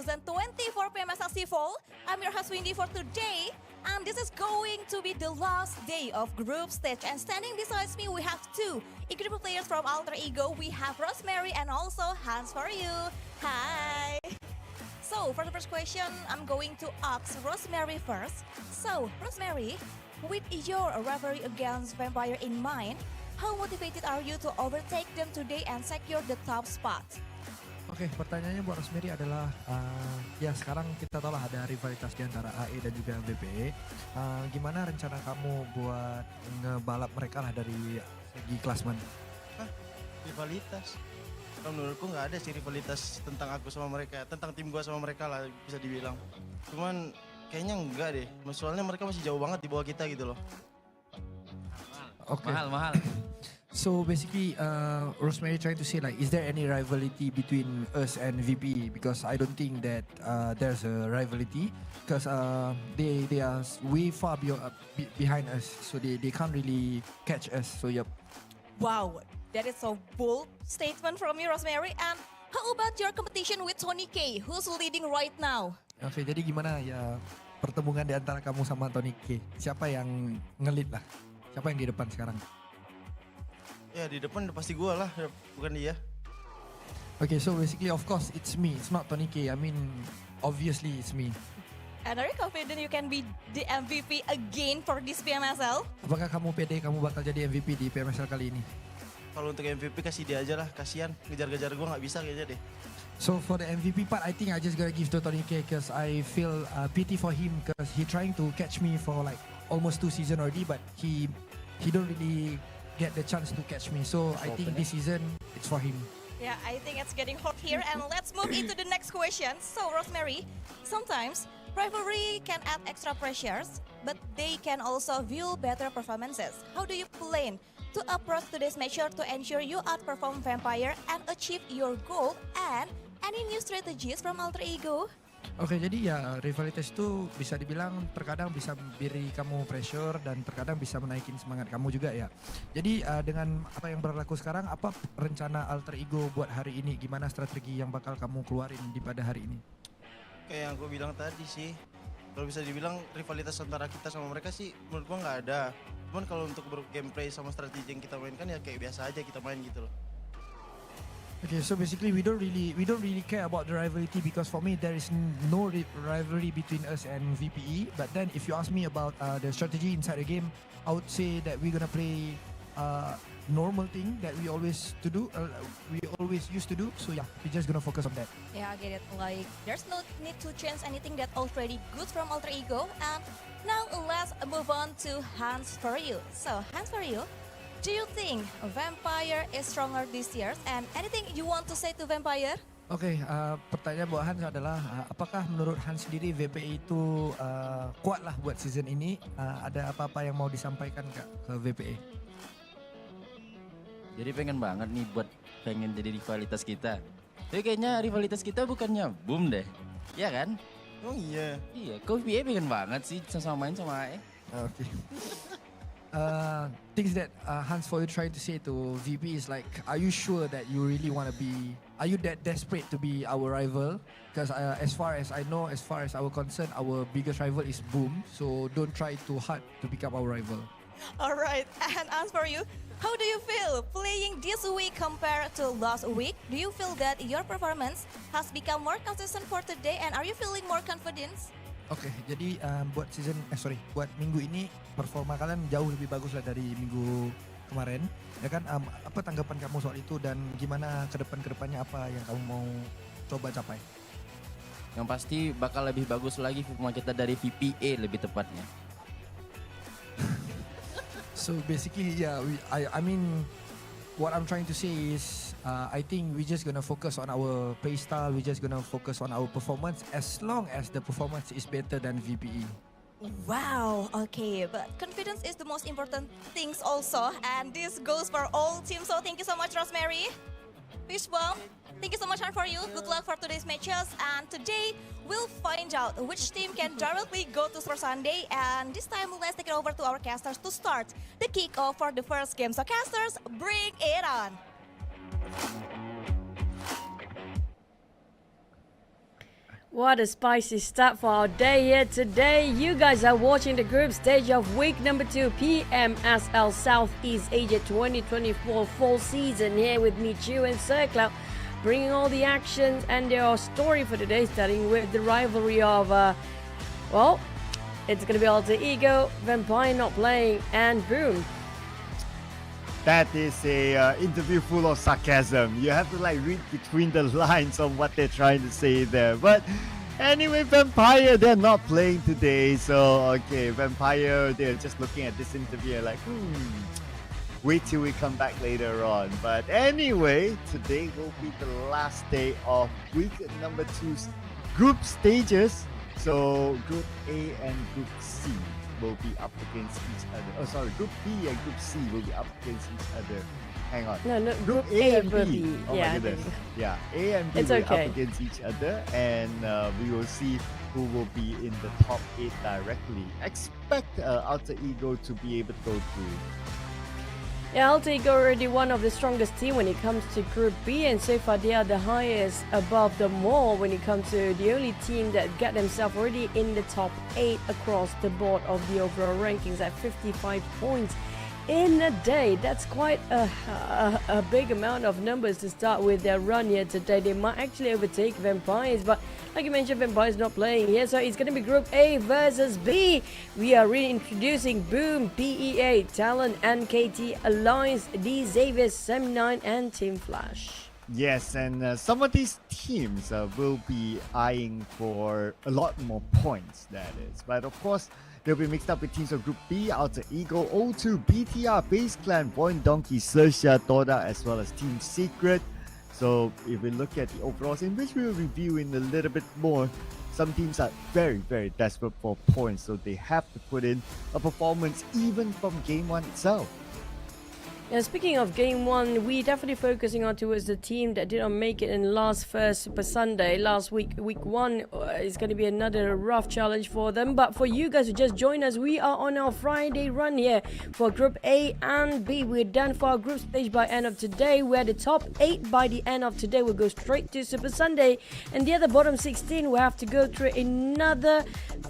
2024 PMSL SEA Fall. I'm your host Windy for today, and this is going to be the last day of group stage. And standing beside me, we have two incredible players from Alter Ego. We have Rosemary and also Hans for you. Hi. So for the first question, I'm going to ask Rosemary first. So Rosemary, with your rivalry against Vampire in mind, how motivated are you to overtake them today and secure the top spot? Oke, pertanyaannya buat Rosemary adalah, ya sekarang kita tahu lah ada rivalitas di antara AE dan juga VPE. Gimana rencana kamu buat ngebalap mereka lah dari segi klasmen? Rivalitas? Kalau menurutku nggak ada sih rivalitas tentang aku sama mereka, tentang tim gua sama mereka lah bisa dibilang. Cuman kayaknya enggak deh, soalnya mereka masih jauh banget di bawah kita gitu loh. Oke. Mahal. So basically, Rosemary trying to say like, is there any rivalry between us and VPE? Because I don't think that there's a rivalry, because they are way far behind us, so they can't really catch us. So yep. Wow, that is a bold statement from you, Rosemary. And how about your competition with Tony K, who's leading right now? Oke, jadi gimana ya pertemuan di antara kamu sama Tony K? Siapa yang ngelit lah? Siapa yang di depan sekarang? Ya di depan pasti gua lah, bukan dia. Okay, so basically of course it's me, it's not Tony K. I mean, obviously it's me. And are you confident you can be the MVP again for this PMSL? Apakah kamu pede kamu bakal jadi MVP di PMSL kali ini? Kalau untuk MVP kasih dia aja lah, kasihan ngejar-ngejar gua nggak bisa kayaknya deh. So for the MVP part, I think I just gotta give to Tony K, because I feel pity for him, because he trying to catch me for like almost 2 seasons already, but he don't really get the chance to catch me. So I think this season it's for him. Yeah, I think it's getting hot here, and let's move into the next question. So Rosemary, sometimes rivalry can add extra pressures, but they can also fuel better performances. How do you plan to approach today's matchup to ensure you outperform Vampire and achieve your goal? And any new strategies from Alter Ego? Oke, jadi ya rivalitas itu bisa dibilang terkadang bisa beri kamu pressure dan terkadang bisa menaikin semangat kamu juga ya. Jadi dengan apa yang berlaku sekarang, apa rencana Alter Ego buat hari ini? Gimana strategi yang bakal kamu keluarin di pada hari ini? Kayak yang aku bilang tadi sih, kalau bisa dibilang rivalitas antara kita sama mereka sih menurut gua nggak ada. Cuman kalau untuk gameplay sama strategi yang kita mainkan ya kayak biasa aja kita main gitu loh. Okay, so basically we don't really care about the rivalry, because for me there is no rivalry between us and VPE. But then if you ask me about the strategy inside the game, I would say that we're gonna play normal thing that we always used to do. So yeah, we're just gonna focus on that. Yeah, I get it. Like, there's no need to change anything that already good from Alter Ego. And now let's move on to Hans for you. So Hans for you, do you think Vampire is stronger this year? And anything you want to say to Vampire? Oke, pertanyaan buat Hans adalah apakah menurut Hans sendiri VPE itu kuat lah buat season ini? Ada apa-apa yang mau disampaikan ke VPE? Jadi pengen banget nih buat pengen jadi rivalitas kita. Tapi kayaknya rivalitas kita bukannya boom deh. Iya kan? Oh iya. Iya, kok VPA pengen banget sih sama main sama AE. Oke. Things that Hans for you trying to say to VP is like, are you sure that you really want to be, are you that desperate to be our rival? Because as far as I know, as far as our concern, our biggest rival is Boom. So don't try too hard to become our rival. All right, and as for you, how do you feel playing this week compared to last week? Do you feel that your performance has become more consistent for today, and are you feeling more confident? Oke, jadi buat minggu ini performa kalian jauh lebih bagus lah dari minggu kemarin, ya kan? Apa tanggapan kamu soal itu dan gimana kedepannya apa yang kamu mau coba capai? Yang pasti bakal lebih bagus lagi performa kita dari VPA lebih tepatnya. So basically, yeah, I mean, what I'm trying to say is, I think we're just gonna focus on our play style. We're just gonna focus on our performance as long as the performance is better than VPE. Wow, okay, but confidence is the most important things also, and this goes for all teams. So thank you so much, Rosemary. Fishbomb, thank you so much for you. Good luck for today's matches, and today we'll find out which team can directly go to Super Sunday. And this time, let's take it over to our casters to start the kickoff for the first game. So casters, bring it on. What a spicy start for our day here today. You guys are watching the group stage of week number 2 PMSL Southeast Asia 2024 fall season here with me, Chu and Circloud, bringing all the actions and their story for today, starting with the rivalry of, well, it's going to be Alter Ego, Vampire not playing, and Boom. That is a interview full of sarcasm. You have to like read between the lines of what they're trying to say there. But anyway, Vampire, they're not playing today. So, okay, Vampire, they're just looking at this interview like, wait till we come back later on. But anyway, today will be the last day of week number 2's group stages. So, Group A and Group C will be up against each other. Oh, sorry, Group B and Group C will be up against each other. Hang on. No, Group A and will B. be. Oh Yeah, my goodness. Yeah, A and B It's will be okay. up against each other, and we will see who will be in the top 8 directly. Expect Alter Ego to be able to go through. Yeah, Alter Ego already one of the strongest team when it comes to Group B, and so far they are the highest above them all when it comes to the only team that got themselves already in the top 8 across the board of the overall rankings at 55 points in a day. That's quite a big amount of numbers to start with their run here today. They might actually overtake Vampires, but like you mentioned, Vampires not playing here, so it's going to be Group A versus B. We are reintroducing Boom, PEA, TALON, NKT, Alliance, D Xavier, Sem9, and Team Flash. Yes, and some of these teams will be eyeing for a lot more points, that is. But of course, they'll be mixed up with teams of Group B, Alter Ego, O2, BTR, Base Clan, VOIN, Donkey, XERXIA, TODAK, as well as Team Secret. So if we look at the overalls, in which we will review in a little bit more, some teams are very, very desperate for points, so they have to put in a performance even from Game 1 itself. Yeah, speaking of Game 1, we definitely focusing on towards the team that didn't make it in first Super Sunday. Last week, week 1 is going to be another rough challenge for them. But for you guys who just joined us, we are on our Friday run here for Group A and B. We're done for our group stage by end of today, where the top 8 by the end of today will go straight to Super Sunday. And the other bottom 16 will have to go through another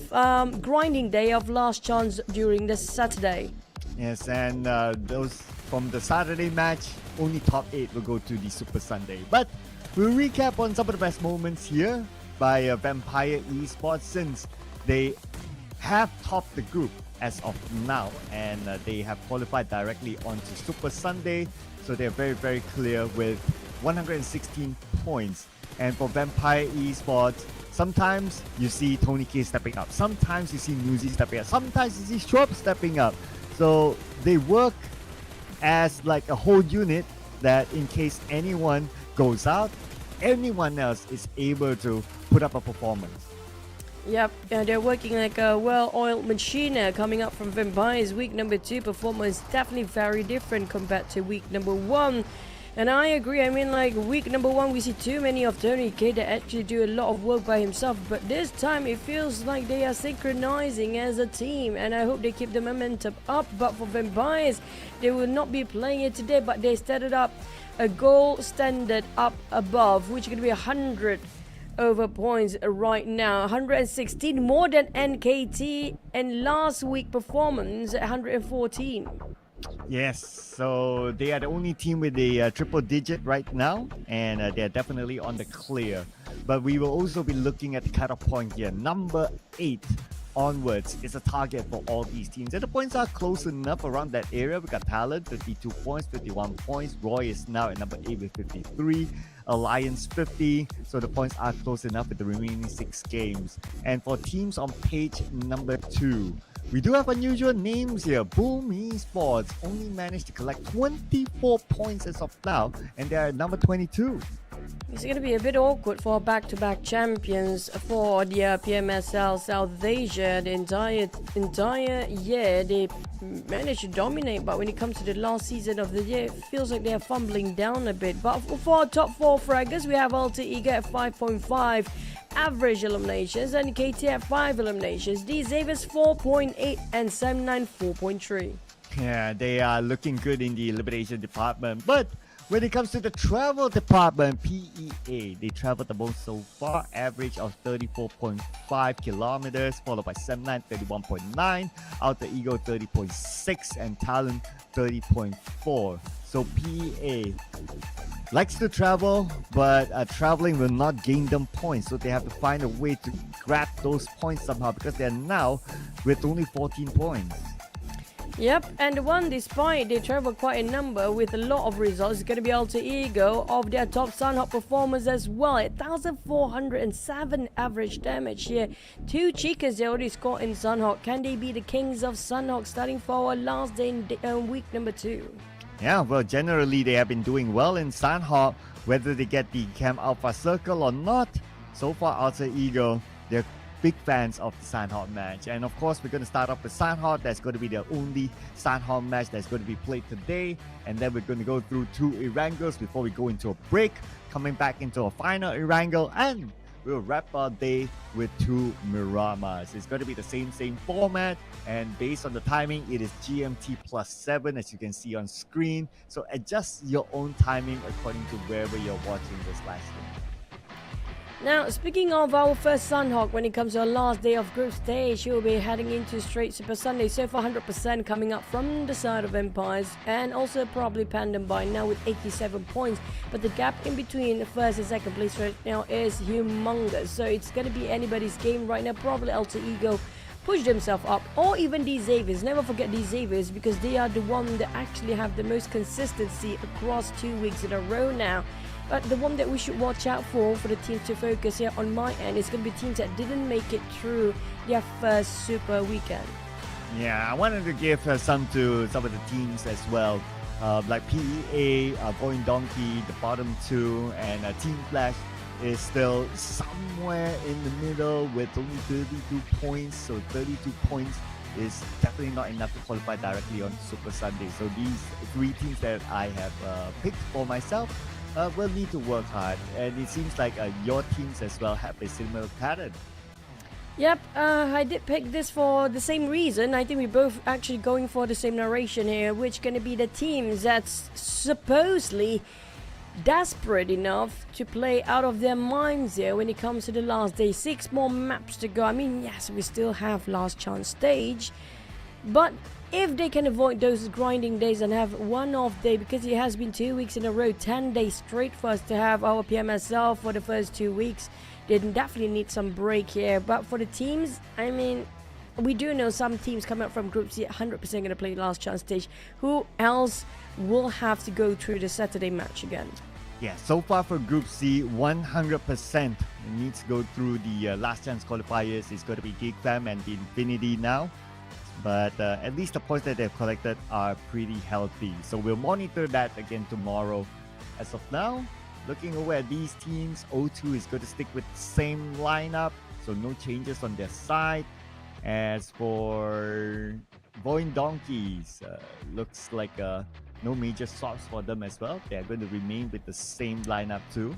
grinding day of last chance during the Saturday. Yes, and those from the Saturday match, only top 8 will go to the Super Sunday. But we'll recap on some of the best moments here by Vampire Esports, since they have topped the group as of now, and they have qualified directly onto Super Sunday. So they're very, very clear with 116 points. And for Vampire Esports, sometimes you see Tony K stepping up, sometimes you see Muzi stepping up, sometimes you see Schwab stepping up. So they work as like a whole unit, that in case anyone goes out, anyone else is able to put up a performance. Yep, they're working like a well-oiled machine coming up from Vampires. Week number 2 performance definitely very different compared to week number 1. And I agree, I mean, like week number 1 we see too many of Tony K that actually do a lot of work by himself, but this time it feels like they are synchronizing as a team, and I hope they keep the momentum up. But for Vampires, they will not be playing it today, but they started up a goal standard up above, which is going to be 100 over points right now, 116 more than NKT, and last week performance 114. Yes, so they are the only team with a triple digit right now, and they're definitely on the clear. But we will also be looking at the cutoff point here. Number 8 onwards is a target for all these teams, and the points are close enough around that area. We got TALON 52 points, 51 points. Roy is now at number 8 with 53. Alliance 50, so the points are close enough with the remaining 6 games. And for teams on page number 2, we do have unusual names here. Boom Esports only managed to collect 24 points as of now, and they're at number 22. It's going to be a bit awkward for back-to-back champions for the PMSL South Asia. The entire year they managed to dominate, but when it comes to the last season of the year, it feels like they're fumbling down a bit. But for our top 4 fraggers, we have Alter Ego at 5.5 average eliminations, and KT at 5 eliminations, D Xavier's 4.8, and Sem9 4.3. Yeah, they are looking good in the elimination department. But when it comes to the travel department, PEA, they traveled the most so far, average of 34.5 kilometers, followed by Semline 31.9, Alter Ego 30.6, and TALON 30.4. So PEA likes to travel, but traveling will not gain them points. So they have to find a way to grab those points somehow, because they're now with only 14 points. Yep, and the one despite they travel quite a number with a lot of results is going to be Alter Ego of their top Sunhawk performers as well. 1,407 average damage here. 2 cheekers they already scored in Sunhawk. Can they be the kings of Sunhawk starting for our last day in week number 2? Yeah, well, generally they have been doing well in Sunhawk, whether they get the Camp Alpha Circle or not. So far, Alter Ego, they're big fans of the Sunhawk match. And of course, we're going to start off with Sunhawk. That's going to be the only Sunhawk match that's going to be played today. And then we're going to go through 2 Erangles before we go into a break, coming back into a final Erangle, and we'll wrap our day with 2 Miramas. It's going to be the same format, and based on the timing, it is GMT +7 as you can see on screen. So adjust your own timing according to wherever you're watching this live stream. Now, speaking of our first Sunhawk, when it comes to our last day of group stage, you'll be heading into straight Super Sunday. So far, 100% coming up from the side of Empires, and also probably PANDUM by now with 87 points. But the gap in between the first and second place right now is humongous. So it's going to be anybody's game right now. Probably Alter Ego push themselves up, or even these Xaviers. Never forget these Xaviers, because they are the one that actually have the most consistency across 2 weeks in a row now. But the one that we should watch out for the teams to focus here on my end is going to be teams that didn't make it through their first super weekend. Yeah, I wanted to give some to some of the teams as well, like PEA, VOIN Donkey, the bottom 2, and Team Flash is still somewhere in the middle with only 32 points. So 32 points is definitely not enough to qualify directly on Super Sunday. So these 3 teams that I have picked for myself will need to work hard, and it seems like your teams as well have a similar pattern. Yep, I did pick this for the same reason. I think we're both actually going for the same narration here, which going to be the teams that's supposedly desperate enough to play out of their minds here when it comes to the last day. 6 more maps to go. I mean, yes, we still have last chance stage, but if they can avoid those grinding days and have one off day, because it has been 2 weeks in a row, 10 days straight for us to have our PMSL for the first 2 weeks, they definitely need some break here. But for the teams, I mean, we do know some teams coming up from Group C 100% going to play last chance stage. Who else will have to go through the Saturday match again? Yeah, so far for Group C, 100% needs to go through the last chance qualifiers. It's going to be GEEK Fam and the Infinity now. But at least the points that they've collected are pretty healthy. So we'll monitor that again tomorrow. As of now, looking over at these teams, O2 is going to stick with the same lineup. So no changes on their side. As for VOIN Donkeys, looks like no major swaps for them as well. They're going to remain with the same lineup too.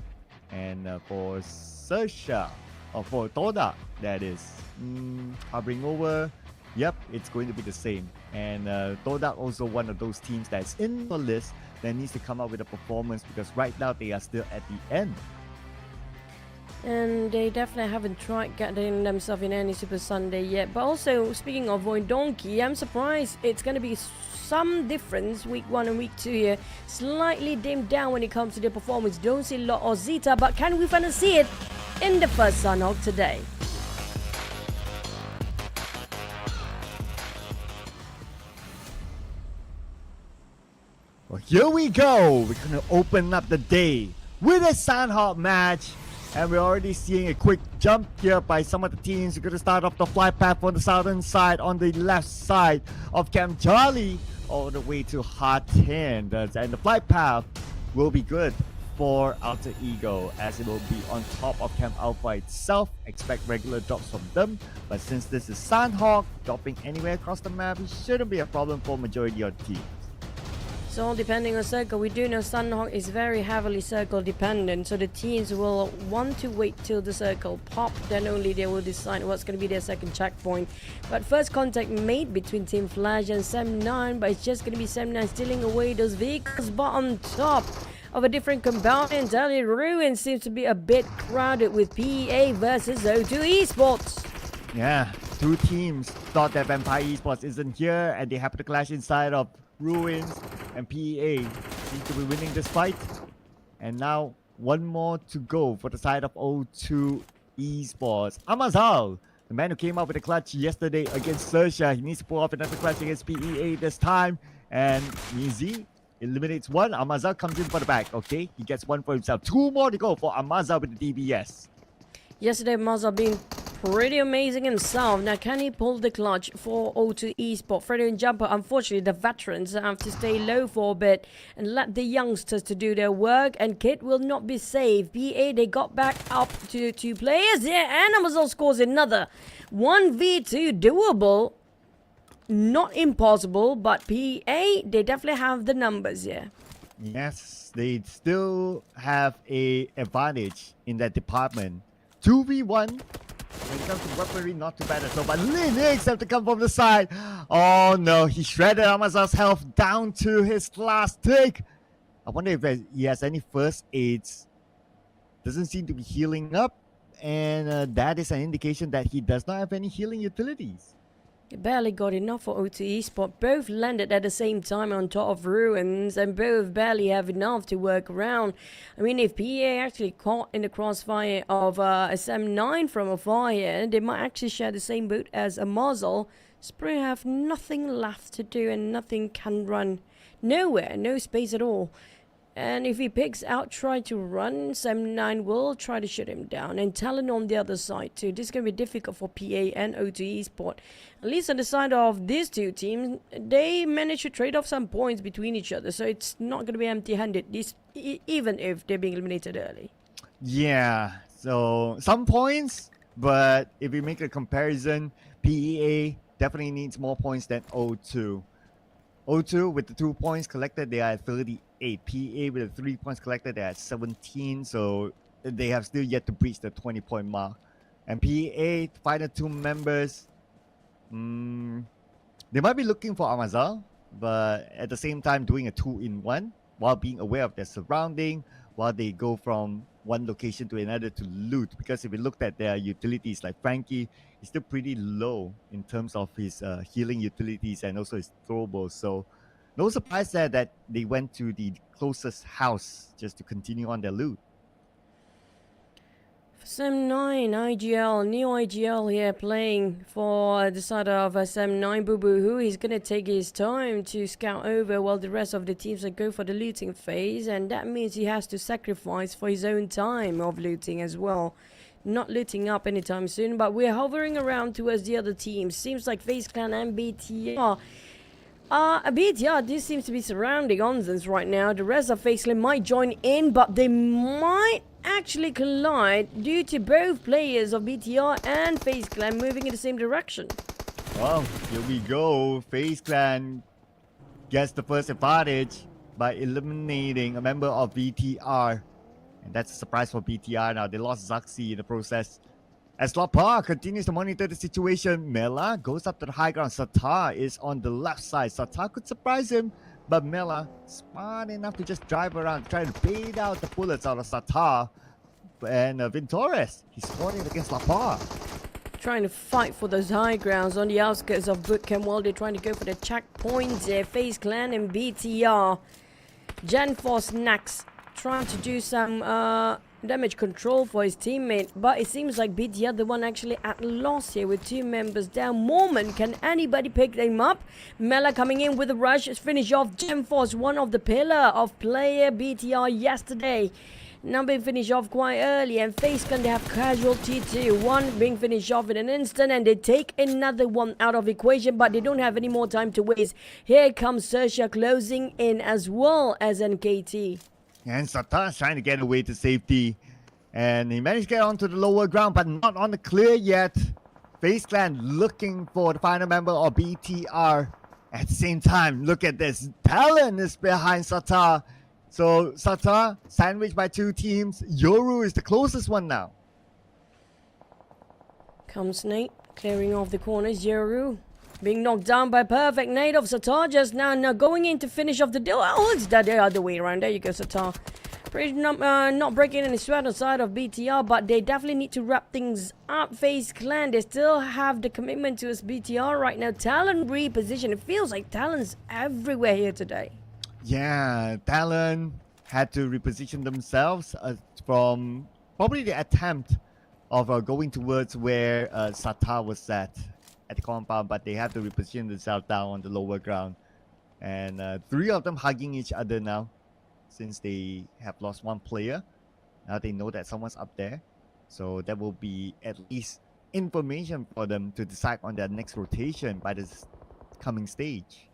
And for XERXIA, or for TODAK, that is, hovering over. Yep, it's going to be the same. And TODAK also one of those teams that's in the list that needs to come up with a performance, because right now they are still at the end. And they definitely haven't tried getting themselves in any Super Sunday yet. But also, speaking of VOIN Donkey, I'm surprised it's going to be some difference week 1 and week 2 here. Slightly dimmed down when it comes to their performance. Don't see Lot or Zeta, but can we finally see it in the first Sunhawk today? Well, here we go. We're going to open up the day with a Sunhawk match. And we're already seeing a quick jump here by some of the teams. We're going to start off the flight path on the southern side, on the left side of Camp Charlie, all the way to Hard 10. And the flight path will be good for Alter Ego, as it will be on top of Camp Alpha itself. Expect regular drops from them. But since this is Sunhawk, dropping anywhere across the map, it shouldn't be a problem for majority of teams. So depending on circle, we do know Sunhawk is very heavily circle dependent, so the teams will want to wait till the circle pop, then only they will decide what's going to be their second checkpoint. But first contact made between Team Flash and Sem9, but it's just going to be Sem9 stealing away those vehicles. But on top of a different compound entirely, Ruin seems to be a bit crowded with PEA versus O2 Esports. Yeah, two teams thought that Vampire Esports isn't here and they happen to clash inside of Ruins, and PEA seem to be winning this fight. And now one more to go for the side of O2 Esports. Amazal, the man who came up with a clutch yesterday against XERXIA, he needs to pull off another clutch against PEA this time. And Nizi eliminates one. Amazal comes in for the back. Okay, he gets one for himself. Two more to go for Amazal with the DBS. Yesterday, Amazal being pretty amazing himself. Now, can he pull the clutch for O2 Esports? Fredo and Jumper, unfortunately, the veterans have to stay low for a bit and let the youngsters to do their work. And Kid will not be saved. PA, they got back up to 2 players. Yeah, and Amazon scores another 1v2 doable. Not impossible, but PA, they definitely have the numbers here. Yes, they still have a advantage in that department. 2v1. When it comes to weaponry, not too bad at all. But Linux have to come from the side. Oh no, he shredded Amazon's health down to his last tick. I wonder if he has any first aids. Doesn't seem to be healing up. And that is an indication that he does not have any healing utilities. He barely got enough for O2 Esports. Both landed at the same time on top of Ruins, and both barely have enough to work around. I mean, if PA actually caught in the crossfire of SM9 from afar here, they might actually share the same boat as a muzzle. Spray have nothing left to do and nothing can run. Nowhere, no space at all. And if he picks out, try to run, Sem9 will try to shut him down. And TALON on the other side too. This is going to be difficult for PA and O2 Esports. At least on the side of these two teams, they managed to trade off some points between each other. So it's not going to be empty-handed, even if they're being eliminated early. Yeah, so some points, but if we make a comparison, PEA definitely needs more points than O2. O2 with the 2 points collected, they are at 38. PA with the 3 points collected, they're at 17. So they have still yet to breach the 20-point mark. And PA, final 2 members, they might be looking for Amazal, but at the same time doing a 2-in-1 while being aware of their surrounding, while they go from one location to another to loot. Because if we looked at their utilities, like Frankie, he's still pretty low in terms of his healing utilities and also his throwables. So no surprise there that they went to the closest house just to continue on their loot. Sem9, IGL, new IGL here playing for the side of Sem9 Boo Boo, who is going to take his time to scout over while the rest of the teams will go for the looting phase, and that means he has to sacrifice for his own time of looting as well. Not looting up anytime soon, but we're hovering around towards the other teams. Seems like FaZe Clan and BTR. BTR, this seems to be surrounding Onsens right now. The rest of FaZe Clan might join in, but they might actually collide due to both players of BTR and FaZe Clan moving in the same direction. Well, here we go. FaZe Clan gets the first advantage by eliminating a member of BTR. And that's a surprise for BTR now. They lost Zaxi in the process. As Lapa continues to monitor the situation, Mela goes up to the high ground. Satar is on the left side. Satar could surprise him, but Mela, smart enough to just drive around, trying to bait out the bullets out of Satar. And Vintores, he's squatting against Lapa. Trying to fight for those high grounds on the outskirts of Bootcamp while they're trying to go for the checkpoints there. FaZe Clan and BTR. Gen Force Nax trying to do some damage control for his teammate, but it seems like BTR the one actually at loss here with 2 members down. Moment, can anybody pick them up? Mela coming in with a rush, finish off Gen Force, one of the pillar of player BTR yesterday. Now being finished off quite early, and FaZe Clan, they have casualty too. One being finished off in an instant, and they take another one out of equation, but they don't have any more time to waste. Here comes XERXIA closing in as well as NKT. And Satar's trying to get away to safety. And he managed to get onto the lower ground, but not on the clear yet. FaZe Clan looking for the final member of BTR. At the same time, look at this. Talon is behind Satar. So Satar, sandwiched by two teams. Yoru is the closest one now. Comes Nate, clearing off the corners. Yoru being knocked down by perfect Nate of Satar just now. Now going in to finish off the deal. Oh, it's the other way around. There you go, Satar. Not breaking any sweat on the side of BTR, but they definitely need to wrap things up. FaZe Clan, they still have the commitment to us BTR right now. Talon reposition. It feels like Talon's everywhere here today. Yeah, Talon had to reposition themselves from probably the attempt of going towards where Satar was at the compound, but they have to reposition themselves down on the lower ground. And three of them hugging each other now, since they have lost one player. Now they know that someone's up there. So that will be at least information for them to decide on their next rotation by this coming stage.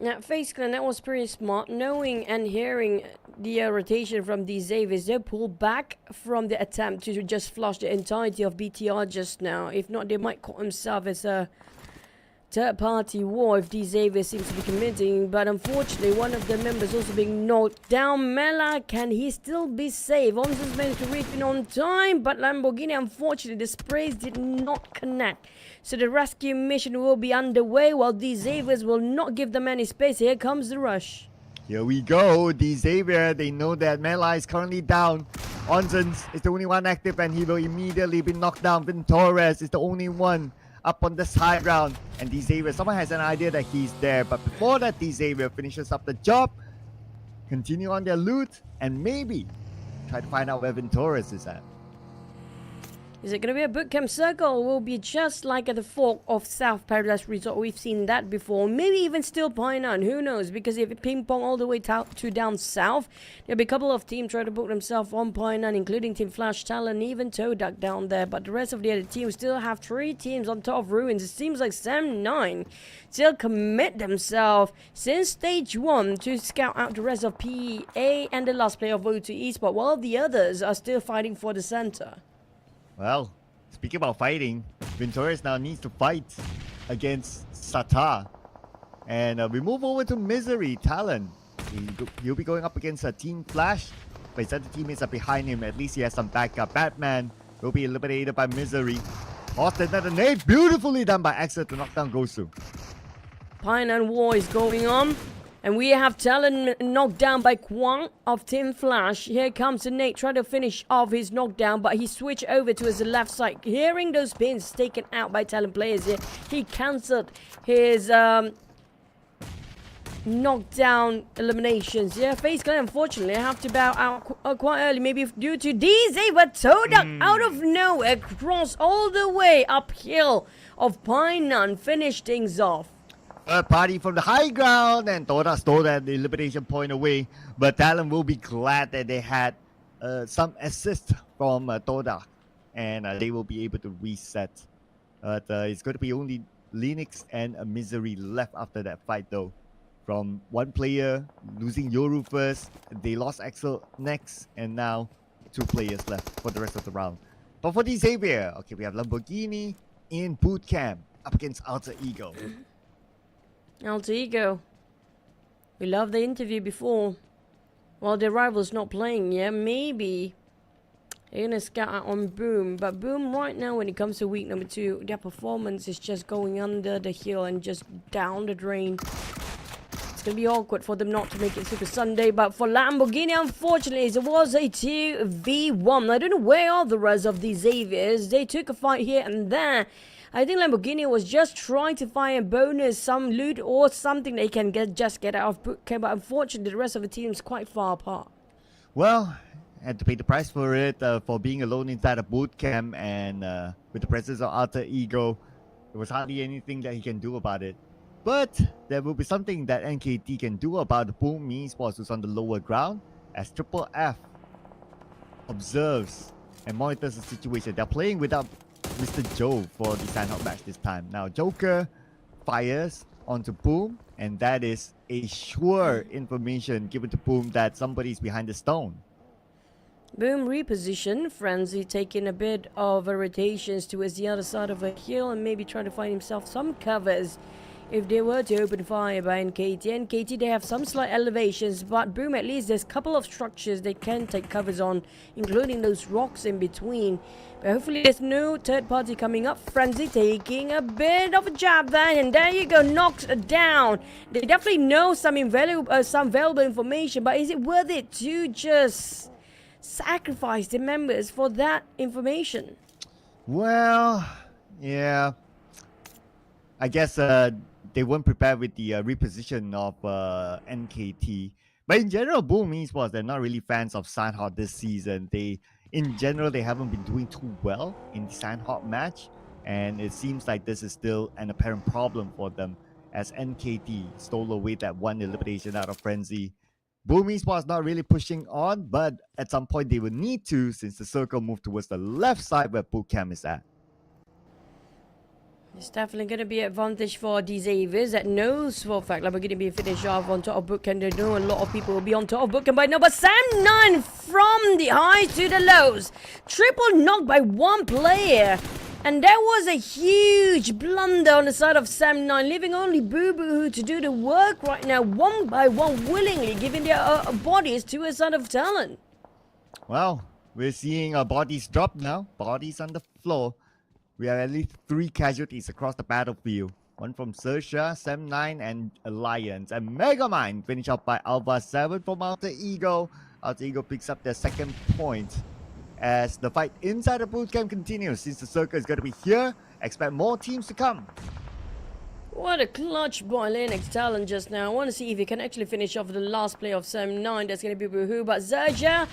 Now, FaZe Clan, that was pretty smart. Knowing and hearing the rotation from these Xaviers, they pull back from the attempt to just flush the entirety of BTR just now. If not, they might call themselves as a third-party war if these Xavier seems to be committing, but unfortunately one of the members also being knocked down. Mela, can he still be safe? Onzo's managed to reach in on time, but Lamborghini, unfortunately the sprays did not connect, so the rescue mission will be underway while these Xaviers will not give them any space. Here comes the rush. Here we go. The Xavier, they know that Mela is currently down. Onzons is the only one active and he will immediately be knocked down. Vin Torres is the only one up on this high ground, and D Xavier, someone has an idea that he's there, but before that D Xavier finishes up the job, continue on their loot, and maybe try to find out where Venturus is at. Is it going to be a bootcamp circle, or will be just like at the fork of South Paradise Resort? We've seen that before. Maybe even still Painan, who knows? Because if it ping pong all the way to down south, there'll be a couple of teams trying to book themselves on Painan, including Team Flash, Talon, even TODAK down there. But the rest of the other teams still have 3 teams on top of Ruins. It seems like Sam9 still commit themselves since stage 1 to scout out the rest of PA and the last player of W2D3 Esports, while the others are still fighting for the center. Well, speaking about fighting, Venturus now needs to fight against Satar. And we move over to Misery, Talon. He'll be going up against a Team Flash, but his other teammates are behind him. At least he has some backup. Batman will be eliminated by Misery. Lost another nade, beautifully done by Axel to knock down Gosu. Painan war is going on. And we have Talon knocked down by Kwang of Team Flash. Here comes Nate trying to finish off his knockdown, but he switched over to his left side. Hearing those pins taken out by Talon players here, he cancelled his knockdown eliminations. Yeah, FaZe Clan unfortunately have to bow out quite early, maybe due to DZ, but TODAK out of nowhere cross all the way uphill of Painan, finished things off. Third party from the high ground, and TODAK stole that elimination point away. But Talon will be glad that they had some assist from TODAK, and they will be able to reset. But it's going to be only Linux and Misery left after that fight, though. From one player losing Yoru first, they lost Axel next, and now 2 players left for the rest of the round. But for the Xavier, okay, we have Lamborghini in boot camp up against Alter Ego. Alter Ego. We loved the interview before. While their rival's not playing yet, maybe they're gonna scout out on Boom. But Boom right now, when it comes to week number 2, their performance is just going under the hill and just down the drain. It's gonna be awkward for them not to make it Super Sunday, but for Lamborghini, unfortunately, it was a 2v1. I don't know where are the rest of the Xaviers. They took a fight here and there. I think Lamborghini was just trying to find a bonus, some loot or something they can just get out of bootcamp, but unfortunately the rest of the team is quite far apart. Well, had to pay the price for it, for being alone inside a bootcamp, and with the presence of Alter Ego, there was hardly anything that he can do about it. But there will be something that NKT can do about the Boom Esports, who's on the lower ground, as Triple F observes and monitors the situation. They're playing without Mr. Joe for the sign-out match this time. Now Joker fires onto Boom, and that is a sure information given to Boom that somebody's behind the stone. Boom reposition. Frenzy taking a bit of a rotations towards the other side of a hill and maybe trying to find himself some covers. If they were to open fire by NKT, they have some slight elevations, but Boom, at least there's a couple of structures they can take covers on, including those rocks in between. But hopefully there's no third party coming up. Frenzy taking a bit of a jab there, and there you go, knocked down. They definitely know some valuable information, but is it worth it to just sacrifice the members for that information? Well, yeah. I guess they weren't prepared with the reposition of NKT. But in general, Boom Esports, they're not really fans of Sandhawk this season. In general, they haven't been doing too well in the Sandhawk match. And it seems like this is still an apparent problem for them, as NKT stole away that one elimination out of Frenzy. Boom Esports not really pushing on, but at some point they will need to, since the circle moved towards the left side where Bootcamp is at. It's definitely going to be an advantage for these Avers that knows for a fact that we're going to be finished off on top of Bootcamp. They know a lot of people will be on top of Bootcamp by now. But Sam9 from the highs to the lows. Triple knocked by one player. And that was a huge blunder on the side of Sam9, leaving only Boo Boo to do the work right now, one by one, willingly giving their bodies to a side of TALON. Well, we're seeing our bodies drop now. Bodies on the floor. We have at least 3 casualties across the battlefield. One from XERXIA, Sam9, and Alliance. And Megamind finished off by Alpha 7 from Alter Ego. Alter Ego picks up their second point. As the fight inside the bootcamp continues, since the circle is going to be here, expect more teams to come. What a clutch by Linux TALON just now. I want to see if he can actually finish off the last play of Sam9. That's going to be Woohoo. But XERXIA,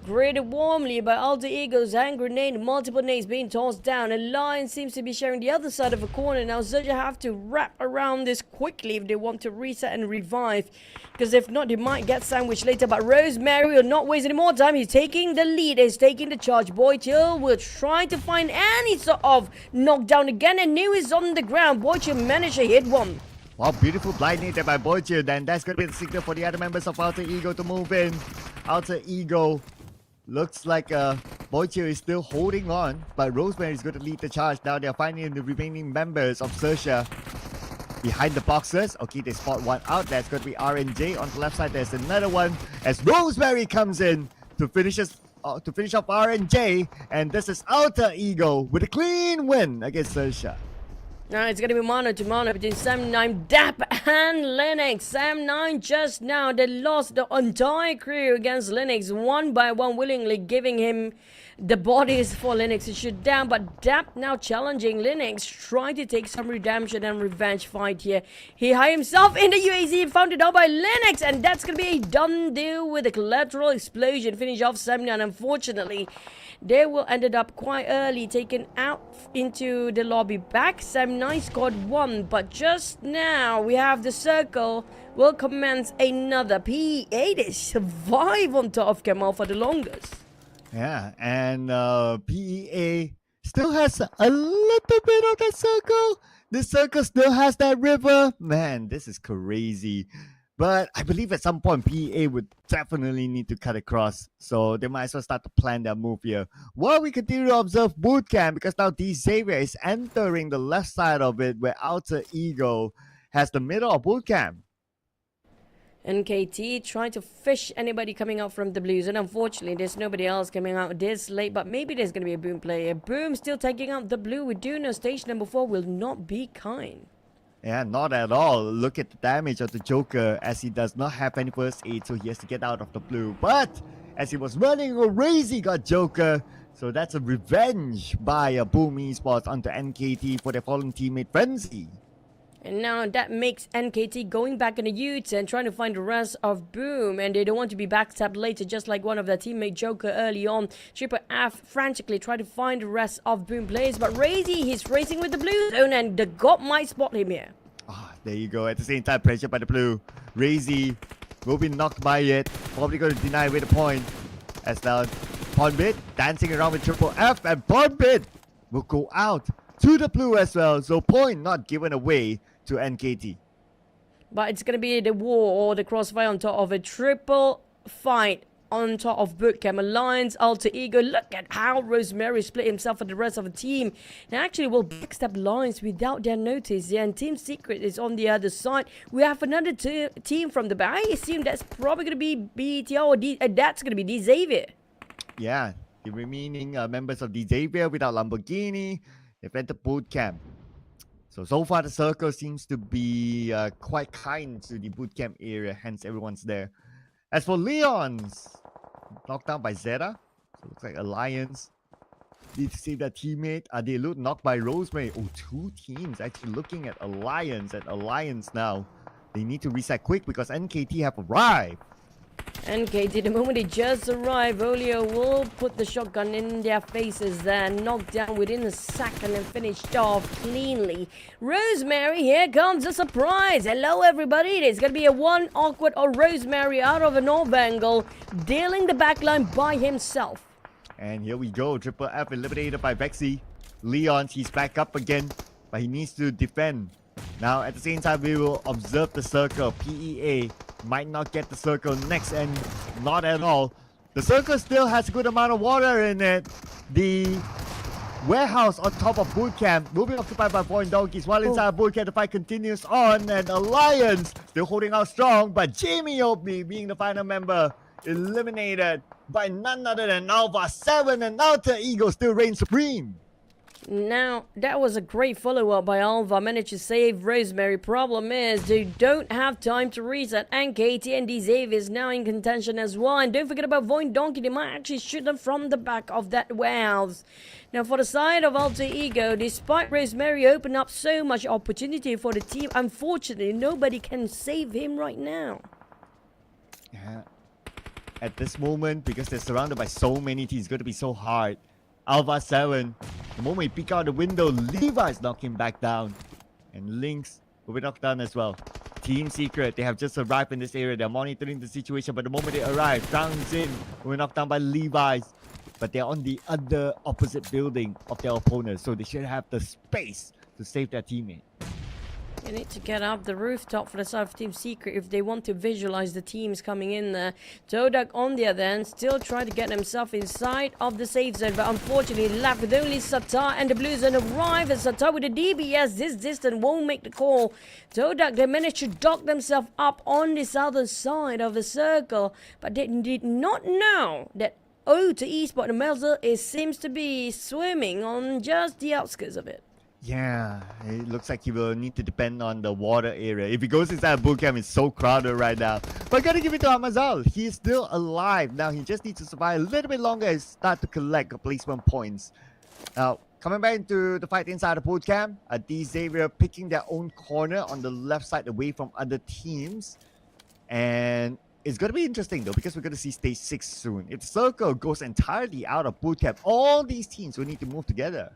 greeted warmly by Alter Ego's hand grenade, multiple nades being tossed down. A Lion seems to be sharing the other side of a corner. Now XERXIA have to wrap around this quickly if they want to reset and revive. Because if not, they might get sandwiched later. But Rosemary will not waste any more time. He's taking the lead. He's taking the charge. Boychill will try to find any sort of knockdown again. And New is on the ground. Boychill managed to hit one. Wow, beautiful blind hit there by Boychill. Then that's going to be the signal for the other members of Alter Ego to move in. Alter Ego looks like Boychill is still holding on, but Rosemary is going to lead the charge. Now they're finding the remaining members of XERXIA behind the boxes. Okay, they spot one out. That's going to be RNJ. On the left side, there's another one as Rosemary comes in to finish off RNJ. And this is Alter Ego with a clean win against XERXIA. Now it's going to be mano to mano between Sam9, Dap, and Linux. Sam9 just now, they lost the entire crew against Linux one by one, willingly giving him the bodies for Linux to shoot down. But Dap now challenging Linux, trying to take some redemption and revenge fight here. He hid himself in the UAZ, found it out by Linux, and that's going to be a done deal with a collateral explosion. Finish off Sam9, unfortunately. They will ended up quite early, taken out into the lobby back. Sam9 scored 1, but just now we have the circle will commence another PEA. They survive on top of Kemal for the longest. Yeah, and PEA still has a little bit of that circle. The circle still has that river. Man, this is crazy. But I believe at some point PEA would definitely need to cut across. So they might as well start to plan their move here. While we continue to observe bootcamp, because now D Xavier is entering the left side of it where Alter Ego has the middle of bootcamp. NKT trying to fish anybody coming out from the blues, and unfortunately there's nobody else coming out this late, but maybe there's going to be a Boom player. Boom still taking out the blue. We do know stage number 4 will not be kind. Yeah, not at all. Look at the damage of the Joker as he does not have any first aid, so he has to get out of the blue. But as he was running, Razy got Joker. So that's a revenge by Boom Esports onto NKT for their fallen teammate Frenzy. And now that makes NKT going back in the U-turn, trying to find the rest of Boom. And they don't want to be backstabbed later, just like one of their teammate Joker early on. Triple F frantically try to find the rest of Boom players. But Razy, he's racing with the blue zone, and the God might spot him here. There you go. At the same time, pressure by the blue. Razy will be knocked by it. Probably going to deny away the point. As now, Ponbit dancing around with Triple F, and Ponbit will go out to the blue as well. So point not given away to NKT. But it's going to be the war or the crossfire on top of a triple fight. on top of Bootcamp Alliance. Alter Ego, look at how Rosemary split himself from the rest of the team. And actually will backstab Lions without their notice. Yeah, and Team Secret is on the other side. We have another team from the back. I assume that's probably going to be BTR or that's going to be D Xavier. Yeah, the remaining members of the Xavier without Lamborghini, they've entered Bootcamp. So far the circle seems to be quite kind to the Bootcamp area, hence everyone's there. As for Leons, knocked down by Zeta. So looks like Alliance need to save their teammate. They look knocked by Rosemary. Oh, two teams actually looking at Alliance now. They need to reset quick because NKT have arrived. NKT, the moment they just arrive, Olio will put the shotgun in their faces there, knocked down within a second and finished off cleanly. Rosemary, here comes a surprise. Hello everybody, there's going to be a one awkward or Rosemary out of an off angle, dealing the backline by himself. And here we go, Triple F eliminated by Vexy. Leon, he's back up again, but he needs to defend. Now, at the same time, we will observe the circle. PEA might not get the circle next, and not at all. The circle still has a good amount of water in it. The warehouse on top of Bootcamp will be occupied by VOIN Donkeys, while inside Bootcamp, the fight continues on, and Alliance still holding out strong, but Jamie Obi being the final member eliminated by none other than Alpha 7, and Alter Ego still reigns supreme. Now, that was a great follow-up by Alva. Managed to save Rosemary. Problem is, they don't have time to reset. And Katie and Xavier is now in contention as well. And don't forget about VOIN Donkey. They might actually shoot them from the back of that warehouse. Now, for the side of Alter Ego, despite Rosemary opening up so much opportunity for the team, unfortunately, nobody can save him right now. Yeah. At this moment, because they're surrounded by so many teams, it's going to be so hard. Alpha 7, the moment he peek out the window, Levi's knocking back down. And Lynx will be knocked down as well. Team Secret, they have just arrived in this area. They're monitoring the situation, but the moment they arrive, rounds in, will be knocked down by Levi's. But they're on the other opposite building of their opponents, so they should have the space to save their teammate. You need to get up the rooftop for the side of Team Secret if they want to visualize the teams coming in there. TODAK on the other hand still trying to get himself inside of the safe zone, but unfortunately left with only Satar and the blue zone arrive, and Satar with the DBS this distance won't make the call. TODAK, they managed to dock themselves up on the southern side of the circle, but they did not know that to Esports and Melzer seems to be swimming on just the outskirts of it. Yeah, it looks like he will need to depend on the water area. If he goes inside Bootcamp, it's so crowded right now. But I gotta give it to Amazal. He is still alive. Now he just needs to survive a little bit longer and start to collect placement points. Now, coming back into the fight inside the Bootcamp, D Xavier picking their own corner on the left side away from other teams. And it's going to be interesting though, because we're going to see stage 6 soon. If Circle goes entirely out of Bootcamp, all these teams will need to move together.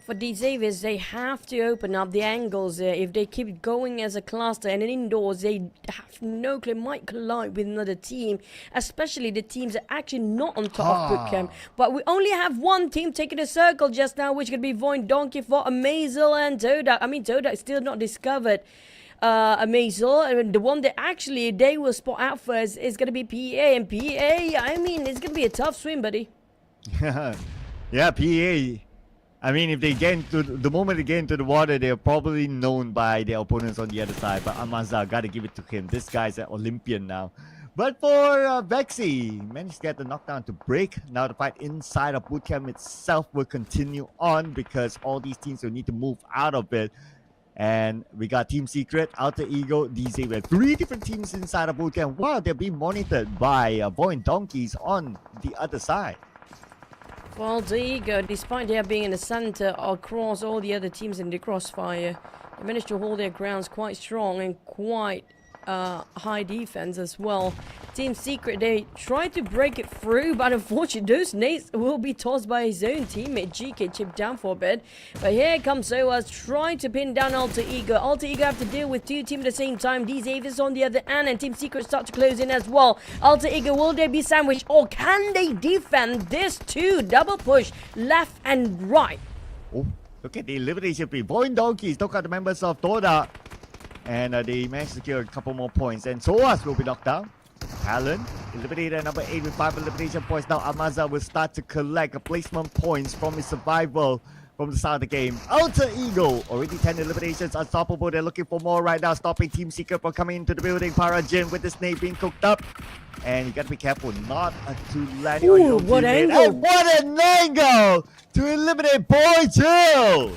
For the Xaviers, they have to open up the angles there. If they keep going as a cluster and indoors, they have no clue, might collide with another team, especially the teams that are actually not on top of Bootcamp. But we only have one team taking a circle just now, which could be VOIN Donkey for Amazel and TODAK. I mean, TODAK still not discovered Amazel, and the one that actually they will spot out first is going to be PA, and PA, I mean, it's going to be a tough swim, buddy. Yeah, PA. I mean, if they get into the moment they get into the water, they're probably known by their opponents on the other side. But Amaza, gotta give it to him. This guy's an Olympian now. But for Vexy, managed to get the knockdown to break. Now the fight inside of Bootcamp itself will continue on because all these teams will need to move out of it. And we got Team Secret, Alter Ego, DZ. We have 3 different teams inside of Bootcamp while they're being monitored by VOIN Donkeys on the other side. Well, Alter Ego, despite their being in the center across all the other teams in the crossfire, they managed to hold their grounds quite strong and quite high defense as well. Team Secret, they tried to break it through, but unfortunately those nades will be tossed by his own teammate. GEEK chipped down for a bit. But here comes Soas trying to pin down Alter Ego. Alter Ego have to deal with 2 teams at the same time. These Avis on the other end, and Team Secret start to close in as well. Alter Ego, will they be sandwiched, or can they defend this 2 double push left and right? Oh, look at the elimination free. VOIN Donkeys took out the members of TODAK. And they managed to secure a couple more points. And Soas will be knocked down. TALON eliminated at number 8 with 5 elimination points. Now Amaza will start to collect placement points from his survival from the start of the game. Alter Ego, already 10 eliminations, unstoppable. They're looking for more right now, stopping Team Secret from coming into the building. ParaGym with the snake being cooked up. And you gotta be careful not to land on your what teammate. angle! And what an angle to eliminate Boy Chill!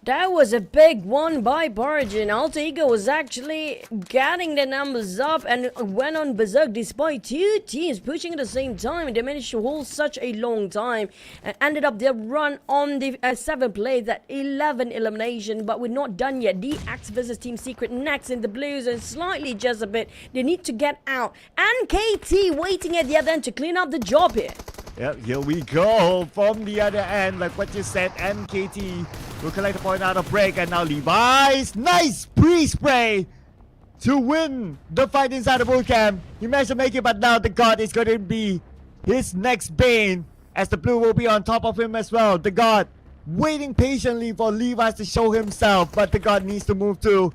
That was a big one by BARUZ. Alter Ego was actually getting the numbers up and went on berserk despite two teams pushing at the same time. They managed to hold such a long time and ended up their run on the 7 plays at 11 elimination. But we're not done yet. DX versus Team Secret next in the blues and slightly just a bit. They need to get out. And KT waiting at the other end to clean up the job here. Yep, here we go from the other end. Like what you said, MKT will collect the point out of break. And now Levi's nice pre-spray to win the fight inside the bootcamp. He managed to make it, but now the God is going to be his next bane, as the blue will be on top of him as well. The God waiting patiently for Levi's to show himself, but the God needs to move too.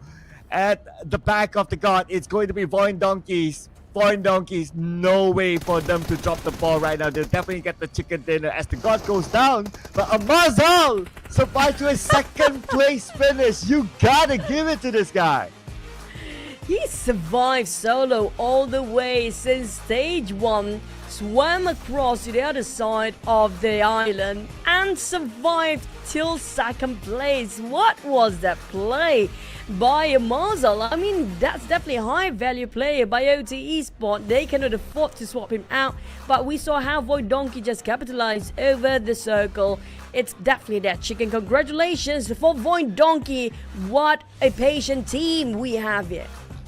At the back of the God, it's going to be VOIN Donkeys. VOIN Donkeys, no way for them to drop the ball right now. They'll definitely get the chicken dinner as the God goes down. But Amazal survived to a second place finish. You gotta give it to this guy. He survived solo all the way since stage 1, swam across to the other side of the island and survived till second place. What was that play by Amazal? I mean, that's definitely a high value player by OT Esports. They cannot afford to swap him out, but we saw how VOIN Donkey just capitalized over the circle. It's definitely that chicken. Congratulations for VOIN Donkey. What a patient team we have here.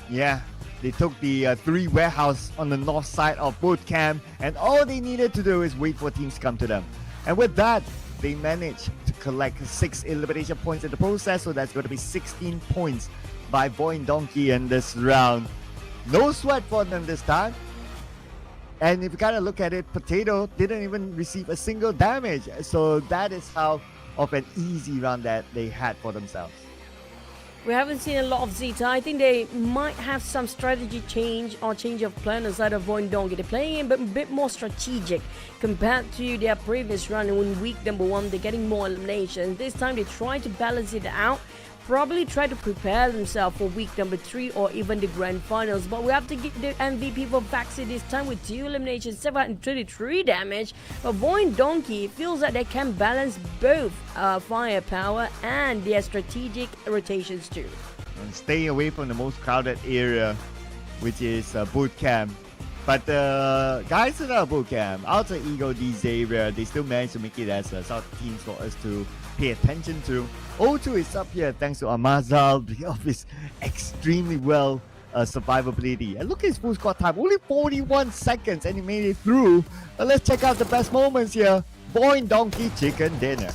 Yeah, they took the 3 warehouse on the north side of bootcamp, and all they needed to do is wait for teams to come to them. And with that, they managed to collect 6 elimination points in the process, so that's going to be 16 points by VOIN Donkey in this round. No sweat for them this time. And if you kind of look at it, Potato didn't even receive a single damage. So that is how of an easy round that they had for themselves. We haven't seen a lot of Zeta. I think they might have some strategy change or change of plan aside of VOIN Donkey. They're playing a bit more strategic compared to their previous run. In week number 1, they're getting more eliminations. This time they try to balance it out. Probably try to prepare themselves for week number 3 or even the grand finals. But we have to give the MVP for Vaxi this time with 2 eliminations, 733 damage. But VOIN Donkey feels that they can balance both firepower and their strategic rotations too. And staying away from the most crowded area, which is boot camp. But guys in our boot camp, Alter Ego, Xavier, they still managed to make it as sort of teams for us to pay attention to. O2 is up here thanks to Amazal of his extremely well survivability. And look at his full squad time, only 41 seconds, and he made it through. But let's check out the best moments here. VOIN Donkey Chicken Dinner.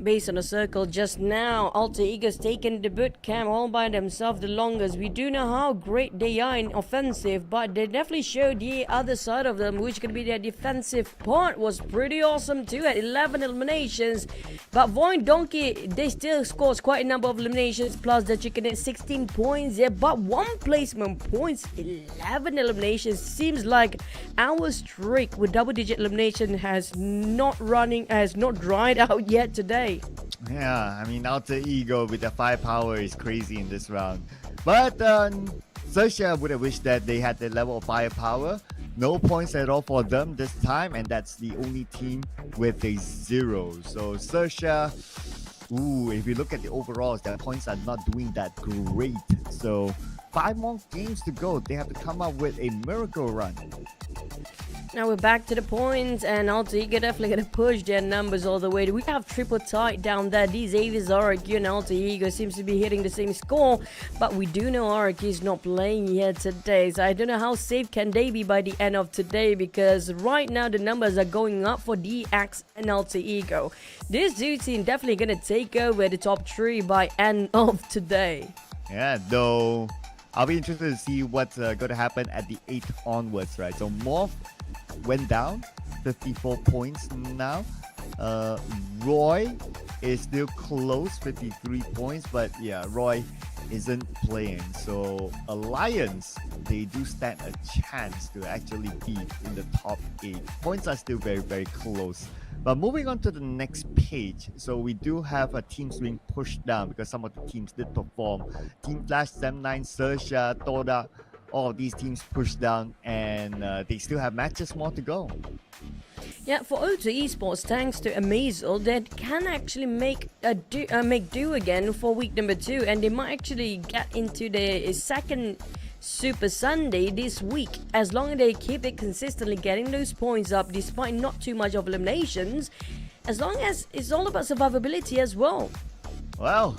based on a circle just now. Alter Ego's taken the boot camp all by themselves the longest. We do know how great they are in offensive, but they definitely showed the other side of them, which could be their defensive part was pretty awesome too at 11 eliminations. But VOIN Donkey, they still scores quite a number of eliminations, plus the chicken at 16 points. Yeah, but 1 placement points, 11 eliminations. Seems like our streak with double-digit elimination has not dried out yet today. Yeah, I mean, Alter Ego with the firepower is crazy in this round. But XERXIA would have wished that they had the level of firepower. No points at all for them this time, and that's the only team with a 0. So XERXIA, if you look at the overalls, their points are not doing that great. So 5 more games to go. They have to come up with a miracle run. Now we're back to the points, and Alter Ego definitely gonna push their numbers all the way. We have triple tight down there. These Avis RQ and Alter Ego seems to be hitting the same score, but we do know RQ is not playing here today, so I don't know how safe can they be by the end of today, because right now the numbers are going up for DX and Alter Ego. This dude team definitely gonna take over the top 3 by end of today. Yeah, though I'll be interested to see what's going to happen at the 8th onwards, right? So MORPH went down 54 points now. Roy is still close, 53 points, but yeah, Roy isn't playing. So Alliance, they do stand a chance to actually be in the top 8. Points are still very, very close. But moving on to the next page, so we do have teams being pushed down because some of the teams did perform. Team Flash, Sem9, XERXIA, TODAK, all of these teams pushed down, and they still have matches more to go. Yeah, for O2 Esports, thanks to Amazel, they can actually make do again for week number 2, and they might actually get into the second Super Sunday this week, as long as they keep it consistently getting those points up despite not too much of eliminations, as long as it's all about survivability as well. Well,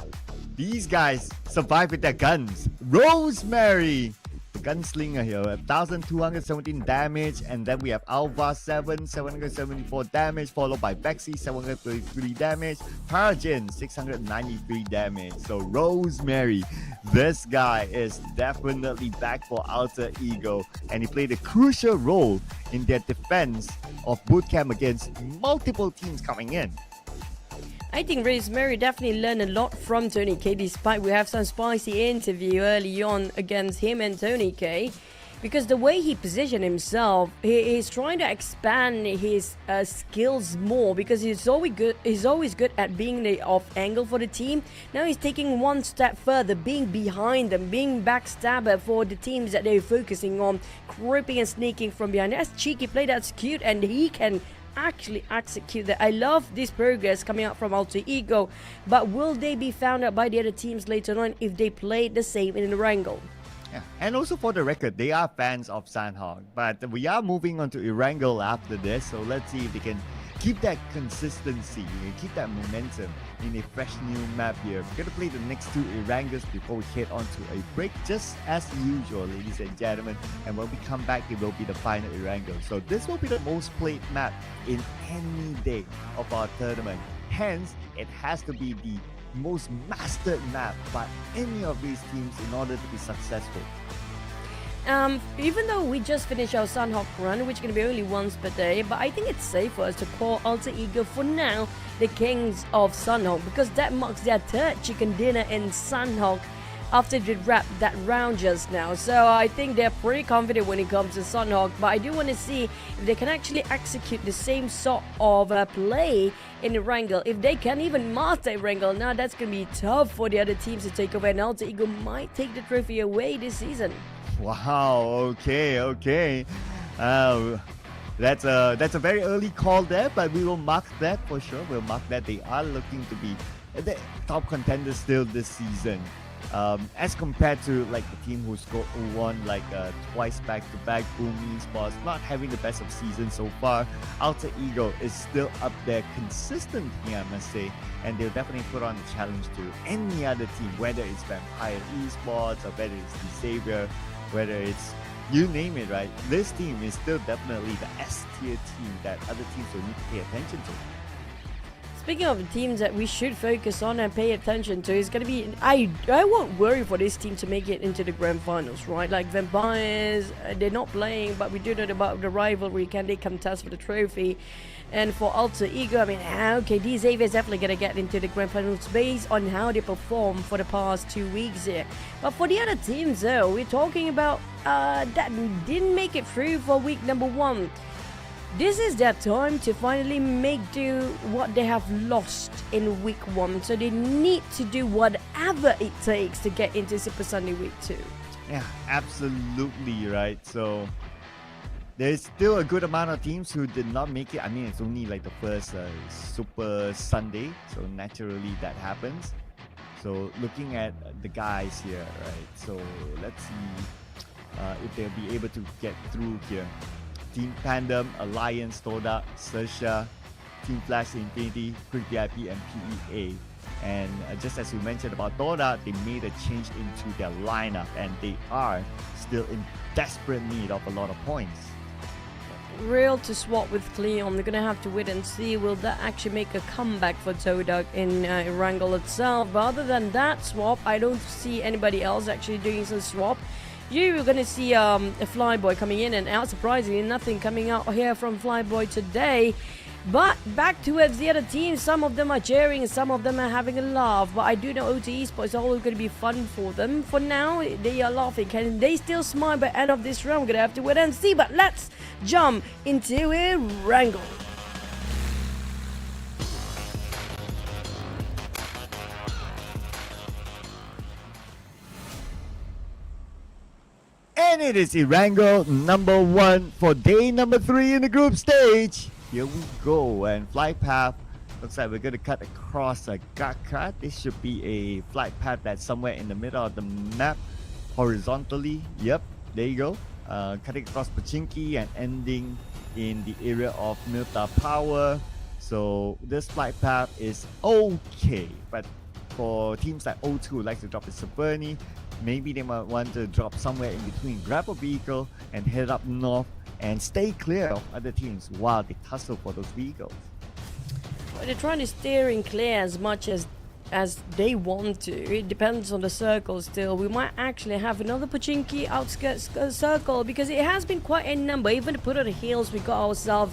these guys survive with their guns. Rosemary, the gunslinger here, 1,217 damage, and then we have Alva 7, 774 damage, followed by Vexy, 733 damage, Parajin, 693 damage. So Rosemary, this guy is definitely back for Alter Ego, and he played a crucial role in their defense of bootcamp against multiple teams coming in. I think Rosemary definitely learned a lot from Tony K, despite we have some spicy interview early on against him and Tony K, because the way he positioned himself, he is trying to expand his skills more, because he's always good at being the off angle for the team. Now he's taking one step further, being behind them, being backstabber for the teams that they're focusing on, creeping and sneaking from behind. That's cheeky play, that's cute, and he can actually execute that. I love this progress coming out from Alter Ego, but will they be found out by the other teams later on if they play the same in the Erangel? Yeah. And also for the record, they are fans of Sandhawk, but we are moving on to Erangel after this, so let's see if they can keep that consistency, keep that momentum in a fresh new map here. We're going to play the next 2 Erangels before we head on to a break, just as usual, ladies and gentlemen. And when we come back, it will be the final Erangel. So this will be the most played map in any day of our tournament. Hence, it has to be the most mastered map by any of these teams in order to be successful. Even though we just finished our Sunhawk run, which is going to be only once per day, but I think it's safe for us to call Alter Ego for now the kings of Sunhawk, because that marks their 3rd chicken dinner in Sunhawk after they wrapped that round just now. So I think they're pretty confident when it comes to Sunhawk, but I do want to see if they can actually execute the same sort of play in the Erangel. If they can even master Erangel, now that's going to be tough for the other teams to take over, and Alter Ego might take the trophy away this season. Wow, okay. That's a very early call there, but we will mark that for sure. We'll mark that. They are looking to be the top contenders still this season. As compared to like the team who won like twice back-to-back, Boom Esports, not having the best of season so far. Alter Ego is still up there consistently, I must say, and they'll definitely put on the challenge to any other team, whether it's Vampire Esports or whether it's the Xavier, whether it's you name it, right? This team is still definitely the S tier team that other teams will need to pay attention to. speaking of teams that we should focus on and pay attention to, is going to be, I won't worry for this team to make it into the grand finals, right? Like Vampires, they're not playing, but we do know about the rivalry. Can they contest for the trophy? And for Alter Ego, I mean, okay, these Xavier definitely going to get into the grand finals based on how they perform for the past 2 weeks here. But for the other teams, though, we're talking about that didn't make it through for week number 1. This is their time to finally make do what they have lost in week 1. So they need to do whatever it takes to get into Super Sunday week 2. Yeah, absolutely right. So there's still a good amount of teams who did not make it. I mean, it's only like the first Super Sunday, so naturally that happens. So looking at the guys here, right? So let's see if they'll be able to get through here. Team PANDUM, Alliance, TODAK, XERXIA, Team Flash, Infinity, Quick VIP, and PEA. And just as you mentioned about TODAK, they made a change into their lineup, and they are still in desperate need of a lot of points. Real to swap with Cleon. They're gonna have to wait and see. Will that actually make a comeback for TODAK in Wrangle itself? But other than that swap, I don't see anybody else actually doing some swap. You're gonna see a Flyboy coming in and out. Surprisingly, nothing coming out here from Flyboy today. But back towards the other teams, some of them are cheering, some of them are having a laugh. But I do know OT Esports is always going to be fun for them. For now, they are laughing. Can they still smile by the end of this round? We're going to have to wait and see. But let's jump into a wrangle. And it is Erangel number 1 for day number 3 in the group stage. Here we go, and flight path looks like we're going to cut across a Gaka. This should be a flight path that's somewhere in the middle of the map, horizontally. Yep, there you go. Cutting across Pachinki and ending in the area of Milta Power. So this flight path is okay, but for teams like O2 who like to drop a Saverni, maybe they might want to drop somewhere in between, grab a vehicle and head up north and stay clear of other teams while they tussle for those vehicles. Well, they're trying to steer in clear as much as they want to. It depends on the circle still. We might actually have another Pachinki outskirts circle because it has been quite a number. Even to put on the hills, we got ourselves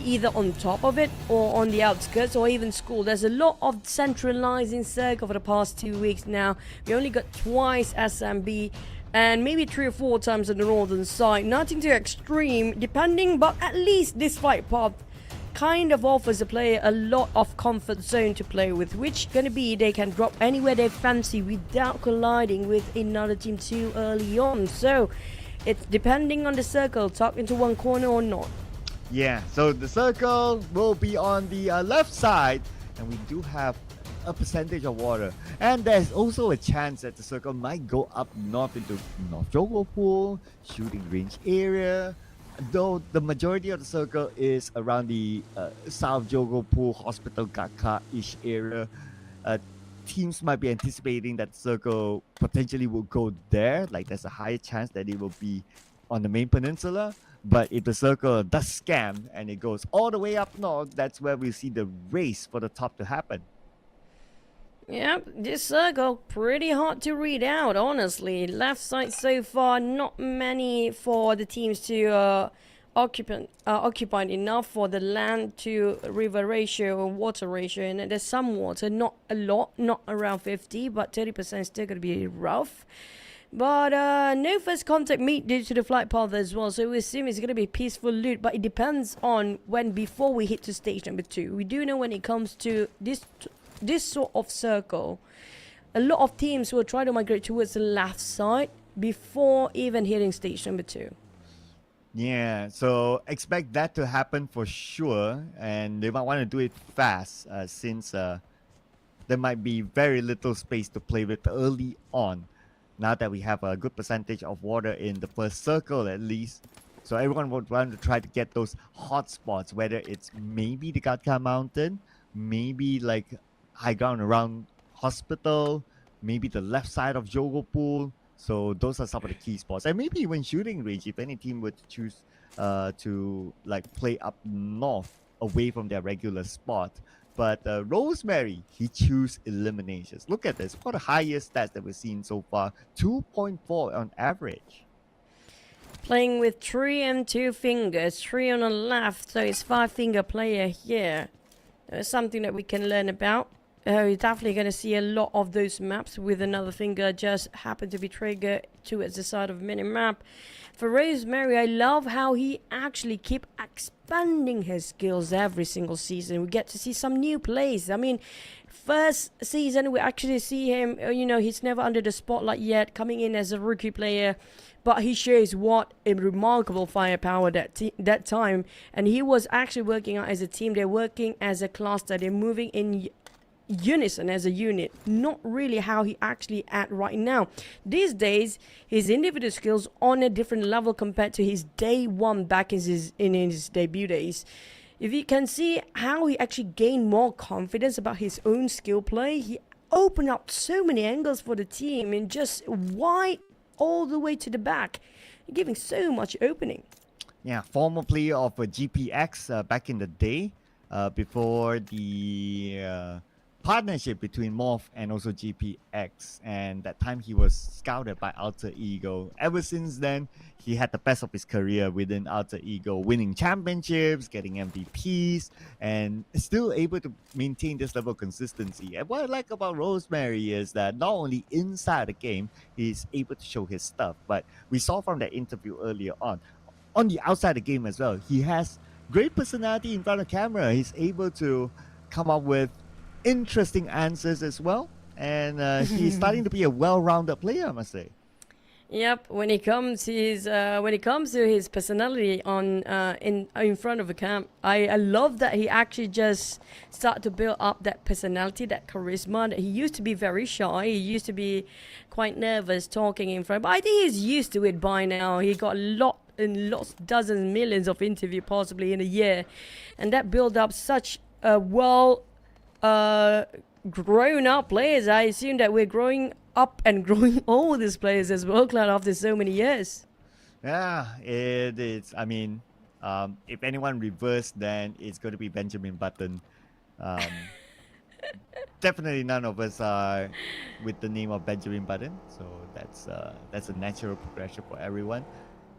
either on top of it or on the outskirts or even school. There's a lot of centralizing circle for the past 2 weeks now. We only got twice SMB and maybe 3 or 4 times on the northern side. Nothing too extreme depending, but at least this fight path kind of offers the player a lot of comfort zone to play with, which gonna be they can drop anywhere they fancy without colliding with another team too early on. So it's depending on the circle, tucked into one corner or not. Yeah, so the circle will be on the left side, and we do have a percentage of water. And there's also a chance that the circle might go up north into North Jogo Pool, shooting range area. Though the majority of the circle is around the South Jogo Pool, Hospital Gaka-ish area. Teams might be anticipating that the circle potentially will go there. Like there's a higher chance that it will be on the main peninsula. But if the circle does scam and it goes all the way up north, that's where we see the race for the top to happen. Yep, this circle pretty hard to read out, honestly. Left side so far, not many for the teams to occupied enough for the land to river ratio or water ratio. And there's some water, not a lot, not around 50, but 30% still going to be rough. But no first contact meet due to the flight path as well, so we assume it's going to be peaceful loot, but it depends on when before we hit to stage number 2. We do know when it comes to this sort of circle, a lot of teams will try to migrate towards the left side before even hitting stage number 2. Yeah, so expect that to happen for sure, and they might want to do it fast since there might be very little space to play with early on. Now that we have a good percentage of water in the first circle at least. So everyone would want to try to get those hot spots, whether it's maybe the Gatka Mountain, maybe like high ground around Hospital, maybe the left side of Jogo Pool. So those are some of the key spots. And maybe even shooting range, if any team were to choose to like play up north away from their regular spot. But Rosemary, he chose eliminations. Look at this. What the highest stats that we've seen so far. 2.4 on average. Playing with 3 and 2 fingers, 3 on the left, so it's 5-finger player here. Something that we can learn about. You're definitely going to see a lot of those maps with another finger just happen to be triggered towards the side of mini-map. For Rosemary, I love how he actually keep expanding his skills every single season. We get to see some new plays. I mean, first season we actually see him, he's never under the spotlight yet, coming in as a rookie player. But he shows what a remarkable firepower that time. And he was actually working out as a team. They're working as a cluster. They're moving in unison as a unit. Not really how he actually at right now. These days, his individual skills on a different level compared to his day one back in his debut days. If you can see how he actually gained more confidence about his own skill play, he opened up so many angles for the team and just wide all the way to the back, giving so much opening. Yeah, former player of GPX back in the day, before the partnership between MORPH and also GPX, and that time he was scouted by Alter Ego. Ever since then, he had the best of his career within Alter Ego, winning championships, getting MVPs, and still able to maintain this level of consistency. And what I like about Rosemary is that not only inside the game, he's able to show his stuff, but we saw from that interview earlier on the outside the game as well, he has great personality in front of camera. He's able to come up with interesting answers as well, and he's starting to be a well-rounded player, I must say. Yep, when it comes to his personality on in front of a camp, I love that he actually just started to build up that personality, that charisma. That he used to be very shy. He used to be quite nervous talking in front, but I think he's used to it by now. He got lots, dozens, millions of interviews possibly in a year, and that built up such a grown up players. I assume that we're growing up and growing all these players as well, Cloud, after so many years. Yeah, it is. I mean, if anyone reversed, then it's going to be Benjamin Button. Definitely none of us are with the name of Benjamin Button, so that's a natural progression for everyone.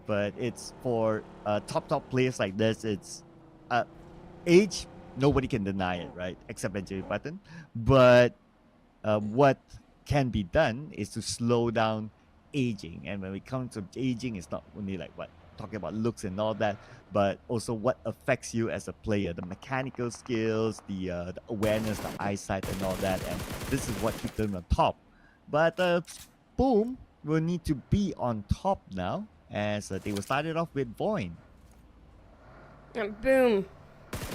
But it's for top players like this, it's age. Nobody can deny it, right? Except Benjamin Button. But what can be done is to slow down aging. And when we come to aging, it's not only like talking about looks and all that, but also what affects you as a player, the mechanical skills, the awareness, the eyesight, and all that. And this is what keeps them on top. But Boom will need to be on top now, as they were started off with VOIN. And Boom.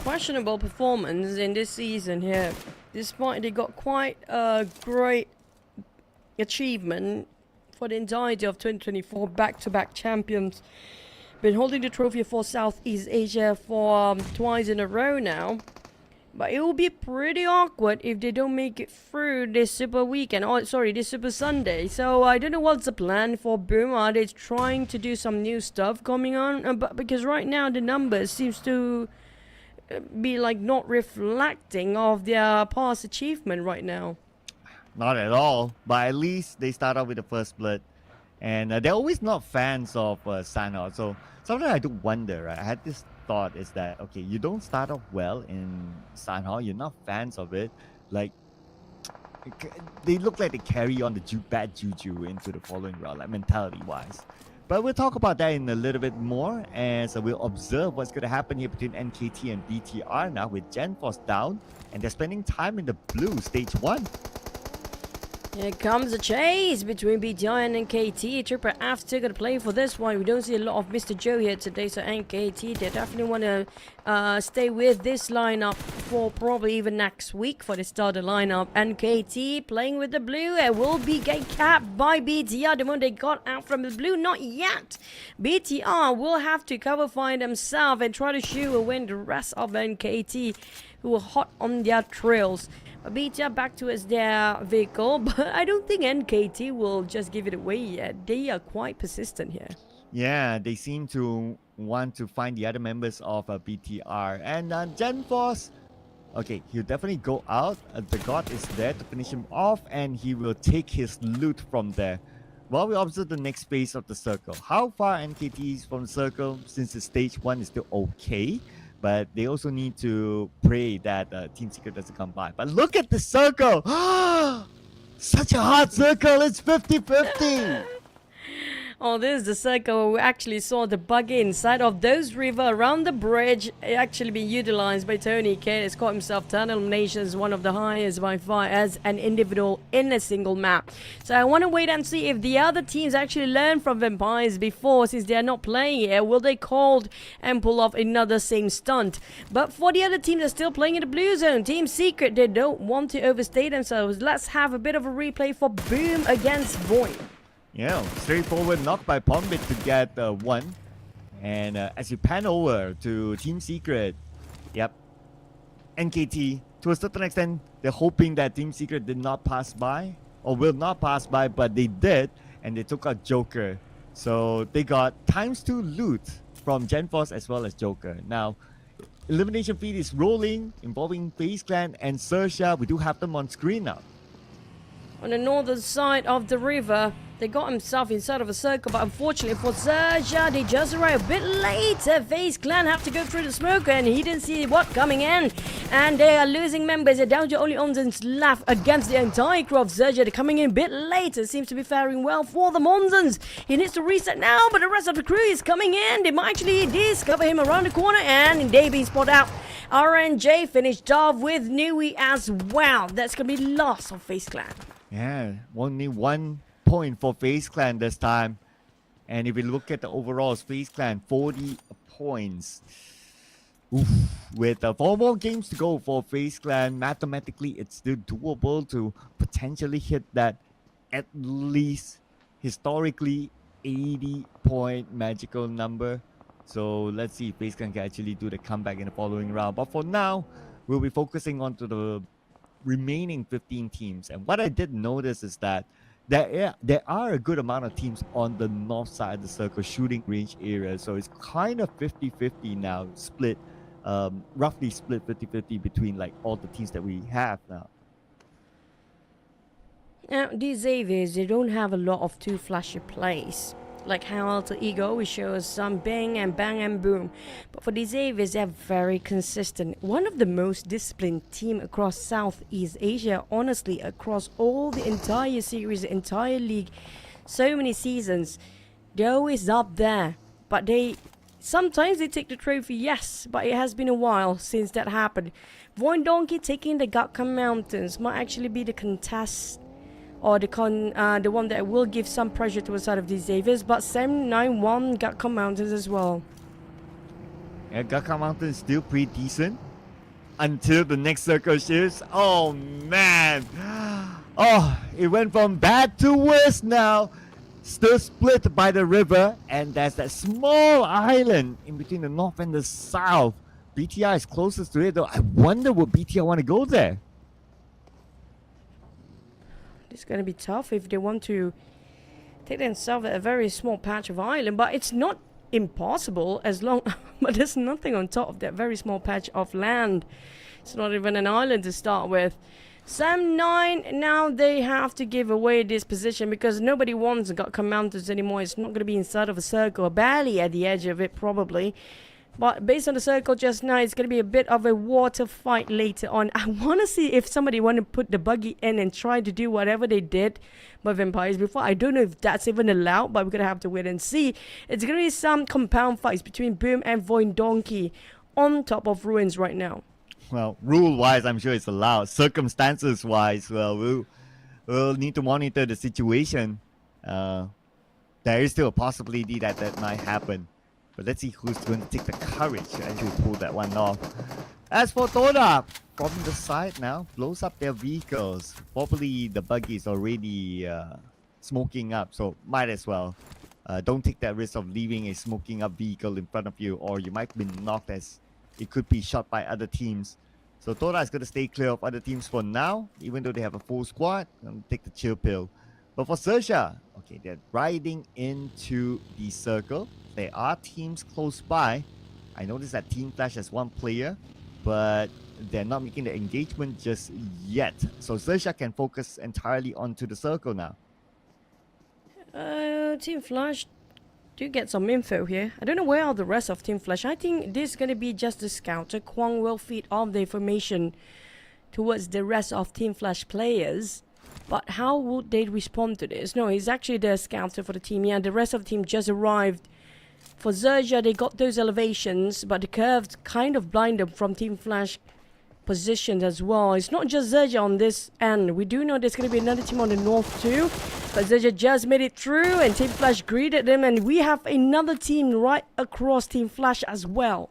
Questionable performance in this season here, despite they got quite a great achievement for the entirety of 2024, back-to-back champions. Been holding the trophy for Southeast Asia for twice in a row now, but it will be pretty awkward if they don't make it through this Super Weekend, this Super Sunday. So I don't know what's the plan for Boom. Are they trying to do some new stuff coming on? But because right now the numbers seems to be like not reflecting of their past achievement right now. Not at all, but at least they start off with the first blood, and they're always not fans of Sanhok. So sometimes I do wonder, right? I had this thought is that, okay, you don't start off well in Sanhok, you're not fans of it, like they look like they carry on the bad juju into the following round, like mentality wise. But we'll talk about that in a little bit more, as we'll observe what's going to happen here between NKT and BTR now, with GenForce down, and they're spending time in the blue, stage 1. Here comes a chase between BTR and NKT. Triple F still gonna play for this one. We don't see a lot of Mr. Joe here today, so NKT, they definitely want to stay with this lineup for probably even next week for the starter lineup. NKT playing with the blue. It will be get capped by BTR. The moment they got out from the blue, not yet. BTR will have to cover fire themselves and try to shoo away the rest of NKT, who are hot on their trails. BTR back towards their vehicle, but I don't think NKT will just give it away yet. They are quite persistent here. Yeah, they seem to want to find the other members of BTR. And GenForce, Okay, he'll definitely go out. The god is there to finish him off, and he will take his loot from there. While we observe the next phase of the circle. How far NKT is from the circle, since the stage 1 is still okay, but they also need to pray that Team Secret doesn't come by. But look at the circle! Such a hard circle, it's 50-50! Oh, this is the circle where we actually saw the buggy inside of those river around the bridge actually being utilized by Tony K. He's caught himself 10 eliminations, one of the highest by far as an individual in a single map. So I want to wait and see if the other teams actually learn from Vampires before, since they are not playing here. Will they call and pull off another same stunt? But for the other teams that are still playing in the blue zone, Team Secret, they don't want to overstay themselves. Let's have a bit of a replay for Boom against VOIN. Yeah, straightforward knock by Pombit to get 1. And as you pan over to Team Secret, yep, NKT, to a certain extent, they're hoping that Team Secret did not pass by, or will not pass by, but they did, and they took out Joker. So they got ×2 loot from GenForce as well as Joker. Now, elimination feed is rolling, involving FaZe Clan and XERXIA. We do have them on screen now. On the northern side of the river, they got himself inside of a circle, but unfortunately for XERXIA, they just arrived a bit later. FaZe Clan have to go through the smoke, and he didn't see what coming in. And they are losing members. They're down to only Onzens left against the entire crew of XERXIA. They're coming in a bit later. Seems to be faring well for the Monzons. He needs to reset now, but the rest of the crew is coming in. They might actually discover him around the corner, and they being spotted out. RNJ finished off with Nui as well. That's going to be lost of FaZe Clan. Yeah, only 1 point for FaZe Clan this time. And if we look at the overalls, FaZe Clan 40 points. Oof. With 4 more games to go for FaZe Clan, mathematically it's still doable to potentially hit that at least historically 80-point magical number. So let's see if FaZe Clan can actually do the comeback in the following round. But for now, we'll be focusing on to the remaining 15 teams. And what I did notice is that there are a good amount of teams on the north side of the circle shooting range area. So it's kind of 50-50 now, split, roughly split 50-50 between like all the teams that we have now. Now, these Xaviers, they don't have a lot of too flashy plays. Like how Alter Ego, we show us some bang and boom. But for these Xaviers, they're very consistent. One of the most disciplined team across Southeast Asia, honestly, across all the entire series, the entire league, so many seasons. They're always up there. But sometimes they take the trophy, yes, but it has been a while since that happened. VOIN Donkey taking the Gakkan Mountains might actually be the contest, or the one that will give some pressure to the side of these Xaviers, but 791 Gakkan Mountains as well. Yeah, Gakkan Mountain is still pretty decent until the next circle shifts. Oh man, oh, it went from bad to worse now. Still split by the river, and there's that small island in between the north and the south. BTI is closest to it though. I wonder would BTI want to go there? It's going to be tough if they want to take themselves a very small patch of island, but it's not impossible as long but there's nothing on top of that very small patch of land. It's not even an island to start with. Sam 9, now they have to give away this position because nobody wants Gakkan Mountains anymore. It's not going to be inside of a circle, barely at the edge of it probably. But based on the circle just now, it's going to be a bit of a water fight later on. I want to see if somebody want to put the buggy in and try to do whatever they did by Vampires before. I don't know if that's even allowed, but we're going to have to wait and see. It's going to be some compound fights between Boom and VOIN Donkey on top of Ruins right now. Well, rule-wise, I'm sure it's allowed. Circumstances-wise, well, we'll need to monitor the situation. There is still a possibility that might happen. But let's see who's going to take the courage to actually pull that one off. As for TODAK, from the side now, blows up their vehicles. Probably the buggy is already smoking up, so might as well. Don't take that risk of leaving a smoking up vehicle in front of you, or you might be knocked as it could be shot by other teams. So TODAK is going to stay clear of other teams for now, even though they have a full squad. Take the chill pill. But for XERXIA, okay, they're riding into the circle. There are teams close by. I noticed that Team Flash has one player, but they're not making the engagement just yet. So XERXIA can focus entirely onto the circle now. Team Flash do get some info here. I don't know where are the rest of Team Flash. I think this is going to be just the scouter. Kwang will feed all the information towards the rest of Team Flash players. But how would they respond to this? No, he's actually the scouter for the team. Yeah, the rest of the team just arrived. For XERXIA, they got those elevations, but the curves kind of blind them from Team Flash positions as well. It's not just XERXIA on this end. We do know there's going to be another team on the north too. But XERXIA just made it through and Team Flash greeted them. And we have another team right across Team Flash as well.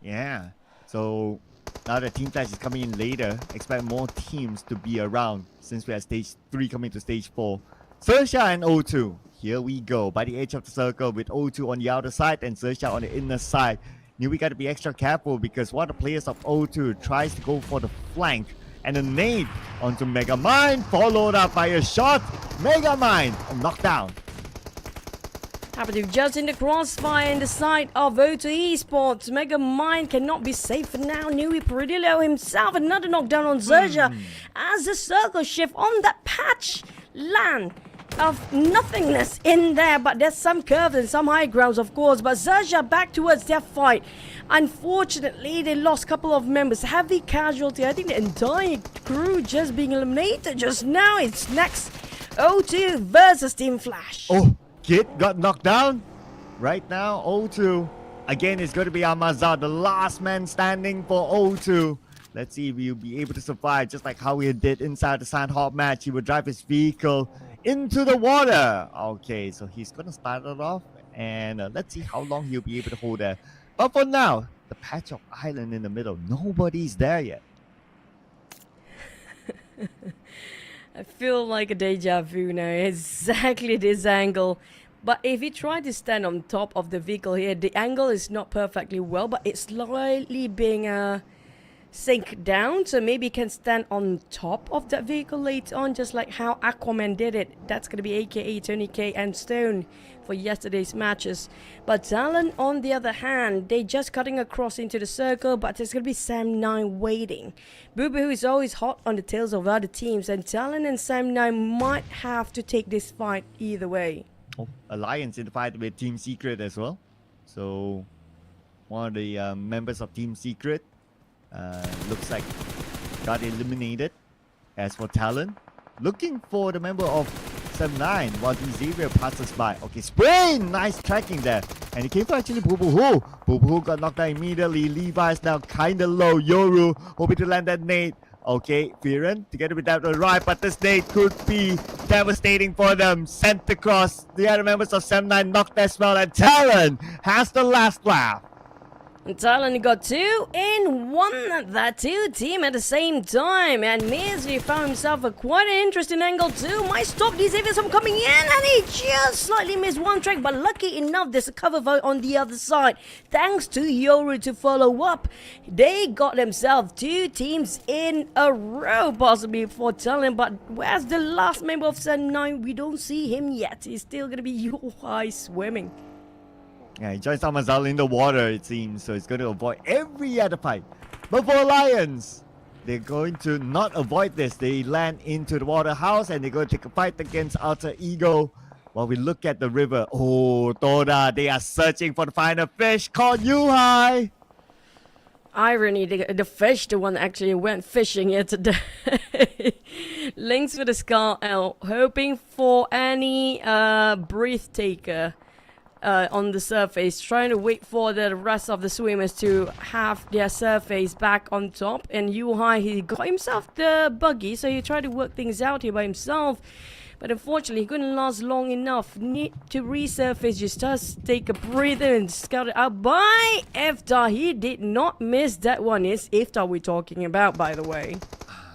Yeah, so now that Team Flash is coming in later, expect more teams to be around since we are stage 3 coming to stage 4. XERXIA and O2. Here we go, by the edge of the circle with O2 on the outer side and XERXIA on the inner side. Now we got to be extra careful because one of the players of O2 tries to go for the flank and a nade onto Megamind, followed up by a shot. Megamind, a knockdown. Happening just in the crossfire in the side of O2 Esports. Megamind cannot be safe for now. Nui Peridillo himself, another knockdown on XERXIA as the circle shift on that patch land of nothingness in there, but there's some curves and some high grounds, of course. But XERXIA back towards their fight. Unfortunately, they lost a couple of members. Heavy casualty. I think the entire crew just being eliminated just now. It's next O2 versus Team Flash. Oh, Kid got knocked down. Right now, O2 again is going to be Amazar, the last man standing for O2. Let's see if he'll be able to survive, just like how he did inside the Sandhawk match. He would drive his vehicle into the water. Okay, so he's going to start it off, and let's see how long he'll be able to hold there. But for now, the patch of island in the middle, nobody's there yet. I feel like a deja vu now. Exactly this angle. But if you try to stand on top of the vehicle here, the angle is not perfectly well, but it's slightly being sink down, so maybe you can stand on top of that vehicle later on, just like how Aquaman did it. That's going to be aka Tony K and Stone for yesterday's matches. But TALON, on the other hand, they just cutting across into the circle, but there's going to be Sam9 waiting. Boo Boo is always hot on the tails of other teams, and TALON and Sam9 might have to take this fight either way. Oh, Alliance in the fight with Team Secret as well. So one of the members of Team Secret looks like got eliminated. As for TALON, looking for the member of Sam9 while Xavier passes by. Okay, Sprain! Nice tracking there. And it came for actually Bubuhu. Bubuhu got knocked down immediately. Levi's now kinda low. Yoru hoping to land that nade. Okay, Firen together with that right, but this nade could be devastating for them. Sent across. The other members of Sam9 knocked as well, and TALON has the last laugh. And TALON got 2 in 1, that 2 team at the same time. And Misery found himself a quite an interesting angle too. Might stop these Xaviers from coming in, and he just slightly missed one track. But lucky enough, there's a cover vote on the other side. Thanks to Yoru to follow up. They got themselves 2 teams in a row, possibly for TALON. But where's the last member of Sam9? We don't see him yet. He's still going to be Yohai swimming. Yeah, he joins Amazal in the water, it seems, so he's going to avoid every other fight. But for Alliance, they're going to not avoid this. They land into the water house and they're going to take a fight against Alter Ego. While we look at the river, oh, Toda, they are searching for the final fish called Yuhai. Irony, the fish, the one actually went fishing here today. Links with the Scar L, hoping for any breath taker. On the surface, trying to wait for the rest of the swimmers to have their surface back on top. And Yuhai, he got himself the buggy, so he tried to work things out here by himself. But unfortunately, he couldn't last long enough. Need to resurface, just take a breather and scout it out by Iftar. He did not miss that one. It's Iftar we're talking about, by the way.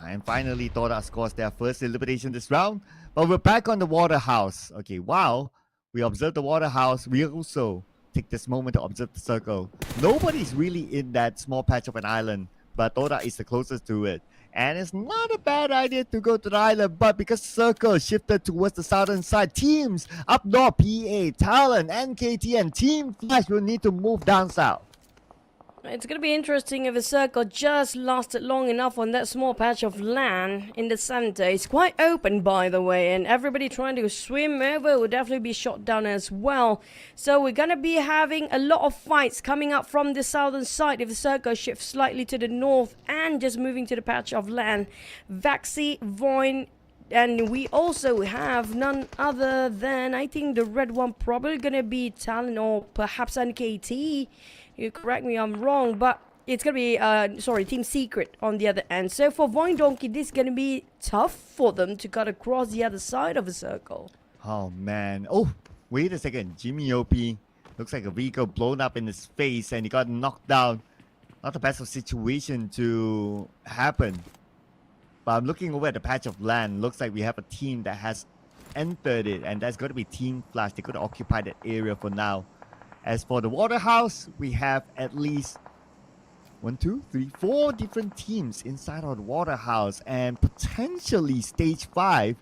And finally, Toda scores their first elimination this round. But we're back on the water house. Okay, wow. We observe the water house. We also take this moment to observe the circle. Nobody's really in that small patch of an island, but Toda is the closest to it. And it's not a bad idea to go to the island, but because circle shifted towards the southern side, teams up north, PA, TALON, NKT, and Team Flash will need to move down south. It's going to be interesting if the circle just lasted long enough on that small patch of land in the center. It's quite open, by the way, and everybody trying to swim over will definitely be shot down as well. So we're going to be having a lot of fights coming up from the southern side if the circle shifts slightly to the north and just moving to the patch of land. Vaxi, VOIN, and we also have none other than, I think the red one probably going to be TALON or perhaps NKT. You correct me, I'm wrong, but it's going to be, Team Secret on the other end. So for VOIN Donkey, this is going to be tough for them to cut across the other side of the circle. Oh, man. Oh, wait a second. Jimmy OP looks like a vehicle blown up in his face and he got knocked down. Not the best of situation to happen. But I'm looking over at the patch of land. Looks like we have a team that has entered it, and that's going to be Team Flash. They could occupy that area for now. As for the Waterhouse, we have at least 4 different teams inside of the Waterhouse, and potentially stage 5,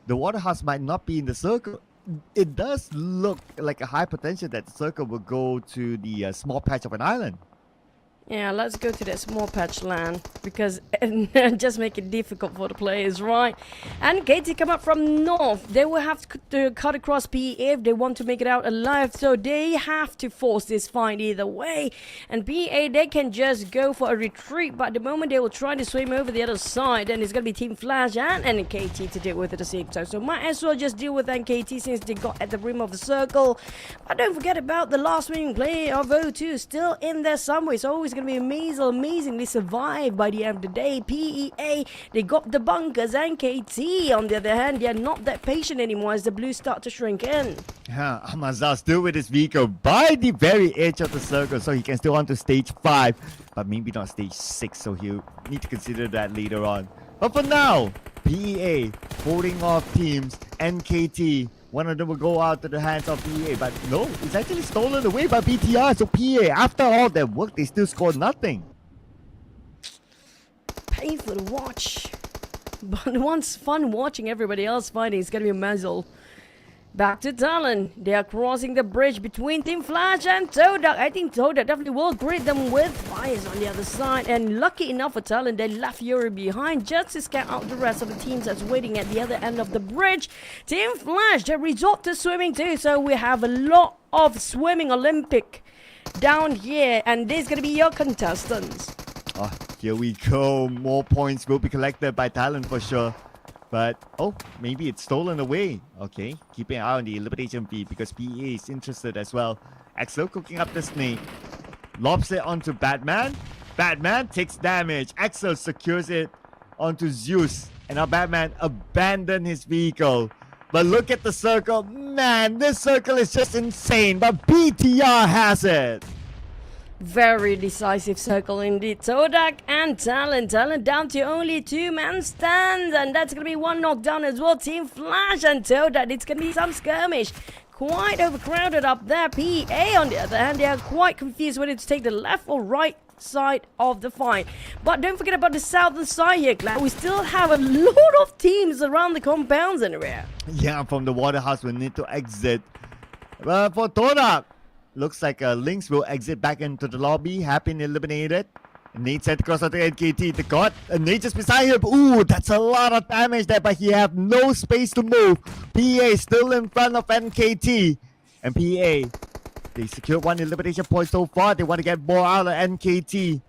the Waterhouse might not be in the circle. It does look like a high potential that the circle will go to the small patch of an island. Yeah, let's go to that small patch land because just make it difficult for the players, right? And Katie come up from north. They will have to cut across PA if they want to make it out alive. So they have to force this fight either way. And PA, they can just go for a retreat. But at the moment they will try to swim over the other side. And it's going to be Team Flash and NKT to deal with at the same time. So might as well just deal with NKT since they got at the rim of the circle. But don't forget about the last winning player of O2 still in there somewhere. It's always going to be amazingly survived by the end of the day. PEA, they got the bunkers. NKT, on the other hand, they're not that patient anymore as the blues start to shrink in. Yeah, Amazal still with his vehicle by the very edge of the circle, so he can still on to stage 5, but maybe not stage 6, so he'll need to consider that later on. But for now, PEA holding off teams. NKT, one of them will go out to the hands of PEA, but no, it's actually stolen away by BTR. So PEA, after all their work, they still scored nothing. Painful to watch. But once fun watching everybody else fighting, it's gonna be a muzzle. Back to TALON. They are crossing the bridge between Team Flash and TODAK. I think TODAK definitely will greet them with fires on the other side. And lucky enough for TALON, they left Yuri behind just to scout out the rest of the teams that's waiting at the other end of the bridge. Team Flash, they resort to swimming too. So we have a lot of swimming Olympic down here. And this is going to be your contestants. Oh, here we go. More points will be collected by TALON for sure. But, oh, maybe it's stolen away. Okay, keeping an eye on the elimination feed because PA is interested as well. Axel cooking up the snake. Lobs it onto Batman. Batman takes damage. Axel secures it onto Zeus. And now Batman abandoned his vehicle. But look at the circle. Man, this circle is just insane. But BTR has it. Very decisive circle indeed. TODAK and TALON. TALON down to only 2-man stands. And that's going to be one knockdown as well. Team Flash and TODAK. It's going to be some skirmish. Quite overcrowded up there. PA on the other hand, they are quite confused whether to take the left or right side of the fight. But don't forget about the southern side here, Glad. We still have a lot of teams around the compounds anywhere. Yeah, from the Waterhouse we need to exit. For TODAK, looks like Lynx will exit back into the lobby. Have been eliminated. Nate sent across onto NKT. The God. Nate just beside him. Ooh, that's a lot of damage there, but he have no space to move. PA still in front of NKT. And PA, they secured one elimination point so far. They want to get more out of NKT.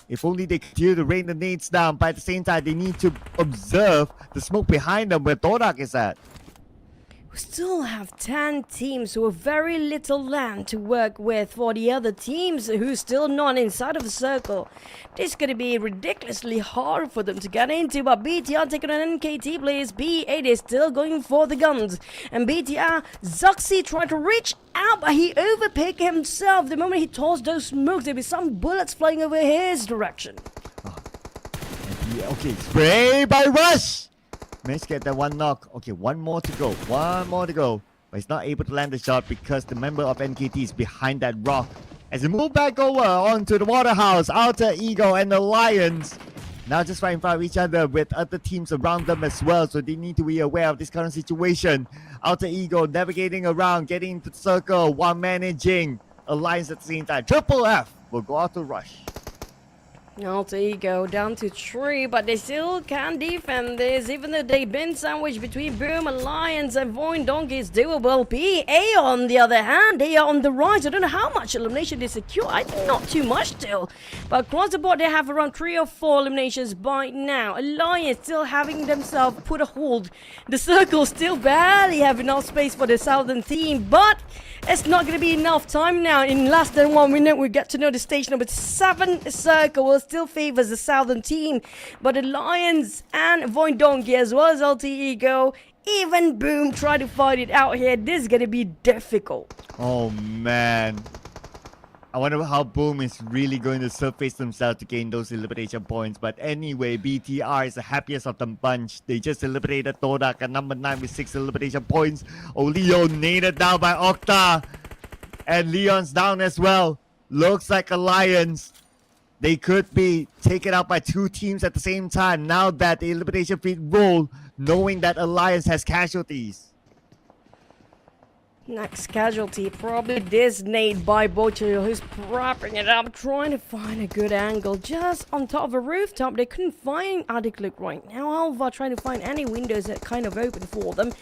If only they continue to rain the nades down. But at the same time, they need to observe the smoke behind them where TODAK is at. We still have 10 teams with very little land to work with for the other teams who's still not inside of the circle. This is going to be ridiculously hard for them to get into, but BTR taking on NKT players. B8 is still going for the guns. And BTR, Zuxi tried to reach out, but he overpicked himself. The moment he tossed those smokes, there'll be some bullets flying over his direction. Okay, spray by Rush! Managed to get that one knock. Okay, one more to go. But he's not able to land the shot because the member of NKT is behind that rock. As they move back over onto the Waterhouse, Alter Ego and the Lions now just right in front of each other with other teams around them as well. So they need to be aware of this current situation. Alter Ego navigating around, getting into the circle while managing Alliance at the same time. Triple F will go out to rush. Alter Ego down to 3, but they still can defend this, even though they've been sandwiched between Boom, Alliance, and VOIN Donkey. It's doable. PA, on the other hand, they are on the rise. I don't know how much elimination they secure. I think not too much still. But across the board, they have around 3 or 4 eliminations by now. Alliance still having themselves put a hold. The circle still barely have enough space for the southern team, but it's not going to be enough time now. In less than 1 minute, we get to know the stage number 7 circle will still favors the southern team, but Alliance and VOIN Donkey as well as Alter Ego, even Boom try to fight it out here. This is going to be difficult. Oh man. I wonder how Boom is really going to surface themselves to gain those elimination points. But anyway, BTR is the happiest of the bunch. They just eliminated TODAK at number 9 with 6 elimination points. Oleo nailed down by Octa. And Leon's down as well. Looks like Alliance, they could be taken out by 2 teams at the same time now that the elimination feed roll, knowing that Alliance has casualties. Next casualty, probably this nade by Bocho, who's propping it up, trying to find a good angle just on top of a rooftop. They couldn't find Adik right now. Alva trying to find any windows that kind of open for them.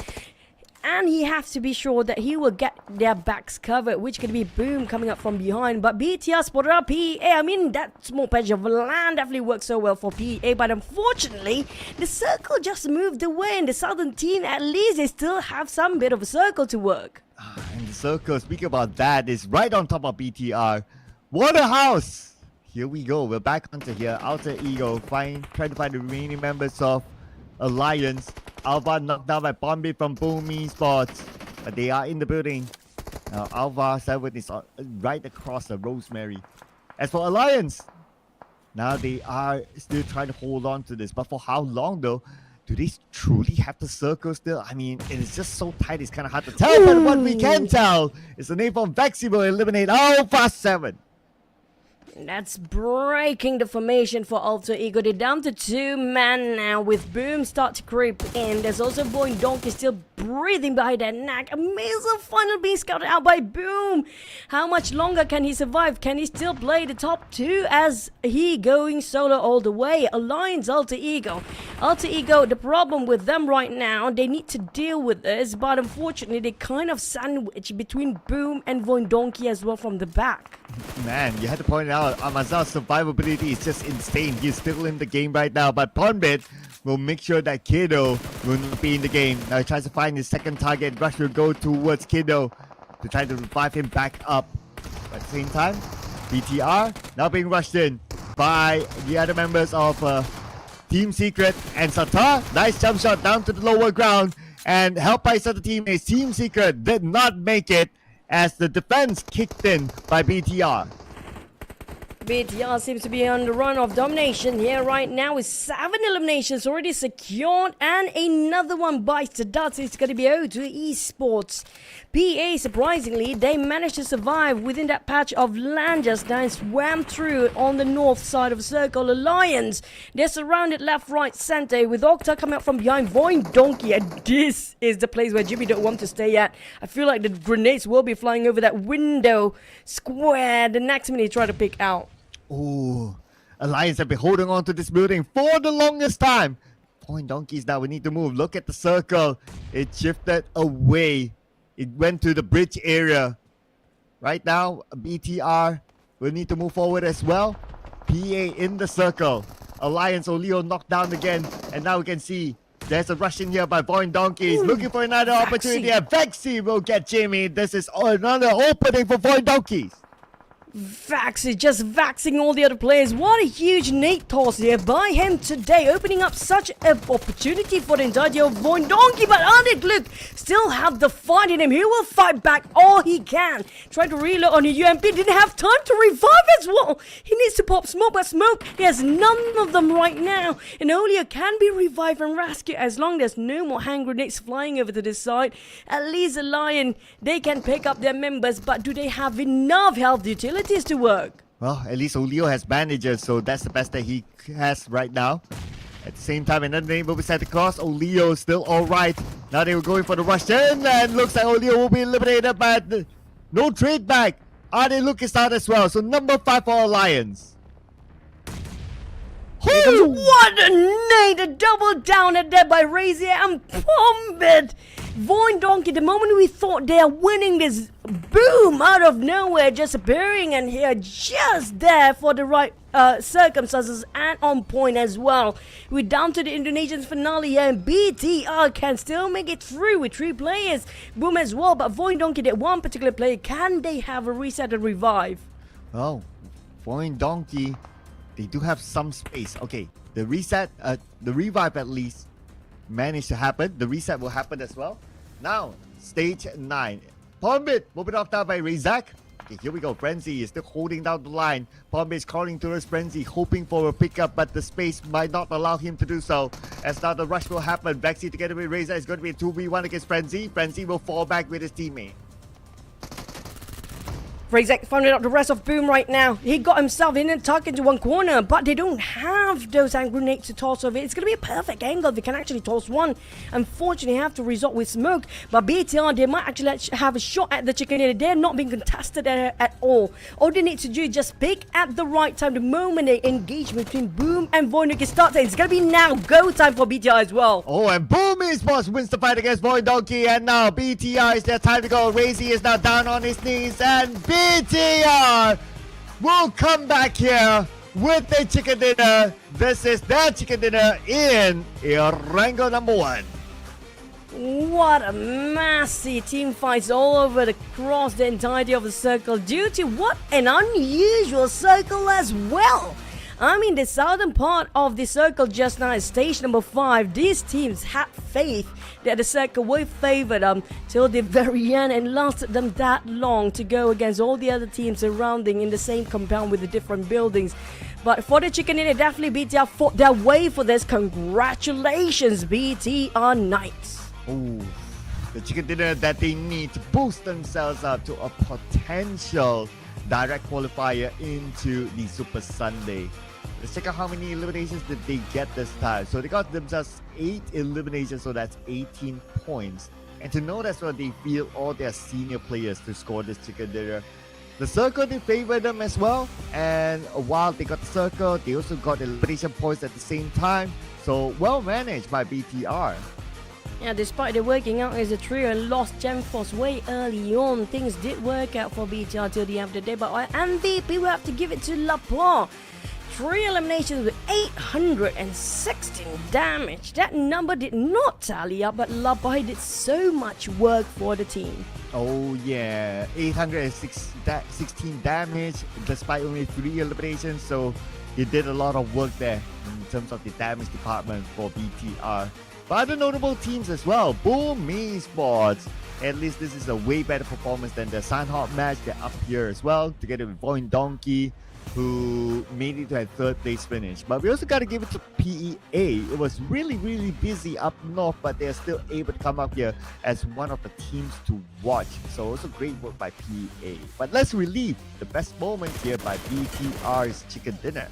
And he has to be sure that he will get their backs covered, which could be Boom coming up from behind. But BTR spotted up PA. I mean, that small patch of land definitely works so well for PA. But unfortunately, the circle just moved away. And the southern team, at least, they still have some bit of a circle to work. And the circle, speaking about that, is right on top of BTR. Waterhouse! Here we go. We're back onto here. Alter Ego trying to find the remaining members of Alliance. Alva knocked down by Bombay from Boom Esports, but they are in the building. Now Alva 7 is right across the Rosemary. As for Alliance, now they are still trying to hold on to this, but for how long though? Do they truly have the circle still? I mean, it is just so tight, it's kind of hard to tell, but what we can tell is the name from Vexi will eliminate Alpha 7. That's breaking the formation for Alter Ego. They're down to 2 men now with Boom start to creep in. There's also VOIN Donkey still breathing behind that neck. A missile final being scouted out by Boom. How much longer can he survive? Can he still play the top 2 as he going solo all the way? Alliance, Alter Ego. Alter Ego, the problem with them right now, they need to deal with this, but unfortunately they kind of sandwich between Boom and VOIN Donkey as well from the back. Man, you had to point out Amazal's survivability is just insane. He's still in the game right now, but Ponbit will make sure that Kiddo will not be in the game. Now he tries to find his second target. Rush will go towards Kiddo to try to revive him back up. But at the same time, BTR now being rushed in by the other members of Team Secret and Satar. Nice jump shot down to the lower ground and helped by his other teammates. Team Secret did not make it as the defense kicked in by BTR. BTR seems to be on the run of domination here right now with 7 eliminations already secured and another one bites the dust. It's going to be W2D3 Esports. PA, surprisingly, they managed to survive within that patch of land just now and swam through on the north side of Circle. Alliance, they're surrounded left, right, center with Octa coming up from behind VOIN Donkey, and this is the place where Jimmy don't want to stay at. I feel like the grenades will be flying over that window square the next minute he try to pick out. Oh, Alliance have been holding on to this building for the longest time. VOIN Donkeys now, we need to move. Look at the circle. It shifted away. It went to the bridge area. Right now, BTR will need to move forward as well. PA in the circle. Alliance Oleo knocked down again. And now we can see there's a rush in here by VOIN Donkeys. Looking for another opportunity. And Vexi will get Jimmy. This is another opening for VOIN Donkeys. Vaxi just vaxing all the other players. What a huge nade toss here by him today, opening up such an opportunity for the entirety of VOIN Donkey. But Adik, look, still have the fight in him. He will fight back all he can. Trying to reload on a UMP, didn't have time to revive as well. He needs to pop smoke, but smoke, he has none of them right now. And Olio can be revived and rescued as long as there's no more hand grenades flying over to this side. At least a Lion, they can pick up their members, but do they have enough health utility to work? Well, at least Oleo has bandages, so that's the best that he has right now. At the same time, another name will be sent across. Oleo still alright. Now they were going for the rush in, and looks like Oleo will be eliminated, but no trade back. Are they looking start as well? So number 5 for Alliance. Here comes what a nade, a double down at that by Razia and Pombit. VOIN Donkey, the moment we thought they are winning this, boom, out of nowhere, just appearing and here just there for the right circumstances and on point as well. We're down to the Indonesians finale here and BTR can still make it through with 3 players. Boom as well, but VOIN Donkey, that one particular player, can they have a reset and revive? Oh, VOIN Donkey, they do have some space. Okay, the reset, the revive at least managed to happen. The reset will happen as well. Now, stage 9. Pombit moving off down by Razak. Okay, here we go. Frenzy is still holding down the line. Pombit is calling towards Frenzy, hoping for a pickup, but the space might not allow him to do so. As now the rush will happen. Vexy together with Razak is going to be a 2v1 against Frenzy. Frenzy will fall back with his teammate. Razak found out the rest of Boom right now. He got himself in and tucked into one corner, but they don't have those hand grenades to toss over. It's going to be a perfect angle. They can actually toss one. Unfortunately, have to resort with smoke, but BTR, they might actually have a shot at the chicken dinner. They're not being contested at all. All they need to do is just pick at the right time. The moment they engage between Boom and VOIN can start, it's going to be now go time for BTR as well. Oh, and Boom Esports wins the fight against VOIN Donkey, and now BTR is their time to go. Razy is now down on his knees, and BTR will come back here with a chicken dinner. This is their chicken dinner in Rango number 1. What a massive team fights all over across the entirety of the circle due to what an unusual circle as well. I mean, the southern part of the circle just now is stage number 5. These teams had faith that the circle would favor them till the very end and lasted them that long to go against all the other teams surrounding in the same compound with the different buildings. But for the chicken dinner, definitely BTR fought their way for this. Congratulations, BTR Knights. Ooh, the chicken dinner that they need to boost themselves up to a potential direct qualifier into the Super Sunday. Let's check out how many eliminations did they get this time. So they got themselves 8 eliminations, so that's 18 points. And to know that's what they feel all their senior players to score this chicken dinner. The circle, they favor them as well. And while they got the circle, they also got elimination points at the same time. So well managed by BTR. Yeah, despite the working out as a trio and lost Gem Force way early on, things did work out for BTR till the end of the day. But our MVP, we have to give it to Laporte. 3 eliminations with 816 damage. That number did not tally up, but Laporte did so much work for the team. Oh yeah, 816 damage despite only 3 eliminations. So he did a lot of work there in terms of the damage department for BTR. But other notable teams as well. Boom Esports. At least this is a way better performance than the Sunhawk match. They're up here as well, together with VOIN Donkey, who made it to a 3rd place finish. But we also got to give it to PEA. It was really busy up north, but they're still able to come up here as one of the teams to watch. So also great work by PEA. But let's relive the best moments here by BTR's chicken dinner.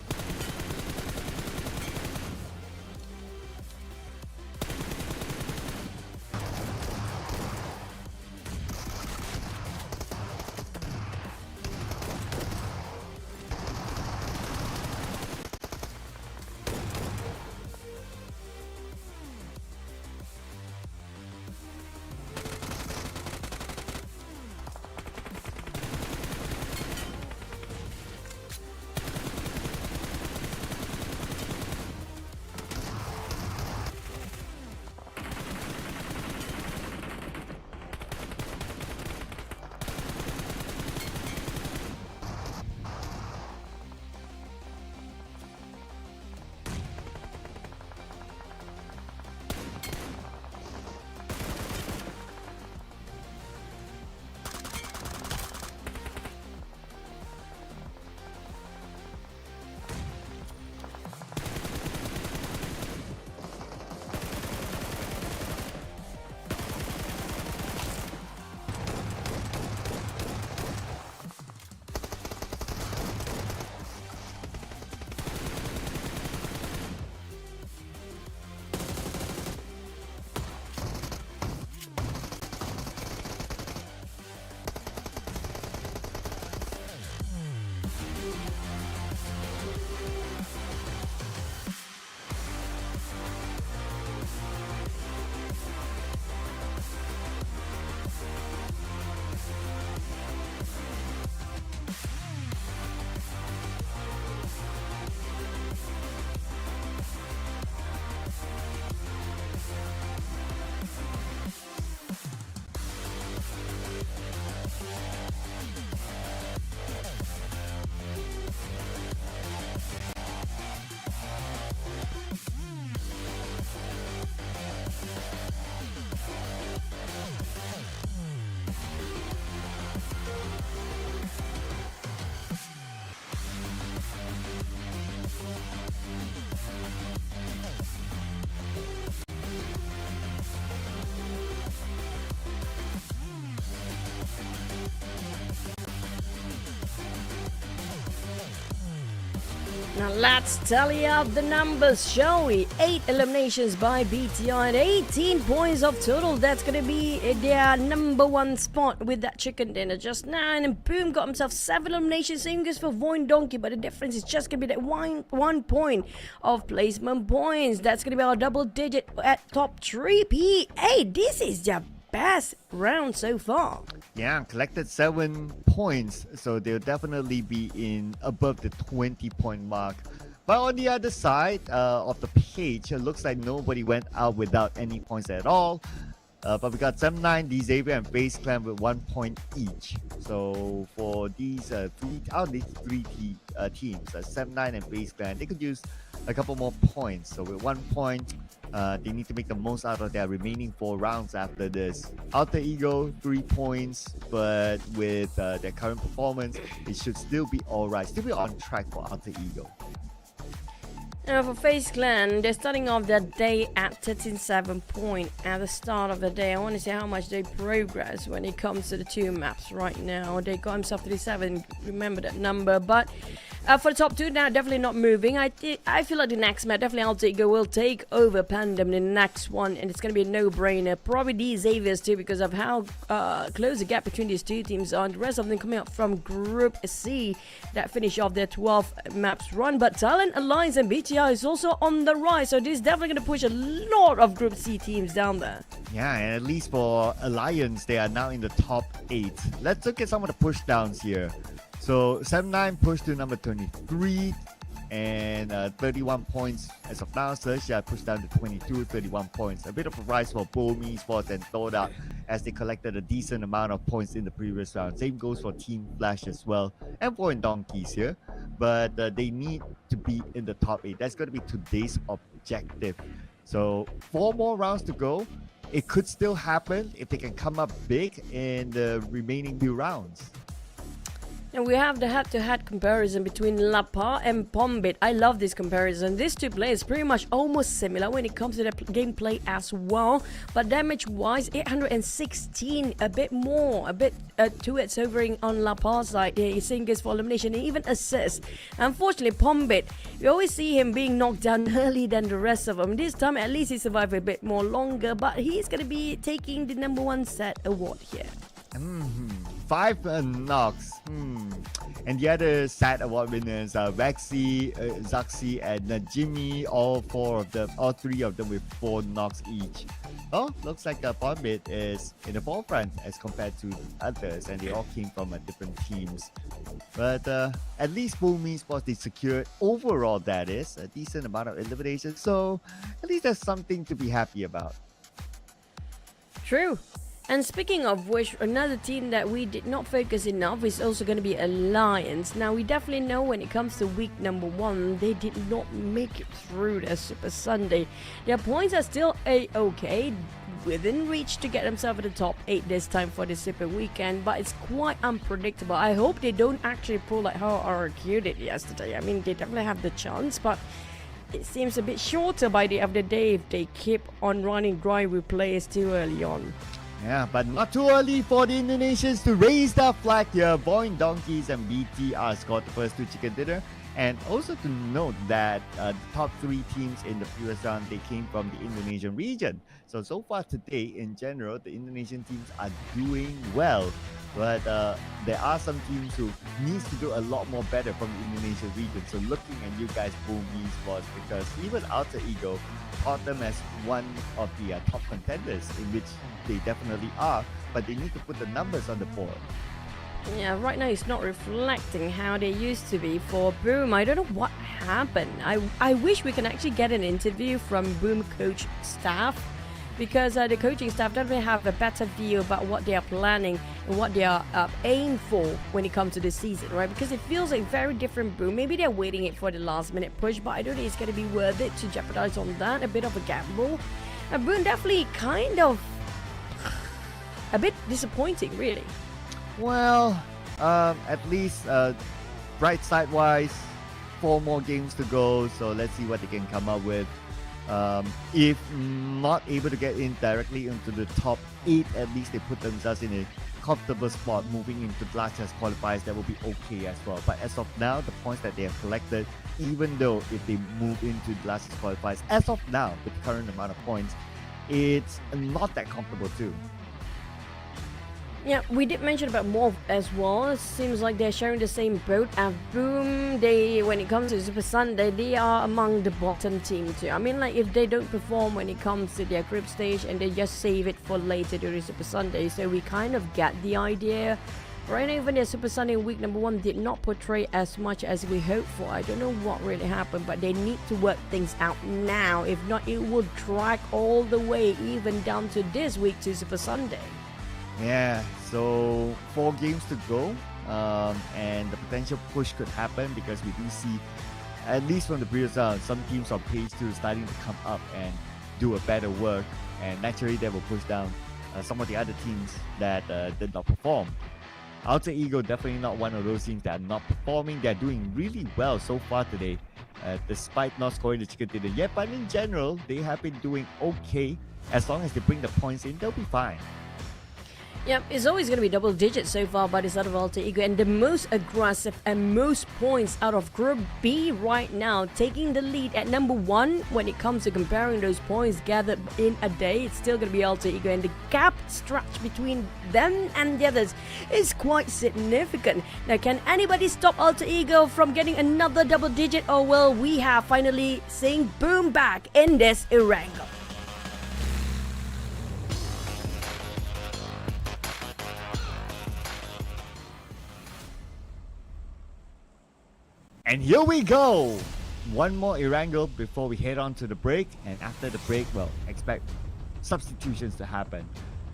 Let's tally up the numbers, shall we? 8 eliminations by BTI and 18 points of total. That's going to be their number 1 spot with that chicken dinner just now. And then Boom got himself 7 eliminations. Same goes for VOIN Donkey, but the difference is just going to be that one point of placement points. That's going to be our double digit at top 3. Hey, this is their best round so far. Yeah, collected 7 points, so they'll definitely be in above the 20-point mark. But on the other side of the page, it looks like nobody went out without any points at all. But we got Sem9, Xavier, and FaZe Clan with 1 point each. So for these three teams, Sem9 and FaZe Clan, they could use a couple more points. So with 1 point, they need to make the most out of their remaining 4 rounds after this. Alter Ego, 3 points, but with their current performance, it should still be alright. Still be on track for Alter Ego. Now for FaZe Clan, they're starting off their day at 13.7 point at the start of the day. I want to see how much they progress when it comes to the 2 maps right now. They got himself 37, remember that number. But for the top 2 now, definitely not moving. I feel like the next map, definitely Alter Ego will take over PANDUM in the next one. And it's going to be a no-brainer. Probably these Xaviers too, because of how close the gap between these 2 teams are. And the rest of them coming up from Group C that finish off their 12 maps run. But TALON, Alliance and BTI is also on the rise, so this is definitely going to push a lot of Group C teams down there. Yeah, and at least for Alliance, they are now in the top 8. Let's look at some of the push downs here. So Sem9 pushed to number 23 and 31 points as of now. XERXIA pushed down to 22, 31 points. A bit of a rise for BOOM Esports and TODAK as they collected a decent amount of points in the previous round. Same goes for Team Flash as well and VOIN Donkeys here. But they need to be in the top 8. That's going to be today's objective. So 4 more rounds to go. It could still happen if they can come up big in the remaining 2 rounds. And we have the head-to-head comparison between Lapa and Pombit. I love this comparison. These 2 players pretty much almost similar when it comes to the gameplay as well. But damage-wise, 816, a bit more, a bit towards overing on Lapa's side here. He's seeing this for elimination and even assist. Unfortunately, Pombit, we always see him being knocked down early than the rest of them. This time, at least he survived a bit more longer, but he's going to be taking the number 1 set award here. 5 knocks. And the other SAT award winners are Rexy, Zaxi, and Jimmy. All 3 of them with 4 knocks each. Oh, looks like Pombit is in the forefront as compared to others, and they all came from different teams. But at least BOOM Esports, they secured overall, that is, a decent amount of eliminations. So at least there's something to be happy about. True. And speaking of which, another team that we did not focus enough is also going to be Alliance. Now, we definitely know when it comes to week number 1, they did not make it through their Super Sunday. Their points are still A-okay, within reach to get themselves in the top 8 this time for the Super Weekend, but it's quite unpredictable. I hope they don't actually pull like how RRQ did yesterday. I mean, they definitely have the chance, but it seems a bit shorter by the end of the day if they keep on running dry with players too early on. Yeah, but not too early for the Indonesians to raise their flag here. VOIN Donkeys and BTR scored the first 2 chicken dinner. And also to note that the top 3 teams in the previous round, they came from the Indonesian region. So far today, in general, the Indonesian teams are doing well. But there are some teams who needs to do a lot more better from the Indonesian region. So looking at you guys, BOOM Esports, because even Alter Ego caught them as one of the top contenders, in which they definitely are. But they need to put the numbers on the board. Yeah, right now it's not reflecting how they used to be for BOOM. I don't know what happened. I wish we can actually get an interview from BOOM coach staff, because the coaching staff definitely have a better view about what they are planning and what they are aiming for when it comes to this season, right? Because it feels like very different BOOM. Maybe they're waiting it for the last minute push, but I don't think it's going to be worth it to jeopardize on that. A bit of a gamble. And BOOM definitely kind of a bit disappointing, really. Well, at least bright side wise, 4 more games to go, so let's see what they can come up with. If not able to get in directly into the top 8, at least they put themselves in a comfortable spot moving into the last chance qualifiers, that will be okay as well. But as of now, the points that they have collected, even though if they move into the last chance qualifiers, as of now, with the current amount of points, it's not that comfortable too. Yeah, we did mention about MORPH as well. It seems like they're sharing the same boat as Boom. When it comes to Super Sunday, they are among the bottom team too. I mean, like if they don't perform when it comes to their group stage and they just save it for later during Super Sunday, so we kind of get the idea. Right now, even their Super Sunday week number 1 did not portray as much as we hoped for. I don't know what really happened, but they need to work things out now. If not, it will drag all the way even down to this week to Super Sunday. Yeah, so 4 games to go, and the potential push could happen because we do see, at least from the previous round, some teams on page 2 starting to come up and do a better work, and naturally that will push down some of the other teams that did not perform. Alter Ego definitely not one of those teams that are not performing. They're doing really well so far today, despite not scoring the chicken dinner yet, but in general, they have been doing okay. As long as they bring the points in, they'll be fine. Yep, it's always going to be double digits so far by the side of Alter Ego, and the most aggressive and most points out of Group B right now, taking the lead at number 1 when it comes to comparing those points gathered in a day. It's still going to be Alter Ego, and the gap stretch between them and the others is quite significant. Now, can anybody stop Alter Ego from getting another double digit, or will we have finally seeing Boom back in this Erangel? And here we go! One more Erangel before we head on to the break, and after the break, well, expect substitutions to happen.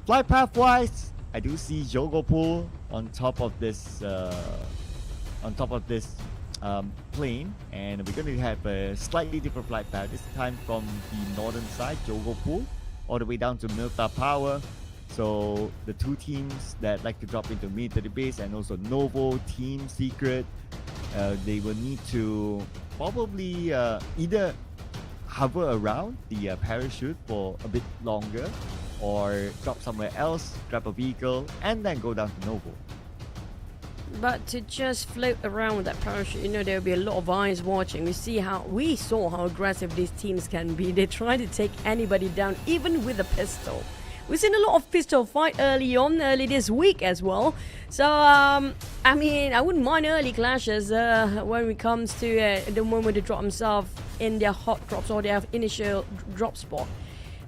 Flight path wise, I do see Jogopool on top of this plane, and we're going to have a slightly different flight path, this time from the northern side, Jogopool, all the way down to Milta Power. So the 2 teams that like to drop into military base, and also Novo, Team Secret, they will need to probably either hover around the parachute for a bit longer, or drop somewhere else, grab a vehicle, and then go down to Novo. But to just float around with that parachute, you know, there'll be a lot of eyes watching. We saw how aggressive these teams can be. They try to take anybody down, even with a pistol. We've seen a lot of pistol fight early this week as well. So, I mean, I wouldn't mind early clashes when it comes to the moment they drop themselves in their hot drops or their initial drop spot.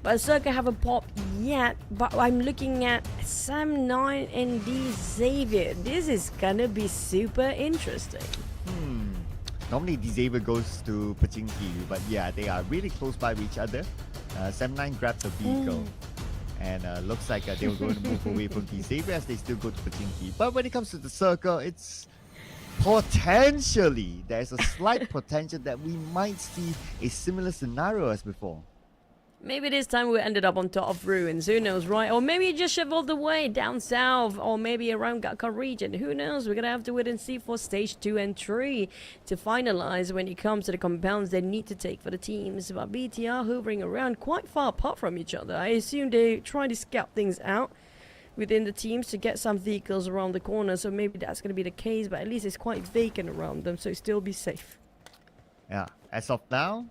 But Circa haven't popped yet, but I'm looking at Sam 9 and D Xavier. This is gonna be super interesting. Normally D Xavier goes to Pachinki, but yeah, they are really close by with each other. Sam 9 grabbed the vehicle. And looks like they were going to move away from D Xavier as they still go to Pachinki. But when it comes to the Circle, it's potentially, there's a slight potential that we might see a similar scenario as before. Maybe this time we ended up on top of Ruins, who knows, right? Or maybe it just shoveled away down south, or maybe around Gatka region, who knows? We're gonna have to wait and see for stage 2 and 3 to finalize when it comes to the compounds they need to take for the teams. But BTR hovering around quite far apart from each other. I assume they try to scout things out within the teams to get some vehicles around the corner, so maybe that's gonna be the case, but at least it's quite vacant around them, so still be safe. Yeah, as of now,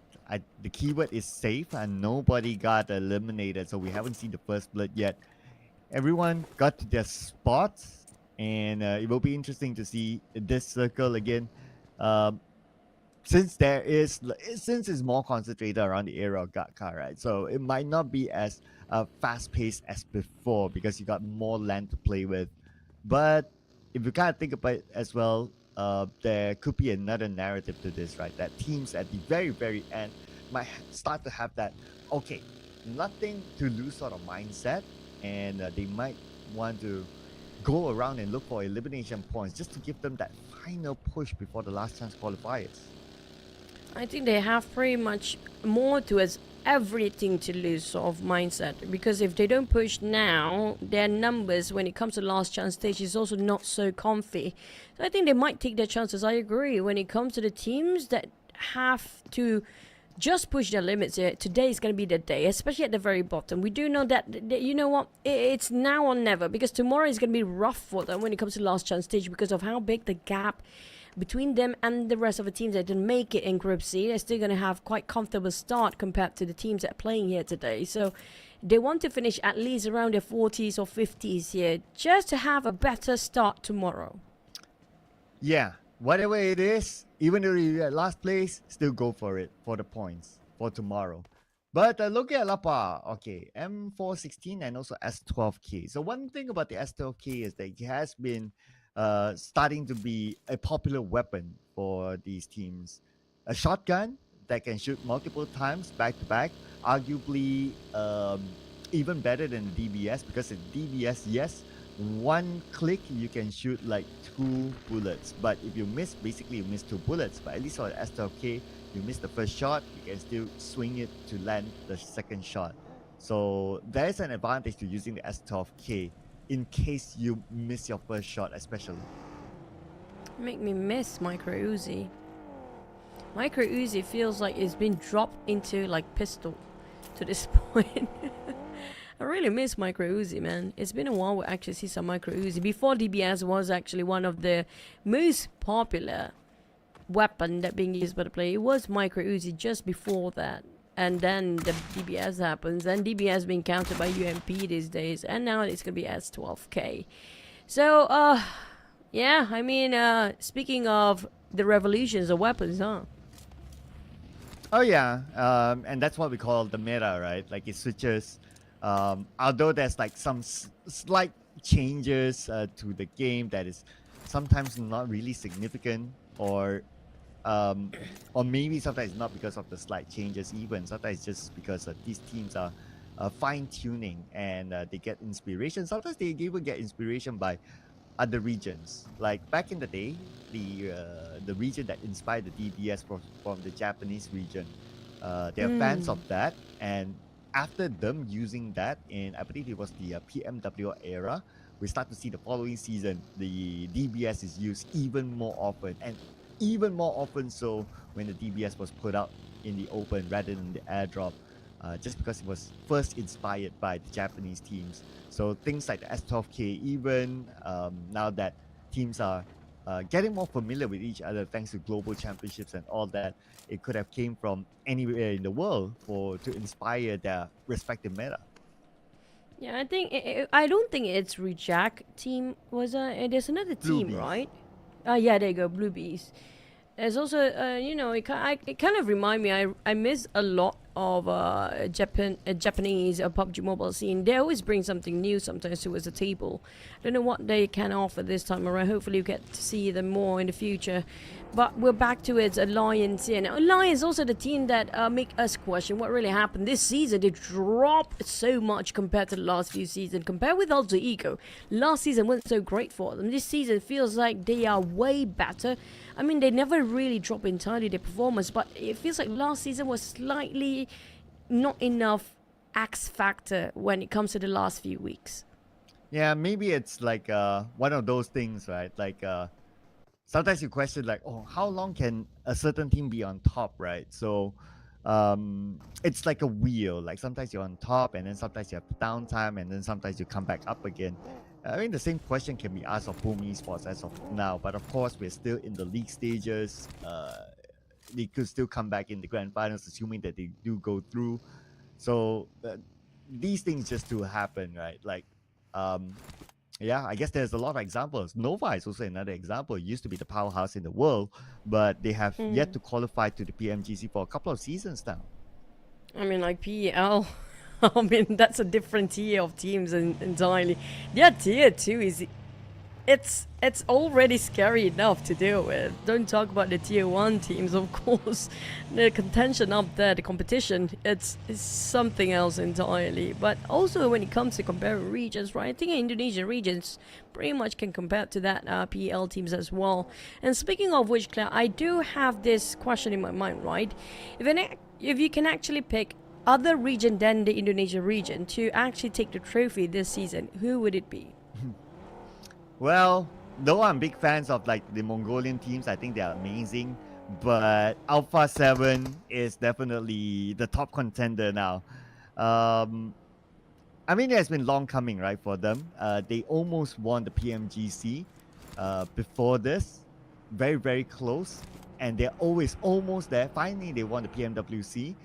the keyword is safe, and nobody got eliminated, so we haven't seen the first blood yet. Everyone got to their spots, and it will be interesting to see this circle again. Since it's more concentrated around the area of Gatka, right? So it might not be as fast-paced as before because you got more land to play with. But if you kind of think about it as well, there could be another narrative to this, right? That teams at the very, very end might start to have that, okay, nothing to lose sort of mindset, and they might want to go around and look for elimination points just to give them that final push before the last chance qualifiers. I think they have pretty much more towards everything to lose sort of mindset, because if they don't push now, their numbers when it comes to last chance stage is also not so comfy. So I think they might take their chances. I agree when it comes to the teams that have to just push their limits here. Today is going to be the day, especially at the very bottom. We do know that, you know what, it's now or never, because tomorrow is going to be rough for them when it comes to last chance stage because of how big the gap between them and the rest of the teams that didn't make it in Group C. They're still going to have quite comfortable start compared to the teams that are playing here today. So they want to finish at least around their 40s or 50s here just to have a better start tomorrow. Yeah, whatever it is, even though you're at last place, still go for it for the points for tomorrow. But look at Lapa, okay, M416 and also S12K. So one thing about the S12K is that it has been starting to be a popular weapon for these teams. A shotgun that can shoot multiple times back to back, arguably even better than the DBS, because the DBS, yes, one click you can shoot like 2 bullets, but if you miss, basically you miss 2 bullets. But at least for the S12K, you miss the first shot, you can still swing it to land the second shot. So there's an advantage to using the S12K in case you miss your first shot, especially. Make me miss Micro Uzi. Micro Uzi feels like it's been dropped into like pistol to this point. I really miss Micro Uzi, man. It's been a while we actually see some Micro Uzi. Before DBS was actually one of the most popular weapon that being used by the player. It was Micro Uzi just before that. And then the DBS happens, and DBS being countered by UMP these days, and now it's gonna be S12K. So, yeah, I mean, speaking of the revolutions of weapons, huh? Oh yeah, and that's what we call the meta, right? Like it switches. Although there's like some slight changes to the game that is sometimes not really significant, or maybe sometimes not because of the slight changes even. Sometimes just because these teams are fine-tuning and they get inspiration. Sometimes they even get inspiration by other regions. Like back in the day, the region that inspired the DBS from the Japanese region. They're fans of that, and after them using that in, I believe it was the PMW era, we start to see the following season, the DBS is used even more often, and even more often so when the DBS was put out in the open rather than the airdrop, just because it was first inspired by the Japanese teams. So things like the S12K, even now that teams are getting more familiar with each other thanks to global championships and all that, it could have came from anywhere in the world to inspire their respective meta. Yeah, I think I don't think it's Reject team was there's another team, Blue Bees. right? Yeah, there you go, Blue Bees. There's also you know, it kind of remind me. I miss a lot of Japanese PUBG mobile scene. They always bring something new sometimes towards the table. I don't know what they can offer this time around. Hopefully you get to see them more in the future. But we're back to its Alliance here. Now, Alliance is also the team that make us question what really happened this season. They dropped so much compared to the last few seasons. Compared with Alter Ego, last season wasn't so great for them. This season feels like they are way better. I mean, they never really drop entirely their performance, but it feels like last season was slightly not enough X factor when it comes to the last few weeks. Yeah, maybe it's like one of those things, right? Like sometimes you question like, oh, how long can a certain team be on top, right? So it's like a wheel. Like sometimes you're on top, and then sometimes you have downtime, and then sometimes you come back up again. I mean, the same question can be asked of PUBG Esports as of now, but of course, we're still in the league stages. They could still come back in the grand finals, assuming that they do go through. So these things just do happen, right? Like, yeah, I guess there's a lot of examples. Nova is also another example. It used to be the powerhouse in the world, but they have yet to qualify to the PMGC for a couple of seasons now. I mean, like PEL. I mean, that's a different tier of teams entirely. Their tier 2 is... It's already scary enough to deal with. Don't talk about the tier 1 teams, of course. The contention up there, the competition, it's something else entirely. But also when it comes to comparing regions, right? I think Indonesian regions pretty much can compare to that PEL teams as well. And speaking of which, Claire, I do have this question in my mind, right? If you can actually pick other region than the Indonesia region to actually take the trophy this season, who would it be? Well, though I'm big fans of like the Mongolian teams, I think they are amazing. but Alpha 7 is definitely the top contender now. I mean, it has been long coming, right, for them. They almost won the PMGC before this. Very, very close. And they're always almost there. Finally, they won the PMWC.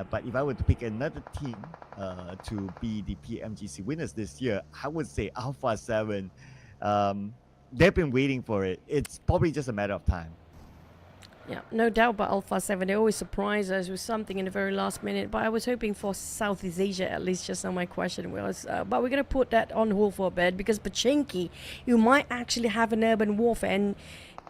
But if I were to pick another team to be the PMGC winners this year, I would say Alpha 7. They've been waiting for it. It's probably just a matter of time. Yeah, no doubt about Alpha 7. They always surprise us with something in the very last minute. But I was hoping for Southeast Asia, at least, just how my question was. But we're going to put that on hold for a bit, because Pochinki, you might actually have an urban warfare. And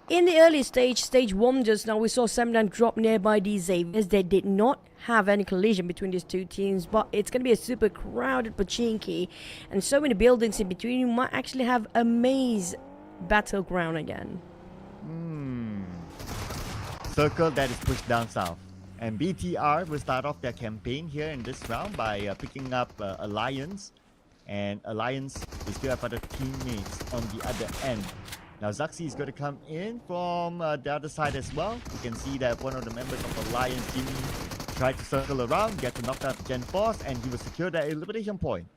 in the early stage 1 just now, we saw Semdan drop nearby these Xaviers. They did not have any collision between these two teams, but it's going to be a super crowded Pochinki. And so many buildings in between, you might actually have a maze battleground again. Circle that is pushed down south. And BTR will start off their campaign here in this round by picking up Alliance. And Alliance, they still have other teammates on the other end. Now Zaxi is going to come in from the other side as well. You can see that one of the members of Alliance, Jimmy, tried to circle around, get to knock out Gen Force, and he will secure that elimination point.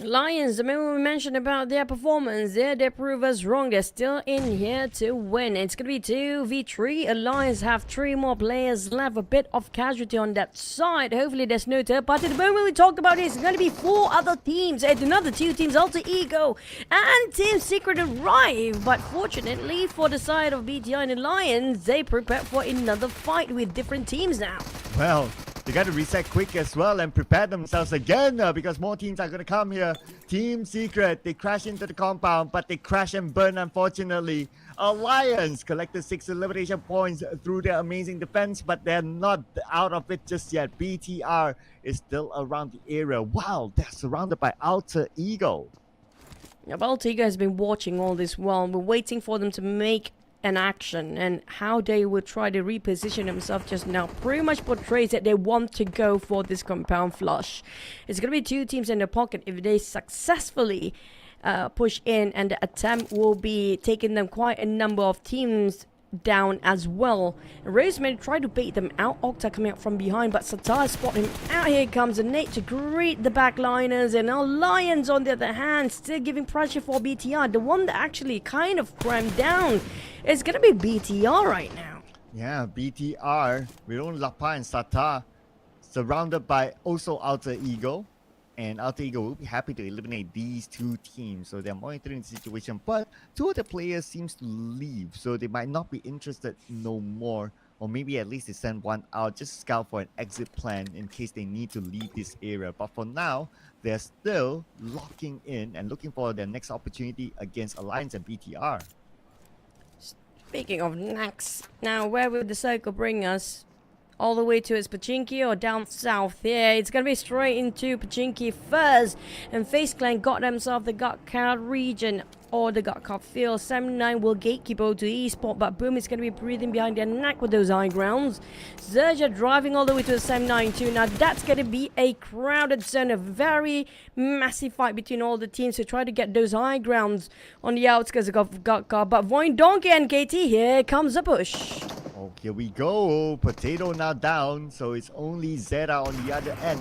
Lions, the moment we mentioned about their performance, they prove us wrong. They're still in here to win. It's going to be 2v3. Alliance have 3 more players left. A bit of casualty on that side. Hopefully there's no third party. The moment we talked about this, it's going to be 4 other teams. And another 2 teams, Alter Ego and Team Secret arrive. But fortunately for the side of BTI and Alliance, they prepare for another fight with different teams now. Well, they got to reset quick as well and prepare themselves again because more teams are going to come here. Team Secret, they crash into the compound, but they crash and burn, unfortunately. Alliance collected 6 elimination points through their amazing defense, but they're not out of it just yet. BTR is still around the area. Wow, they're surrounded by Alter Ego. Yeah, but Alter Ego has been watching all this while. We're waiting for them to make an action, and how they will try to reposition themselves just now pretty much portrays that they want to go for this compound flush. It's going to be 2 teams in the pocket. If they successfully push in, and the attempt will be taking them quite a number of teams down as well. Roseman tried to bait them out. Octa coming up from behind, but Satar spot him out. Here comes a Nate to greet the backliners, and now Lions on the other hand still giving pressure for BTR. The one that actually kind of crammed down is gonna be BTR right now. Yeah, BTR with only Lapa and Satar surrounded by also Alter Ego. And Alter Ego will be happy to eliminate these 2 teams. So they're monitoring the situation. But 2 of the players seems to leave. So they might not be interested no more. Or maybe at least they send one out just to scout for an exit plan in case they need to leave this area. But for now, they're still locking in and looking for their next opportunity against Alliance and BTR. Speaking of next, now where will the circle bring us? All the way to its Pochinki or down south? Yeah, it's gonna be straight into Pochinki first. And FaZe Clan got themselves the gut card region or the gut card field. 79 will gatekeep O2 Esports, but Boom is gonna be breathing behind their neck with those high grounds. XERXIA driving all the way to the 79 too. Now that's gonna be a crowded zone, a very massive fight between all the teams to try to get those high grounds on the outskirts of gut card. But VOIN, Donkey and KT, here comes a push. Oh, here we go. Potato now down, so it's only Zeta on the other end.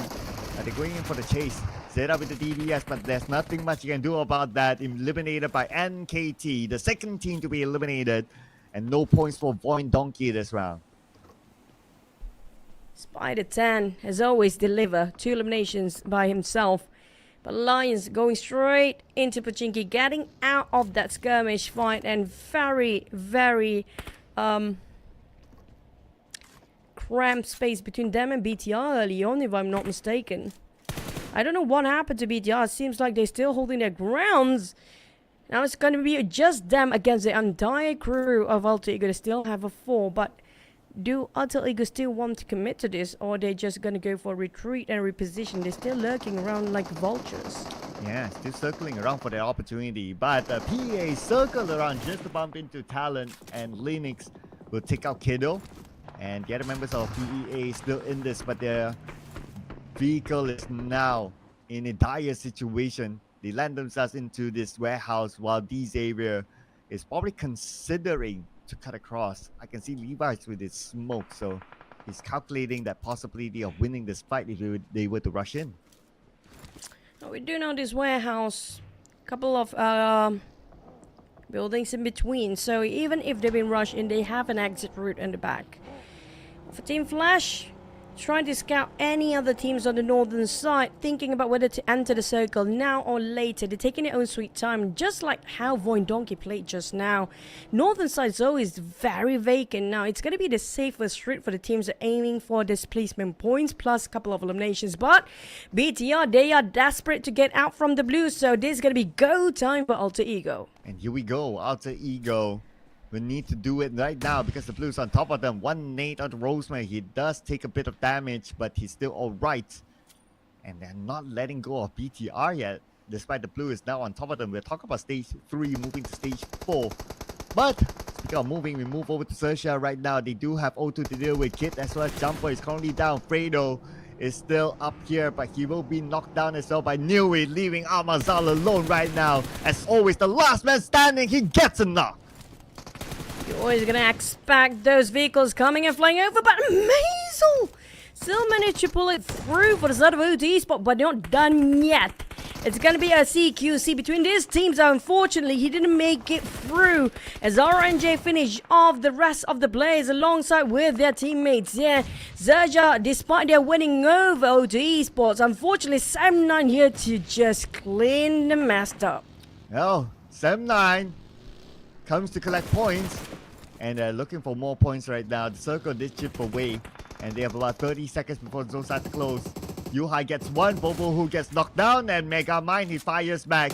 They're going in for the chase. Zeta with the DBS, but there's nothing much you can do about that. Eliminated by NKT, the second team to be eliminated. And no points for VOIN Donkey this round. Spider 10 has always delivered 2 eliminations by himself. But Lions going straight into Pochinki, getting out of that skirmish fight, and very, very cramped space between them and BTR early on, if I'm not mistaken. I don't know what happened to BTR. It seems like they're still holding their grounds. Now it's going to be just them against the entire crew of Alter Ego. They still have a 4, but do Alter Ego still want to commit to this, or are they just going to go for a retreat and reposition? They're still lurking around like vultures. Yeah, still circling around for that opportunity. But PA circled around just to bump into Talon, and Linux will take out Kiddo. And the other members of PEA still in this, but their vehicle is now in a dire situation. They land themselves into this warehouse while D-Xavier is probably considering to cut across. I can see Levi's with his smoke, so he's calculating that possibility of winning this fight if they were to rush in. We do know this warehouse, couple of buildings in between, so even if they've been rushed in, they have an exit route in the back. For Team Flash, trying to scout any other teams on the northern side, thinking about whether to enter the circle now or later. They're taking their own sweet time, just like how VOIN Donkey played just now. Northern side is always very vacant now. It's going to be the safest route for the teams that are aiming for displacement points plus a couple of eliminations. But BTR, they are desperate to get out from the blue, so this is going to be go time for Alter Ego. And here we go, Alter Ego. We need to do it right now because the Blues on top of them. One nade on Rosemary. He does take a bit of damage, but he's still alright. And they're not letting go of BTR yet, despite the Blue is now on top of them. We're talking about stage 3, moving to stage 4. But speaking of moving, we move over to XERXIA right now. They do have O2 to deal with. Kid as well as Jumper is currently down. Fredo is still up here, but he will be knocked down as well by Nui, leaving Amazal alone right now. As always, the last man standing, he gets a knock. You're always gonna expect those vehicles coming and flying over, but Maisel still managed to pull it through for the side of O2 Esports, but not done yet. It's gonna be a CQC between these teams. Unfortunately, he didn't make it through as RNJ finished off the rest of the players alongside with their teammates. Yeah, XERXIA, despite their winning over O2 Esports, unfortunately, Sam9 here to just clean the mess up. Well, Sam9 comes to collect points, and they're looking for more points right now. The circle did chip away, and they have about 30 seconds before the zone starts to close. Yuhai gets one, Bobo who gets knocked down, and Mega Mind, he fires back.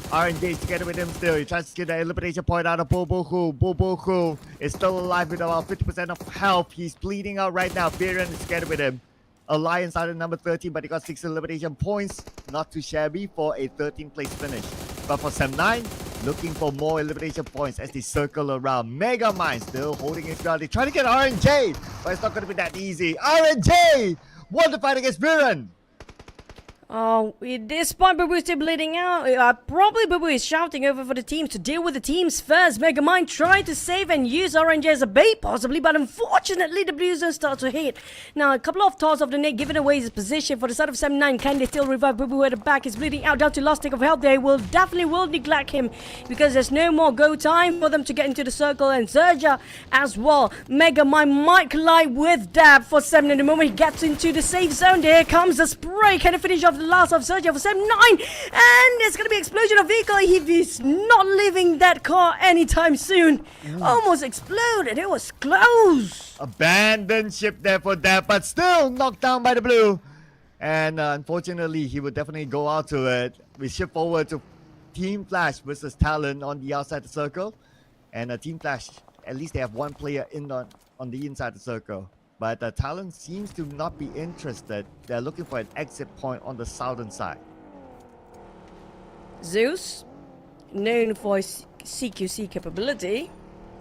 RNJ is together with him still. He tries to get the elimination point out of Bobo Who. Bobo Who is still alive with about 50% of health. He's bleeding out right now. Biren is together with him. Alliance started number 13, but he got 6 elimination points. Not too shabby for a 13th place finish. But for Sam9, looking for more elimination points as they circle around. Mega Mind still holding his ground. They try to get RNJ, but it's not going to be that easy. RNJ won the fight against Biren. Oh, despite Babu still bleeding out, probably Babu is shouting over for the teams to deal with the teams first. Megamind tried to save and use RNJ as a bait possibly, but unfortunately the Blues don't start to hit. Now, a couple of toss of the net giving away his position for the side of Sam9. Can they still revive Babu at the back? Is bleeding out down to last tick of health. They will definitely neglect him because there's no more go time for them to get into the circle, and XERXIA as well. Megamind might collide with Dab for Sam9 the moment he gets into the safe zone. There comes the spray. Can he finish off the last of XERXIA for Sam9? And there's going to be explosion of vehicle if he's not leaving that car anytime soon. Almost exploded. It was close. Abandoned ship there for that, but still knocked down by the Blue. And unfortunately, he would definitely go out to it. We shift forward to Team Flash versus TALON on the outside the circle. And Team Flash, at least they have one player in on the inside the circle. But TALON seems to not be interested. They're looking for an exit point on the southern side. Zeus, known for his CQC capability,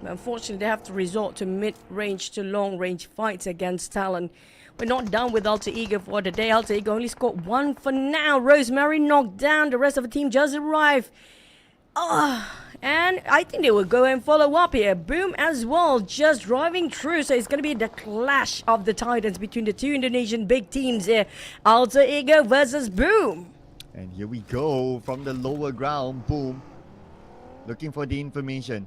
but unfortunately they have to resort to mid-range to long-range fights against TALON. We're not done with Alter Ego for the day. Alter Ego only scored 1 for now. Rosemary knocked down. The rest of the team just arrived. And I think they will go and follow up here. Boom as well, just driving through. So it's going to be the clash of the titans between the two Indonesian big teams here. Alter Ego versus Boom. And here we go from the lower ground. Boom. Looking for the information.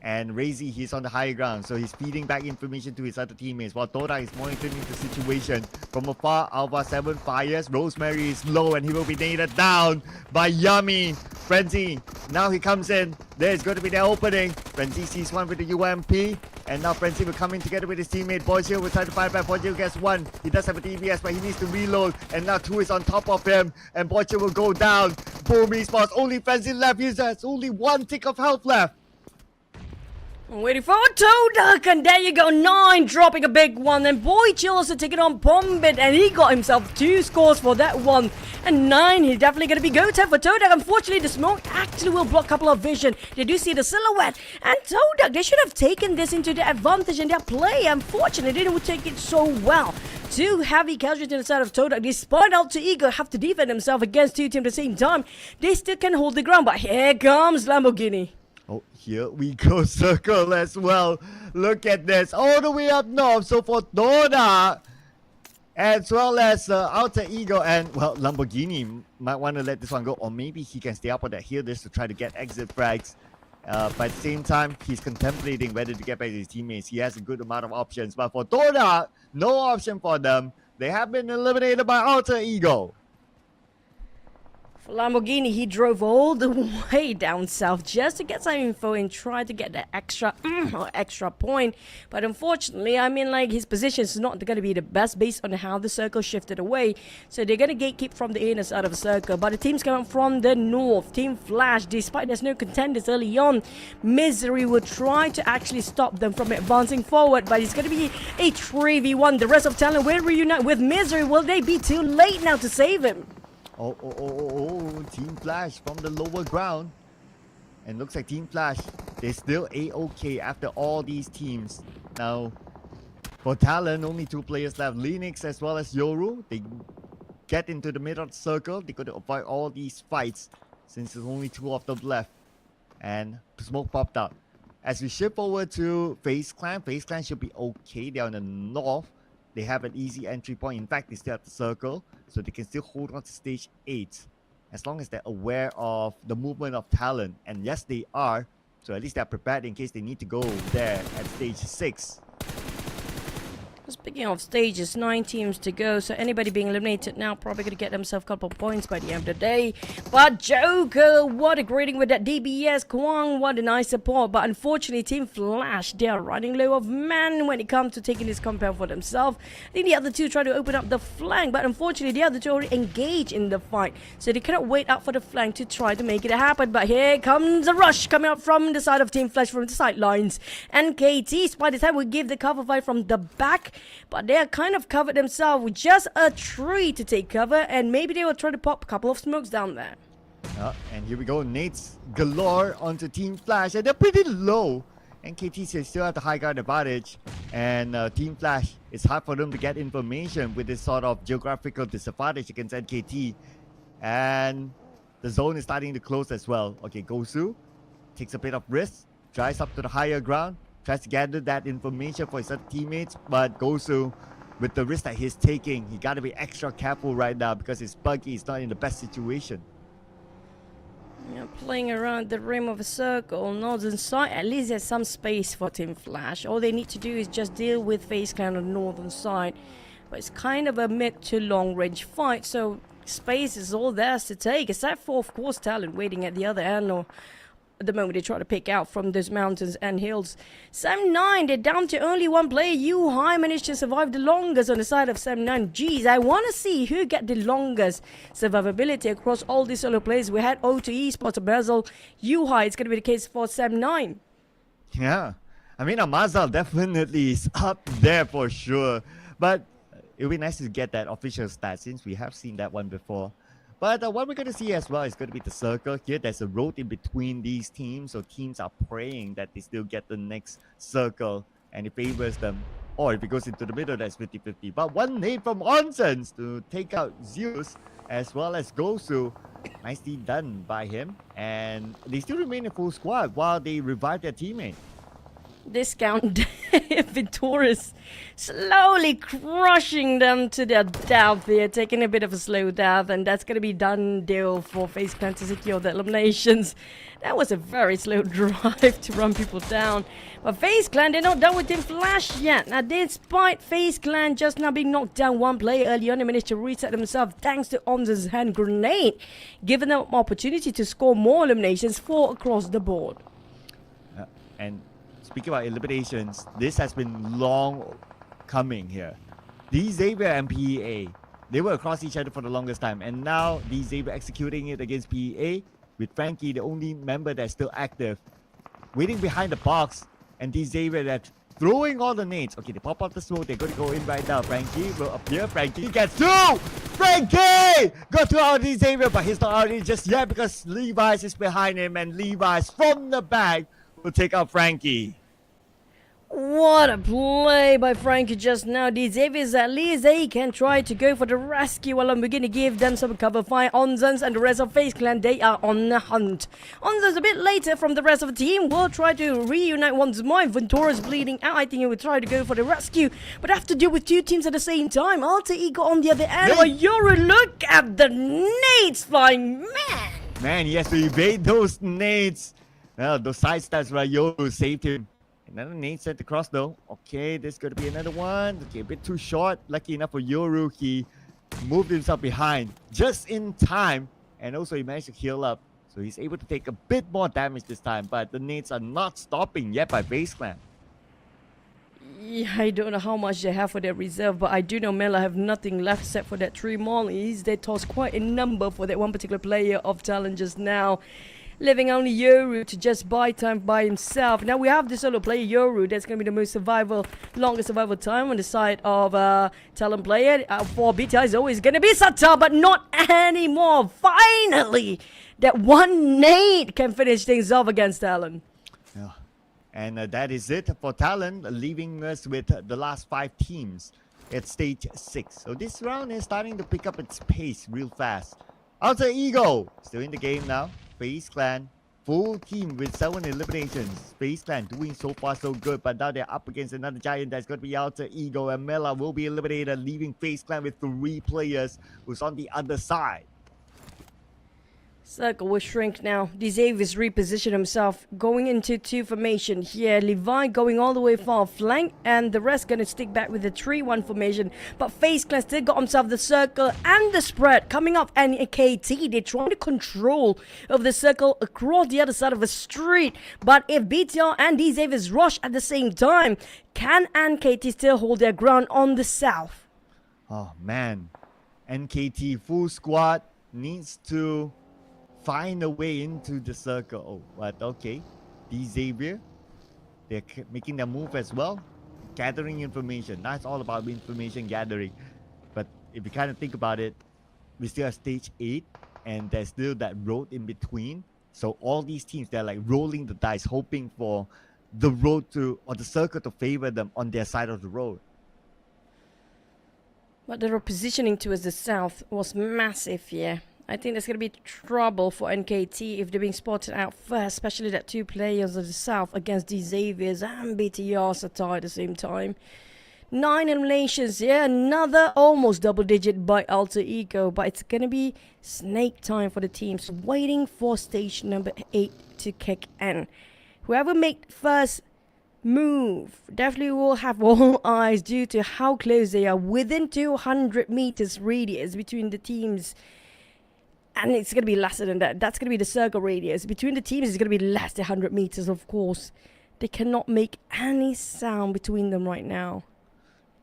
And Razy, he's on the higher ground, so he's feeding back information to his other teammates while TODAK is monitoring the situation. From afar, Alpha 7 fires. Rosemary is low and he will be nailed down by Yummy. Frenzy, now he comes in. There's going to be the opening. Frenzy sees one with the UMP. And now Frenzy will come in together with his teammate. Boychill will try to fire back. Boychill gets 1. He does have a DBS, but he needs to reload. And now 2 is on top of him. And Boychill will go down. Boom, Esports. Only Frenzy left. He has only 1 tick of health left. I'm waiting for TODAK, and there you go, 9 dropping a big one, and Boychill also taking on Bombit, and he got himself 2 scores for that one, and 9, he's definitely going to be go time for TODAK. Unfortunately, the smoke actually will block a couple of vision. They do see the silhouette, and TODAK, they should have taken this into their advantage in their play. Unfortunately, they didn't take it so well. 2 heavy casualties on the side of TODAK. Despite Alter Ego have to defend themselves against 2 teams at the same time, they still can hold the ground, but here comes Lamborghini. Oh, here we go, circle as well. Look at this, all the way up north. So for TODAK, as well as Alter Ego and, well, Lamborghini might want to let this one go. Or maybe he can stay up on that hill just to try to get exit frags. But at the same time, he's contemplating whether to get back to his teammates. He has a good amount of options. But for TODAK, no option for them. They have been eliminated by Alter Ego. For Lamborghini, he drove all the way down south just to get some info and try to get the extra point. But unfortunately, I mean, like, his position is not going to be the best based on how the circle shifted away. So they're going to gatekeep from the inner side of the circle. But the teams coming from the north, Team Flash, despite there's no contenders early on, Misery will try to actually stop them from advancing forward. But it's going to be a 3v1. The rest of Talon will reunite with Misery. Will they be too late now to save him? Oh, Team Flash from the lower ground. And looks like Team Flash, they're still A-OK after all these teams. Now, for Talon, only 2 players left. Linux as well as Yoru. They get into the middle of the circle. They got to avoid all these fights since there's only 2 of them left. And smoke popped up. As we shift over to FaZe Clan should be okay. They're on the north. They have an easy entry point. In fact, they still have the circle, so they can still hold on to stage 8 as long as they're aware of the movement of Talon. And yes, they are. So at least they're prepared in case they need to go there at stage 6. Speaking of stages, 9 teams to go, so anybody being eliminated now probably going to get themselves a couple of points by the end of the day. But Joker, what a greeting with that DBS. Kwang, what a nice support. But unfortunately, Team Flash, they are running low of men when it comes to taking this compound for themselves. I think the other 2 try to open up the flank, but unfortunately, the other 2 already engage in the fight. So they cannot wait out for the flank to try to make it happen. But here comes a rush coming up from the side of Team Flash from the sidelines. And KT, by the time we give the cover fight from the back, but they are kind of covered themselves with just a tree to take cover, and maybe they will try to pop a couple of smokes down there. And here we go, nades galore onto Team Flash, and they're pretty low. And KT still have the high ground advantage, and Team Flash, it's hard for them to get information with this sort of geographical disadvantage against NKT. And the zone is starting to close as well. Okay, Gosu takes a bit of risk, drives up to the higher ground, tries to gather that information for his other teammates, but Gosu, with the risk that he's taking, he gotta be extra careful right now because his buggy is not in the best situation. Yeah, playing around the rim of a circle, northern side, at least there's some space for Team Flash. All they need to do is just deal with FaZe Clan on the northern side. But it's kind of a mid to long range fight, so space is all theirs to take, except for, of course, Talon waiting at the other end, or at the moment they try to pick out from those mountains and hills. Sam9, they're down to only 1 player. High managed to survive the longest on the side of Sam9. Geez, I want to see who get the longest survivability across all these solo players. We had O2 Esports, Brazil, High. It's going to be the case for Sam9. Yeah, I mean, Amazal definitely is up there for sure. But it would be nice to get that official stat since we have seen that one before. But what we're going to see as well is going to be the circle. Here, there's a road in between these teams. So teams are praying that they still get the next circle. And it favors them. Or if it goes into the middle, that's 50-50. But 1 nade from Onsens to take out Zeus as well as Gosu. Nicely done by him. And they still remain in full squad while they revive their teammate. Discount Victorious slowly crushing them to their death here, taking a bit of a slow death, and that's going to be done deal for FaZe Clan to secure the eliminations. That was a very slow drive to run people down. But FaZe Clan, they're not done with Team Flash yet. Now, despite FaZe Clan just now being knocked down 1 player early on, they managed to reset themselves thanks to Onza's hand grenade, giving them opportunity to score more eliminations for across the board. And speaking about eliminations, this has been long coming here. The Xavier and PEA, they were across each other for the longest time, and now the Xavier executing it against PEA with Frankie, the only member that's still active, waiting behind the box, and the Xavier that's throwing all the nades. Okay, they pop up the smoke, they're going to go in right now. Frankie will appear, Frankie gets 2! Frankie! Got to out the Xavier, but he's not out just yet because Levi's is behind him, and Levi's from the back will take out Frankie. What a play by Frankie just now. These Xaviers, at least they can try to go for the rescue while I'm beginning to give them some cover fire. Onzans and the rest of FaZe Clan, they are on the hunt. Onzans a bit later from the rest of the team will try to reunite once more. Ventura's bleeding out. I think he will try to go for the rescue, but have to deal with two teams at the same time. Alter Ego on the other end. Oh, Yoru, look at the nades flying, man. Man, he has to evade those nades. Well, those side stats by Yoru saved him. Another nade sent across though. Okay, there's going to be another one. Okay, a bit too short. Lucky enough for Yoru, he moved himself behind just in time. And also he managed to heal up. So he's able to take a bit more damage this time. But the nades are not stopping yet by FaZe Clan. Yeah, I don't know how much they have for their reserve, but I do know Mela have nothing left except for that 3 mollies. They toss quite a number for that one particular player of TALON just now. Leaving only Yoru to just buy time by himself. Now we have this solo player, Yoru. That's going to be the most longest survival time on the side of TALON player. For BTI is always going to be Sata, but not anymore. Finally, that one nade can finish things off against TALON. Yeah. And that is it for TALON, leaving us with the last 5 teams at stage 6. So this round is starting to pick up its pace real fast. Alter Ego still in the game now. FaZe Clan, full team with 7 eliminations. FaZe Clan doing so far so good, but now they're up against another giant that's going to be Alter Ego, and Mela will be eliminated, leaving FaZe Clan with 3 players who's on the other side. Circle will shrink now. Xavius reposition himself, going into 2 formation here. Levi going all the way far flank, and the rest gonna stick back with the 3-1 formation. But FaZe Clan still got himself the circle and the spread coming up. And KT, they're trying to control of the circle across the other side of the street. But if BTR and Xavius rush at the same time, can NKT still hold their ground on the south? Oh man, NKT full squad needs to find a way into the circle. Oh, but okay. Xavier, they're making their move as well. Gathering information. That's all about information gathering. But if you kind of think about it, we still have stage 8 and there's still that road in between. So all these teams, they're like rolling the dice, hoping for the road to, or the circle to favor them on their side of the road. But their positioning towards the south was massive here. I think there's going to be trouble for NKT if they're being spotted out first, especially that 2 players of the south against the Xaviers and BTR Sata at the same time. 9 eliminations, yeah, another almost double digit by Alter Ego, but it's going to be snake time for the teams, waiting for stage number 8 to kick in. Whoever make first move definitely will have all eyes due to how close they are, within 200 meters radius between the teams. And it's going to be lesser than that. That's going to be the circle radius. Between the teams, it's going to be less than 100 meters, of course. They cannot make any sound between them right now.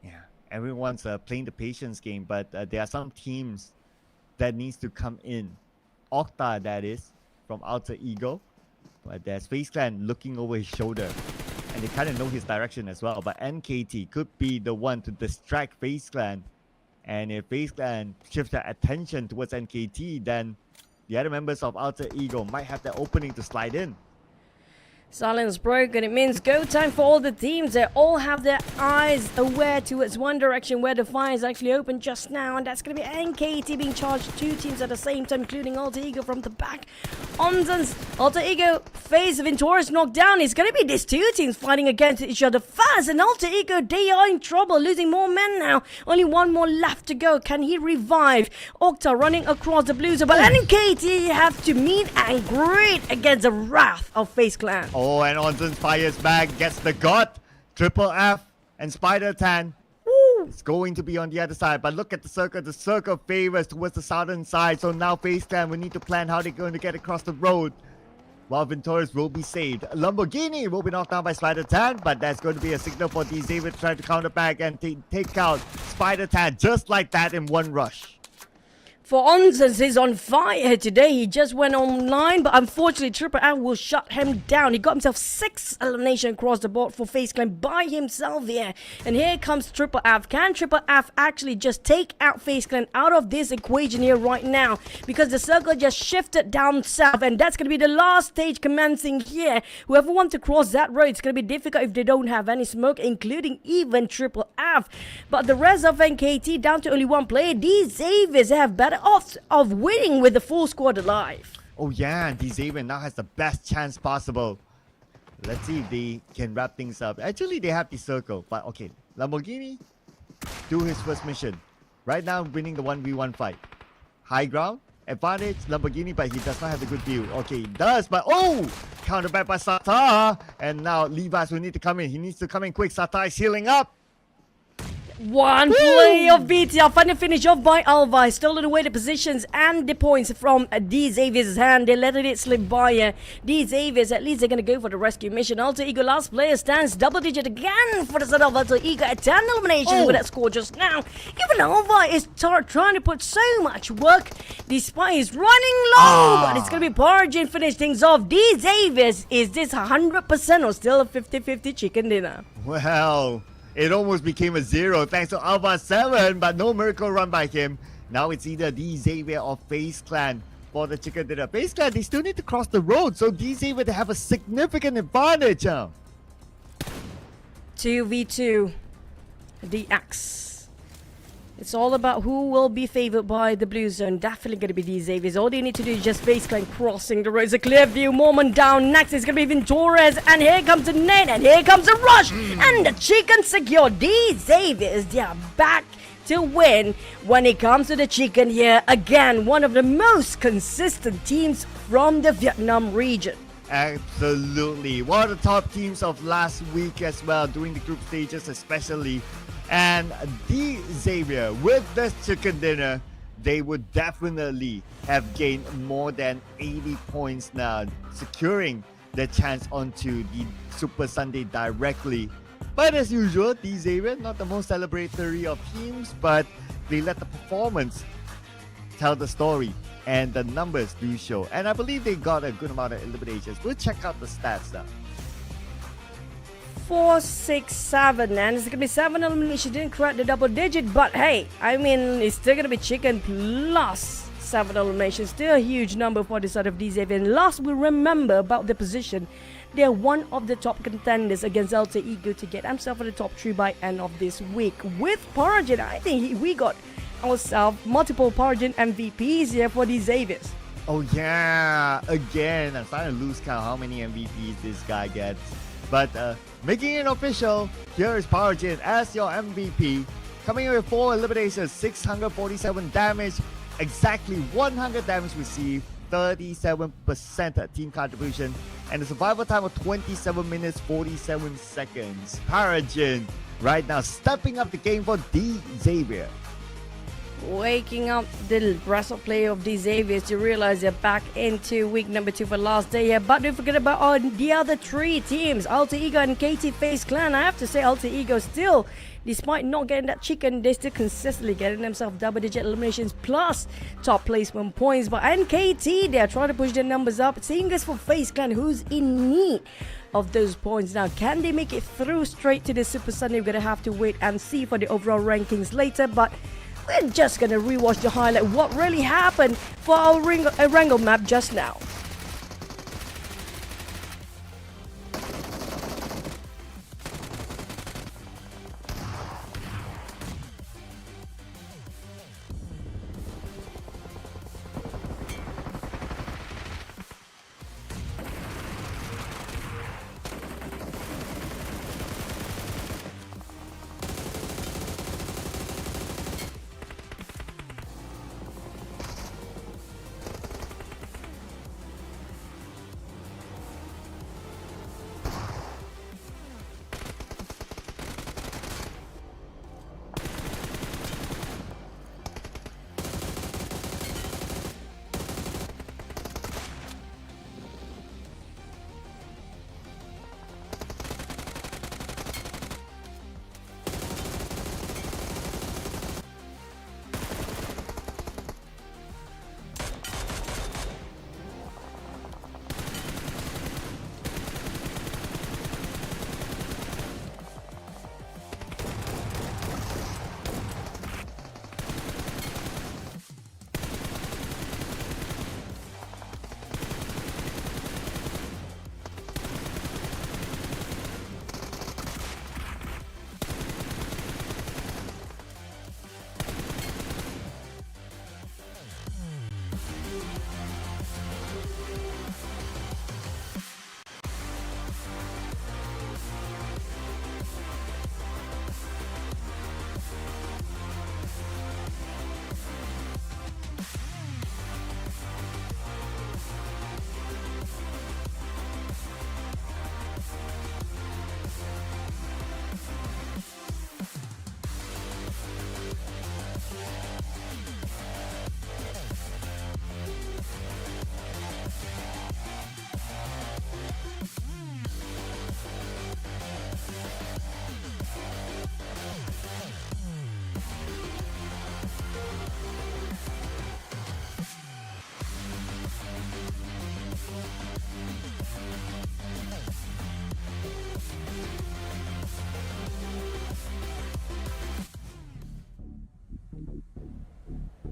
Yeah, everyone's playing the patience game, but there are some teams that needs to come in. Octa, that is, from Alter Ego. But there's FaZe Clan looking over his shoulder. And they kind of know his direction as well. But NKT could be the one to distract FaZe Clan. And if FaZe Clan shifts their attention towards NKT, then the other members of Alter Ego might have the opening to slide in. Silence broken. It means go time for all the teams. They all have their eyes aware towards one direction where the fire is actually open just now. And that's going to be NKT being charged 2 teams at the same time, including Alter Ego from the back. Onzans, Alter Ego, FaZe Venturas knocked down. It's going to be these 2 teams fighting against each other fast. And Alter Ego, they are in trouble, losing more men now. Only 1 more left to go. Can he revive? Octa running across the blue zone. But NKT have to meet and greet against the wrath of FaZe Clan. Oh, and Onzan fires back, gets the God, Triple F, and Spider Tan. It's going to be on the other side, but look at the circle favors towards the southern side, so now FaZe Clan will need to plan how they're going to get across the road. While Venturas will be saved. Lamborghini will be knocked down by Spider Tan, but that's going to be a signal for Xavier to try to counter back and take out Spider Tan just like that in one rush. For Onsens is on fire today. He just went online, but unfortunately Triple F will shut him down. He got himself 6 elimination across the board for FaZe Clan by himself here. And here comes Triple F. Can Triple F actually just take out FaZe Clan out of this equation here right now? Because the circle just shifted down south, and that's going to be the last stage commencing here. Whoever wants to cross that road, it's going to be difficult if they don't have any smoke, including even Triple F. But the rest of NKT down to only one player. These Xaviers have better odds of winning with the full squad alive. Oh yeah, and Xavier now has the best chance possible. Let's see if they can wrap things up. Actually, they have the circle, but okay. Lamborghini do his first mission. Right now, winning the 1v1 fight. High ground, advantage, Lamborghini, but he does not have the good view. Okay, he does, but oh! Counter back by Sata. And now Levi's will need to come in. He needs to come in quick. Sata is healing up. One play of BTR, final finish off by Alvi, stolen away the positions and the points from D Xavier's hand. They let it slip by D Xavier's. At least they're gonna go for the rescue mission. Alter Ego last player stands double digit again for the set of Alter Ego at 10 eliminations with that score just now. Even Alvi is trying to put so much work despite he's running low, but it's gonna be Parjin finish things off. D Xavier's, is this 100% or still a 50-50 chicken dinner? Well, it almost became a 0 thanks to Alpha 7, but no miracle run by him. Now it's either D Xavier or FaZe Clan for the chicken dinner. FaZe Clan, they still need to cross the road, so D Xavier, they have a significant advantage. 2v2, DX. It's all about who will be favored by the blue zone. Definitely going to be these Xaviers. All they need to do is just FaZe Clan crossing the road. It's a clear view. Moment down. Next is going to be Venturez. And here comes the net. And here comes the rush. And the chicken secure. These Xaviers, they are back to win when it comes to the chicken here. Again, one of the most consistent teams from the Vietnam region. Absolutely. One of the top teams of last week as well, during the group stages especially. And D Xavier, with this chicken dinner, they would definitely have gained more than 80 points now, securing the chance onto the Super Sunday directly. But as usual, D Xavier, not the most celebratory of teams, but they let the performance tell the story, and the numbers do show. And I believe they got a good amount of eliminations. We'll check out the stats now. 4, 6, 7, and it's gonna be 7 eliminations. Didn't crack the double digit, but hey, I mean, it's still gonna be chicken plus 7 eliminations. Still a huge number for the side of D Xavier. And last we remember about the position, they're one of the top contenders against Alter Ego to get himself for the top 3 by end of this week. With Parjin, I think we got ourselves multiple Parjin MVPs here for D Xaviers. Oh yeah, again, I'm starting to lose count how many MVPs this guy gets. But making it official, here is Parjin as your MVP. Coming in with 4 eliminations, 647 damage, exactly 100 damage received, 37% team contribution, and a survival time of 27 minutes, 47 seconds. Parjin right now stepping up the game for D Xavier. Waking up the rest of play of the Xaviers to realize they're back into week number 2 for last day here. But don't forget about the other 3 teams, Alter Ego and KT FaZe Clan. I have to say Alter Ego still, despite not getting that chicken, they still consistently getting themselves double-digit eliminations plus top placement points. But NKT, they are trying to push their numbers up. Seeing this for FaZe Clan, who's in need of those points now. Can they make it through straight to the Super Sunday? We're going to have to wait and see for the overall rankings later. But we're just gonna rewatch the highlight what really happened for our Wrangle map just now.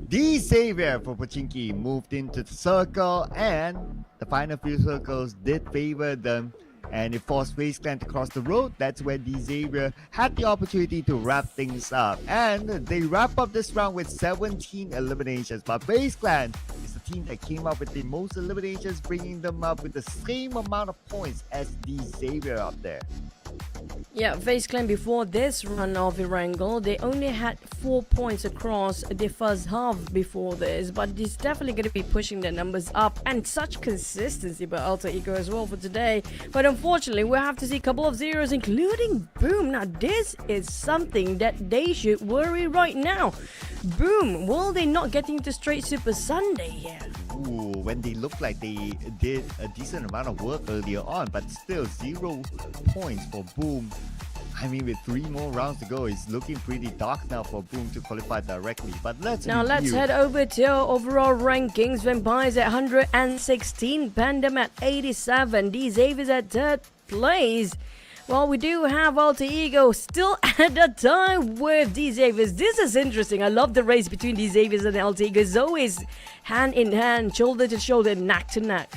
The Xavier for Pochinki moved into the circle, and the final few circles did favor them, and it forced FaZe Clan to cross the road. That's where the Xavier had the opportunity to wrap things up, and they wrap up this round with 17 eliminations. But FaZe Clan is the team that came up with the most eliminations, bringing them up with the same amount of points as the Xavier up there. Yeah, FaZe Clan before this run of Erangel, they only had 4 points across the first half before this, but it's definitely going to be pushing their numbers up, and such consistency by Alter Ego as well for today. But unfortunately, we'll have to see a couple of zeros, including Boom. Now, this is something that they should worry right now. Boom, will they not get into straight Super Sunday here? Ooh, when they looked like they did a decent amount of work earlier on, but still 0 points for Boom. I mean, with 3 more rounds to go, it's looking pretty dark now for Boom to qualify directly. But let's head over to our overall rankings. Vampires at 116, Pandum at 87, D Xaviers at 3rd place. Well, we do have Alter Ego still at the time with D Xaviers. This is interesting. I love the race between D Xaviers and Alter Ego. It's always hand in hand, shoulder to shoulder, neck to neck.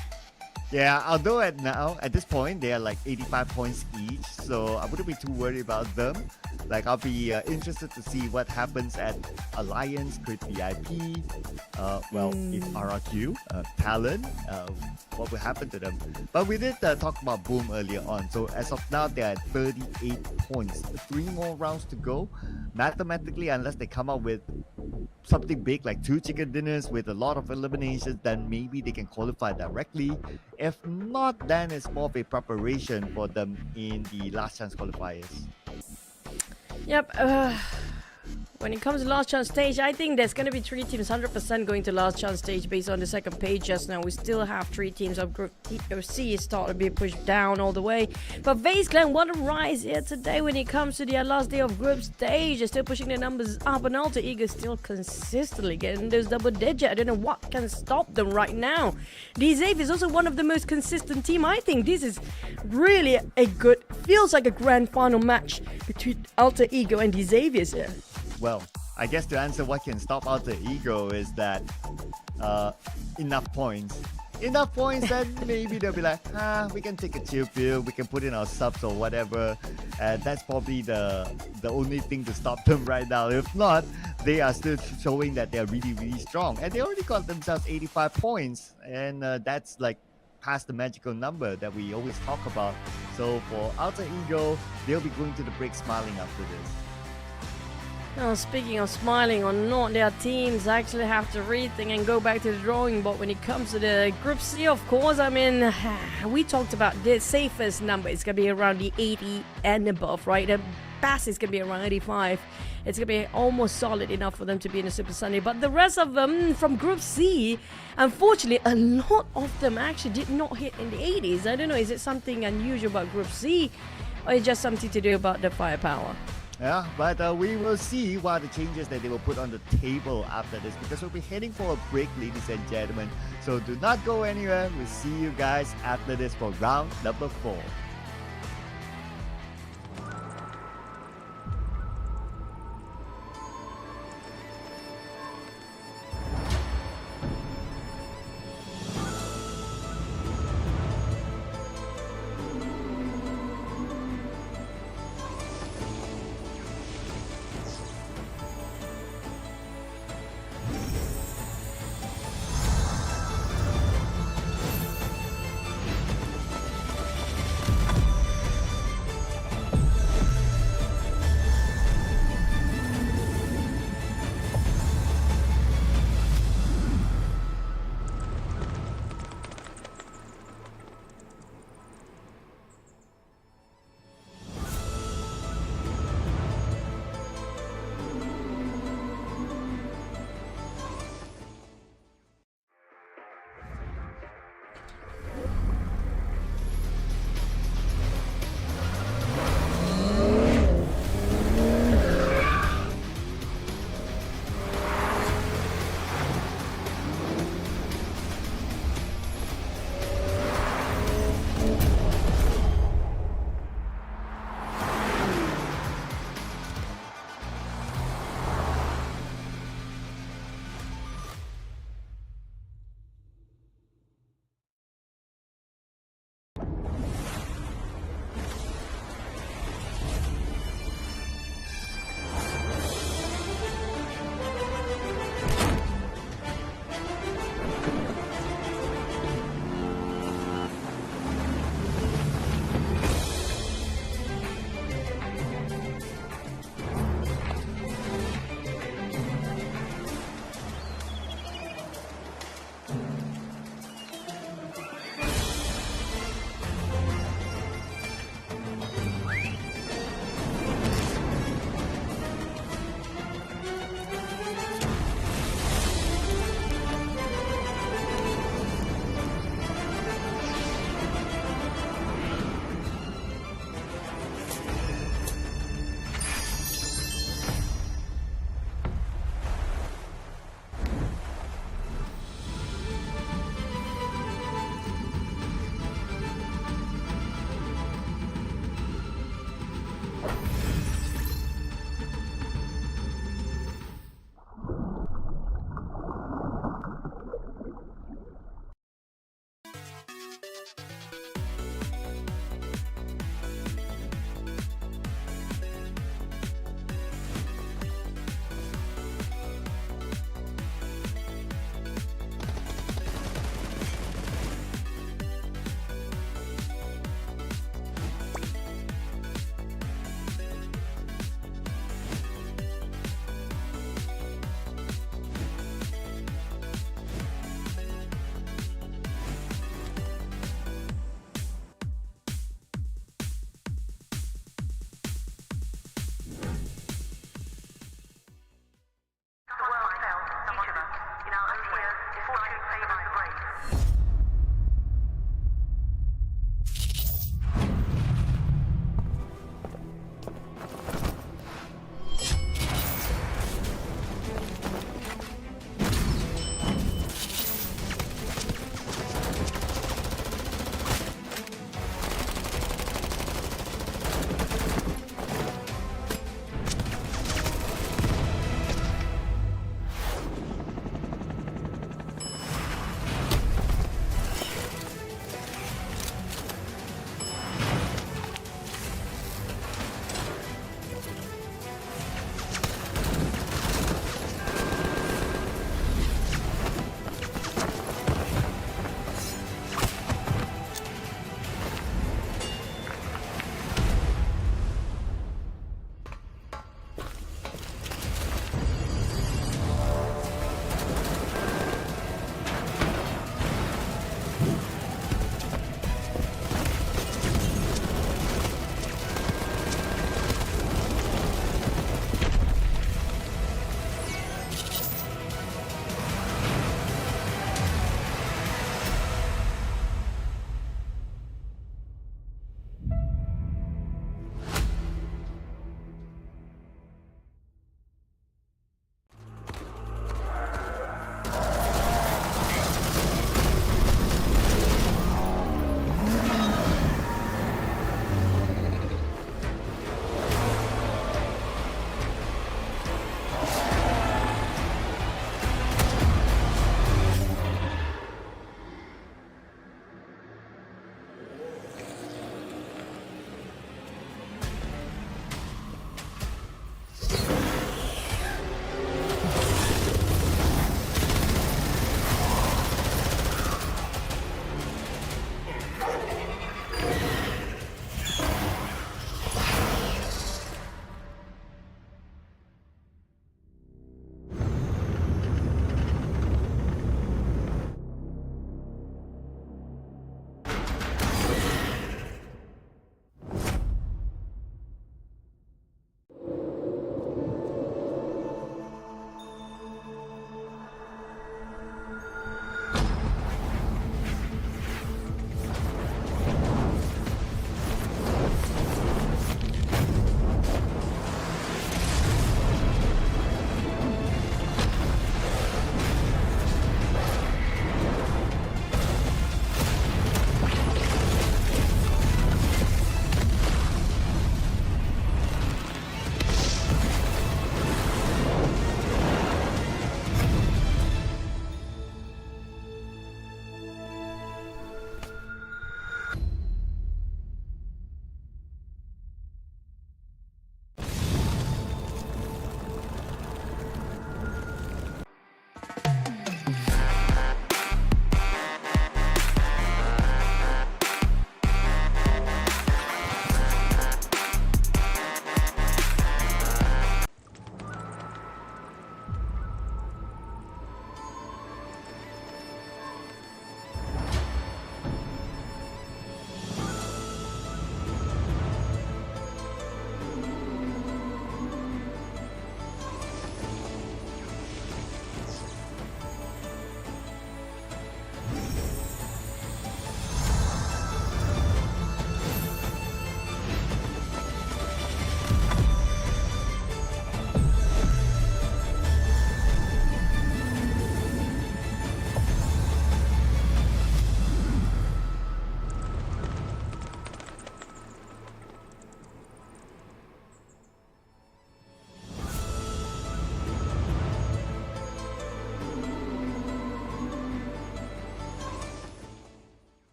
Yeah, although at this point, they are like 85 points each, so I wouldn't be too worried about them. Like, I'll be interested to see what happens at Alliance, Crit VIP, if RRQ, Talon, what will happen to them. But we did talk about Boom earlier on, so as of now, they're at 38 points. 3 more rounds to go. Mathematically, unless they come up with something big like 2 chicken dinners with a lot of eliminations, then maybe they can qualify directly. If not, then it's more of a preparation for them in the last chance qualifiers. Yep. When it comes to last chance stage, I think there's going to be 3 teams 100% going to last chance stage based on the second page just now. We still have 3 teams of Group C starting to be pushed down all the way. But FaZe Clan want to rise here today when it comes to their last day of group stage. They're still pushing their numbers up, and Alter Ego is still consistently getting those double digits. I don't know what can stop them right now. The Xavier is also one of the most consistent team. I think this is really feels like a grand final match between Alter Ego and the Xaviers here. Well, I guess to answer what can stop Alter Ego is that enough points. Enough points, then maybe they'll be like, we can take a chill pill, we can put in our subs or whatever. And that's probably the only thing to stop them right now. If not, they are still showing that they're really, really strong. And they already got themselves 85 points. And that's like past the magical number that we always talk about. So for Alter Ego, they'll be going to the break smiling after this. Now, speaking of smiling or not, their teams actually have to rethink and go back to the drawing board when it comes to the Group C, of course. I mean, we talked about the safest number. It's going to be around the 80 and above, right? The best is going to be around 85. It's going to be almost solid enough for them to be in a Super Sunday. But the rest of them from Group C, unfortunately, a lot of them actually did not hit in the 80s. I don't know, is it something unusual about Group C, or is it just something to do about the firepower? Yeah, but we will see what are the changes that they will put on the table after this, because we'll be heading for a break, ladies and gentlemen. So do not go anywhere. We'll see you guys after this for round number 4.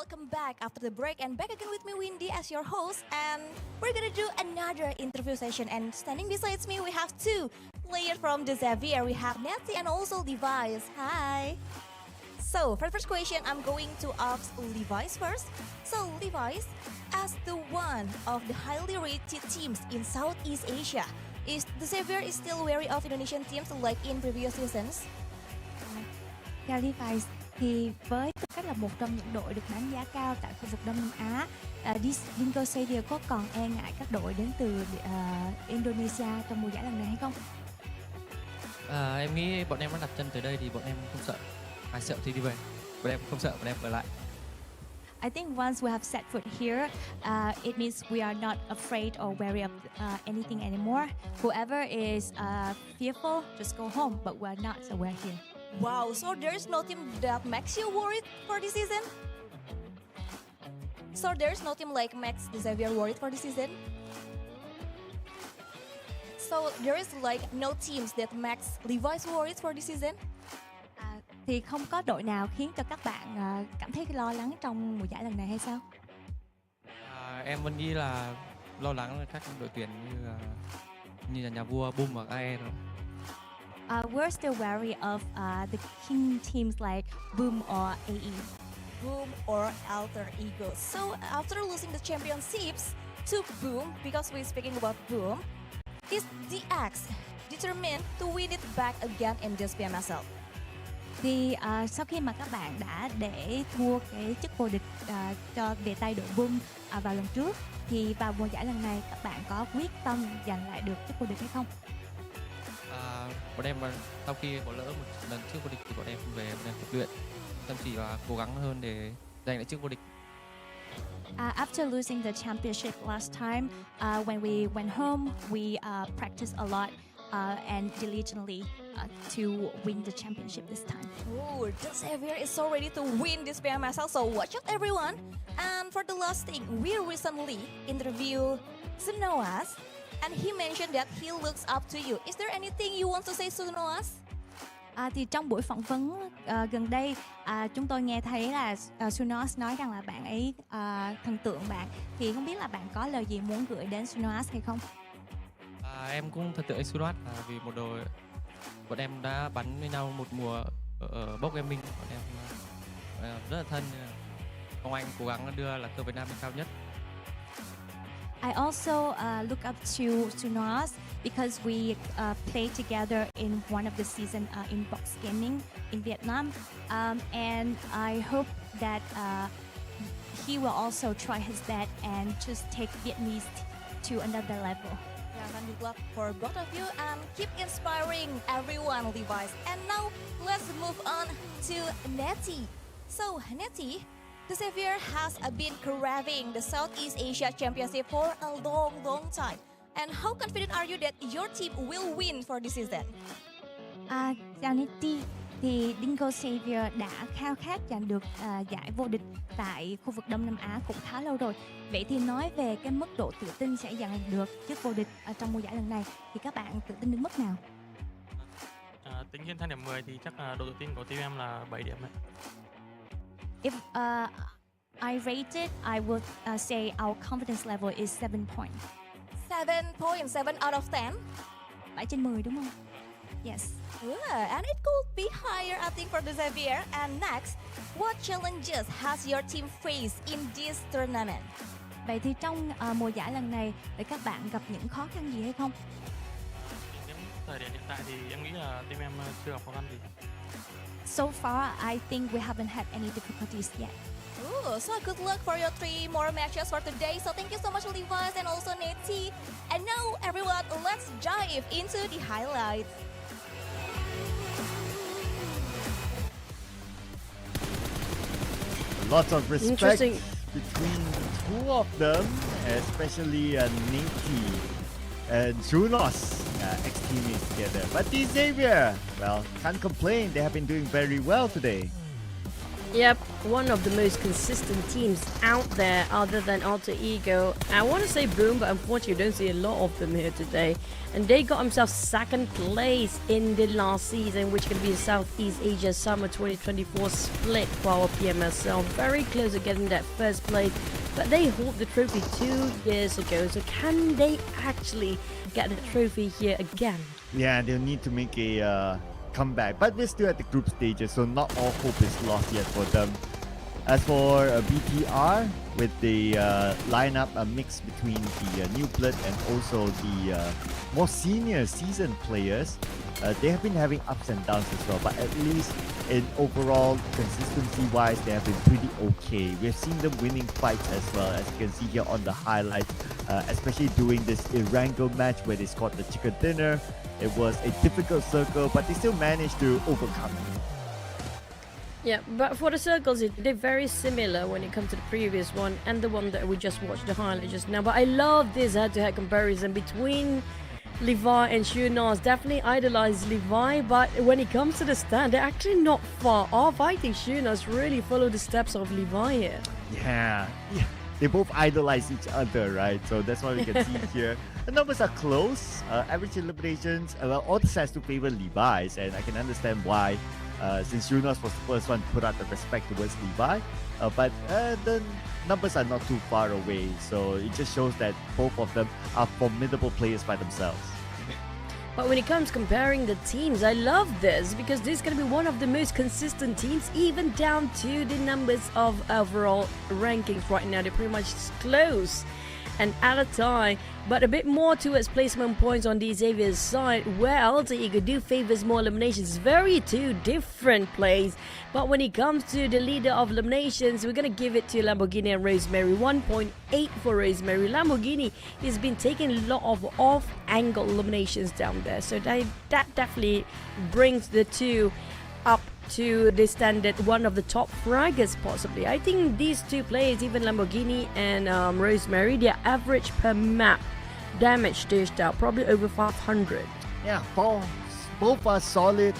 welcome back after the break and back again with me Windy as your host, and we're gonna do another interview session. And standing besides me we have two players from the Xavier. We have Netty and also Levi's. Hi. So for the first question, I'm going to ask Levi's first. So Levi's, as the one of the highly rated teams in Southeast Asia, is the Xavier is still wary of Indonesian teams like in previous seasons? Theo Levi's thì với tư cách là một trong những đội được đánh giá cao tại khu vực Đông Nam Á, Dinko Xavier có còn e ngại các đội đến từ Indonesia trong mùa giải lần này hay không? Em nghĩ bọn em đã đặt chân tới đây thì bọn em không sợ. Ai sợ thì đi về. Bọn em không sợ, bọn em ở lại. I think once we have set foot here, it means we are not afraid or wary of anything anymore. Whoever is fearful, just go home, but we're not, so we're here. Wow, so there's no team that makes you worried for this season? So there's no team like makes the Xavier worried for this season? So there is like no teams that makes Levi's worried for this season? Thì không có đội nào khiến cho các bạn cảm thấy lo lắng trong mùa giải lần này hay sao? Em vẫn nghĩ là lo lắng là các đội tuyển như là nhà vua Boom hoặc AE đó. We're still wary of the king teams like Boom or AE. Boom or Alter Ego. So after losing the championships to Boom, because we're speaking about Boom, is the X determined to win it back again in this PMSL? Thì sau khi mà các bạn đã để thua cái chức vô địch cho về tay đội Boom vào lần trước, thì vào mùa giải lần này các bạn có quyết tâm giành lại được chức vô địch hay không? Bọn em sau khi bỏ lỡ một lần trước vô địch thì bọn em về bọn em tập luyện, chăm chỉ và cố gắng hơn để giành lại chức vô địch. After losing the championship last time, when we went home, we practiced a lot and diligently to win the championship this time. Oh, the Xavier is so ready to win this PMSL, so watch out everyone. And for the last thing, we recently interviewed Sunoas, and he mentioned that he looks up to you. Is there anything you want to say, Sunoas? Thì trong buổi phỏng vấn gần đây, chúng tôi nghe thấy là Sunoas nói rằng là bạn ấy thần tượng bạn. Thì không biết là bạn có lời gì muốn gửi đến Sunoas hay không? Em cũng thần tượng Sunoas vì một đội bọn em đã bắn với nhau một mùa ở Box Gaming. Bọn em rất là thân. Mong anh cố gắng đưa là cờ Việt Nam lên cao nhất. I also look up to Sunoas because we played together in one of the season in Box Gaming in Vietnam, and I hope that he will also try his best and just take Vietnamese to another level. Yeah, and good luck for both of you and keep inspiring everyone, Levi's. And now let's move on to Netty. So Netty, the Xavier has been craving the Southeast Asia Championship for a long time. And how confident are you that your team will win for this season? Chào Netty, thì Dinko Xavier đã khao khát giành được giải vô địch tại khu vực Đông Nam Á cũng khá lâu rồi. Vậy thì nói về cái mức độ tự tin sẽ giành được chức vô địch trong mùa giải lần này thì các bạn tự tin đến mức nào? Tính trên thang điểm 10 thì chắc là độ tự tin của team em là 7 điểm đấy. If I rate it, I would say our confidence level is 7 points. 7.7 out of 10? 7 trên 10 đúng không? Yes. And it could be higher, I think, for the Xavier. And next, what challenges has your team faced in this tournament? Vậy thì trong mùa giải lần này thì các bạn gặp những khó khăn gì hay không? Đến thời điểm hiện tại thì em nghĩ là team em chưa gặp khó khăn gì. So far, I think we haven't had any difficulties yet. Ooh, so good luck for your 3 more matches for today. So thank you so much, Levi's and also Netty. And now, everyone, let's dive into the highlights. Lots of respect Interesting. between two of them, especially Nati and Junos, ex-teammates together. But the Xavier, well, can't complain. They have been doing very well today. Yep, one of the most consistent teams out there other than Alter Ego. I want to say Boom, but unfortunately you don't see a lot of them here today. And they got themselves second place in the last season, which can be the Southeast Asia Summer 2024 split for our PMSL. Very close to getting that first place, but they hold the trophy 2 years ago. So can they actually get the trophy here again? Yeah, they'll need to make a comeback, but we're still at the group stages, so not all hope is lost yet for them. As for BTR, with the lineup, a mix between the new blood and also the more senior seasoned players, they have been having ups and downs as well, but at least in overall consistency-wise, they have been pretty okay. We've seen them winning fights as well, as you can see here on the highlights, especially during this Irango match where they scored the chicken dinner. It was a difficult circle, but they still managed to overcome it. Yeah, but for the circles, they're very similar when it comes to the previous one and the one that we just watched the highlight just now. But I love this head-to-head comparison between Levi and Shunas. Definitely idolize Levi, but when it comes to the stand, they're actually not far off. I think Shunas really follow the steps of Levi here. Yeah. They both idolize each other, right? So that's what we can see here. The numbers are close. Average eliminations, well, all the sets to favor Levi's, and I can understand why, since Shunas was the first one to put out the respect towards Levi. But the numbers are not too far away, so it just shows that both of them are formidable players by themselves. But when it comes comparing the teams, I love this because this is going to be one of the most consistent teams, even down to the numbers of overall rankings right now. They're pretty much close and at a tie, but a bit more towards placement points on the Xavier's side, where Alter Ego do favors more eliminations. Very two different plays, but when it comes to the leader of eliminations, we're gonna give it to Lamborghini and Rosemary. 1.8 for Rosemary. Lamborghini has been taking a lot of off-angle eliminations down there, so that definitely brings the two up to the standard, one of the top fraggers possibly. I think these two players, even Lamborghini and Rosemary, their average per map damage dished out probably over 500. Yeah, both are solid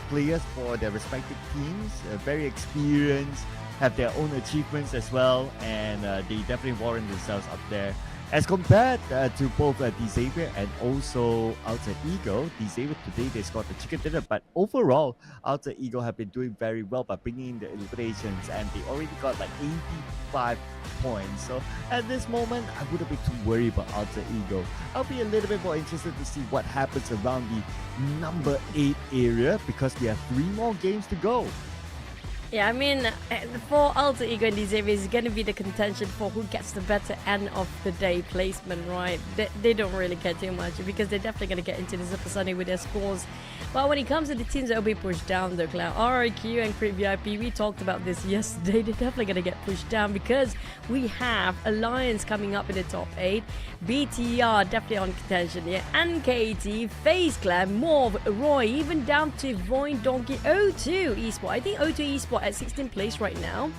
players for their respective teams, very experienced, have their own achievements as well, and they definitely warrant themselves up there. As compared to both Xavier and also Alter Ego, Xavier today they scored the chicken dinner, but overall, Alter Ego have been doing very well by bringing in the eliminations, and they already got like 85 points. So at this moment, I wouldn't be too worried about Alter Ego. I'll be a little bit more interested to see what happens around the number 8 area, because we have 3 more games to go. Yeah, I mean, for Alter Ego and Xavier, it's going to be the contention for who gets the better end of the day placement, right? They don't really care too much because they're definitely going to get into the Super Sunday with their scores. But when it comes to the teams that will be pushed down, though, Cloud, RIQ and Crit VIP, we talked about this yesterday. They're definitely going to get pushed down because we have Alliance coming up in the top 8, BTR definitely on contention here, NKT, FAZE Clan, MORPH, Roy, even down to VOIN, Donkey, O2 Esports. I think O2 Esports at 16th place right now,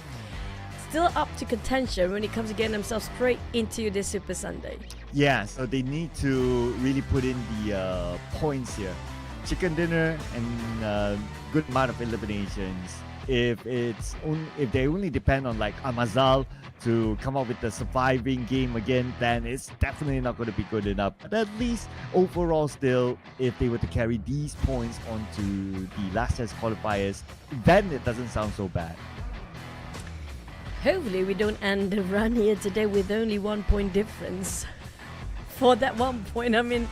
still up to contention when it comes to getting themselves straight into the Super Sunday. Yeah, so they need to really put in the points here. Chicken dinner and good amount of eliminations. If they only depend on like Amazal to come up with the surviving game again, then it's definitely not going to be good enough. But at least overall still, if they were to carry these points onto the last chance qualifiers, then it doesn't sound so bad. Hopefully we don't end the run here today with only 1 point difference. For that 1 point, I mean,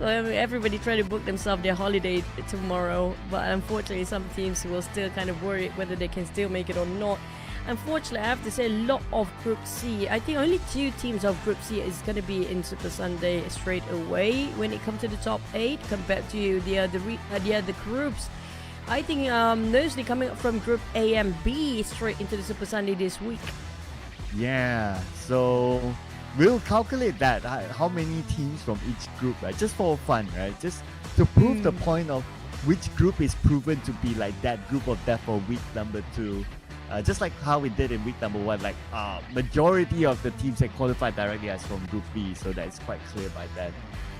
everybody trying to book themselves their holiday tomorrow, but unfortunately some teams will still kind of worry whether they can still make it or not. Unfortunately, I have to say a lot of Group C. I think only 2 teams of Group C is going to be in Super Sunday straight away when it comes to the top 8 compared to the other groups. I think mostly coming up from Group A and B straight into the Super Sunday this week. Yeah, so we'll calculate that, how many teams from each group, right? Just for fun, right? Just to prove the point of which group is proven to be like that group of death for week number 2. Just like how we did in week number 1, like majority of the teams that qualified directly as from Group B, so that's quite clear by that.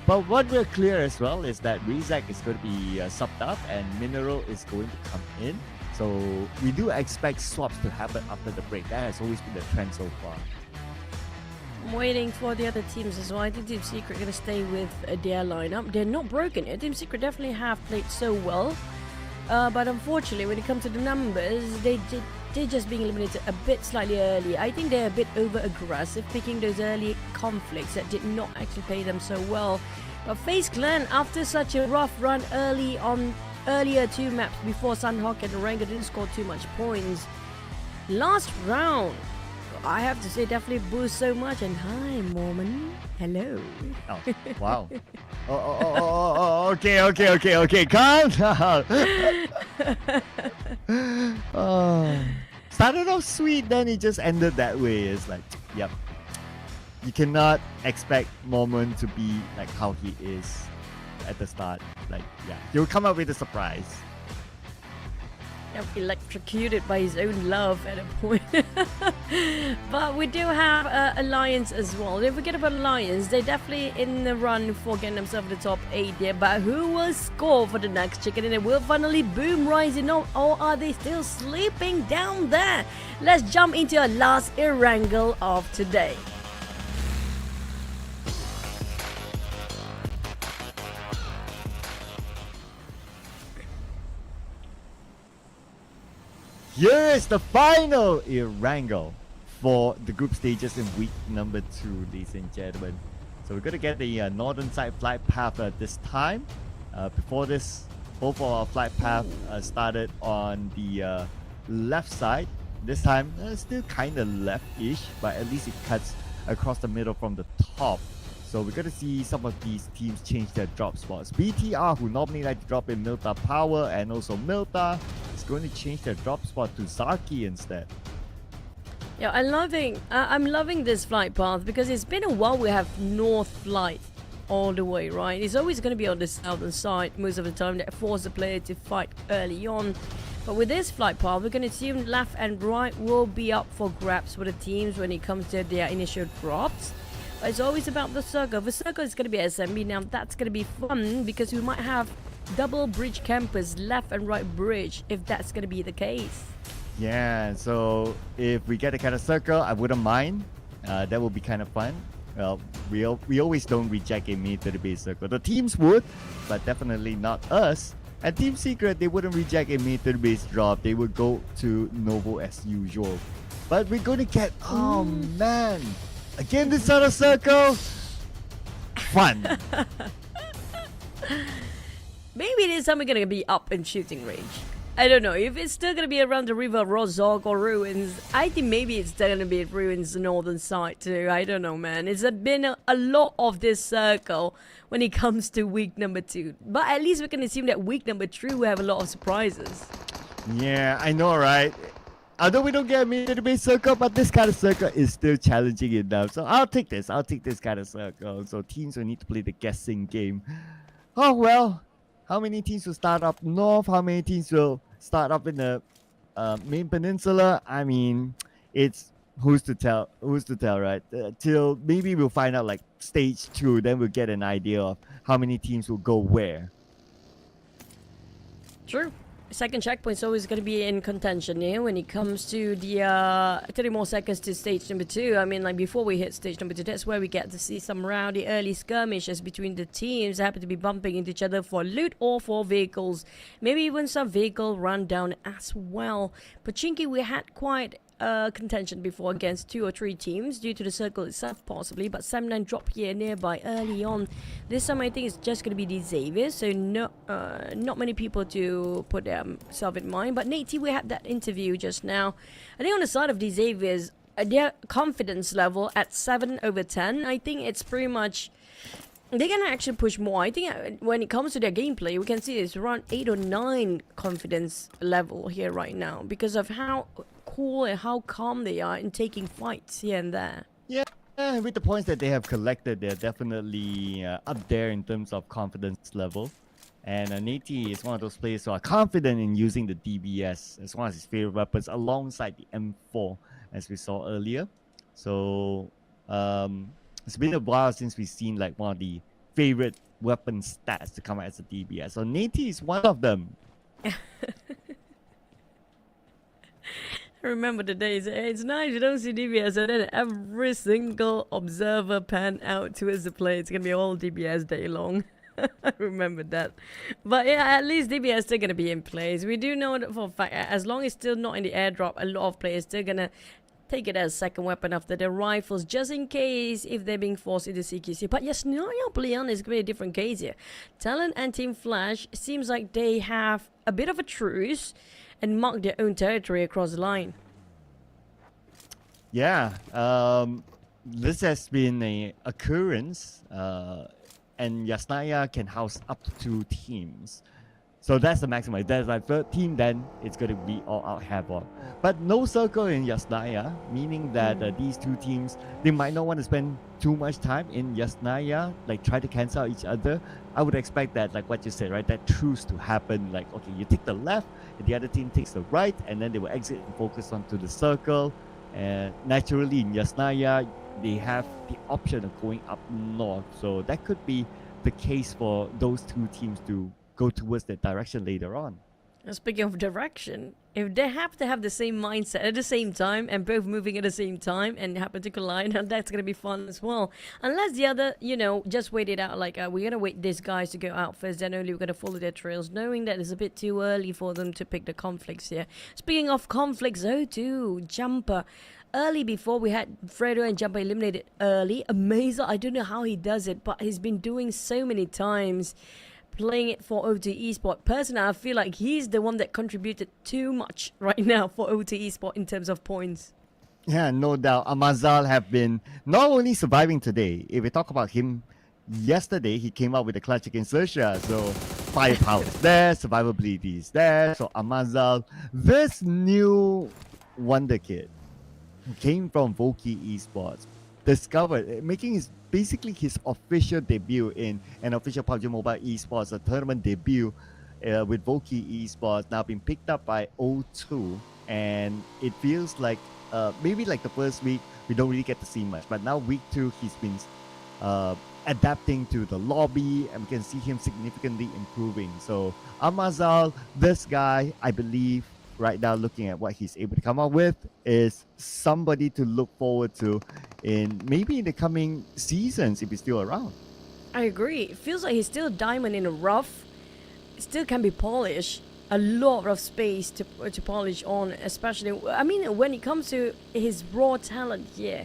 But what we're clear as well is that Rizak is going to be subbed up and Mineral is going to come in. So we do expect swaps to happen after the break. That has always been the trend so far. I'm waiting for the other teams as well. I think Team Secret are going to stay with their lineup. They're not broken yet. Team Secret definitely have played so well. But unfortunately, when it comes to the numbers, they're just being eliminated a bit slightly early. I think they're a bit over-aggressive, picking those early conflicts that did not actually pay them so well. But FaZe Clan, after such a rough run earlier 2 maps before Sunhawk and Ranga didn't score too much points. Last round, I have to say, definitely boost so much. And hi, Mormon. Hello. Oh, wow. Okay. Calm down. Started off sweet, then it just ended that way. It's like, yep. You cannot expect Mormon to be like how he is at the start. Like, yeah, he'll come up with a surprise. Electrocuted by his own love at a point. But we do have Alliance as well. Don't forget about Alliance. They're definitely in the run for getting themselves the top 8 there. But who will score for the next chicken? And it will finally boom rising up. Or are they still sleeping down there? Let's jump into our last Erangel of today. Here is the final Erangel for the group stages in week number 2, ladies and gentlemen. So we're going to get the northern side flight path this time. Before this, both of our flight path started on the left side. This time, still kind of left-ish, but at least it cuts across the middle from the top. So we're going to see some of these teams change their drop spots. BTR, who normally like to drop in Milta Power and also Milta, is going to change their drop spot to Zarki instead. Yeah, I'm loving this flight path because it's been a while we have north flight all the way, right? It's always going to be on the southern side most of the time. That forces the player to fight early on. But with this flight path, we're going to assume left and right will be up for grabs for the teams when it comes to their initial drops. But it's always about the circle. The circle is going to be SMB. Now that's going to be fun because we might have double bridge campers, left and right bridge, if that's going to be the case. Yeah, so if we get a kind of circle, I wouldn't mind. That will be kind of fun. Well, we always don't reject a military base circle. The teams would, but definitely not us. And Team Secret, they wouldn't reject a military base drop. They would go to Novo as usual. But we're going to get, oh man, again this sort of circle. Fun. Maybe this time we're going to be up in shooting range. I don't know. If it's still going to be around the river Rozog or Ruins, I think maybe it's still going to be Ruins northern side too. I don't know, man. It's been a lot of this circle when it comes to week number 2. But at least we can assume that week number 3 we have a lot of surprises. Yeah, I know, right? Although we don't get a military base circle, but this kind of circle is still challenging enough. So I'll take this. I'll take this kind of circle. So teams will need to play the guessing game. Oh, well. How many teams will start up north? How many teams will start up in the main peninsula? I mean, it's who's to tell, right? Till maybe we'll find out like stage 2, then we'll get an idea of how many teams will go where. True. Second checkpoint's always going to be in contention here when it comes to the 30 more seconds to stage number 2. I mean, like before we hit stage number 2, that's where we get to see some rowdy early skirmishes between the teams that happen to be bumping into each other for loot or for vehicles. Maybe even some vehicle rundown as well. Pochinki, we had quite contention before against 2 or 3 teams due to the circle itself possibly, but 7-9 drop here nearby early on. This time I think it's just going to be the Xavier, so not many people to put themselves in mind. But Nate, we had that interview just now. I think on the side of the Xaviers, their confidence level at 7/10, I think it's pretty much they can actually push more. I think when it comes to their gameplay, we can see it's around 8 or 9 confidence level here right now because of how cool and how calm they are in taking fights here and there. Yeah, with the points that they have collected, they're definitely up there in terms of confidence level. And Nati is one of those players who are confident in using the DBS as one of his favorite weapons alongside the M4, as we saw earlier. So it's been a while since we've seen like one of the favorite weapon stats to come out as a DBS. So Nati is one of them. I remember the days. It's nice you don't see DBS, and then every single observer pan out towards the play. It's gonna be all DBS day long. I remember that. But yeah, at least DBS still gonna be in place. We do know that for a fact, as long as it's still not in the airdrop, a lot of players still gonna take it as second weapon after their rifles, just in case if they're being forced into CQC. But yes, Leon is going to be a different case here. Talon and Team Flash seems like they have a bit of a truce and mark their own territory across the line. Yeah, this has been a occurrence, and Yasnaya can house up to 2 teams. So that's the maximum. If there's like 13, then it's going to be all out havoc. But no circle in Yasnaya, meaning that these 2 teams, they might not want to spend too much time in Yasnaya, like try to cancel out each other. I would expect that, like what you said, right, that truce to happen. Like, okay, you take the left, and the other team takes the right, and then they will exit and focus onto the circle. And naturally in Yasnaya, they have the option of going up north. So that could be the case for those 2 teams to go towards that direction later on. Speaking of direction, if they have to have the same mindset at the same time and both moving at the same time and happen to collide, that's going to be fun as well. Unless the other, just wait it out, like we're going to wait these guys to go out first, then only we're going to follow their trails, knowing that it's a bit too early for them to pick the conflicts here. Speaking of conflicts, too, Jumper. Early before, we had Fredo and Jumper eliminated early. Amazing. I don't know how he does it, but he's been doing so many times. Playing it for O2 Esports. Personally, I feel like he's the one that contributed too much right now for O2 Esports in terms of points. Yeah, no doubt. Amazal have been not only surviving today. If we talk about him, yesterday he came out with a clutch against XERXIA. So firepower is there, survivability is there. So Amazal, this new wonder kid who came from VOIN Esports, discovered, making his basically his official debut in an official PUBG Mobile Esports, a tournament debut with VOIN Esports, now being picked up by O2, and it feels like maybe like the first week we don't really get to see much, but now week 2 he's been adapting to the lobby, and we can see him significantly improving. So Amazal, this guy, I believe right now, looking at what he's able to come up with, is somebody to look forward to in maybe in the coming seasons if he's still around. I agree. It feels like he's still a diamond in the rough. Still can be polished. A lot of space to polish on, especially, I mean, when it comes to his raw talent, yeah,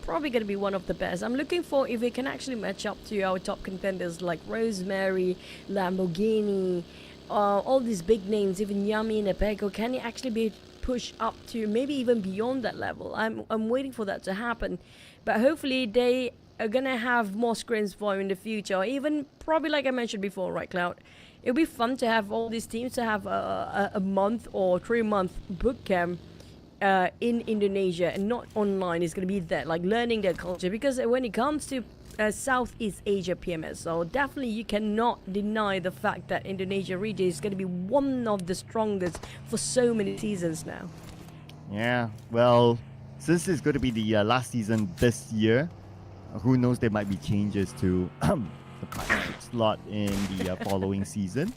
probably going to be one of the best. I'm looking for if he can actually match up to our top contenders like Rosemary, Lamborghini, all these big names, even Yami and POCO. Can he actually be pushed up to maybe even beyond that level? I'm waiting for that to happen, but hopefully they are gonna have more screens for him in the future, or even probably like I mentioned before, right, Cloud? It'll be fun to have all these teams to have a month or 3-month boot camp in Indonesia, and not online. It's gonna be that, like learning their culture, because when it comes to Southeast Asia PMSL, definitely you cannot deny the fact that Indonesia region is going to be one of the strongest for so many seasons now. Yeah, well, since it's going to be the last season this year, who knows, there might be changes to the partnership slot in the following season.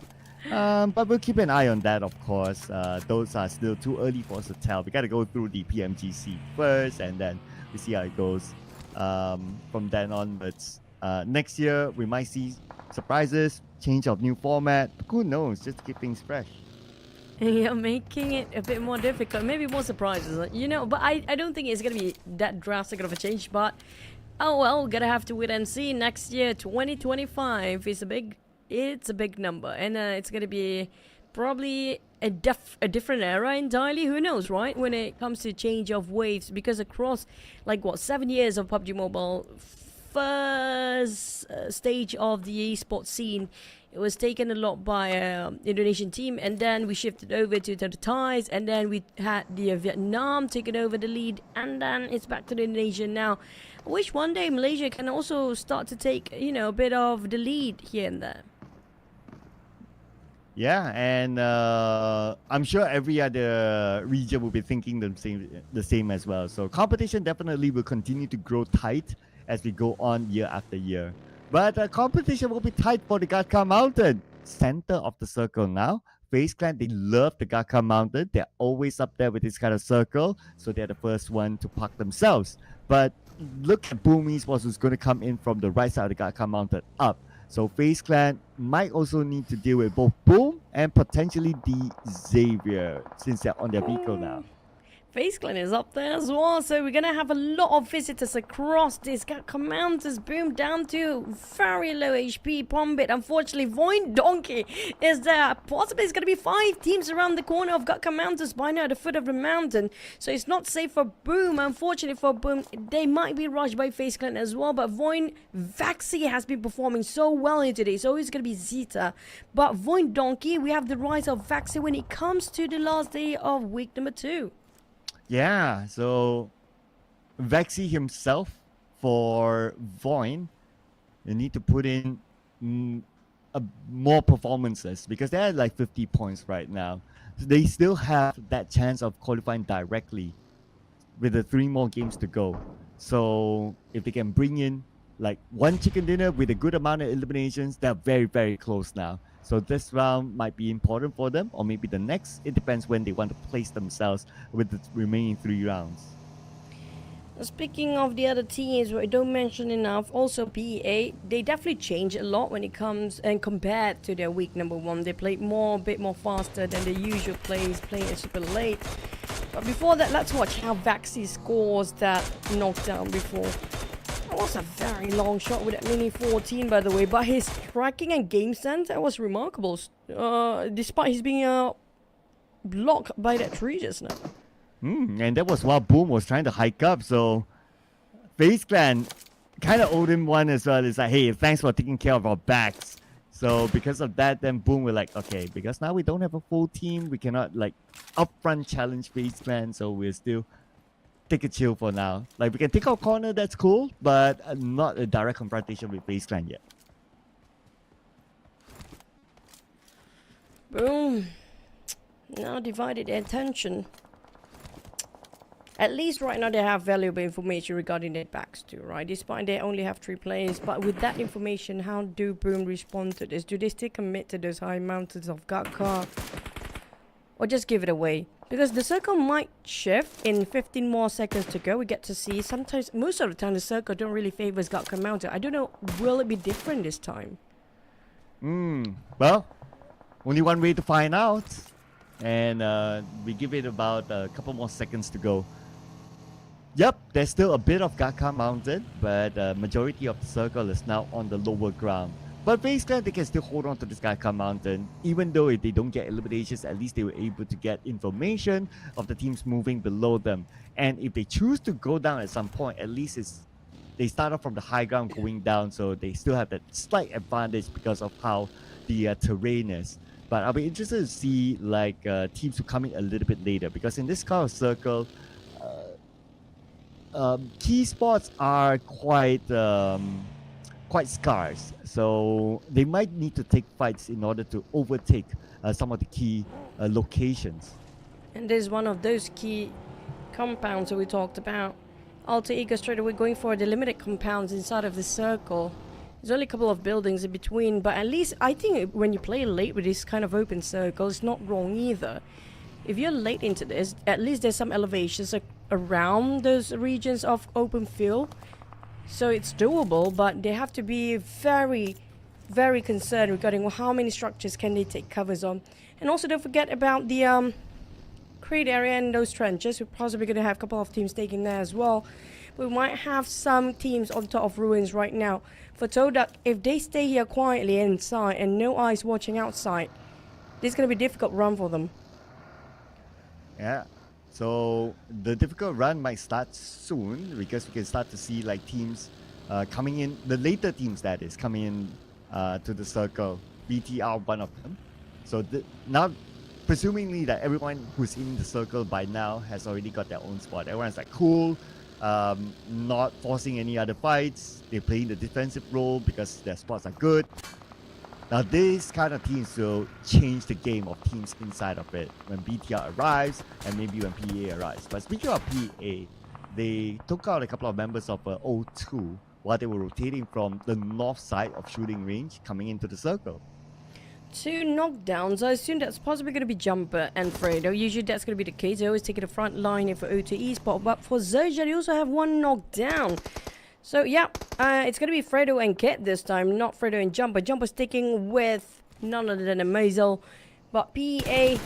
But we'll keep an eye on that, of course. Those are still too early for us to tell. We got to go through the PMGC first, and then we see how it goes. From then onwards, next year we might see surprises, change of new format. Who knows? Just to keep things fresh. You're making it a bit more difficult, maybe more surprises, but I don't think it's gonna be that drastic of a change. But oh well, gonna have to wait and see. Next year, 2025 is it's a big number, and it's gonna be probably a different era entirely. Who knows, right? When it comes to change of waves, because across 7 years of PUBG Mobile, first stage of the esports scene, it was taken a lot by Indonesian team, and then we shifted over to the Thais, and then we had the Vietnam taking over the lead, and then it's back to the Indonesian now. I wish one day Malaysia can also start to take a bit of the lead here and there. Yeah, and I'm sure every other region will be thinking the same as well. So competition definitely will continue to grow tight as we go on year after year. But competition will be tight for the Gatka Mountain, center of the circle now. FaZe Clan, they love the Gaka Mountain. They're always up there with this kind of circle, so they're the first one to park themselves. But look at Boom Esports, who's going to come in from the right side of the Gaka Mountain up. So FaZe Clan might also need to deal with both Boom and potentially the Xavier, since they're on their vehicle now. FaZe Clan is up there as well, so we're gonna have a lot of visitors across this. Got Commanders Boom down to very low HP. Pombit, unfortunately, VOIN Donkey is there. Possibly it's gonna be 5 teams around the corner of Got Commanders by now at the foot of the mountain, so it's not safe for Boom. Unfortunately for Boom, they might be rushed by FaZe Clan as well, but VOIN Vaxi has been performing so well here today, so it's gonna be Zeta. But VOIN Donkey, we have the rise of Vaxi when it comes to the last day of week number 2. Yeah, so Vexy himself for VOIN, they need to put in more performances because they're at like 50 points right now. So they still have that chance of qualifying directly with the 3 more games to go. So if they can bring in like 1 chicken dinner with a good amount of eliminations, they're very, very close now. So this round might be important for them, or maybe the next. It depends when they want to place themselves with the remaining 3 rounds. Speaking of the other teams, I don't mention enough, also PEA, they definitely change a lot when it comes and compared to their week number 1. They played a bit more faster than the usual plays, playing it super late. But before that, let's watch how Vaxi scores that knockdown before. That was a very long shot with that mini 14, by the way, but his tracking and game sense, that was remarkable, despite his being blocked by that tree just now. And that was while Boom was trying to hike up, so FaZe Clan kind of owed him one as well. It's like, hey, thanks for taking care of our backs. So because of that, then Boom were like, okay, because now we don't have a full team, we cannot like upfront challenge FaZe Clan, so we're still take a chill for now. Like, we can take our corner, that's cool, but not a direct confrontation with FaZe Clan yet. Boom. Now divided their attention. At least right now they have valuable information regarding their backs too, right? Despite they only have 3 players, but with that information, how do Boom respond to this? Do they still commit to those high mountains of Gatka? Or just give it away? Because the circle might shift in 15 more seconds to go. We get to see. Sometimes, most of the time, the circle don't really favor Gatka Mountain. I don't know, will it be different this time? Well, only one way to find out. And we give it about a couple more seconds to go. Yep, there's still a bit of Gaka Mountain, but majority of the circle is now on the lower ground. But FaZe Clan, they can still hold on to this Gaka Mountain. Even though if they don't get eliminations, at least they were able to get information of the teams moving below them. And if they choose to go down at some point, at least they start off from the high ground going down, so they still have that slight advantage because of how the terrain is. But I'll be interested to see like teams who come in a little bit later, because in this kind of circle, key spots are quite scarce, so they might need to take fights in order to overtake some of the key locations. And there's one of those key compounds that we talked about. Alter Ego straight away going for the limited compounds inside of the circle. There's only a couple of buildings in between, but at least I think when you play late with this kind of open circle, it's not wrong either. If you're late into this, at least there's some elevations around those regions of open field. So it's doable, but they have to be very, very concerned regarding how many structures can they take covers on. And also don't forget about the crate area and those trenches. We're possibly going to have a couple of teams taking there as well. We might have some teams on top of ruins right now. For TODAK, if they stay here quietly inside and no eyes watching outside, this is going to be a difficult run for them. Yeah, so the difficult run might start soon, because we can start to see like teams coming in, the later teams that is, coming in to the circle. BTR one of them. So now, presumingly that everyone who's in the circle by now has already got their own spot. Everyone's like, cool, not forcing any other fights. They're playing the defensive role because their spots are good. Now these kind of teams will change the game of teams inside of it when BTR arrives and maybe when PA arrives. But speaking of PA, they took out a couple of members of O2 while they were rotating from the north side of shooting range coming into the circle. 2 knockdowns. I assume that's possibly going to be Jumper and Fredo. Usually that's going to be the case. They always take the front line for O2 Esports. But for XERXIA, they also have 1 knockdown. So, yeah, it's going to be Fredo and Ket this time, not Fredo and Jumper. Jumper sticking with none other than a Mazel. But PA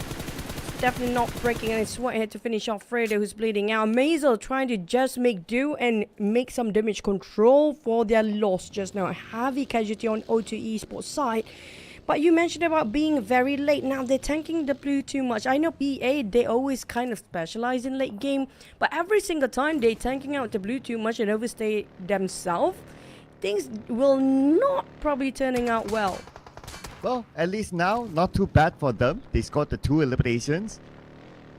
definitely not breaking any sweat here to finish off Fredo, who's bleeding out. Mazel trying to just make do and make some damage control for their loss just now. A heavy casualty on O2 Esports side. But you mentioned about being very late. Now they're tanking the blue too much. I know PA, they always kind of specialize in late game. But every single time they're tanking out the blue too much and overstay themselves, things will not probably turning out well. Well, at least now, not too bad for them. They scored the 2 eliminations.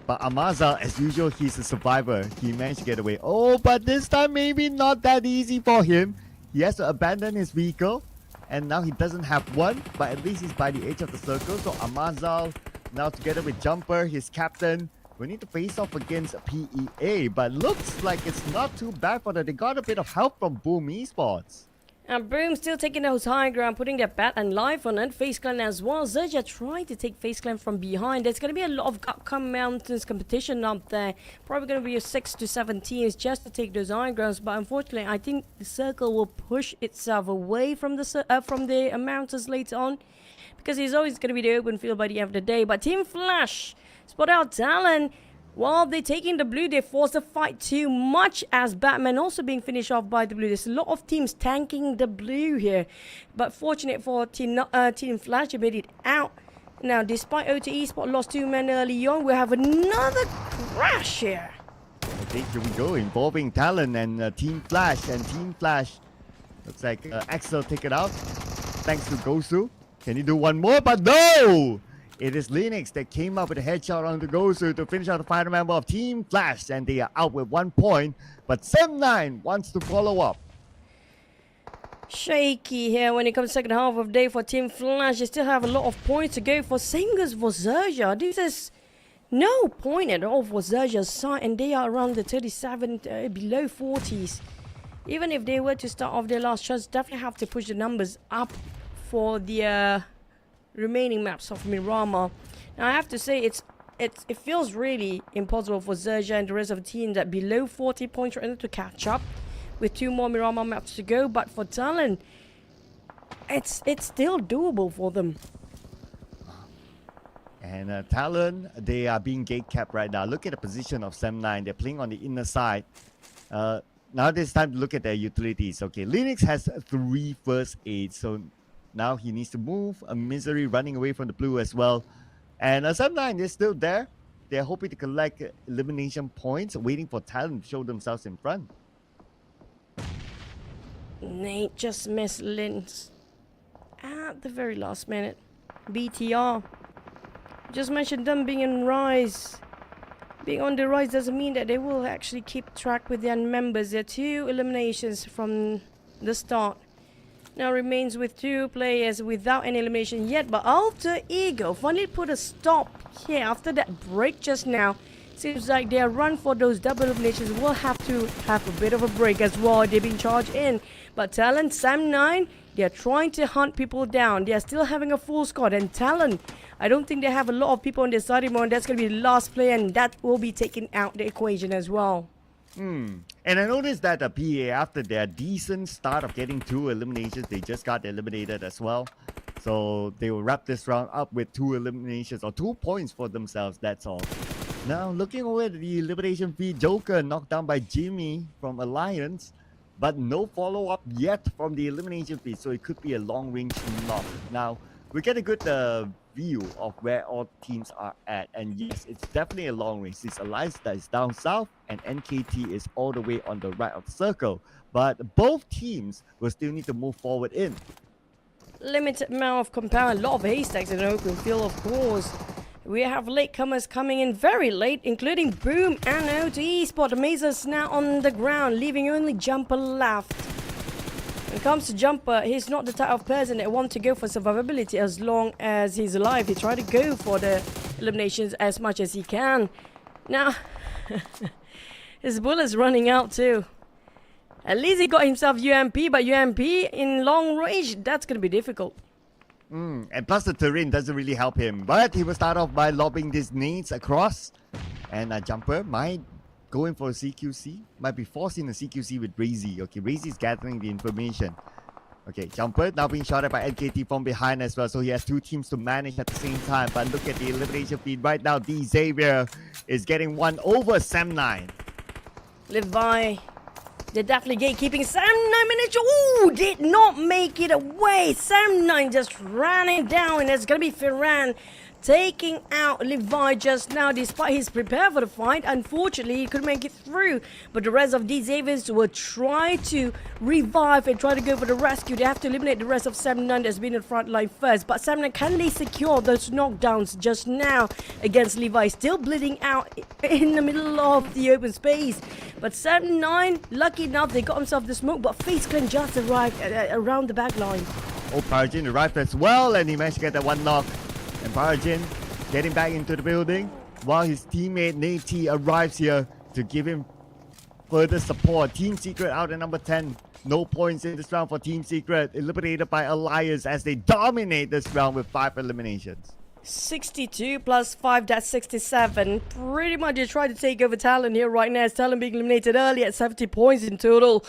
But Amazal, as usual, he's a survivor. He managed to get away. Oh, but this time maybe not that easy for him. He has to abandon his vehicle. And now he doesn't have one, but at least he's by the edge of the circle. So Amazal, now together with Jumper, his captain, we need to face off against PEA. But looks like it's not too bad for them. They got a bit of help from Boom Esports. And Boom still taking those high ground, putting their bat and life on it. FaZe Clan as well. XERXIA trying to take FaZe Clan from behind. There's going to be a lot of upcoming mountains competition up there. Probably going to be a 6 to 7 teams just to take those high grounds. But unfortunately, I think the circle will push itself away from the mountains later on, because it's always going to be the open field by the end of the day. But Team Flash spot out TALON. While they're taking the blue, they force the fight too much, as Batman also being finished off by the blue. There's a lot of teams tanking the blue here. But fortunate for Team Flash, they made it out. Now, despite O2 Esports lost 2 men early on, we have another crash here. Okay, here we go, involving TALON and Team Flash. And Team Flash, looks like Axel take it out. Thanks to Gosu. Can he do one more? But no! It is Linux that came up with a headshot on the Gosu to finish out the final member of Team Flash, and they are out with 1 point. But Sem9 wants to follow up. Shaky here when it comes to second half of day for Team Flash. They still have a lot of points to go for. Same goes for XERXIA. This is no point at all for XERXIA's side, and they are around the 37, below 40s. Even if they were to start off their last chance, definitely have to push the numbers up for the remaining maps of Miramar. Now I have to say it feels really impossible for XERXIA and the rest of the team that below 40 points right now to catch up with 2 more Miramar maps to go. But for TALON, it's still doable for them. And TALON, they are being gate capped right now. Look at the position of Sem9. They're playing on the inner side. Now it's time to look at their utilities. Okay, Linux has 3 first aids, so now he needs to move. A Misery running away from the blue as well. And Sem9 is still there. They're hoping to collect elimination points, waiting for TALON to show themselves in front. Nate just missed Linz at the very last minute. BTR. Just mentioned them being in rise. Being on the rise doesn't mean that they will actually keep track with their members. There are 2 eliminations from the start. Now remains with 2 players without any elimination yet, but Alter Ego finally put a stop here after that break just now. Seems like their run for those double eliminations will have to have a bit of a break as well. They're being charged in, but TALON, Sem9, they're trying to hunt people down. They're still having a full squad, and TALON, I don't think they have a lot of people on their side anymore. That's going to be the last player, and that will be taken out the equation as well. And I noticed that the PA, after their decent start of getting 2 eliminations, they just got eliminated as well. So they will wrap this round up with 2 eliminations or 2 points for themselves, that's all. Now looking over at the elimination feed, Joker knocked down by Jimmy from Alliance, but no follow-up yet from the elimination feed, so it could be a long-range knock. Now we get a good view of where all teams are at, and yes, it's definitely a long range. This Alliance that is down south and NKT is all the way on the right of the circle, but both teams will still need to move forward in. Limited amount of compound, a lot of haystacks in an open field, of course. We have latecomers coming in very late, including Boom and O2 Esports. Mazer's now on the ground, leaving only Jumper left. When it comes to Jumper, he's not the type of person that wants to go for survivability as long as he's alive. He tries to go for the eliminations as much as he can. Now, his bullet's running out too. At least he got himself UMP, but UMP in long range, that's going to be difficult. And plus the terrain doesn't really help him. But he will start off by lobbing these nades across. And Jumper might go in for a CQC. Might be forcing a CQC with Razy. Okay, Razy is gathering the information. Okay, Jumper now being shot at by NKT from behind as well. So he has two teams to manage at the same time. But look at the elimination feed right now. D Xavier is getting one over Sam9. Levi, they're definitely gatekeeping. Sam9 managed. Ooh, did not make it away. Sam9 just ran it down. And it's going to be Ferran taking out Levi just now, despite he's prepared for the fight. Unfortunately, he couldn't make it through. But the rest of these Xaviers will try to revive and try to go for the rescue. They have to eliminate the rest of Sam9 that's been in the front line first. But Sam9, can they secure those knockdowns just now against Levi? Still bleeding out in the middle of the open space. But Sam9, lucky enough, they got himself the smoke. But FaZe Clan just arrived around the back line. Oh, Parajin arrived as well, and he managed to get that one knock. And Parajin getting back into the building while his teammate Nate arrives here to give him further support. Team Secret out at number 10. No points in this round for Team Secret. Eliminated by Elias as they dominate this round with 5 eliminations. 62 plus 5, that's 67. Pretty much they try to take over TALON here right now. As TALON being eliminated early at 70 points in total.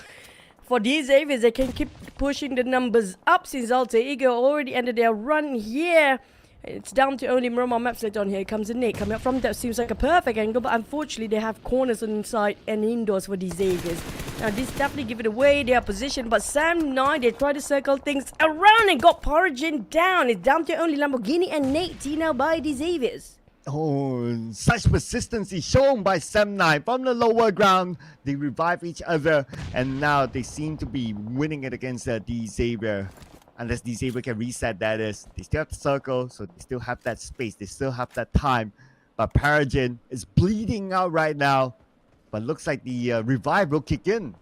For these Avians, they can keep pushing the numbers up since Alter Ego already ended their run here. It's down to only Miramar Maps later on. Here comes a Nick coming up from that. Seems like a perfect angle, but unfortunately they have corners on inside and indoors for these Avians. Now this definitely give it away, their position, but Sam9, they try to circle things around and got Parajin down. It's down to only Lamborghini and Nate now by these Avians. Oh, such persistency shown by Sam9 from the lower ground. They revive each other, and now they seem to be winning it against D Xavier. Unless D Xavier can reset, that is. They still have the circle, so they still have that space. They still have that time. But Parajin is bleeding out right now. But looks like the revive will kick in.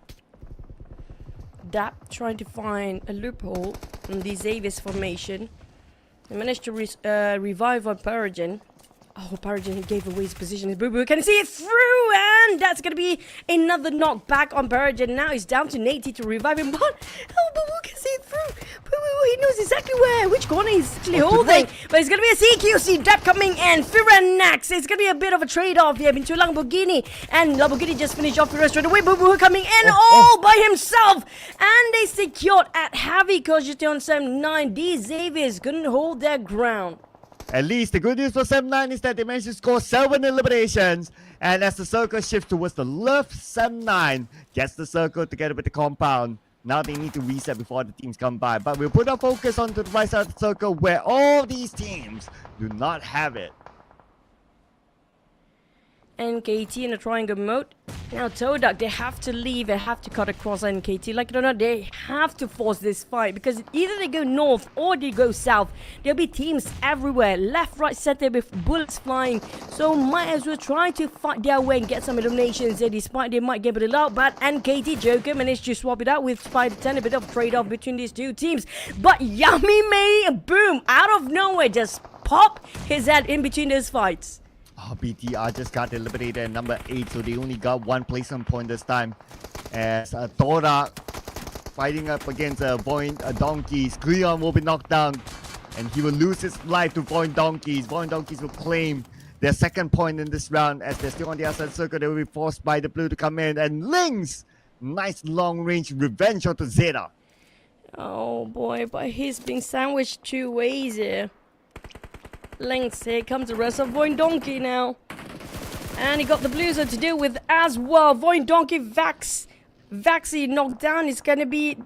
Dap trying to find a loophole in the Xavier's formation. They managed to revive on Parajin. Oh, Parajin gave away his position. Boo Boo can see it through, and that's going to be another knockback on Parajin. Now he's down to Nate to revive him, but oh, Boo Boo can see it through. Boo Boo, he knows exactly which corner he's actually holding. But it's going to be a CQC Dap coming in. Firanax, it's going to be a bit of a trade-off here between Lamborghini, and Lamborghini just finished off the rest straight away. Boo Boo coming in all by himself, and they secured at heavy casualty on Sam9. These Xaviers couldn't hold their ground. At least the good news for Sam9 is that they managed to score 7 eliminations. And as the circle shifts towards the left, Sam9 gets the circle together with the compound. Now they need to reset before the teams come by. But we'll put our focus onto the right side of the circle where all these teams do not have it. NKT in a triangle mode. Now TODAK, they have to leave, they have to cut across NKT. Like it or not, they have to force this fight because either they go north or they go south. There'll be teams everywhere, left, right, center with bullets flying. So might as well try to fight their way and get some eliminations there, despite they might get it out. But NKT Joker managed to swap it out with Spider 10, a bit of trade-off between these two teams. But Yummy May, boom, out of nowhere, just pop his head in between those fights. Oh, BTR just got eliminated at number 8, so they only got 1 placement point this time. As TODAK fighting up against VOIN Donkeys. Cleon will be knocked down, and he will lose his life to VOIN Donkeys. VOIN Donkeys will claim their 2nd point in this round. As they're still on the outside circle, they will be forced by the blue to come in. And Lynx, nice long-range revenge onto Zeta. Oh boy, but he's being sandwiched 2 ways here. Lynx, here comes the rest of VOIN Donkey now. And he got the blues to deal with as well. VOIN Donkey, Vaxi knocked down. It's going to be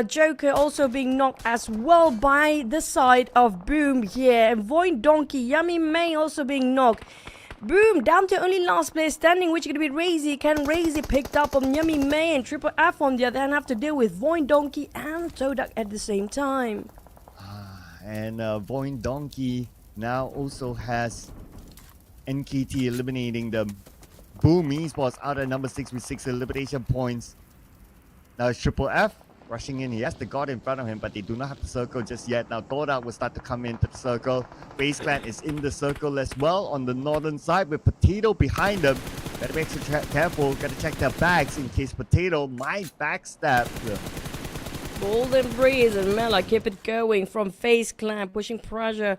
Joker also being knocked as well by the side of Boom here. And VOIN Donkey, Yummy May also being knocked. Boom, down to only last place standing, which is going to be Razy. Can Razy picked up on Yummy May, and Triple F on the other hand have to deal with VOIN Donkey and TODAK at the same time. And VOIN Donkey now also has NKT eliminating them. Boom Esports out at number 6 with 6 elimination points. Now it's Triple F rushing in. He has the guard in front of him, but they do not have the circle just yet. Now TODAK will start to come into the circle. FaZe Clan is in the circle as well on the northern side with Potato behind them. Gotta be extra careful. Gotta check their bags in case Potato might backstab them. Golden Breeze and Mela keep it going from FaZe Clan, pushing pressure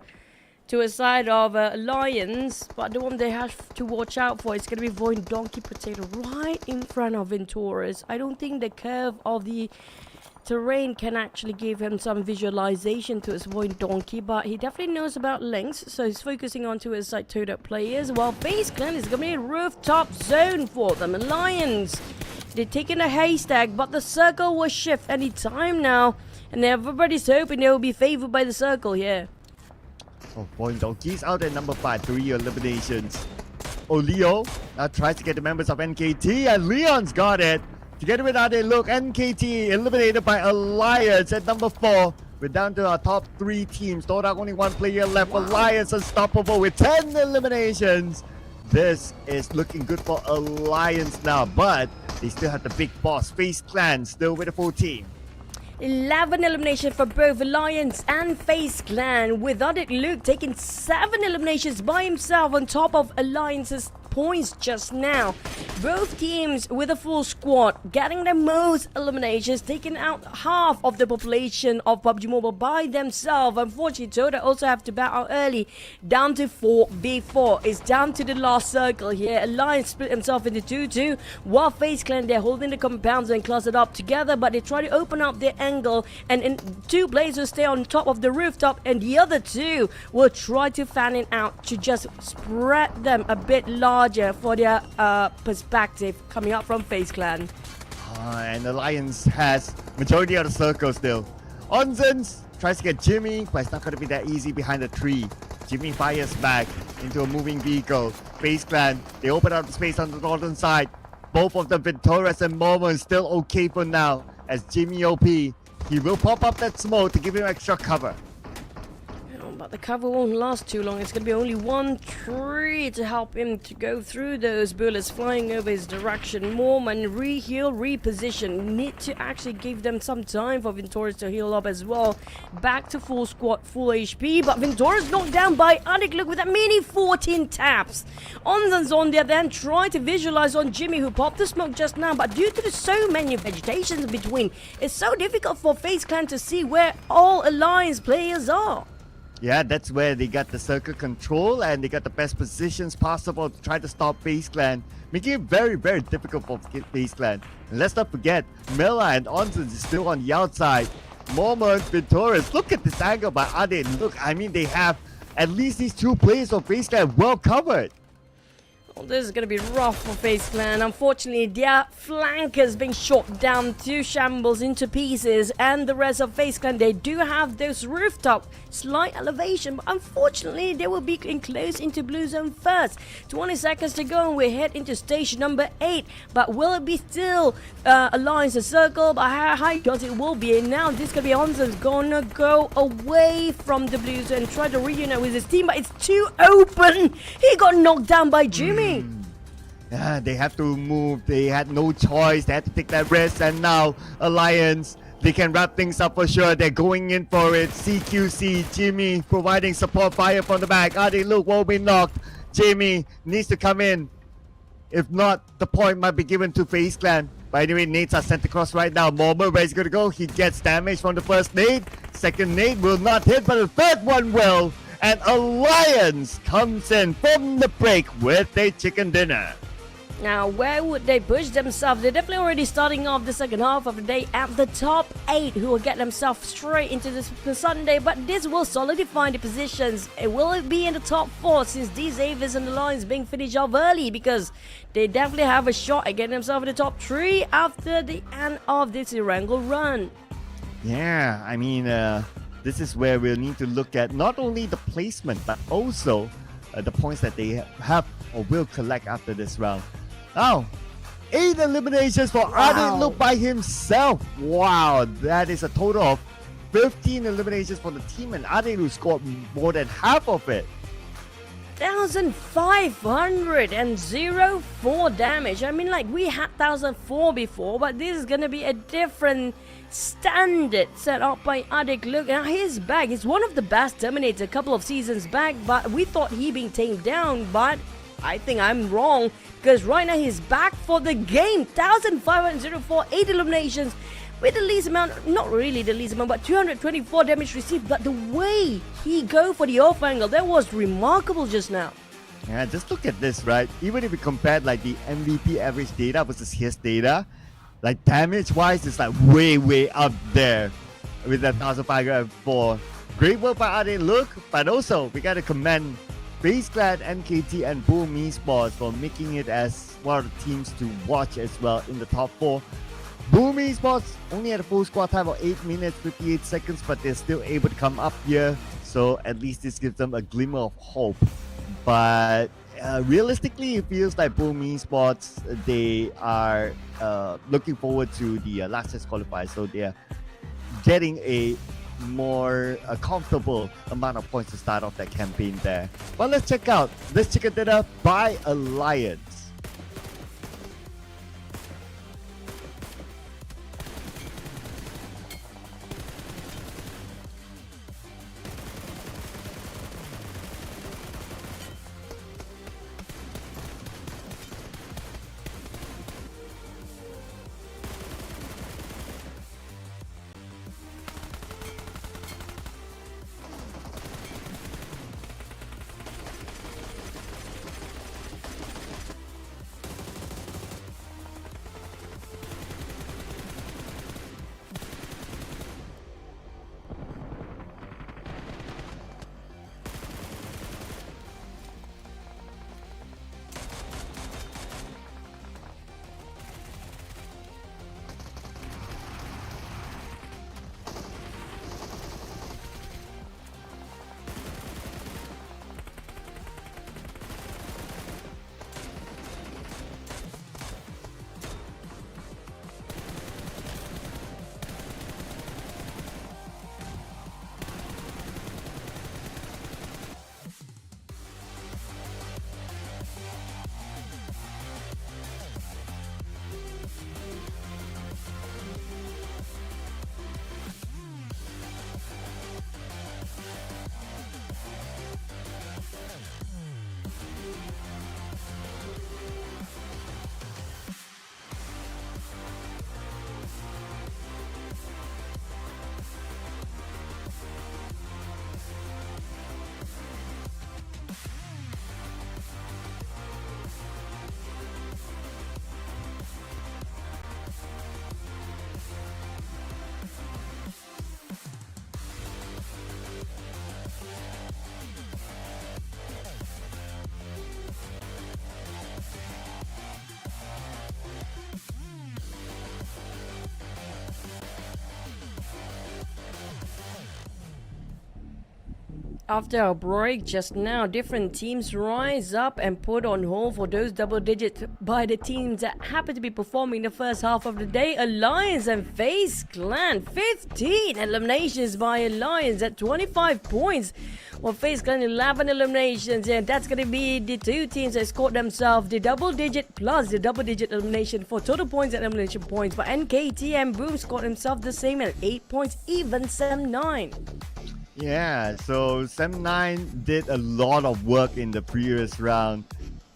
to a side of Lions, but the one they have to watch out for is going to be VOIN Donkey Potato right in front of Venturas. I don't think the curve of the terrain can actually give him some visualization to his VOIN Donkey, but he definitely knows about lengths, so he's focusing on to his side TODAK players, while FaZe Clan is going to be a rooftop zone for them. And Lions, they're taking a haystack, but the circle will shift any time now, and everybody's hoping they will be favored by the circle here. Oh, VOIN Donkey's out at number 5, 3 eliminations. Oh, Leo now tries to get the members of NKT, and Leon's got it. Together with Ade, look, NKT eliminated by Alliance at number 4. We're down to our top 3 teams. TODAK only 1 player left. Alliance unstoppable with 10 eliminations. This is looking good for Alliance now, but they still have the big boss, FaZe Clan, still with a full team. 11 eliminations for both Alliance and FaZe Clan, with Adik Luke taking 7 eliminations by himself on top of Alliance's points just now. Both teams with a full squad getting the most eliminations, taking out half of the population of PUBG Mobile by themselves. Unfortunately, TODAK also have to bow out early, down to 4v4. It's down to the last circle here. Alliance split himself into 2-2, while FaZe Clan, they're holding the compounds and clustered up together, but they try to open up their angle, and 2 players will stay on top of the rooftop, and the other 2 will try to fan it out to just spread them a bit larger for their perspective coming up from FaZe Clan. And Alliance has majority of the circle still. Onzens tries to get Jimmy, but it's not going to be that easy behind the tree. Jimmy fires back into a moving vehicle. FaZe Clan, they open up the space on the northern side. Both of them, Venturas and Momo, still okay for now. As Jimmy OP, he will pop up that smoke to give him extra cover. But the cover won't last too long. It's going to be only 1 tree to help him to go through those bullets flying over his direction. Mormon, re-heal, reposition. Need to actually give them some time for Venturas to heal up as well. Back to full squad, full HP. But Venturas knocked down by Adik Luke with a mini 14 taps. Onzans on the other hand try to visualize on Jimmy, who popped the smoke just now. But due to the so many vegetations in between, it's so difficult for FaZe Clan to see where all Alliance players are. Yeah, that's where they got the circle control and they got the best positions possible to try to stop FaZe Clan, making it very, very difficult for FaZe Clan. And let's not forget, Mela and Onzens is still on the outside. Moment, Venturas, look at this angle by Ade. Look, I mean, they have at least these 2 players of FaZe Clan well covered. Well, this is going to be rough for FaZe Clan. Unfortunately, their flank has been shot down to shambles into pieces, and the rest of FaZe Clan, they do have those rooftop slight elevation, but unfortunately they will be enclosed into blue zone first. 20 seconds to go and we head into stage number 8, but will it be still Alliance a circle? But how high does it will be? And now this could be Onzen's gonna go away from the blue zone and try to reunite with his team, but it's too open. He got knocked down by Jimmy. Yeah, they have to move. They had no choice. They had to take that risk. And now Alliance, they can wrap things up for sure. They're going in for it. CQC, Jimmy providing support fire from the back. Ade Luke will be knocked. Jimmy needs to come in. If not, the point might be given to FaZe Clan. But anyway, nades are sent across right now. Momo, where he's going to go? He gets damage from the first nade. Second nade will not hit, but the third one will. And Alliance comes in from the break with a chicken dinner. Now, where would they push themselves? They're definitely already starting off the second half of the day at the top 8, who will get themselves straight into this Sunday. But this will solidify the positions. Will it be in the top 4 since these Avis and the Lions being finished off early? Because they definitely have a shot at getting themselves in the top 3 after the end of this Erangel run. Yeah, I mean, this is where we'll need to look at not only the placement, but also the points that they have or will collect after this round. Now, 8 eliminations for Ade Luke by himself. Wow, that is a total of 15 eliminations for the team, and Ade Luke scored more than half of it. 1,504 damage. I mean, like, we had 1,004 before, but this is gonna be a different standard set up by Adik Luke. Now he's back. He's one of the best Terminators a couple of seasons back, but we thought he being tamed down, but I think I'm wrong, because right now he's back for the game. 1,504, 8 eliminations, with the least amount, not really the least amount, but 224 damage received. But the way he go for the off angle, that was remarkable just now. Yeah, just look at this, right? Even if we compared like the MVP average data versus his data, like damage-wise, it's like way up there with that 1504. Great work by Ade Look, but also we gotta commend FaZe, NKT, and Boom Esports for making it as one of the teams to watch as well in the top 4. Boom Esports only had a full squad time of 8 minutes 58 seconds, but they're still able to come up here, so at least this gives them a glimmer of hope. But realistically, it feels like Boom Esports, they are looking forward to the last test qualifiers, so they're getting a more comfortable amount of points to start off that campaign there. But let's check out this chicken dinner by Alliance. After our break just now, different teams rise up and put on hold for those double digits by the teams that happen to be performing the first half of the day. Alliance and FaZe Clan, 15 eliminations by Alliance at 25 points. Well, FaZe Clan 11 eliminations, and that's going to be the two teams that scored themselves the double digit plus the double digit elimination for total points and elimination points. But NKT and Boom scored themselves the same at 8 points, even Sem9. Yeah, so Sem9 did a lot of work in the previous round,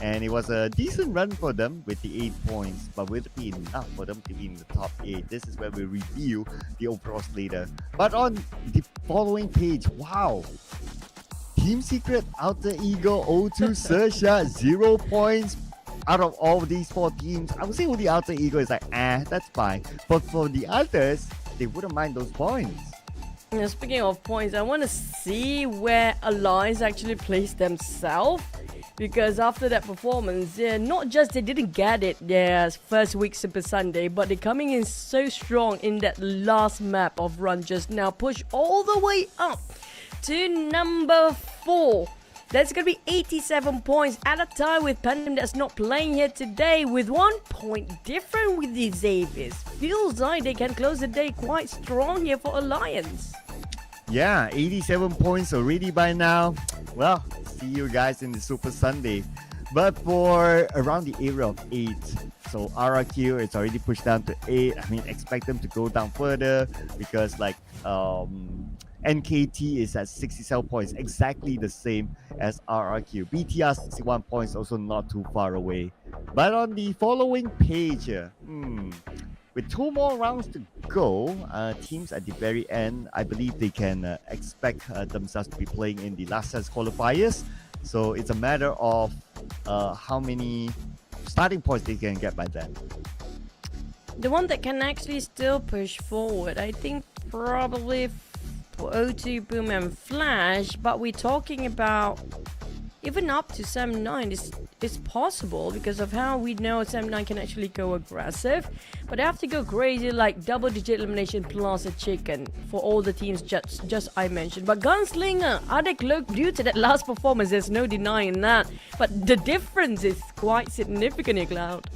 and it was a decent run for them with the 8 points, but will it be enough for them to be in the top 8? This is where we review the overall later. But on the following page, wow! Team Secret, Alter Ego, O2, XERXIA, 0 points. Out of all these 4 teams, I would say only Alter Ego is like, that's fine. But for the others, they wouldn't mind those points. Now, speaking of points, I want to see where Alliance actually placed themselves. Because after that performance, not just they didn't get it their first week Super Sunday, but they're coming in so strong in that last map of run just now. Push all the way up to number 4. That's going to be 87 points at a time with PANDUM that's not playing here today, with 1 point different with the Xaviers. Feels like they can close the day quite strong here for Alliance. Yeah, 87 points already by now. Well, see you guys in the Super Sunday. But for around the area of 8, so RRQ it's already pushed down to 8. I mean, expect them to go down further because like NKT is at 67 points, exactly the same as RRQ. BTR 61 points, also not too far away. But on the following page, with with 2 more rounds to go, teams at the very end, I believe they can expect themselves to be playing in the last chance qualifiers. So it's a matter of how many starting points they can get by then. The one that can actually still push forward, I think probably for O2, Boom and Flash, but we're talking about even up to Sam9 is possible because of how we know Sam9 can actually go aggressive, but they have to go crazy like double-digit elimination plus a chicken for all the teams just I mentioned. But Gunslinger, Adek look, due to that last performance, there's no denying that, but the difference is quite significant, Cloud.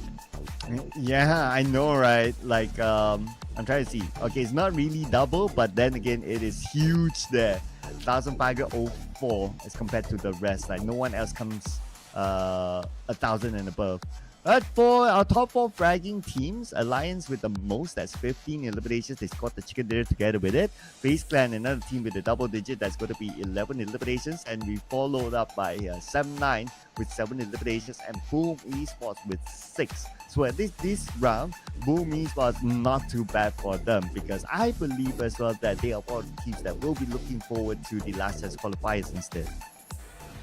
Yeah, I know, right? Like, I'm trying to see. Okay, it's not really double, but then again, it is huge there. 1,504 as compared to the rest. Like, no one else comes 1,000 and above. But for our top 4 fragging teams, Alliance with the most, that's 15 eliminations. They scored the chicken dinner together with it. FaZe Clan, another team with a double digit, that's going to be 11 eliminations. And we followed up by Sam9 with 7 eliminations and Boom Esports with 6. So at least this round, Boom Esports not too bad for them, because I believe as well that they are one of the teams that will be looking forward to the last chance qualifiers instead.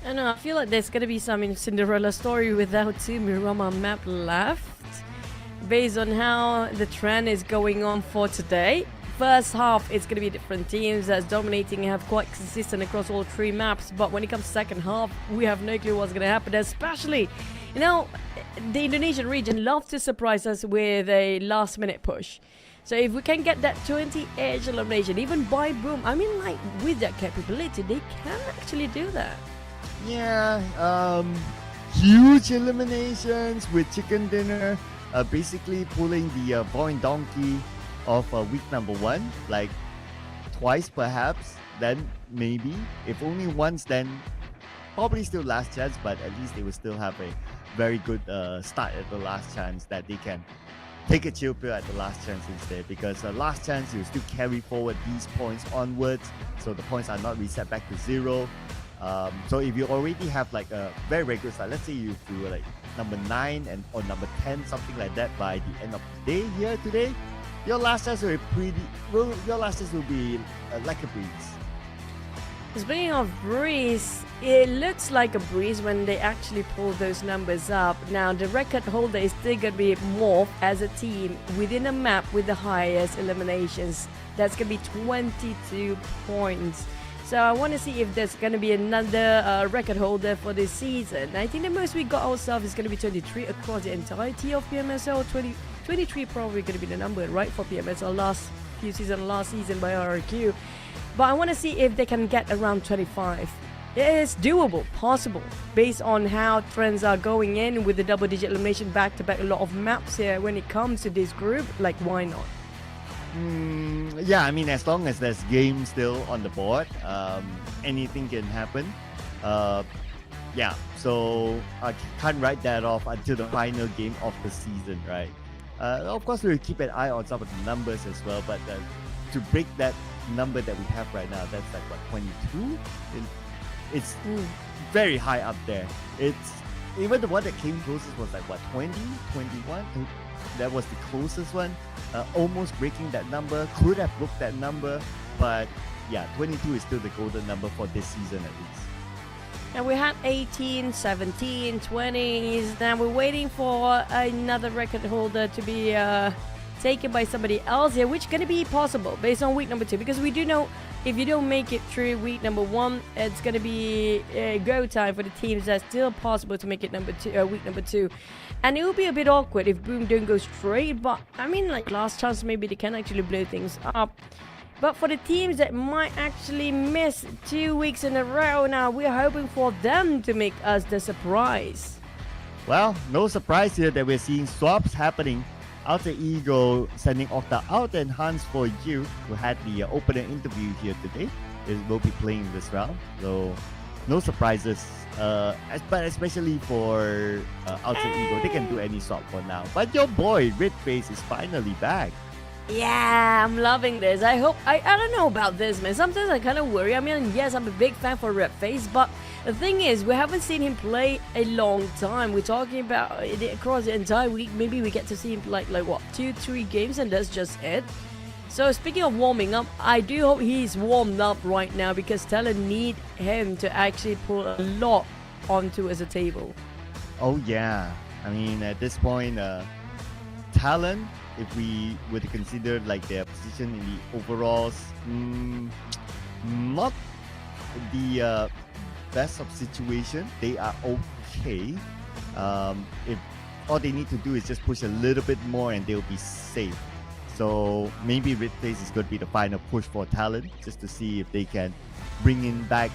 I know, I feel like there's gonna be some Cinderella story without 2 Miramar map left, based on how the trend is going on for today. First half, it's gonna be different teams that's dominating and have quite consistent across all 3 maps, but when it comes to second half, we have no clue what's gonna happen, especially, you know, the Indonesian region love to surprise us with a last-minute push. So if we can get that 20-edge elimination, even by Boom, I mean, like, with that capability, they can actually do that. Yeah, huge eliminations with chicken dinner, basically pulling the VOIN donkey of week number 1, like twice perhaps, then maybe. If only once, then probably still last chance, but at least they will still have a very good start at the last chance that they can take a chill pill at the last chance instead, because last chance you still carry forward these points onwards, so the points are not reset back to 0. So if you already have like a very good start, let's say you do like number 9 and or number 10, something like that by the end of the day here today, your last chance will be like a breeze. Speaking of breeze, it looks like a breeze when they actually pull those numbers up. Now the record holder is still gonna be MORPH as a team within a map with the highest eliminations. That's gonna be 22 points. So I want to see if there's going to be another record holder for this season. I think the most we got ourselves is going to be 23 across the entirety of PMSL. 23 probably going to be the number, right, for PMSL last season by RRQ. But I want to see if they can get around 25. It is doable, possible, based on how trends are going in with the double-digit elimination back-to-back a lot of maps here when it comes to this group. Like, why not? Yeah, I mean, as long as there's games still on the board, anything can happen. Yeah, so I can't write that off until the final game of the season, right? Of course, we'll keep an eye on some of the numbers as well, but to break that number that we have right now, that's like, what, 22? It's very high up there. It's even the one that came closest was like, what, 20, 21? That was the closest one, almost breaking that number, could have broke that number, but yeah, 22 is still the golden number for this season at least. And we had 18, 17, 20s, now we're waiting for another record holder to be taken by somebody else here, which is going to be possible based on week number 2, because we do know if you don't make it through week number 1, it's going to be go time for the teams that's still possible to make it week number 2. And it will be a bit awkward if Boom don't go straight, but I mean, like, last chance, maybe they can actually blow things up. But for the teams that might actually miss 2 weeks in a row now, we're hoping for them to make us the surprise. Well, no surprise here that we're seeing swaps happening. Alter Ego sending Octa out, and Hans for you, who had the opener interview here today, will be playing this round. So no surprises, but especially for Alter Ego, they can do any swap for now. But your boy Red Face is finally back. Yeah, I'm loving this. I hope I don't know about this, man. Sometimes I kind of worry. I mean, yes, I'm a big fan for Red Face, but The thing is, we haven't seen him play a long time. We're talking about across the entire week. Maybe we get to see him like what, 2-3 games, and that's just it. So speaking of warming up, I do hope he's warmed up right now because TALON need him to actually pull a lot onto as a table. Oh yeah, I mean at this point, TALON, if we were to consider like their position in the overalls, not the best of situation. They are okay. If all they need to do is just push a little bit more and they'll be safe. So maybe Red Phase is going to be the final push for TALON, just to see if they can bring in back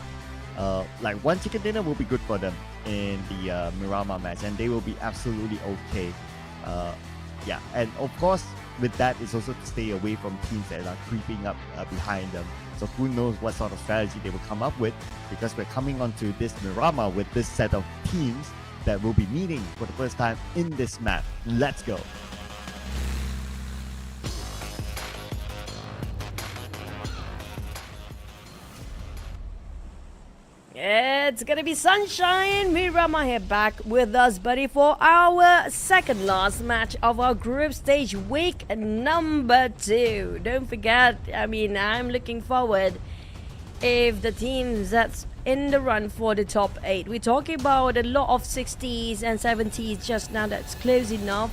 like one chicken dinner will be good for them in the Miramar match, and they will be absolutely okay. Yeah, and of course with that it's also to stay away from teams that are creeping up behind them. So who knows what sort of strategy they will come up with, because we're coming onto this Miramar with this set of teams that will be meeting for the first time in this map. Let's go. It's gonna be sunshine. Miramar here back with us, buddy, for our second last match of our group stage week number 2. Don't forget, I mean, I'm looking forward if the teams that's in the run for the top 8. We're talking about a lot of 60s and 70s just now. That's close enough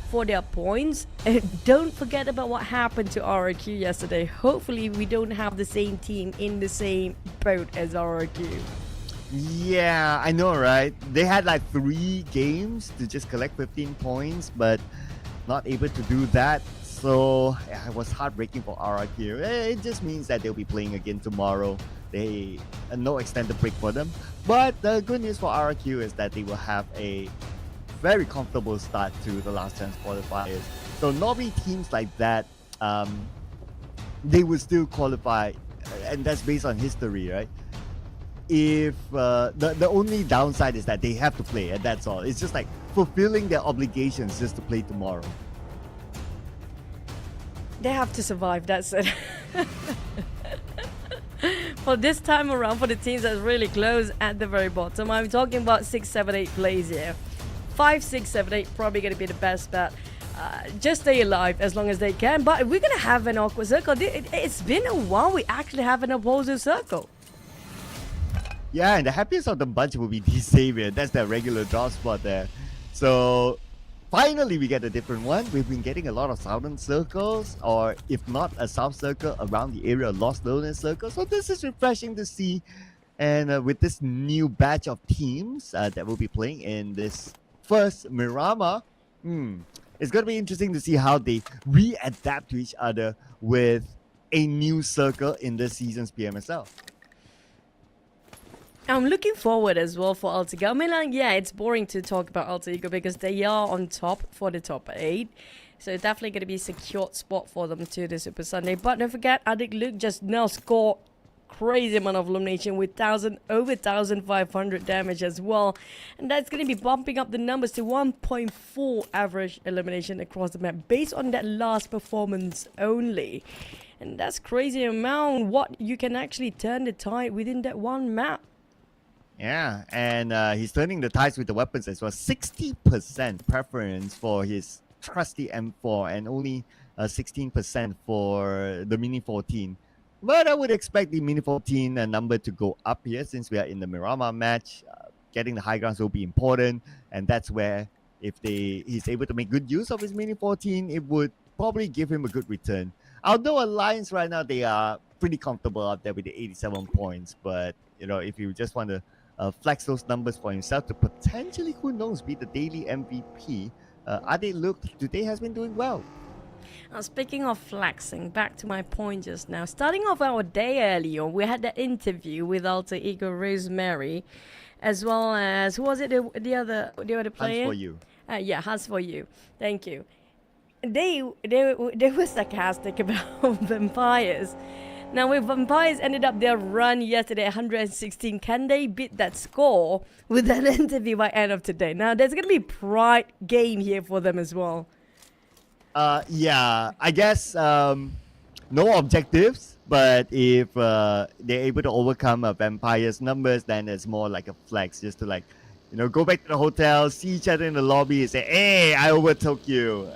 for their points. And don't forget about what happened to RRQ yesterday. Hopefully we don't have the same team in the same boat as RRQ. Yeah, I know, right? They had like 3 games to just collect 15 points, but not able to do that. So yeah, it was heartbreaking for RRQ. It just means that they'll be playing again tomorrow. They no extended break for them. But the good news for RRQ is that they will have a very comfortable start to the last chance qualifiers. So normally teams like that, they will still qualify, and that's based on history, right? If the only downside is that they have to play, and that's all. It's just like fulfilling their obligations just to play tomorrow. They have to survive, that's it. For this time around, for the teams that's really close at the very bottom, I'm talking about 6, 7, 8 plays here. 5, 6, 7, 8 probably going to be the best bet. Just stay alive as long as they can. But we're going to have an awkward circle. It's been a while we actually have an opposing circle. Yeah, and the happiest of the bunch will be D Savior. That's their regular drop spot there. So finally we get a different one. We've been getting a lot of southern circles, or if not a south circle around the area, Lost Lowlands circle. So this is refreshing to see. And with this new batch of teams that will be playing in this first Miramar, it's going to be interesting to see how they readapt to each other with a new circle in this season's PMSL. I'm looking forward as well for Alter Ego. I mean, like, yeah, it's boring to talk about Alter Ego because they are on top for the top 8. So it's definitely going to be a secured spot for them to the Super Sunday. But don't forget, Adik Luke just now scored crazy amount of elimination with over 1,500 damage as well. And that's going to be bumping up the numbers to 1.4 average elimination across the map based on that last performance only. And that's crazy amount what you can actually turn the tide within that one map. Yeah, and he's turning the tides with the weapons as well. 60% preference for his trusty M4 and only 16% for the Mini 14. But I would expect the Mini 14 number to go up here since we are in the Miramar match. Getting the high grounds will be important, and that's where if he's able to make good use of his Mini 14, it would probably give him a good return. Although Alliance right now, they are pretty comfortable up there with the 87 points. But, you know, if you just want to flex those numbers for himself to potentially, who knows, be the daily MVP, Ade Luke today has been doing well. Now, speaking of flexing, back to my point just now. Starting off our day earlier, we had that interview with Alter Ego Rosemary, as well as, who was it, the other player? Hans for you. Yeah, Hans for you. Thank you. They were sarcastic about vampires. Now, with Vampires ended up their run yesterday at 116, can they beat that score with that interview by end of today? Now, there's going to be pride game here for them as well. Yeah, I guess no objectives But if they're able to overcome a vampire's numbers, then it's more like a flex, just to like, go back to the hotel, see each other in the lobby, and say, "Hey, I overtook you."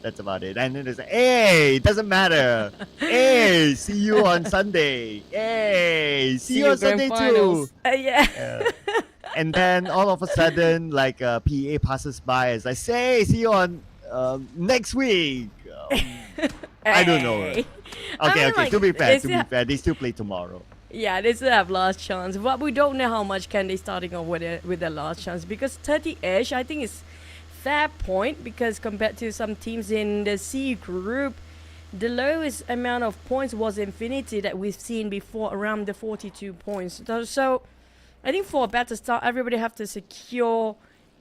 That's about it. And then they say, "Hey, it doesn't matter. Hey, see you on Sunday. Hey, see you on grand Sunday finals. too." Yeah. And then all of a sudden, like PA passes by as I say, "See you on next week." I don't know. Hey. I Okay, mean, okay. like, To be they fair, they still play tomorrow. Yeah, they still have last chance, but we don't know how much can they starting off with their last chance, because 30-ish I think is fair point, because compared to some teams in the C group, the lowest amount of points was Infinity that we've seen before, around the 42 points. So I think for a better start, everybody have to secure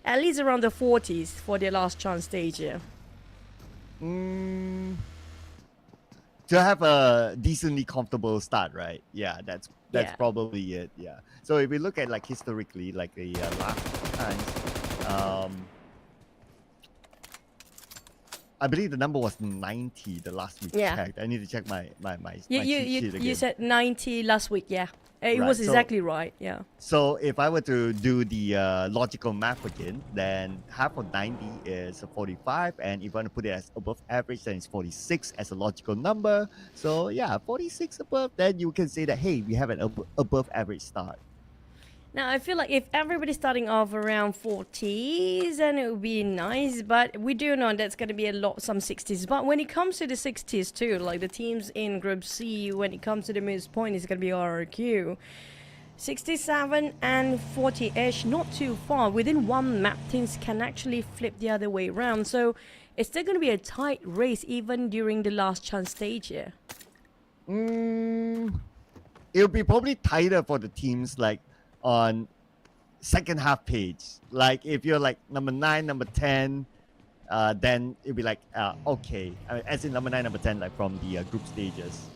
at least around the 40s for their last chance stage here. To have a decently comfortable start, right? Yeah, that's Yeah. probably it. Yeah. So if we look at like historically, like the last times, I believe the number was 90 the last week. Yeah. Checked. I need to check my You cheat sheet again. you said 90 last week, yeah. It Right, was so- exactly right, yeah. So if I were to do the logical math again, then half of 90 is 45, and if I want to put it as above average, then it's 46 as a logical number. So yeah, 46 above, then you can say that, hey, we have an above average start. Now, I feel like if everybody's starting off around 40s, then it would be nice. But we do know that's going to be some 60s. But when it comes to the 60s too, like the teams in Group C, when it comes to the most point, it's going to be RRQ. 67 and 40-ish, not too far. Within one map, things can actually flip the other way around. So it's still going to be a tight race even during the last chance stage here. It'll be probably tighter for the teams like on second half page. Like if you're like number 9, number 10, then it'll be like okay. I mean, as in number 9, number 10, like from the group stages.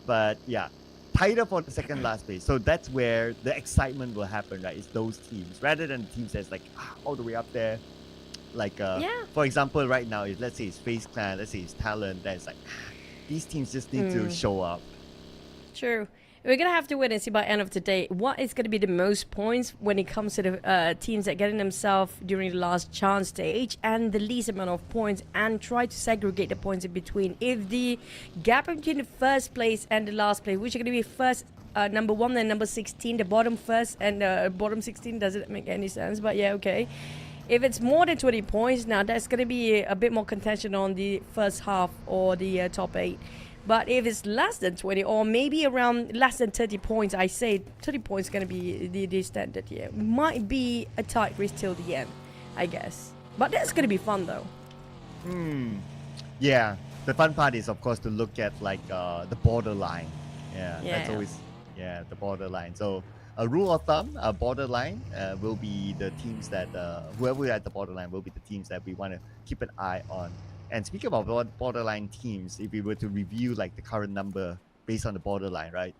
But yeah, tighter for the second last page. So that's where the excitement will happen, right? It's those teams rather than the teams that's like all the way up there. Like for example, right now, if let's say it's FaZe Clan, let's say it's TALON, that's like these teams just need to show up. True. We're going to have to wait and see by end of the day what is going to be the most points when it comes to the teams that getting themselves during the last chance stage, and the least amount of points, and try to segregate the points in between. If the gap between the first place and the last place, which are going to be first number 1 and number 16, the bottom first and bottom 16 doesn't make any sense, but yeah, okay. If it's more than 20 points, now that's going to be a bit more contention on the first half or the top 8. But if it's less than 20 or maybe around less than 30 points, I say 30 points is going to be the standard here. Might be a tight race till the end, I guess. But that's going to be fun though. Yeah, the fun part is of course to look at like the borderline. Yeah, that's Yeah. always the borderline. So a rule of thumb, a borderline will be the teams that whoever at the borderline will be the teams that we want to keep an eye on. And speaking about borderline teams, if we were to review like the current number based on the borderline, right?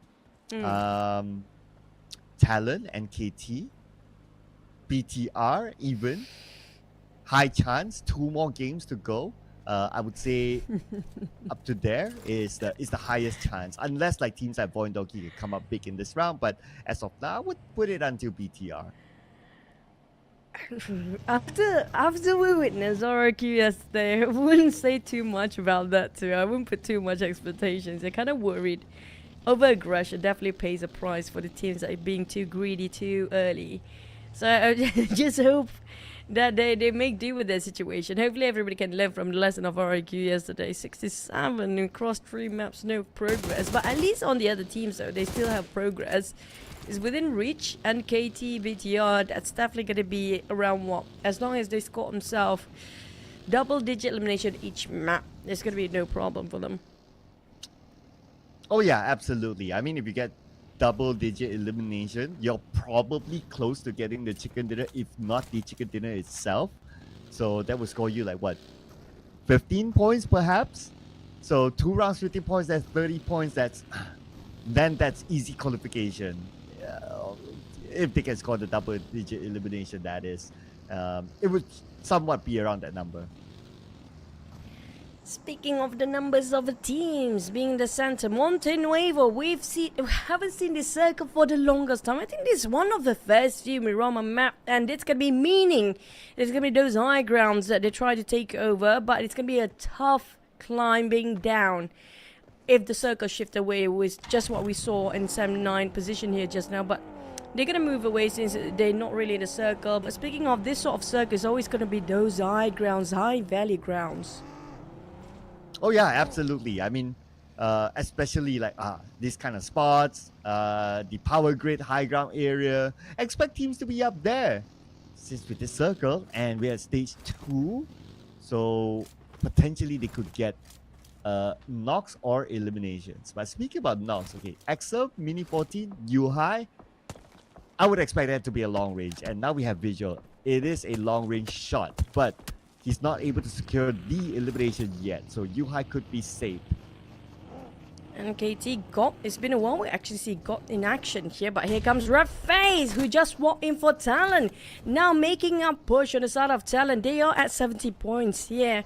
TALON, NKT, BTR, even high chance, 2 more games to go. I would say up to there is the highest chance, unless like teams like VOIN Doggy can come up big in this round. But as of now, I would put it until BTR. After we witnessed RRQ yesterday, I wouldn't say too much about that too. I wouldn't put too much expectations. I'm kind of worried. Over-aggression definitely pays a price for the teams that are being too greedy too early. So I just hope that they make do with their situation. Hopefully everybody can learn from the lesson of RRQ yesterday. 67 across 3 maps, no progress. But at least on the other teams though, they still have progress. Is within reach, and KT, BTR, that's definitely going to be around what? As long as they score themselves double-digit elimination each map, there's going to be no problem for them. Oh yeah, absolutely. I mean, if you get double-digit elimination, you're probably close to getting the chicken dinner, if not the chicken dinner itself. So that will score you like what? 15 points perhaps? So 2 rounds, 15 points, that's 30 points, that's easy qualification. If they can score the double-digit elimination, that is, it would somewhat be around that number. Speaking of the numbers of the teams being the center, Montenuevo, we haven't seen this circle for the longest time. I think this is one of the first few Mirama map, and it's gonna be meaning it's gonna be those high grounds that they try to take over, but it's gonna be a tough climbing down if the circle shift away was just what we saw in 7-9 position here just now. But they're gonna move away since they're not really in a circle. But speaking of this sort of circle, it's always gonna be those high grounds, high value grounds. Oh yeah, absolutely. I mean, especially like these kind of spots, the power grid high ground area. Expect teams to be up there. Since with this circle and we're at stage 2, so potentially they could get knocks or eliminations. But speaking about knocks, okay, XERXIA, Mini 14, U-High, I would expect that to be a long range. And now we have visual. It is a long range shot, but he's not able to secure the elimination yet, so U-High could be safe. And KT got, it's been a while we actually see got in action here, but here comes Red FAZE, who just walked in for TALON. Now making a push on the side of TALON. They are at 70 points here.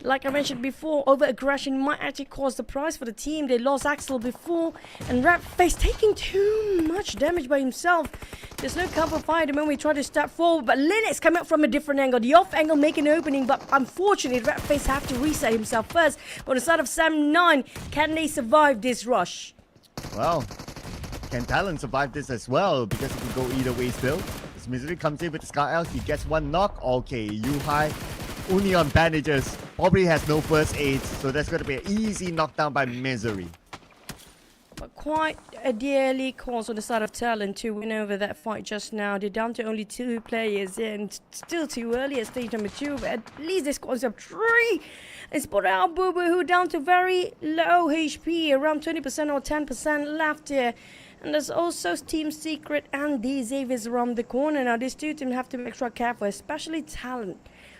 Like I mentioned before, over-aggression might actually cause the price for the team. They lost Axel before, and Red FAZE taking too much damage by himself. There's no cover fire the moment we try to step forward, but Linux coming up from a different angle. The off angle making an opening, but unfortunately Red FAZE have to reset himself first. On the side of Sam 9, can they survive this rush? Well, can TALON survive this as well? Because it can go either way still. As Misery comes in with the Scar L, he gets one knock. Okay, U-High only on bandages, probably has no first aid, so that's going to be an easy knockdown by Misery. But quite a dearly cause on the side of TALON to win over that fight just now. They're down to only 2 players and still too early at stage number 2, but at least they squads up 3. And spot out Boo Boo, who down to very low HP, around 20% or 10% left here. And there's also Team Secret and the Xaviers around the corner. Now these two teams have to be extra careful, especially TALON.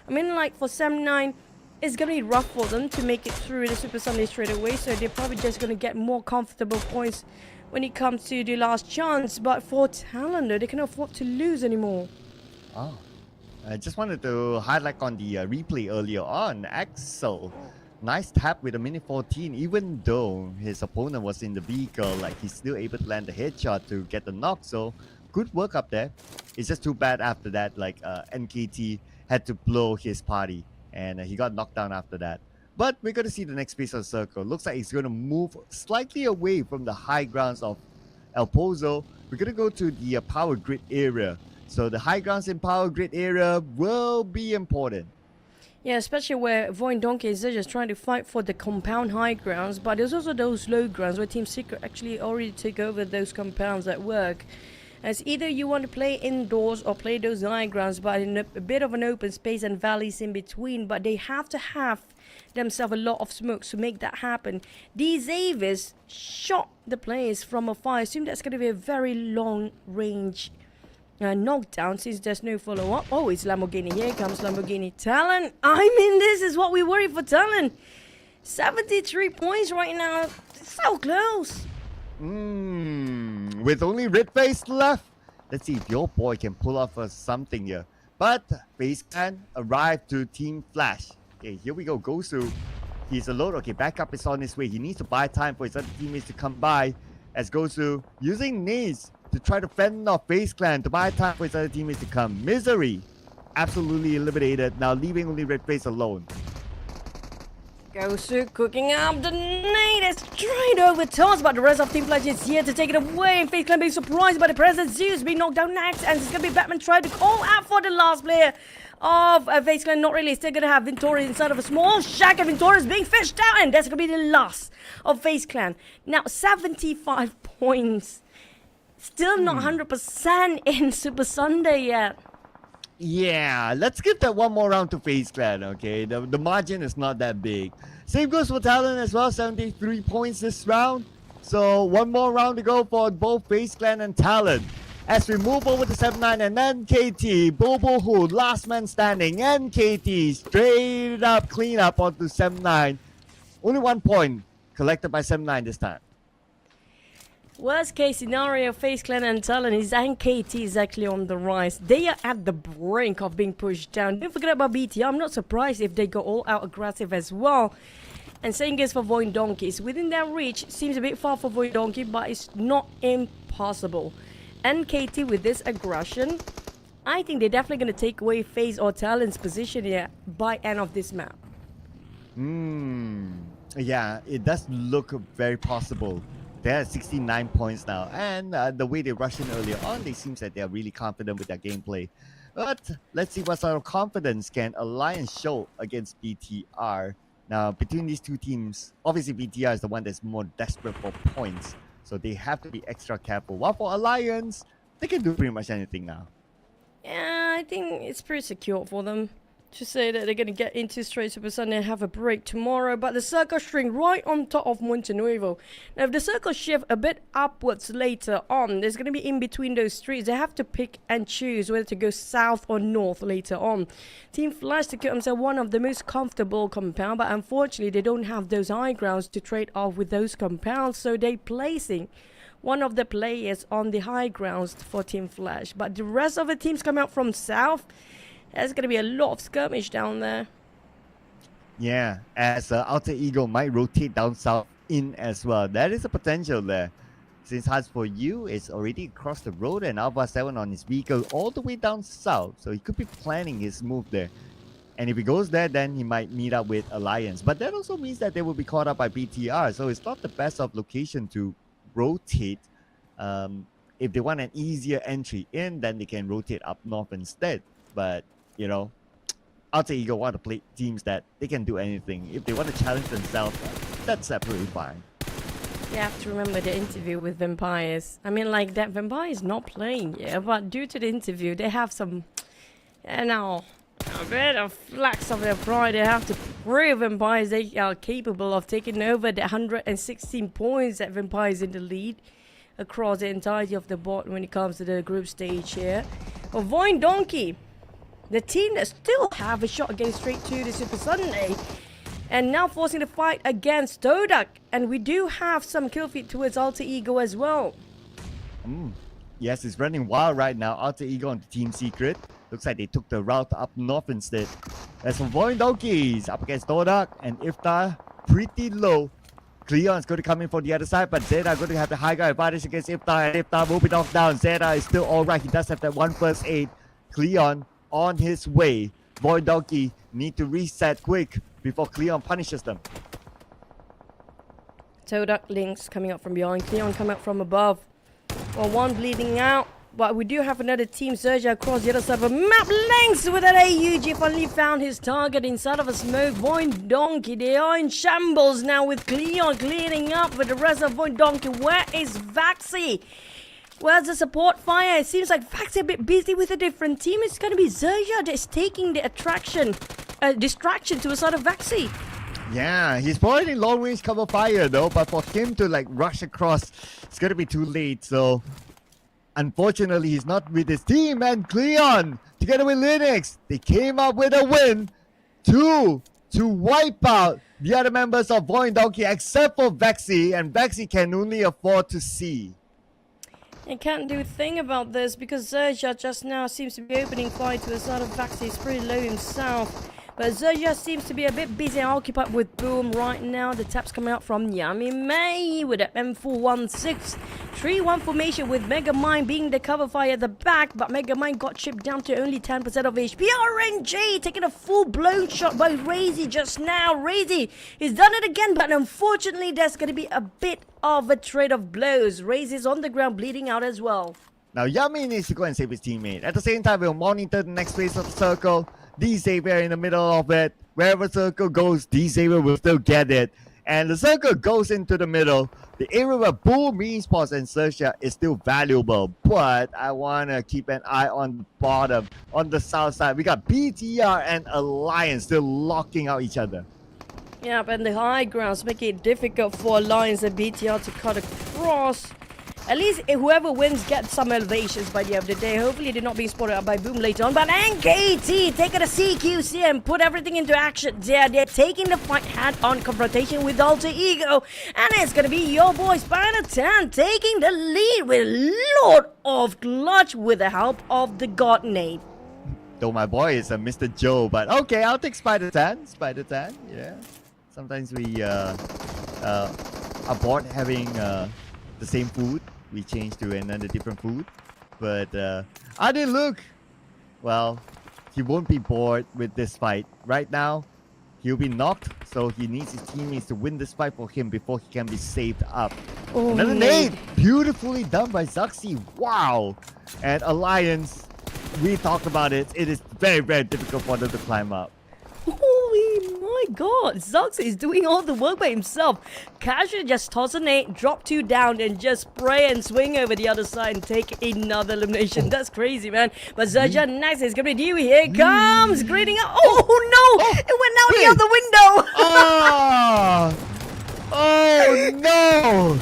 I mean, like for Sam 9, it's going to be rough for them to make it through the Super Sunday straight away, so they're probably just going to get more comfortable points when it comes to the last chance. But for TALON, though, they cannot afford to lose anymore. Oh, I just wanted to highlight on the replay earlier on. Axel, nice tap with a Mini 14, even though his opponent was in the vehicle, like he's still able to land the headshot to get the knock, so good work up there. It's just too bad after that, like NKT had to blow his party and he got knocked down after that. But we're going to see the next piece of the circle. Looks like he's going to move slightly away from the high grounds of El Pozo. We're going to go to the power grid area. So the high grounds in power grid area will be important. Yeah, especially where VOIN Donkey is just trying to fight for the compound high grounds, but there's also those low grounds where Team Secret actually already took over those compounds at work. As either you want to play indoors or play those high grounds, but in a bit of an open space and valleys in between. But they have to have themselves a lot of smokes to make that happen. These Xaviers shot the players from afar. I assume that's going to be a very long range knockdown since there's no follow-up. Oh, it's Lamborghini. Here comes Lamborghini. TALON. I mean, this is what we worry for TALON. 73 points right now. So close. With only Red FAZE left, let's see if your boy can pull off something here. But FaZe Clan arrived to Team Flash. Okay, here we go. Gosu, he's alone. Okay, backup is on his way. He needs to buy time for his other teammates to come by. As Gosu using nades to try to fend off FaZe Clan to buy time for his other teammates to come. Misery absolutely eliminated. Now leaving only Red FAZE alone. Gosu cooking up the nade. It's straight over toss, but the rest of Team Flash is here to take it away. And FaZe Clan being surprised by the present. Zeus being knocked down next, and it's going to be Batman trying to call out for the last player of FaZe Clan. Not really. Still going to have Vintori inside of a small shack, and Vintori is being fished out, and that's going to be the last of FaZe Clan. Now, 75 points. Still not 100% in Super Sunday yet. Yeah, let's give that one more round to FaZe Clan, okay? The margin is not that big. Same goes for TALON as well, 73 points this round. So one more round to go for both FaZe Clan and TALON. As we move over to 7-9 and NKT, Bobo Hood, last man standing. NKT straight up clean up onto 7-9. Only 1 point collected by 7-9 this time. Worst case scenario, FaZe Clan and TALON is NKT is actually on the rise. They are at the brink of being pushed down. Don't forget about BTR. I'm not surprised if they go all out aggressive as well. And same goes for VOIN Donkeys. Within their reach, seems a bit far for VOIN Donkey, but it's not impossible. NKT with this aggression, I think they're definitely going to take away FaZe or TALON's position here by end of this map. Yeah, it does look very possible. They're at 69 points now, and the way they rushed in earlier on, they seems that they're really confident with their gameplay. But let's see what sort of confidence can Alliance show against BTR. Now, between these two teams, obviously BTR is the one that's more desperate for points, so they have to be extra careful. While for Alliance, they can do pretty much anything now. Yeah, I think it's pretty secure for them to say that they're going to get into straight Super Sunday and have a break tomorrow. But the circle string right on top of Montenuevo. Now, if the circle shift a bit upwards later on, there's going to be in between those streets. They have to pick and choose whether to go south or north later on. Team Flash to keep themselves one of the most comfortable compound, but unfortunately, they don't have those high grounds to trade off with those compounds, so they're placing one of the players on the high grounds for Team Flash. But the rest of the teams come out from south. There's going to be a lot of skirmish down there. Yeah, as Alter Ego might rotate down south in as well. That is a potential there. Since Hearts for You is already across the road and Alpha 7 on his vehicle all the way down south. So he could be planning his move there. And if he goes there, then he might meet up with Alliance. But that also means that they will be caught up by BTR. So it's not the best of location to rotate. If they want an easier entry in, then they can rotate up north instead. But you know, Alter Ego want to play teams that they can do anything. If they want to challenge themselves, that's absolutely fine. You have to remember the interview with Vampires. I mean, like, that Vampire is not playing, yeah, but due to the interview, they have some, you know, a bit of flax of their pride. They have to prove Vampires they are capable of taking over the 116 points that Vampires in the lead across the entirety of the board when it comes to the group stage here. But VOIN Donkey, the team that still have a shot against straight to the Super Sunday, and now forcing the fight against TODAK. And we do have some kill feed towards Alter Ego as well. Yes, it's running wild right now. Alter Ego on the Team Secret. Looks like they took the route up north instead. As for VOIN Donkeys up against TODAK and Iftar, pretty low. Cleon's going to come in for the other side, but Zeta going to have the high ground advantage against Iftar, and Iftar moving off down. Zeta is still alright. He does have that one first aid. Cleon on his way. VOIN Donkey need to reset quick before Cleon punishes them. TODAK links coming up from behind. Cleon come out from above. Well, one bleeding out. But we do have another team, XERXIA, across the other side of the map. Links with an AUG finally found his target inside of a smoke. VOIN Donkey, they are in shambles now with Cleon cleaning up with the rest of VOIN Donkey. Where is Vaxi? Where's the support fire? It seems like Vaxi a bit busy with a different team. It's going to be XERXIA that's taking the distraction to the side of Vaxi. Yeah, he's providing long range cover fire though, but for him to like rush across, it's going to be too late. So unfortunately, he's not with his team, and Cleon, together with Linux, they came up with a win to wipe out the other members of VOIN Donkey except for Vaxi, and Vaxi can only afford to see. I can't do a thing about this because XERXIA just now seems to be opening fire to the side of Vaxi. He's pretty low himself. But XERXIA seems to be a bit busy and occupied with Boom right now. The taps coming out from Yami May with an M416. 3-1 formation with Megamind being the cover fire at the back. But Megamind got chipped down to only 10% of HP. RNG taking a full-blown shot by Razy just now. Razy, he's done it again, but unfortunately there's going to be a bit of a trade of blows. Razy's on the ground bleeding out as well. Now Yami needs to go and save his teammate. At the same time, we'll monitor the next phase of the circle. D-Savior in the middle of it. Wherever circle goes, D-Savior will still get it. And the circle goes into the middle. The area where Boom responds and XERXIA is still valuable. But I want to keep an eye on the bottom, on the south side. We got BTR and Alliance still locking out each other. Yeah, but the high grounds make it difficult for Alliance and BTR to cut across. At least whoever wins gets some elevations by the end of the day. Hopefully they're not being spotted out by Boom later on. But NKT taking a CQC and put everything into action. They're taking the fight head-on confrontation with Alter Ego. And it's going to be your boy Spider-10 taking the lead with Lord of Clutch with the help of the God Nate. Though my boy is a Mr. Joe, but okay, I'll take Spider-10. Spider-10, yeah. Sometimes we avoid having the same food. We change to another different food. But Adi, look, well, he won't be bored with this fight. Right now, he'll be knocked, so he needs his teammates to win this fight for him before he can be saved up. Oh, Another nade! Beautifully done by Zaxi. Wow! And Alliance, we talked about it. It is very, very difficult for them to climb up. Holy my god, Zux is doing all the work by himself. Casually just toss a nade, drop 2 down, and just spray and swing over the other side and take another elimination. That's crazy, man. But Zerja next is gonna be Dewey. Here it comes, greeting out. Oh no! It went out the other window! Oh no!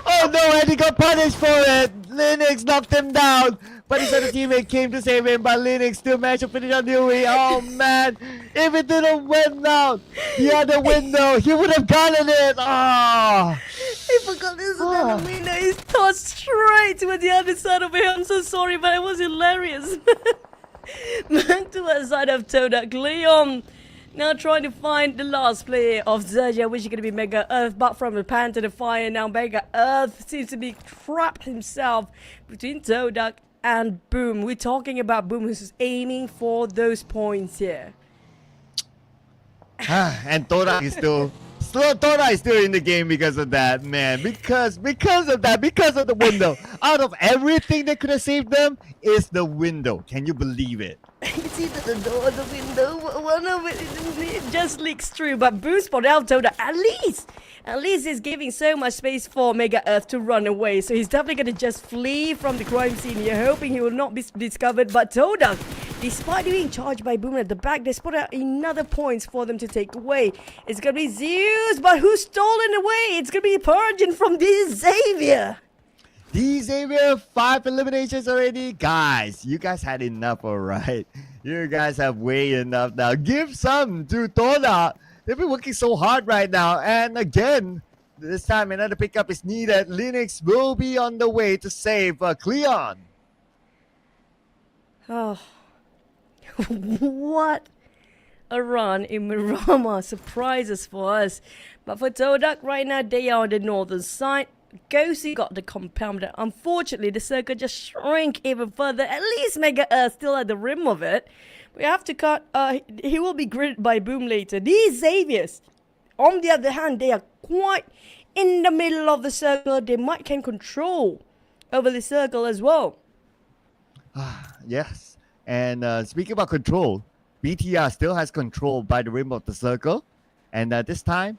Oh no, and he got punished for it! Linux knocked him down! But his other teammate came to save him, but Linux still managed to finish on Dewey. Oh man, if it didn't went out the other window, he would have gotten it. I forgot this another window. He's tossed straight to the other side of it. I'm so sorry, but it was hilarious. Back to the side of TODAK. Leon now trying to find the last player of Zerja, which is going to be Mega Earth. But from the pan to the fire, now Mega Earth seems to be trapped himself between TODAK and Boom. We're talking about Boom who's aiming for those points here. And TODAK is TODAK is still in the game because of that, man. Because of that, because of the window. Out of everything that could have saved them is the window. Can you believe it? It's either the door or the window. One of it just leaks through. But Boom spotted out TODAK. At least he's giving so much space for Mega Earth to run away. So he's definitely going to just flee from the crime scene here, hoping he will not be discovered. But TODAK, despite being charged by Boom at the back, they spotted out another points for them to take away. It's going to be Zeus, but who's stolen away? It's going to be Purging from Xavier. Xavier, 5 eliminations already. Guys, you guys had enough, alright? You guys have way enough now. Give some to TODAK. They've been working so hard right now. And again, this time another pickup is needed. Linux will be on the way to save Cleon. Oh, what a run in Mirama. Surprises for us. But for TODAK right now, they are on the northern side. Ghosty got the compounder. Unfortunately, the circle just shrank even further. At least Mega Earth still at the rim of it. We have to cut. He will be gridded by Boom later. These Xaviers, on the other hand, they are quite in the middle of the circle. They might can control over the circle as well. Yes. And speaking about control, BTR still has control by the rim of the circle. And this time,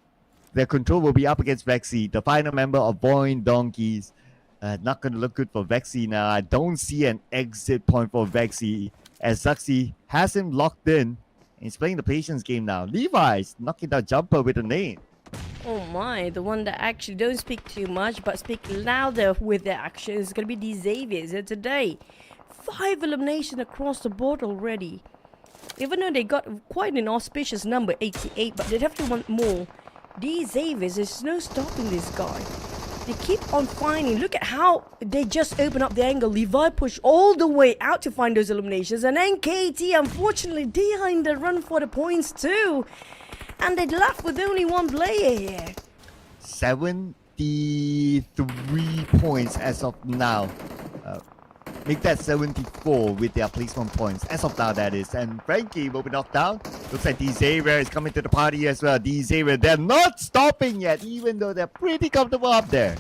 their control will be up against Vexy, the final member of VOIN Donkeys. Not going to look good for Vexy now. I don't see an exit point for Vexy, as Zaxi has him locked in. He's playing the patience game now. Levi's knocking down Jumper with a nade. Oh my, the one that actually don't speak too much but speak louder with their actions is going to be these Xaviers here today. 5 eliminations across the board already. Even though they got quite an auspicious number, 88, but they definitely want more. These Xaviers, there's no stopping this guy. They keep on finding. Look at how they just open up the angle. Levi pushed all the way out to find those eliminations. And NKT, unfortunately, they are in the run for the points too. And they left with only 1 player here. 73 points as of now. Make that 74 with their placement points. As of now, that is. And Frankie will be knocked down. Looks like Xavier is coming to the party as well. Xavier, they're not stopping yet, even though they're pretty comfortable up there.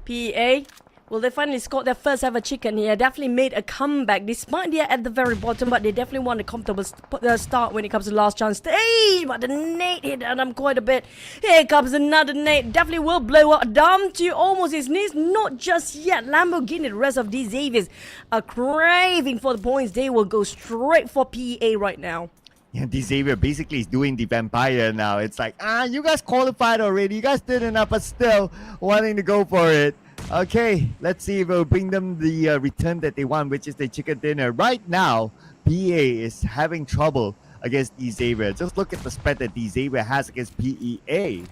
PA, well, they finally scored their first ever chicken here. Definitely made a comeback, despite they're at the very bottom, but they definitely want a comfortable start when it comes to last chance stage. But the nade hit them quite a bit. Here comes another nade. Definitely will blow up. Down to almost his knees. Not just yet. Lamborghini, the rest of these Xaviers are craving for the points. They will go straight for PA right now. Yeah, Xavier basically is doing the vampire now. It's like, you guys qualified already. You guys did enough, but still wanting to go for it. Okay, let's see if we'll bring them the return that they want, which is the chicken dinner. Right now, PA is having trouble against Xavier. Just look at the spread that Xavier has against PEA.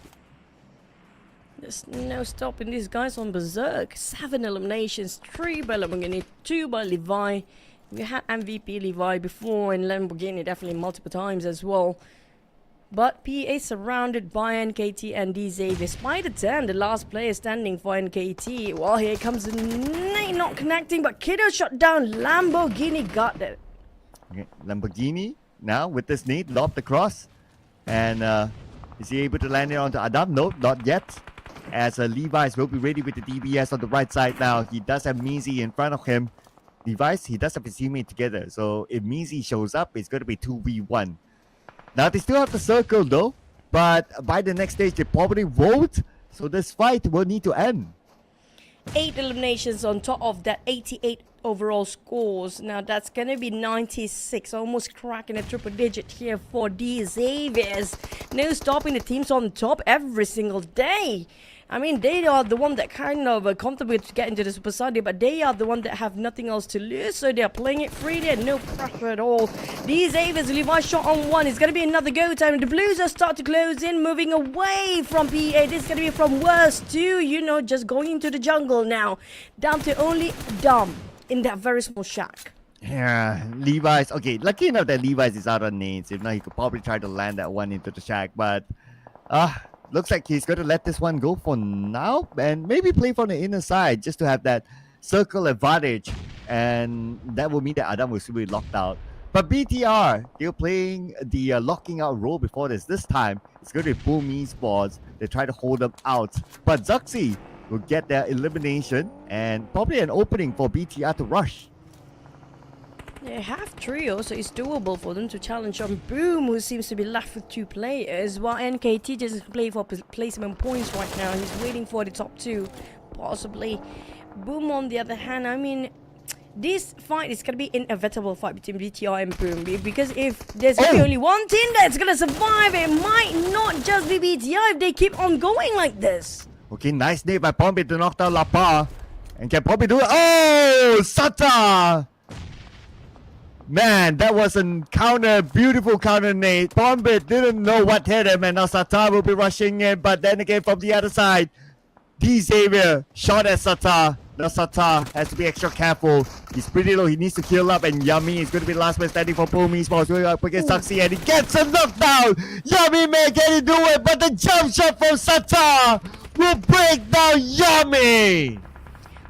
There's no stopping these guys on Berserk. 7 eliminations, 3 by Lamborghini, 2 by Levi. We had MVP Levi before and Lamborghini definitely multiple times as well. But PA surrounded by NKT and DZ. Despite the 10, the last player standing for NKT. Well, here comes the nade, not connecting, but Kiddo shot down. Lamborghini got it. Okay, Lamborghini now with this nade, lobbed across. And is he able to land it onto Adam? No, not yet. As Levi's will be ready with the DBS on the right side now. He does have Mizi in front of him. Levi's, he does have his teammate together. So if Mizi shows up, it's going to be 2v1. Now they still have the circle though, but by the next stage they probably won't. So this fight will need to end. 8 eliminations on top of that 88 overall scores. Now that's gonna be 96, almost cracking a triple digit here for the Xaviers. No stopping the teams on top every single day. I mean, they are the one that kind of contribute to get into the Super Sunday, but they are the one that have nothing else to lose, so they are playing it freely and no pressure at all. These Xaviers, Levi shot on 1. It's going to be another go time. The Blues are start to close in, moving away from PA. This is going to be from worst to, you know, just going into the jungle now. Down to only Dom in that very small shack. Yeah, Levi's, okay, lucky enough that Levi's is out on nades. If not, he could probably try to land that one into the shack, but looks like he's going to let this one go for now and maybe play from the inner side just to have that circle advantage, and that will mean that Adam will still be locked out. But BTR, they're playing the locking out role before this. This time, it's going to be Boom Esports. They try to hold them out. But Zuxi will get their elimination and probably an opening for BTR to rush. They have trio, so it's doable for them to challenge on Boom, who seems to be left with 2 players, while NKT just play for placement points right now. He's waiting for the top 2, possibly. Boom, on the other hand, I mean, this fight is going to be an inevitable fight between BTR and Boom, because if there's going to be only one team that's going to survive, it might not just be BTR if they keep on going like this. Okay, nice nade by Pompey to knock down Lapa, and can probably do it. Oh, Sata! Man, that was a counter, beautiful counter nade. Bombit didn't know what hit him, and now Sata will be rushing in, but then again from the other side, Xavier shot at Sata. Now Sata has to be extra careful. He's pretty low, he needs to heal up, and Yummy is going to be the last man standing for Boom Esports, going up against Saxi, and he gets a knockdown. Yummy man, can he do it? But the jump shot from Sata will break down Yummy.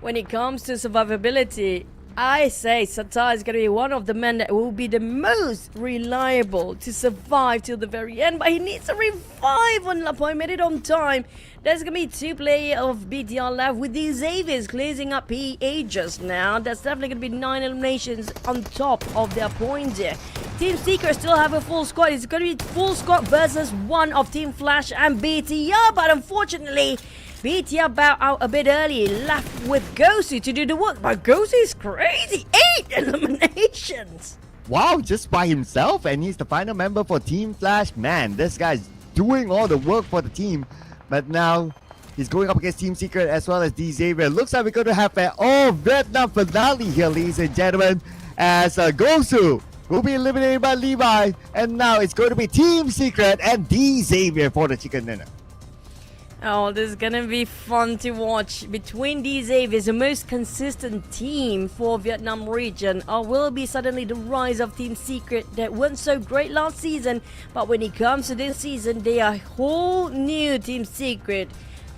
When it comes to survivability, I say Sata is going to be one of the men that will be the most reliable to survive till the very end. But he needs a revive on Lapoy. Made it on time. There's going to be 2 players of BTR left with the Xaviers closing up PA just now. That's definitely going to be 9 eliminations on top of their points here. Team Seeker still have a full squad. It's going to be full squad versus 1 of Team Flash and BTR. But unfortunately, BTR bowed out a bit early, left with Gosu to do the work. But Gosu is crazy. 8 eliminations. Wow, just by himself, and he's the final member for Team Flash. Man, this guy's doing all the work for the team. But now he's going up against Team Secret as well as D Xavier. Looks like we're going to have an Vietnam finale here, ladies and gentlemen, as Gosu will be eliminated by Levi. And now it's going to be Team Secret and D Xavier for the chicken dinner. Oh, this is gonna be fun to watch. Between these Xaviers, the most consistent team for Vietnam region, or will be suddenly the rise of Team Secret that weren't so great last season, but when it comes to this season, they are whole new Team Secret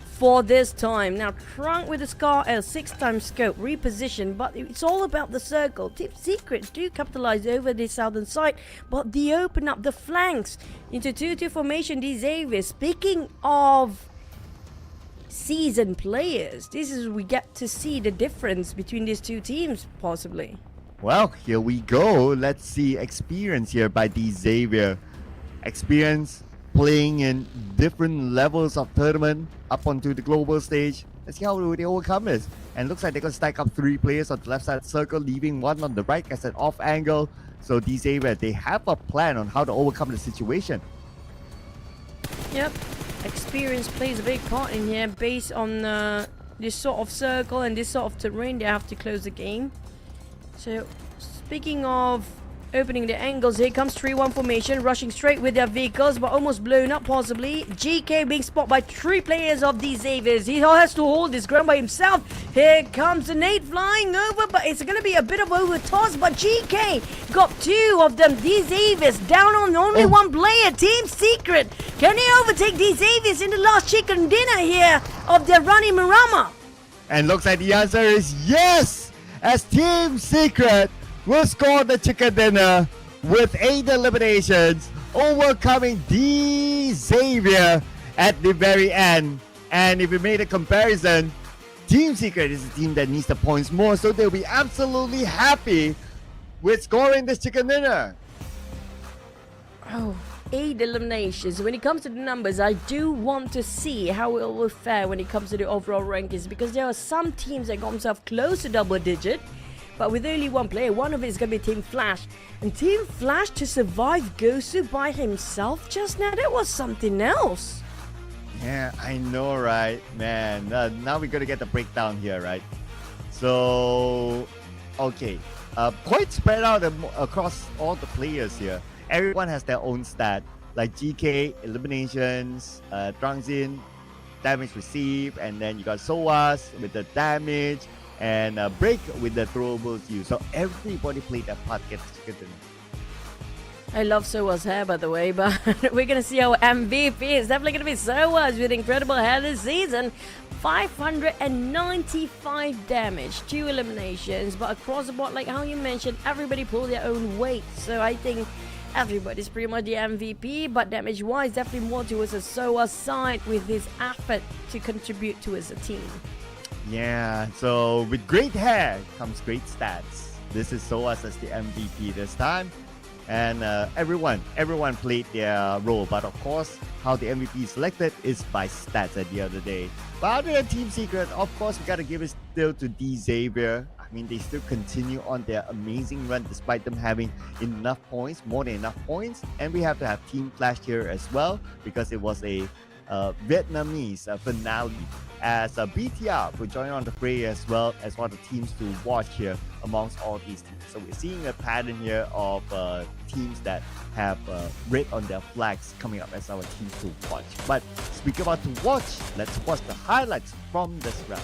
for this time. Now, Trunk with the Scar L 6x scope reposition, but it's all about the circle. Team Secret do capitalize over the southern side, but they open up the flanks into 2-2 formation. These Xaviers, speaking of seasoned players, this is we get to see the difference between these 2 teams, possibly. Well, here we go. Let's see experience here by D Xavier. Experience playing in different levels of tournament up onto the global stage. Let's see how they overcome this. And looks like they're going to stack up 3 players on the left side circle, leaving 1 on the right as an off angle. So D Xavier, they have a plan on how to overcome the situation. Yep. Experience plays a big part in here based on this sort of circle and this sort of terrain, they have to close the game. So, speaking of opening the angles, here comes 3-1 formation, rushing straight with their vehicles, but almost blown up possibly. GEEK being spotted by 3 players of the Xaviers. He has to hold this ground by himself. Here comes the nade flying over, but it's going to be a bit of over toss, but GEEK got 2 of them. The Xaviers down on only 1 player. Team Secret, can he overtake the Xaviers in the last chicken dinner here of their Rani Marama? And looks like the answer is yes, as Team Secret will score the chicken dinner with 8 eliminations, overcoming the Xavier at the very end. And if we made a comparison, Team Secret is a team that needs the points more, so they'll be absolutely happy with scoring this chicken dinner. Oh, 8 eliminations. When it comes to the numbers, I do want to see how it will fare when it comes to the overall rankings, because there are some teams that got themselves close to double digit, but with only 1 player. One of it is going to be Team Flash. And Team Flash to survive Gosu by himself just now, that was something else. Yeah, I know, right? Man, now we're going to get the breakdown here, right? So, okay. Quite spread out across all the players here. Everyone has their own stat. Like GK, eliminations, Drangzin, damage received, and then you got Soas with the damage, and Break with the throwables used. So everybody played their part to get the chicken dinner. I love Soa's hair, by the way, but we're going to see our MVP. It's definitely going to be Soa's with incredible hair this season. 595 damage, 2 eliminations, but across the board, like how you mentioned, everybody pulled their own weight. So I think everybody's pretty much the MVP, but damage-wise, definitely more towards the Soa's side with his effort to contribute towards the team. Yeah, so with great hair comes great stats. This is Soas as the MVP this time. And everyone played their role. But of course, how the MVP is selected is by stats at the end of the day. But other than Team Secret, of course, we got to give it still to D Xavier. I mean, they still continue on their amazing run despite them having enough points, more than enough points. And we have to have Team Flash here as well, because it was a Vietnamese finale, as BTR will join on the fray as well as one of the teams to watch here amongst all these teams. So we're seeing a pattern here of teams that have red on their flags coming up as our teams to watch. But speaking about to watch, let's watch the highlights from this round.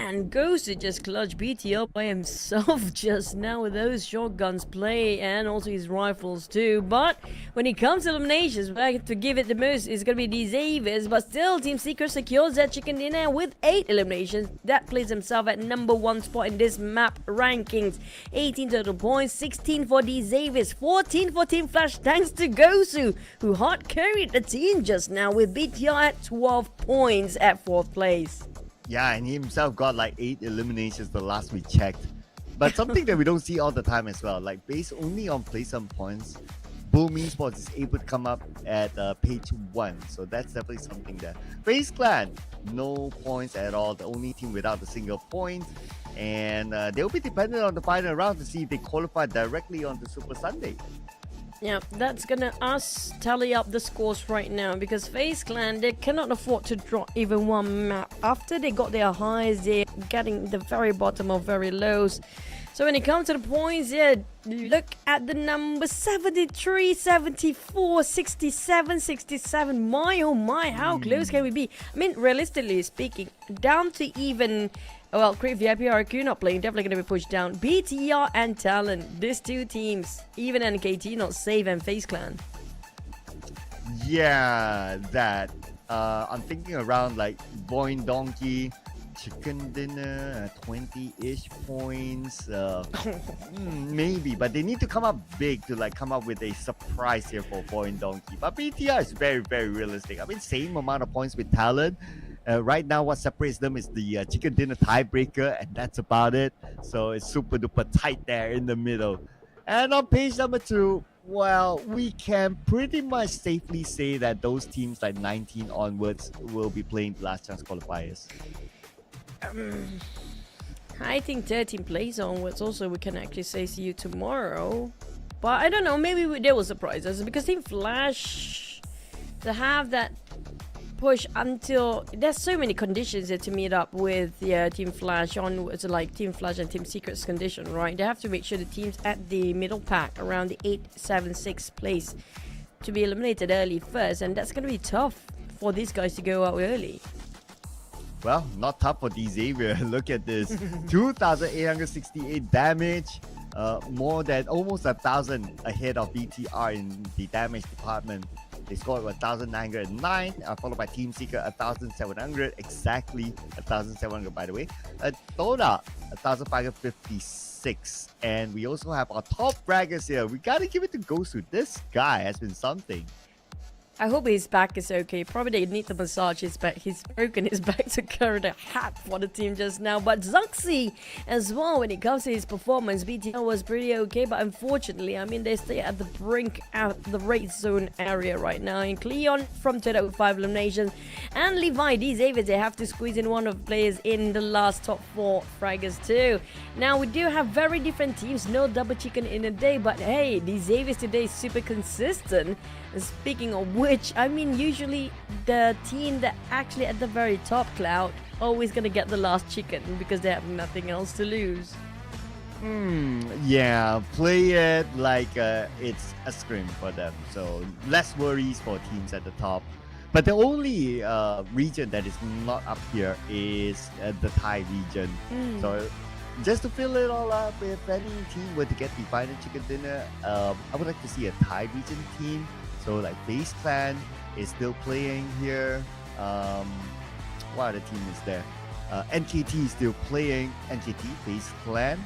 man, goes to just clutch BTR by himself just now with those shotguns play and also his rifles too. But when it comes to eliminations, back to give it the most is going to be these Avis. But still, Team Seeker secures that chicken dinner with 8 eliminations. That places himself at number 1 spot in this map rankings. 18 total points, 16 for these Avis, 14 for Team Flash thanks to Gosu, who hard carried the team just now with BTR at 12 points at 4th place. Yeah, and he himself got like 8 eliminations the last we checked. But something that we don't see all the time as well, like based only on placement points, Boom Esports is able to come up at page 1. So that's definitely something there. FaZe Clan, no points at all. The only team without a single point. And they'll be dependent on the final round to see if they qualify directly on the Super Sunday. Yeah, that's gonna us tally up the scores right now because FaZe Clan, they cannot afford to drop even one map. After they got their highs, they're getting the very bottom of very lows. So when it comes to the points, yeah, look at the number 73, 74, 67, 67. My oh my, how close can we be? I mean, realistically speaking, down to even, well, Creep VIP RQ not playing, definitely going to be pushed down. BTR and TALON, these two teams, even NKT not safe, and FaZe Clan. Yeah, that. I'm thinking around like VOIN Donkey, Chicken Dinner, 20-ish points. Maybe, but they need to come up big to like come up with a surprise here for VOIN Donkey. But BTR is very, very realistic. I mean, same amount of points with TALON. Right now, what separates them is the Chicken Dinner tiebreaker, and that's about it. So it's super duper tight there in the middle. And on page number 2, well, we can pretty much safely say that those teams like 19 onwards will be playing last chance qualifiers. I think 13 plays onwards also we can actually say see you tomorrow. But I don't know, maybe they will surprise us because Team Flash, to have that push until there's so many conditions here to meet up with Team Flash onwards, like Team Flash and Team Secret's condition, right? They have to make sure the teams at the middle pack around the 8-7-6 place to be eliminated early first, and that's going to be tough for these guys to go out early. Well, not tough for D Xavier. Look at this. 2,868 damage. More than almost 1,000 ahead of BTR in the damage department. They scored 1,909, followed by Team Seeker 1,700. Exactly 1,700, by the way. TODAK 1,556. And we also have our top fraggers here. We gotta give it to Gosu. This guy has been something. I hope his back is okay. Probably they need to massage his back. He's broken his back to carry the hat for the team just now. But Zuxi as well, when it comes to his performance, BTR was pretty okay. But unfortunately, I mean, they stay at the brink at the red zone area right now. And Cleon from TODAK with 5 eliminations. And Levi, these Avids, they have to squeeze in one of the players in the last top 4 fraggers too. Now, we do have very different teams. No double chicken in a day. But hey, these Avids today is super consistent. And speaking of which, I mean, usually the team that actually at the very top, Cloud, always gonna get the last chicken because they have nothing else to lose. Yeah, play it like it's a scrim for them. So less worries for teams at the top. But the only region that is not up here is the Thai region. So just to fill it all up, if any team were to get the final chicken dinner, I would like to see a Thai region team. So like FaZe Clan is still playing here. What other team is there? NKT is still playing. NKT, FaZe Clan,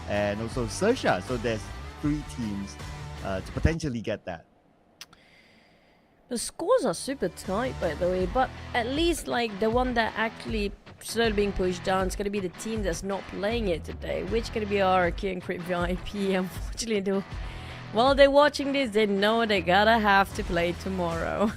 and also XERXIA. So there's 3 teams to potentially get that. The scores are super tight, by the way, but at least like the one that actually slowly being pushed down is going to be the team that's not playing it today, which going to be our King Crypt VIP. Unfortunately, though, while they're watching this, they know they gotta have to play tomorrow.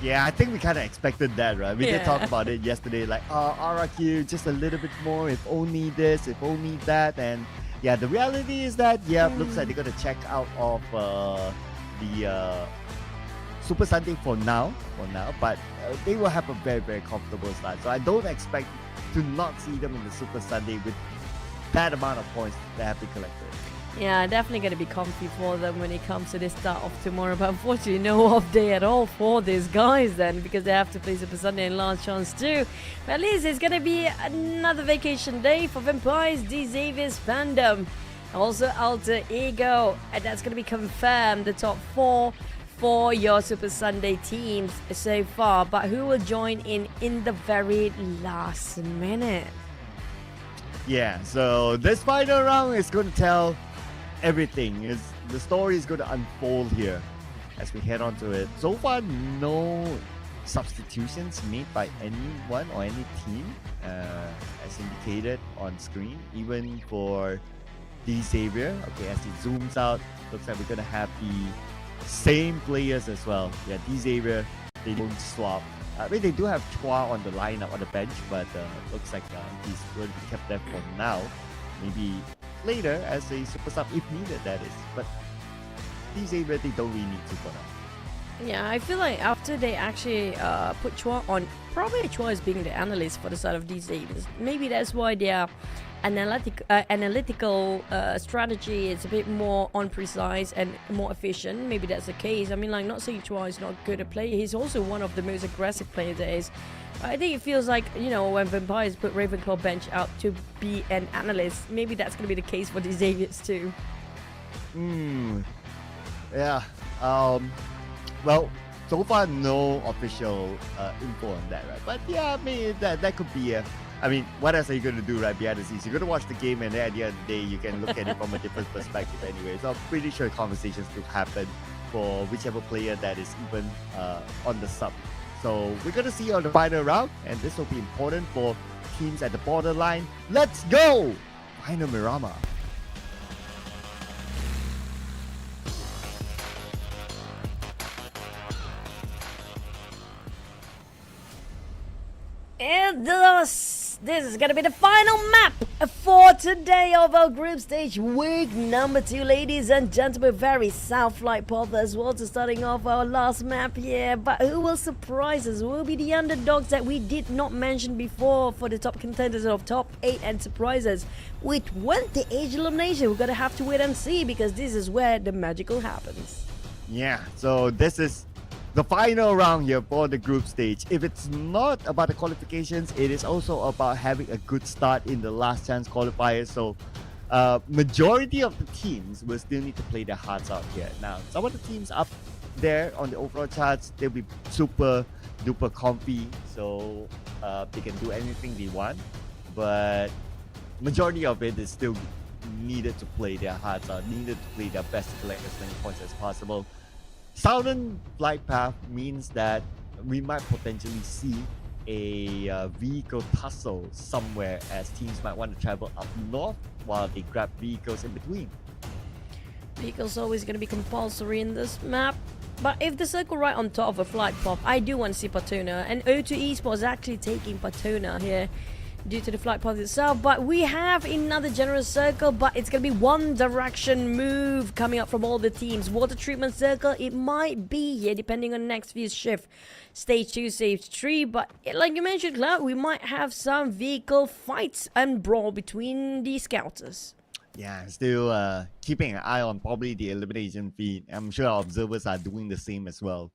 Yeah, I think we kind of expected that, right? We did talk about it yesterday, like, RRQ, just a little bit more, if only this, if only that. And yeah, the reality is that, looks like they're going to check out of the Super Sunday for now, but they will have a very, very comfortable start. So I don't expect to not see them in the Super Sunday with that amount of points that have been collected. Yeah, definitely going to be comfy for them when it comes to the start of tomorrow. But unfortunately, no off day at all for these guys then, because they have to play Super Sunday and last chance too. But at least it's going to be another vacation day for Vampires, D Xavier's Fandom. Also Alter Ego. And that's going to be confirmed, the top 4 for your Super Sunday teams so far. But who will join in the very last minute? Yeah, so this final round is going to tell everything. The story is going to unfold here as we head on to it. So far, no substitutions made by anyone or any team, as indicated on screen, even for D Xavier. Okay, as it zooms out, looks like we're going to have the same players as well. Yeah, D Xavier, they don't swap. I mean, they do have Chua on the lineup on the bench, but looks like he's going to be kept there for now. Maybe later as a super sub if needed, that is. But D Xavier, they don't really need to for now. Yeah, I feel like after they actually put Chua on, probably Chua is being the analyst for the side of D Xavier. Maybe that's why their analytical strategy is a bit more on-precise and more efficient. Maybe that's the case. I mean, like, not saying Chua is not good at play. He's also one of the most aggressive players there is. I think it feels like, you know, when Vampires put Ravenclaw bench out to be an analyst, maybe that's going to be the case for the Xaviers too. Yeah. Well, so far no official info on that, right? But yeah, I mean that could be I mean, what else are you going to do right behind the scenes? You're going to watch the game, and then at the end of the day, you can look at it from a different perspective anyway. So I'm pretty sure conversations will happen for whichever player that is even on the sub. So we're going to see on the final round, and this will be important for teams at the borderline. Let's go! Final Mirama. And this is gonna be the final map for today of our group stage week number 2, ladies and gentlemen. Very South Flight path as well to starting off our last map here. But who will surprise us? Will be the underdogs that we did not mention before for the top contenders of top 8 and surprises. With 20 age elimination, we're gonna have to wait and see, because this is where the magical happens. Yeah, so this is the final round here for the group stage. If it's not about the qualifications, it is also about having a good start in the last chance qualifiers. So majority of the teams will still need to play their hearts out here. Now, some of the teams up there on the overall charts, they'll be super duper comfy, so they can do anything they want. But majority of it is still needed to play their hearts out, needed to play their best to collect as many points as possible. Southern flight path means that we might potentially see a vehicle tussle somewhere, as teams might want to travel up north while they grab vehicles in between. Vehicles always going to be compulsory in this map. But if the circle right on top of a flight path, I do want to see Patona. And O2 Esports actually taking Patona here due to the flight path itself. But we have another generous circle, but it's going to be one direction move coming up from all the teams. Water treatment circle, it might be here depending on next few shift. Stage 2, stage 3, but like you mentioned, Cloud, we might have some vehicle fights and brawl between the scouters. Yeah, still keeping an eye on probably the elimination feed. I'm sure our observers are doing the same as well.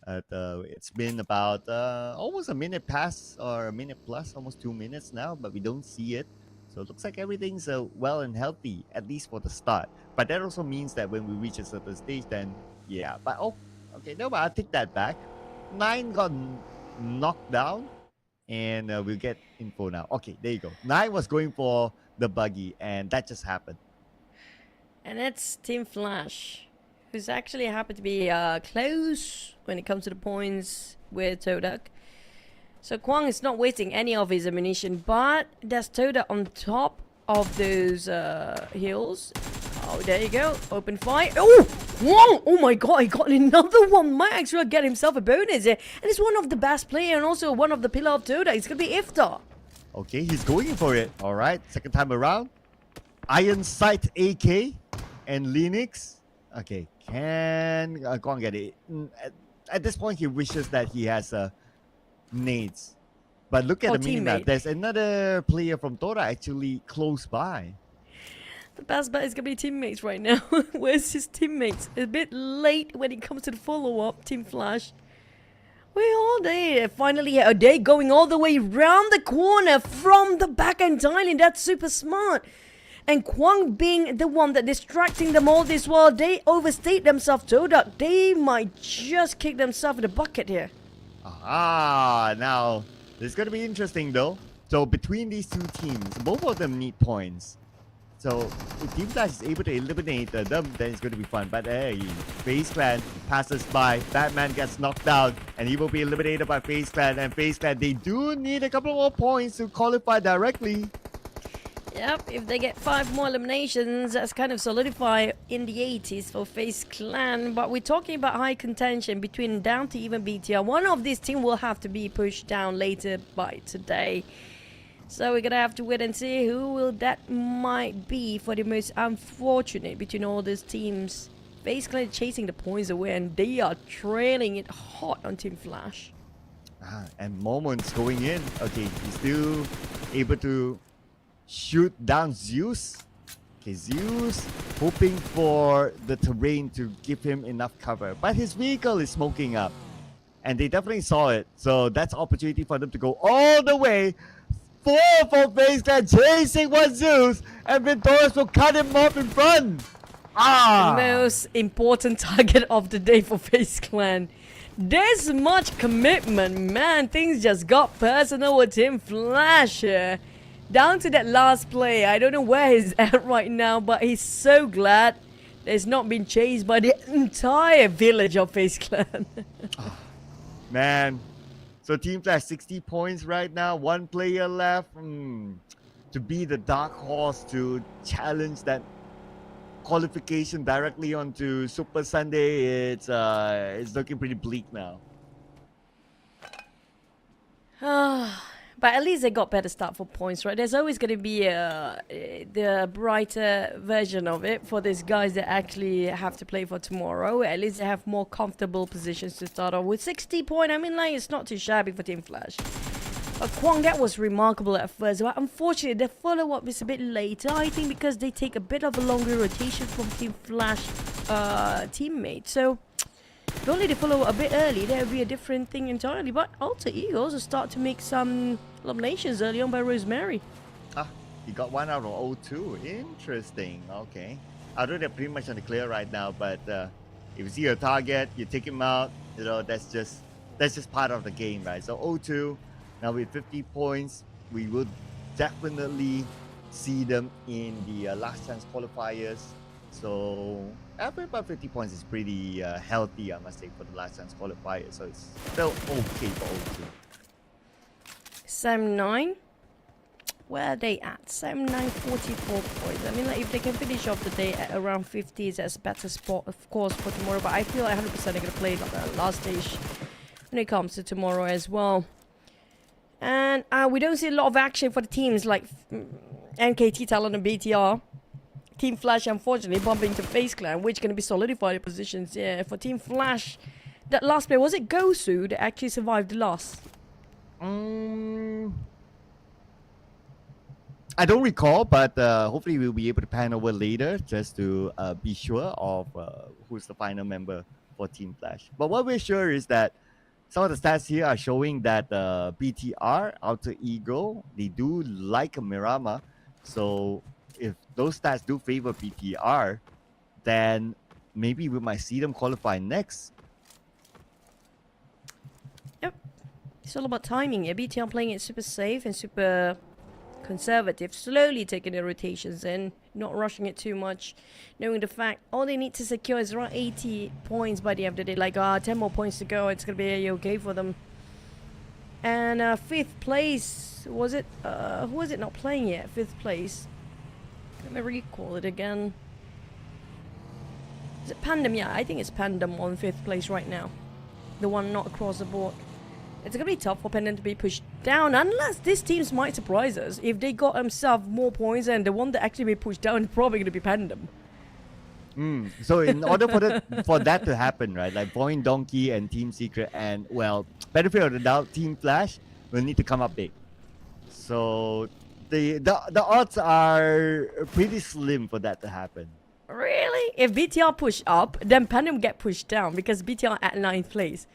It's been about almost a minute past, or a minute plus, almost 2 minutes now, but we don't see it. So it looks like everything's well and healthy, at least for the start. But that also means that when we reach a certain stage, then yeah. But oh, okay, no, but I'll take that back. 9 got knocked down, and we'll get info now. Okay, there you go. 9 was going for the buggy, and that just happened. And it's Team Flash, who's actually happened to be close when it comes to the points with TODAK. So Kwang is not wasting any of his ammunition, but there's TODAK on top of those hills. Oh, there you go. Open fire. Oh! Whoa! Oh my god, he got another one. Might actually get himself a bonus here. And it's one of the best players and also one of the pillar of TODAK. It's going to be Iftar. Okay, he's going for it. All right, second time around. Iron Sight AK and Linux. Okay, can go and get it. At this point, he wishes that he has nades. But look at the minimap. There's another player from Tora actually close by. The best bet is going to be teammates right now. Where's his teammates? A bit late when it comes to the follow-up, Team Flash. Where are they? Finally, are they going all the way round the corner from the back-end tiling? That's super smart. And Kwang being the one that distracting them all this while they overstate themselves. TODAK, they might just kick themselves in the bucket here. Now, this is going to be interesting though. So between these two teams, both of them need points. So if Team Flash is able to eliminate them, then it's going to be fun. But hey, FaZe Clan passes by, Batman gets knocked down, and he will be eliminated by FaZe Clan. And FaZe Clan, they do need a couple more points to qualify directly. Yep, if they get 5 more eliminations, that's kind of solidify in the 80s for FaZe Clan. But we're talking about high contention between down to even BTR. One of these teams will have to be pushed down later by today. So we're gonna have to wait and see who will that might be for the most unfortunate between all these teams. FaZe Clan chasing the points away and they are trailing it hot on Team Flash. And Moments going in. Okay, he's still able to shoot down Zeus. Okay, Zeus hoping for the terrain to give him enough cover. But his vehicle is smoking up. And they definitely saw it. So that's opportunity for them to go all the way. 4 for FaZe Clan chasing one Zeus. And Ventoris will cut him off in front. The most important target of the day for FaZe Clan. This much commitment, man. Things just got personal with Team Flash here. Down to that last play. I don't know where he's at right now, but he's so glad he's not been chased by the entire village of FaZe Clan. Man. So Team Flash 60 points right now. 1 player left. To be the dark horse to challenge that qualification directly onto Super Sunday, it's looking pretty bleak now. But at least they got better start for points, right? There's always going to be the brighter version of it for these guys that actually have to play for tomorrow. At least they have more comfortable positions to start off with. 60 points, I mean, like, it's not too shabby for Team Flash. But Kwang, that was remarkable at first. But unfortunately, the follow-up is a bit later. I think because they take a bit of a longer rotation from Team Flash teammates. So if only they follow a bit early, that would be a different thing entirely. But Alter Ego also start to make some eliminations early on by Rosemary. He got 1 out of 0-2. Interesting. Okay. I know they're pretty much on the clear right now, but if you see a target, you take him out. You know, that's just part of the game, right? So 0-2. Now with 50 points, we will definitely see them in the last chance qualifiers. So about 50 points is pretty healthy, I must say, for the last chance qualifier. So it's still okay for 0-2. Sam 9. Where are they at? Sam 9, 44 points. I mean, like, if they can finish off the day at around 50, that's a better spot, of course, for tomorrow. But I feel like 100% they're going to play the last stage when it comes to tomorrow as well. And we don't see a lot of action for the teams like NKT, TALON, and BTR. Team Flash, unfortunately, bumping to FaZe Clan, which is going to be solidified positions. Yeah, for Team Flash, that last player, was it Gosu that actually survived the loss? I don't recall, but hopefully we'll be able to pan over later just to be sure of who's the final member for Team Flash. But what we're sure is that some of the stats here are showing that BTR, Alter Ego, they do like Mirama. So if those stats do favor BTR, then maybe we might see them qualify next. Yep. It's all about timing. Yeah, BTR playing it super safe and super conservative, slowly taking the rotations in, not rushing it too much, knowing the fact all they need to secure is around 80 points by the end of the day. Like 10 more points to go, it's gonna be okay for them. And 5th place, was it who was it not playing yet? 5th place, let me recall it again. Is it PANDUM? Yeah, I think it's PANDUM on 5th place right now, the one not across the board. It's going to be tough for Pendant to be pushed down, unless this teams might surprise us. If they got themselves more points and the one that actually be pushed down is probably going to be Pendant. So in order for that to happen, right, like VOIN, Donkey, and Team Secret, and, well, benefit of the doubt, Team Flash will need to come up big. So the odds are pretty slim for that to happen. Really? If BTR push up, then PANDUM get pushed down because BTR at 9th place.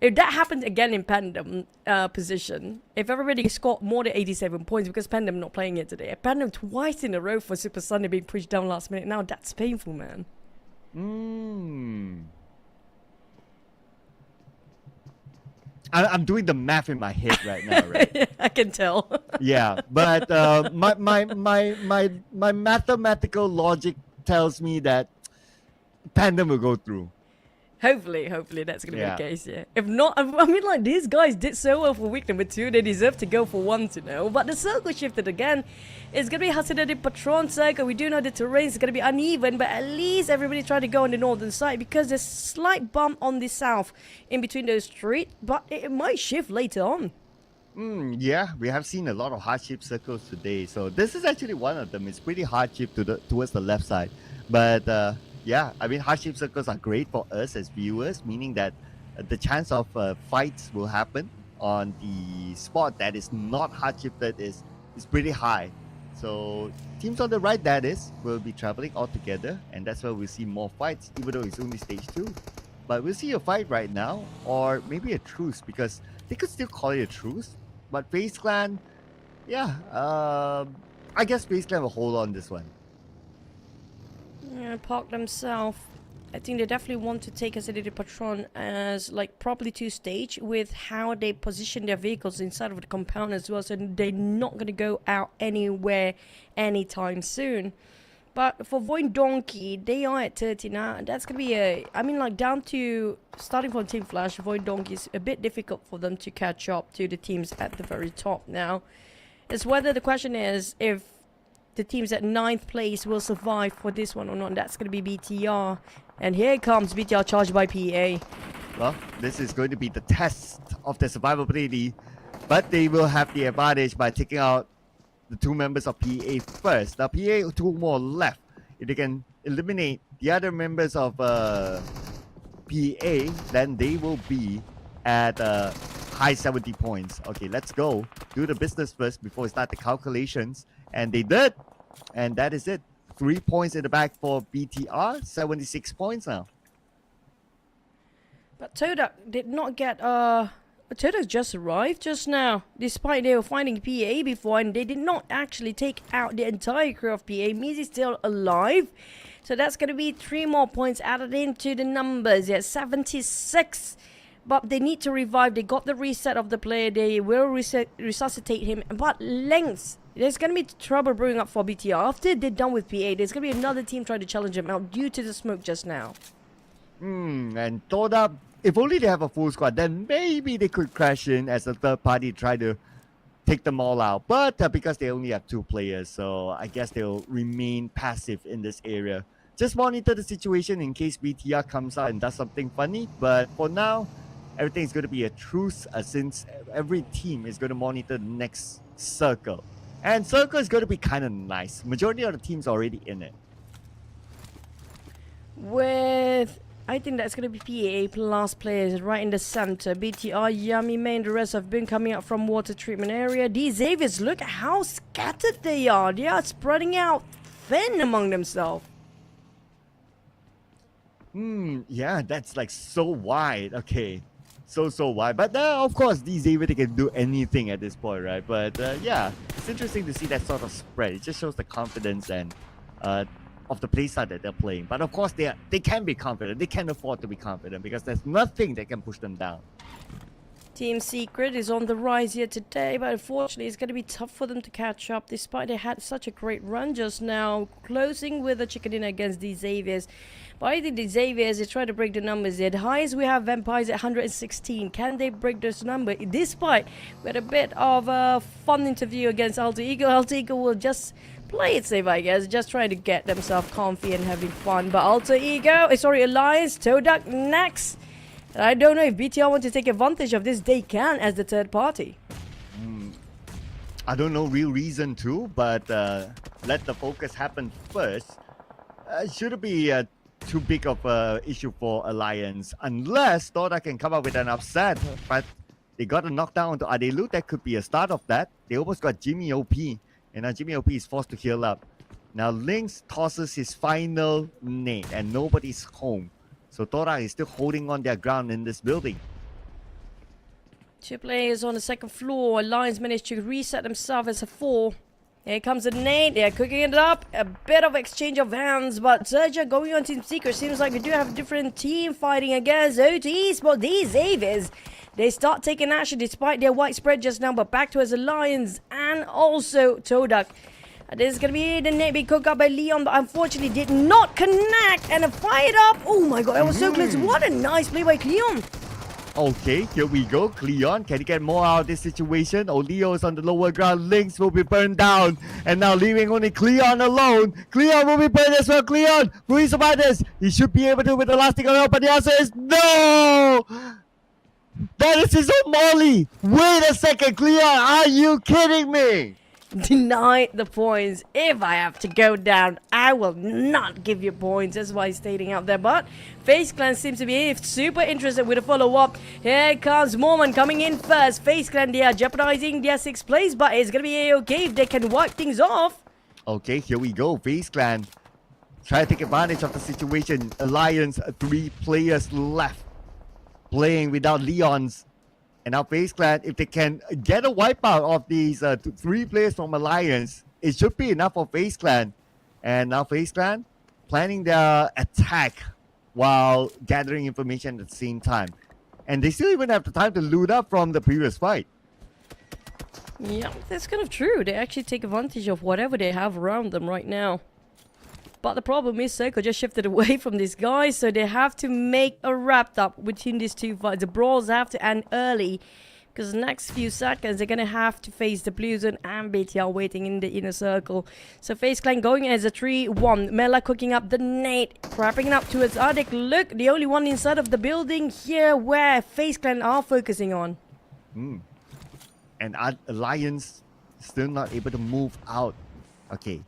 If that happens again in PANDUM position, if everybody scored more than 87 points because PANDUM not playing it today, PANDUM twice in a row for Super Sunday being pushed down last minute. Now that's painful, man. I'm doing the math in my head right now, right? I can tell. Yeah, but my mathematical logic tells me that PANDUM will go through. Hopefully that's gonna be the case, yeah. If not, I mean, like, these guys did so well for week number 2, they deserve to go for 1 to know. But the circle shifted again. It's gonna be Hasidadi Patron circle. We do know the terrain is gonna be uneven, but at least everybody try to go on the northern side because there's slight bump on the south in between those streets, but it might shift later on. Yeah, we have seen a lot of hardship circles today. So this is actually one of them. It's pretty hardship towards the left side, but yeah, I mean, hardship circles are great for us as viewers, meaning that the chance of fights will happen on the spot that is not hard-shifted is pretty high. So teams on the right, that is, will be traveling all together, and that's where we'll see more fights, even though it's only stage 2. But we'll see a fight right now, or maybe a truce, because they could still call it a truce. But FaZe Clan, yeah, I guess FaZe Clan will hold on this one. Yeah, Park themselves. I think they definitely want to take Hasidadi Patron as like properly 2-stage with how they position their vehicles inside of the compound as well, so they're not going to go out anywhere anytime soon. But for VOIN Donkey, they are at 30 now, and that's going to be I mean, like, down to starting from Team Flash, VOIN Donkey is a bit difficult for them to catch up to the teams at the very top now. It's whether the question is if the teams at 9th place will survive for this one or not. That's going to be BTR. And here comes BTR charged by PA. Well, this is going to be the test of their survivability, but they will have the advantage by taking out the 2 members of PA first. Now, PA 2 more left. If they can eliminate the other members of PA, then they will be at high 70 points. Okay, let's go. Do the business first before we start the calculations. And they did. And that is it. 3 points in the back for BTR. 76 points now. But TODAK did not get... TODAK just arrived just now. Despite they were finding PA before, and they did not actually take out the entire crew of PA. Mizi's still alive. So that's going to be 3 more points added into the numbers. Yeah, 76. But they need to revive. They got the reset of the player. They will resuscitate him. But lengths. There's going to be trouble brewing up for BTR. After they're done with PA, there's going to be another team trying to challenge him out due to the smoke just now. And TODAK, if only they have a full squad, then maybe they could crash in as a third party, try to take them all out. But because they only have 2 players, so I guess they'll remain passive in this area. Just monitor the situation in case BTR comes out and does something funny. But for now, everything is going to be a truce since every team is going to monitor the next circle. And circle is going to be kind of nice. Majority of the teams are already in it. With... I think that's going to be PA plus players right in the center. BTR, Yummy Main, the rest have been coming up from water treatment area. These Xaviers, look at how scattered they are. They are spreading out thin among themselves. Yeah, that's like so wide. Okay. So wide. But of course, these Xavier, they can do anything at this point, right? But yeah, it's interesting to see that sort of spread. It just shows the confidence and of the playstyle that they're playing. But of course, they can be confident. They can afford to be confident because there's nothing that can push them down. Team Secret is on the rise here today, but unfortunately it's going to be tough for them to catch up despite they had such a great run just now, closing with a chicken dinner against the Xaviers. But I think the Xaviers is trying to break the numbers here. The highest we have Vampires at 116. Can they break this number? Despite we had a bit of a fun interview against Alter Ego. Alter Ego will just play it safe, I guess, just trying to get themselves comfy and having fun. But Alter Ego, Alliance, TODAK next. I don't know if BTR want to take advantage of this. They can as the third party. I don't know real reason to, but let the focus happen first. Shouldn't be too big of a issue for Alliance unless TODAK can come up with an upset. But they got a knockdown onto Adelu. That could be a start of that. They almost got Jimmy OP And now Jimmy OP is forced to heal up. Now Lynx tosses his final nade and nobody's home. So TODAK is still holding on their ground in this building. 2 players on the second floor. Lions managed to reset themselves as a 4. Here comes the nade. They're cooking it up. A bit of exchange of hands. But XERXIA going on Team Secret. Seems like we do have a different team fighting against O2 Esports. These Avies, they start taking action despite their white spread just now. But back to us, the Lions and also TODAK. This is going to be the nade being cooked up by Leon. But unfortunately did not connect. And a fired up. Oh my god, that was so close. What a nice play by Cleon. Okay, here we go. Cleon, can he get more out of this situation? Leo is on the lower ground. Lynx will be burned down. And now leaving only Cleon alone. Cleon will be burned as well. Cleon, will he survive this? He should be able to with the last thing on, but the answer is no! That is his own Molly. Wait a second, Cleon, are you kidding me? Denied the points. If I have to go down, I will not give you points. That's why he's stating out there. But FaZe Clan seems to be super interested with a follow-up. Here comes Mormon coming in first. FaZe Clan, they are jeopardizing their 6th place, but it's going to be okay if they can wipe things off. Okay, here we go. FaZe Clan try to take advantage of the situation. Alliance, 3 players left playing without Leons. And now FaZe Clan, if they can get a wipeout of these 3 players from Alliance, it should be enough for FaZe Clan. And now FaZe Clan planning their attack while gathering information at the same time. And they still even have the time to loot up from the previous fight. Yeah, that's kind of true. They actually take advantage of whatever they have around them right now. But the problem is Circle just shifted away from these guys, so they have to make a wrapped up between these 2 fights. The brawls have to end early, because the next few seconds they're going to have to face the Blue Zone and BTL waiting in the inner circle. So FaZe Clan going as a 3-1. Mela cooking up the nade, wrapping it up towards Arctic. Look, the only one inside of the building here where FaZe Clan are focusing on. And Alliance still not able to move out. Okay.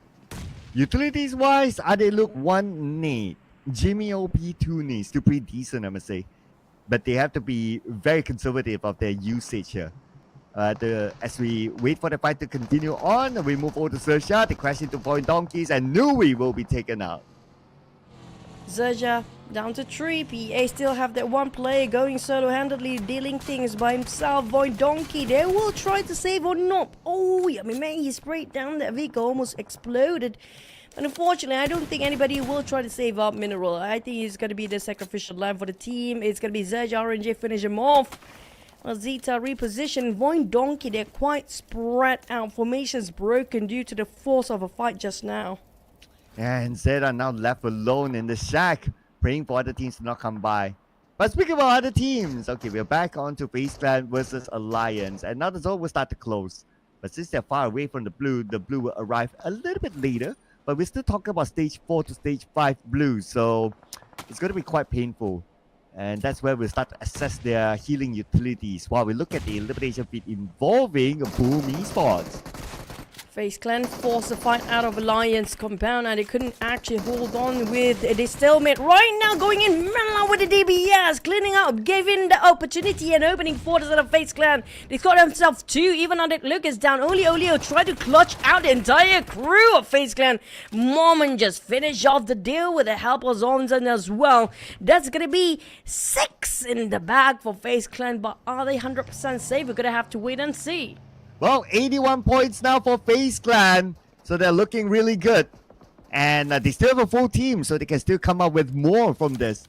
Utilities wise, they look 1 nade. Jimmy OP 2 nades. Still pretty decent, I must say. But they have to be very conservative of their usage here. As we wait for the fight to continue on, we move over to XERXIA. They crash into VOIN Donkeys and Nui will be taken out. XERXIA down to 3. PA still have that 1 player going solo-handedly, dealing things by himself. VOIN Donkey, they will try to save or not. Oh, I mean, man, he sprayed down that vehicle, almost exploded. But unfortunately, I don't think anybody will try to save up Mineral. I think it's going to be the sacrificial lamb for the team. It's going to be XERXIA, RNG, finish him off. Zeta reposition. VOIN Donkey, they're quite spread out. Formations broken due to the force of a fight just now. And Zeta now left alone in the shack, praying for other teams to not come by. But speaking about other teams, okay, we're back on to FaZe Clan versus Alliance. And now the zone will start to close. But since they're far away from the blue will arrive a little bit later. But we're still talking about stage 4 to stage 5 blue. So it's going to be quite painful. And that's where we'll start to assess their healing utilities while we look at the elimination feed involving Boom Esports. FaZe Clan forced the fight out of Alliance compound and they couldn't actually hold on with the stalemate. Right now going in Mela with the DBS, cleaning up, giving the opportunity and opening for the side of FaZe Clan. They got themselves 2, even on that Lucas down. Only Olio tried to clutch out the entire crew of FaZe Clan. Mormon just finished off the deal with the help of Zonzan as well. That's gonna be 6 in the bag for FaZe Clan, but are they 100% safe? We're gonna have to wait and see. Well, 81 points now for FaZe Clan, so they're looking really good. And they still have a full team, so they can still come up with more from this.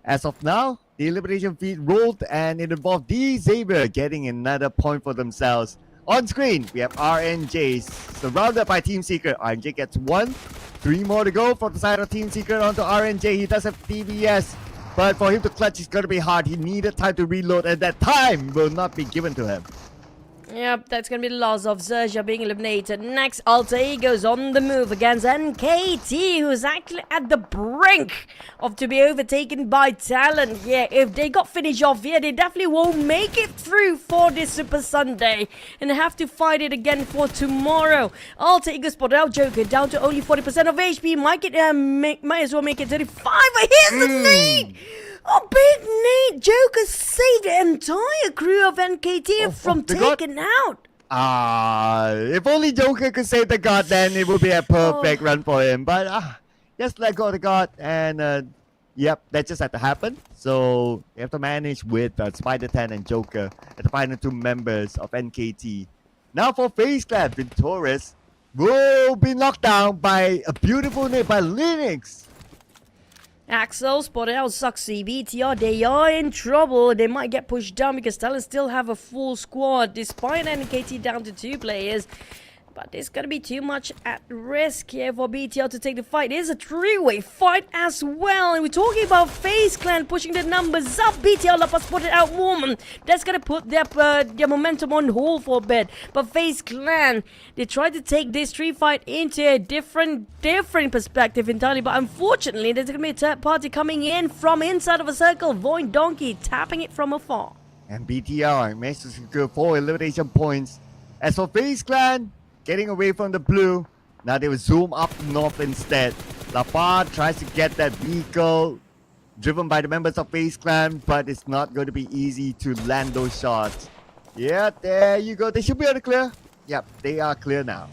As of now, the elimination feed rolled, and it involved D Xavier getting another point for themselves. On screen, we have RNJ surrounded by Team Secret. RNJ gets 1, 3 more to go from the side of Team Secret onto RNJ. He does have TBS, but for him to clutch, it's going to be hard. He needed time to reload, and that time will not be given to him. Yep, that's going to be the loss of XERXIA being eliminated. Next, Alter Ego's on the move against NKT, who's actually at the brink of to be overtaken by TALON here. If they got finished off here, they definitely won't make it through for this Super Sunday. And they have to fight it again for tomorrow. Alter Ego spotted out Joker down to only 40% of HP. Might as well make it 35. Here's the nade! Oh, big nade! Joker saved the entire crew of NKT from taken out. If only Joker could save the god, then it would be a perfect run for him. But just let go of the god, and yep, that just had to happen. So you have to manage with Spider 10 and Joker as the final two members of NKT. Now for FaZe Clan, Victorious will be knocked down by a beautiful nade by Linux. Axel spotted out Suxy. BTR, they are in trouble. They might get pushed down because Talon still have a full squad despite NKT down to 2 players. But there's gonna be too much at risk here for BTR to take the fight. There's a 3-way fight as well. And we're talking about FaZe Clan pushing the numbers up. BTR Lapa spotted out Woman. That's gonna put their momentum on hold for a bit. But FaZe Clan, they tried to take this 3 fight into a different perspective entirely. But unfortunately, there's gonna be a third party coming in from inside of a circle. VOIN Donkey tapping it from afar. And BTR managed to secure 4 elimination points. As for FaZe Clan, getting away from the blue, now they will zoom up north instead. Lapa tries to get that vehicle driven by the members of FaZe Clan, but it's not going to be easy to land those shots. Yeah, there you go. They should be able to clear. Yep, they are clear now.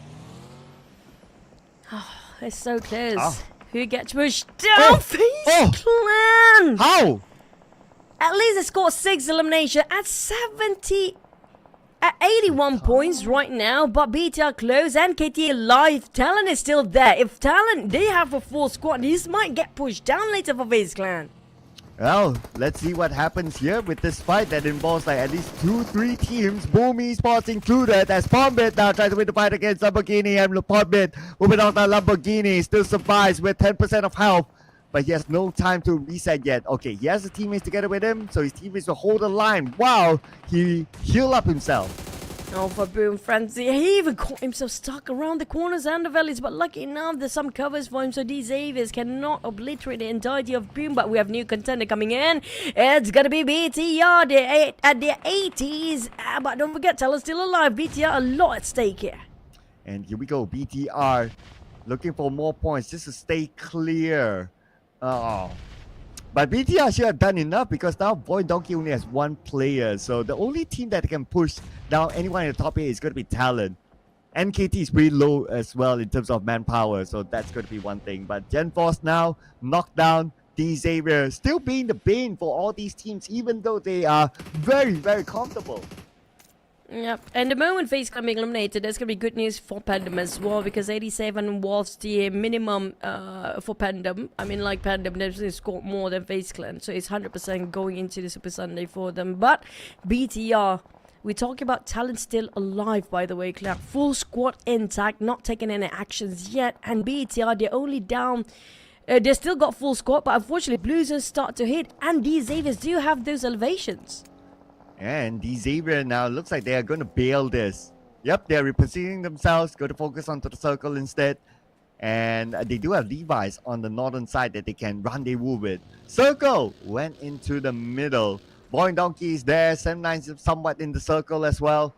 It's so close. Oh. Who gets pushed down? FaZe Clan! How? At least they scored 6 elimination at 81 points right now, but BTR close, NKT alive. Talon is still there. If Talon, they have a full squad, this might get pushed down later for FaZe Clan. Well, let's see what happens here with this fight that involves like at least 2-3 teams, Boom Esports included, as Pombit now tries to win the fight against Lamborghini, and Pombit moving on to Lamborghini, still survives with 10% of health, but he has no time to reset yet. Okay, he has the teammates together with him, so his teammates will hold the line while he heal up himself. Oh, for Boom Frenzy, he even caught himself stuck around the corners and the valleys, but lucky enough there's some covers for him, so these Xaviers cannot obliterate the entirety of Boom. But we have new contender coming in. It's gonna be BTR at their 80s, but don't forget, Talon's still alive. BTR a lot at stake here. And here we go, BTR looking for more points just to stay clear. Oh, but BTR should have done enough because now VOIN Donkey only has 1 player. So the only team that can push down anyone in the top 8 is going to be Talon. NKT is pretty low as well in terms of manpower. So that's going to be one thing. But Gen Force now knocked down Xavier, still being the bane for all these teams, even though they are very, very comfortable. Yep, and the moment FaZe Clan being eliminated, there's going to be good news for Pandum as well, because 87 was the minimum for Pandum. I mean, like, Pandum definitely scored more than FaZe Clan, so it's 100% going into the Super Sunday for them. But BTR, we're talking about Talent still alive, by the way, Clan. Full squad intact, not taking any actions yet, and BTR, they're only down. They still got full squad, but unfortunately, Blues start to hit, and these Xaviers do have those elevations. And Xavier now looks like they are going to bail this. Yep, they're repositioning themselves, go to focus onto the circle instead. And they do have Levi's on the northern side that they can rendezvous with. Circle went into the middle. VOIN Donkey is there, 79 is somewhat in the circle as well.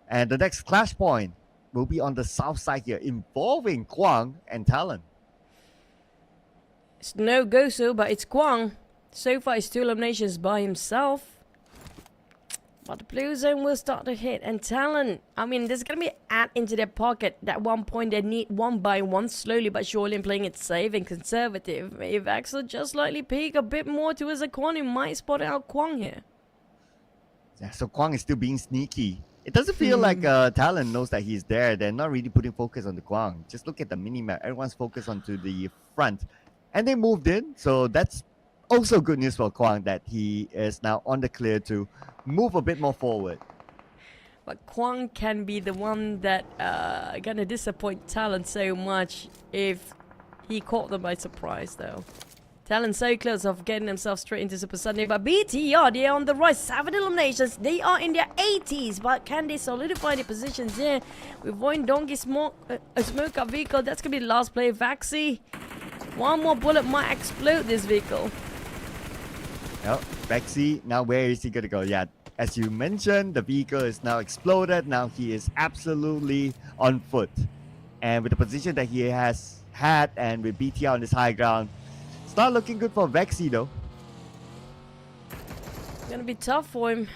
And the next clash point will be on the south side here, involving Kwang and Talon. It's no Gosu, but it's Kwang. So far, it's 2 eliminations by himself. But the blue zone will start to hit, and Talon, I mean, there's going to be add into their pocket. At one point, they need 1 by 1, slowly but surely, and playing it safe and conservative. If Axel just slightly peek a bit more towards the corner, he might spot out Kwang here. Yeah, so Kwang is still being sneaky. It doesn't feel like Talon knows that he's there. They're not really putting focus on the Kwang. Just look at the minimap. Everyone's focused onto the front. And they moved in, so that's also good news for Kwang that he is now on the clear to move a bit more forward. But Kwang can be the one that gonna disappoint Talon so much if he caught them by surprise, though. Talon so close of getting themselves straight into Super Sunday, but BTR, they are on the rise. 7 eliminations, they are in their 80s, but can they solidify their positions here? With VOIN Donkey smoke up vehicle, that's gonna be the last play. Vaxi, 1 more bullet might explode this vehicle. Yep, Vexy, now where is he gonna go? Yeah, as you mentioned, the vehicle is now exploded. Now he is absolutely on foot. And with the position that he has had, and with BTR on this high ground, it's not looking good for Vexy though. It's gonna be tough for him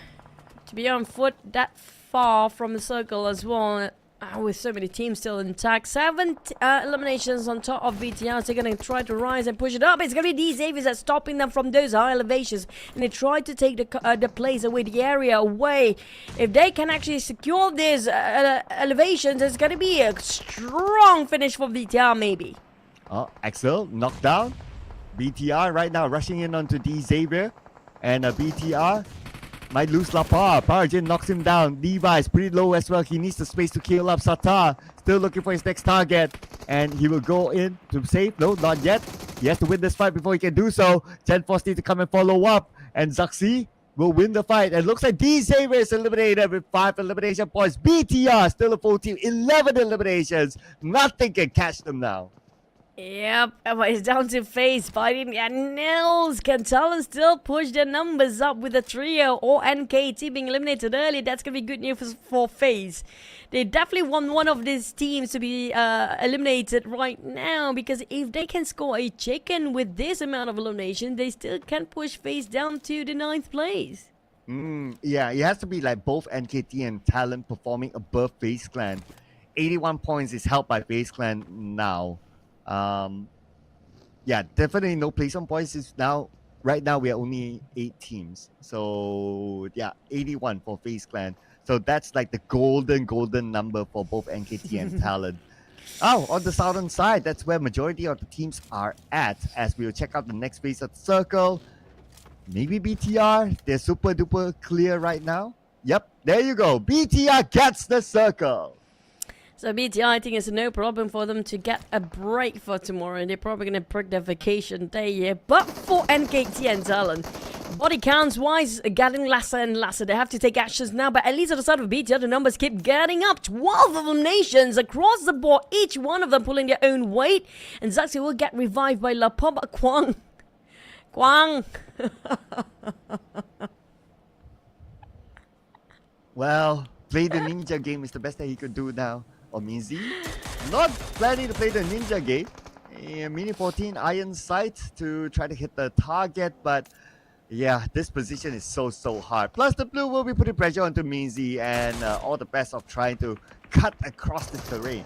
to be on foot that far from the circle as well. With so many teams still intact. 7 eliminations on top of BTR. They're going to try to rise and push it up. It's going to be these Avies that's stopping them from those high elevations. And they try to take the place away, the area away. If they can actually secure these elevations, it's going to be a strong finish for BTR maybe. Oh, Axel knocked down. BTR right now rushing in onto D Xavier. And BTR might lose Lapar. Parajin knocks him down. Levi is pretty low as well. He needs the space to kill up Satar. Still looking for his next target. And he will go in to save. No, not yet. He has to win this fight before he can do so. Genforce needs to come and follow up. And Zaxi will win the fight. And looks like D Xavier is eliminated with 5 elimination points. BTR still a full team. 11 eliminations. Nothing can catch them now. Yep, but it's down to FAZE fighting and Nils. Can TALON still push their numbers up with the trio or NKT being eliminated early? That's going to be good news for FAZE. They definitely want one of these teams to be eliminated right now, because if they can score a chicken with this amount of elimination, they still can push FAZE down to the 9th place. Yeah, it has to be like both NKT and TALON performing above FaZe Clan. 81 points is held by FaZe Clan now. Yeah, definitely no place on points is now. Right now we are only 8 teams, so yeah, 81 for FaZe Clan. So that's like the golden number for both NKT and TALON. Oh, on the southern side, that's where majority of the teams are at. As we will check out the next phase of the circle. Maybe BTR, they're super duper clear right now. Yep, there you go. BTR gets the circle. So BTR, I think it's no problem for them to get a break for tomorrow. And they're probably going to break their vacation day here. But for NKT and TALON, body counts wise, getting lesser and lesser. They have to take actions now. But at least on the side of BTR, the numbers keep getting up. 12 eliminations across the board. Each one of them pulling their own weight. And Zaxi will get revived by Lapop Kwang. Kwang. Well, play the ninja game is the best that he could do now. Or Minzy, not planning to play the ninja game. A Mini 14 iron sight to try to hit the target, but yeah, this position is so hard. Plus the blue will be putting pressure onto Minzy, and all the best of trying to cut across the terrain.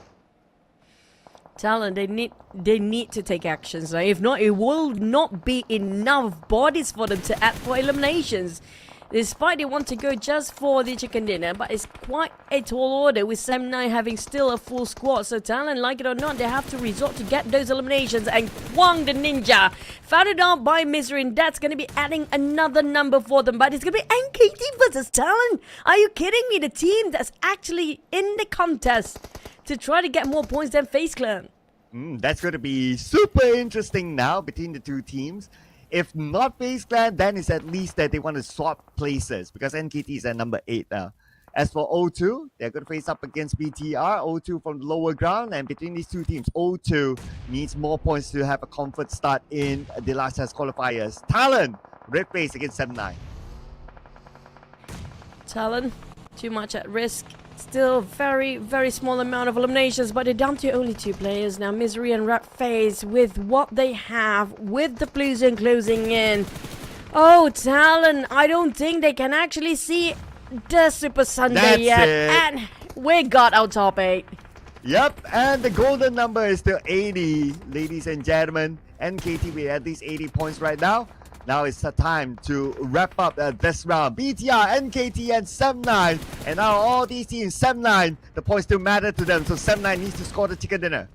TALON, they need to take actions. If not, it will not be enough bodies for them to add for eliminations. Despite they want to go just for the chicken dinner, but it's quite a tall order with Sam9 having still a full squad. So TALON, like it or not, they have to resort to get those eliminations. And Kwang the Ninja, founded out by Misery, that's going to be adding another number for them. But it's going to be NKT versus TALON. Are you kidding me? The team that's actually in the contest to try to get more points than FaZe Clan. That's going to be super interesting now between the two teams. If not FaZe Clan, then it's at least that they want to swap places, because NKT is at number 8 now. As for O2, they're going to face up against BTR. O2 from the lower ground, and between these two teams, O2 needs more points to have a comfort start in the last test qualifiers. TALON, red face against 7-9. TALON, too much at risk. Still very small amount of eliminations, but they're down to only 2 players now. Misery and Rat FaZe with what they have, with the Blueson closing in. Oh, TALON, I don't think they can actually see the Super Sunday yet. And we got our top 8. Yep, and the golden number is still 80, ladies and gentlemen. NKT with at least 80 points right now. Now it's the time to wrap up this round. BTR, NKT, and 7-9. And now all these teams, 7-9, the points still matter to them. So 7-9 needs to score the chicken dinner.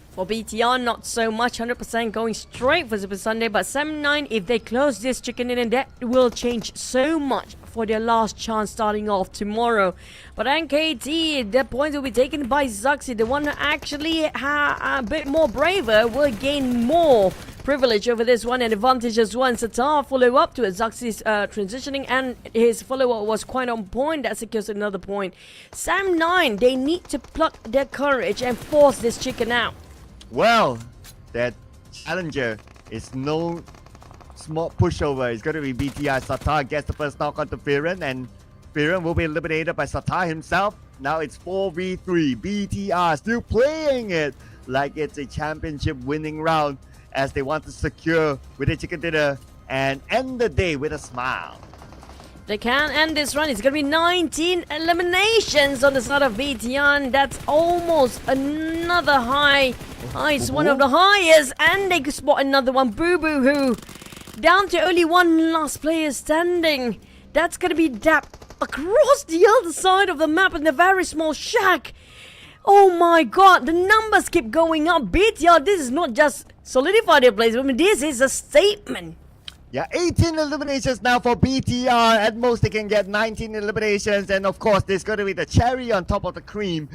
For BTR, not so much, 100% going straight for Super Sunday. But 7-9, if they close this chicken dinner, that will change so much for their last chance starting off tomorrow. But NKT, the points will be taken by Zaxi. The one who actually a bit more braver will gain more privilege over this one and advantage as well. Satar follow up to it. Zaxi's transitioning and his follower was quite on point. That secures another point. Sam9, they need to pluck their courage and force this chicken out. Well, that challenger is no small pushover. It's going to be BTR. Satar gets the first knock onto Firen, and Firen will be eliminated by Satar himself. Now it's 4v3. BTR still playing it like it's a championship winning round, as they want to secure with a chicken dinner and end the day with a smile. They can end this run. It's going to be 19 eliminations on the side of BTR. That's almost another high. It's one of the highest. And they could spot another one. Boo Boo Hoo. Down to only one last player standing. That's going to be Dap across the other side of the map in a very small shack. Oh my god, the numbers keep going up. BTR, this is not just solidify their place. I mean, this is a statement. Yeah, 18 eliminations now for BTR. At most, they can get 19 eliminations. And of course, there's going to be the cherry on top of the cream.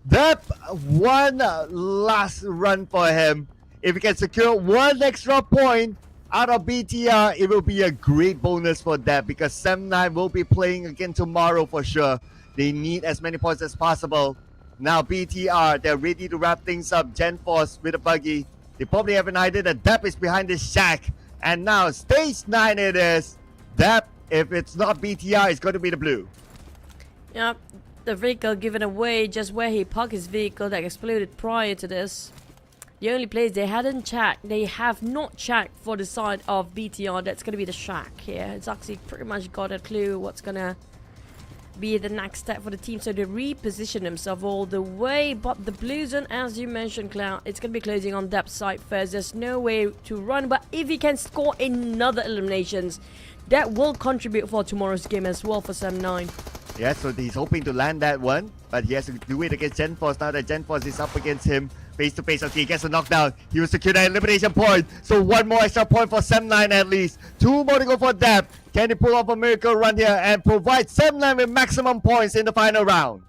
That one last run for him. If he can secure one extra point out of BTR, it will be a great bonus for that, because Sem9 will be playing again tomorrow for sure. They need as many points as possible. Now BTR, they're ready to wrap things up. Gen Force with a buggy. They probably have an idea that Dap is behind this shack. And now stage 9 it is. Dap, if it's not BTR, it's going to be the blue. Yep, the vehicle given away just where he parked his vehicle that exploded prior to this. The only place they hadn't checked, they have not checked for the side of BTR. That's going to be the shack here. It's actually pretty much got a clue what's going to be the next step for the team. So they reposition themselves all the way. But the blue zone, as you mentioned, Cloud, it's going to be closing on Depth side first. There's no way to run. But if he can score another eliminations, that will contribute for tomorrow's game as well for Sem9. Yeah, so he's hoping to land that one. But he has to do it against Gen Force now that Gen Force is up against him. Face to face. Okay, he gets a knockdown. He will secure that elimination point. So one more extra point for Sem9 at least. Two more to go for Dap. Can he pull off a miracle run here and provide Sem9 with maximum points in the final round?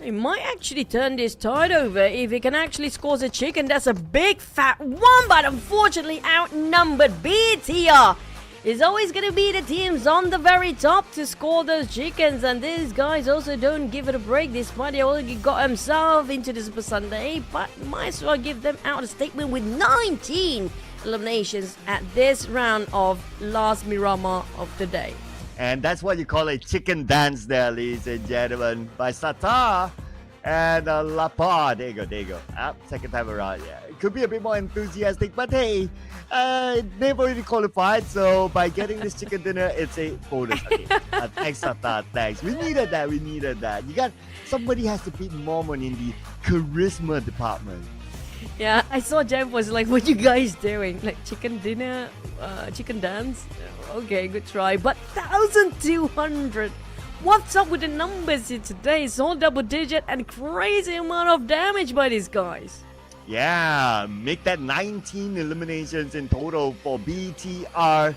He might actually turn this tide over if he can actually score the chicken. That's a big fat one, but unfortunately outnumbered. BTR is always going to be the teams on the very top to score those chickens, and these guys also don't give it a break despite they already got himself into the Super Sunday, but might as well give them out a statement with 19 eliminations at this round of last Miramar of the day. And that's what you call a chicken dance there, ladies and gentlemen, by Sata and Lapa. There you go. Second time around, yeah. It could be a bit more enthusiastic, but hey, they've already qualified, so by getting this chicken dinner, it's a bonus. Thanks, Sata, thanks. We needed that. You got, somebody has to beat Mormon in the charisma department. Yeah, I saw Jeff was like, what you guys doing? Like, chicken dinner, chicken dance? Okay, good try. But 1,200. What's up with the numbers here today? It's all double digit and crazy amount of damage by these guys. Yeah, make that 19 eliminations in total for BTR.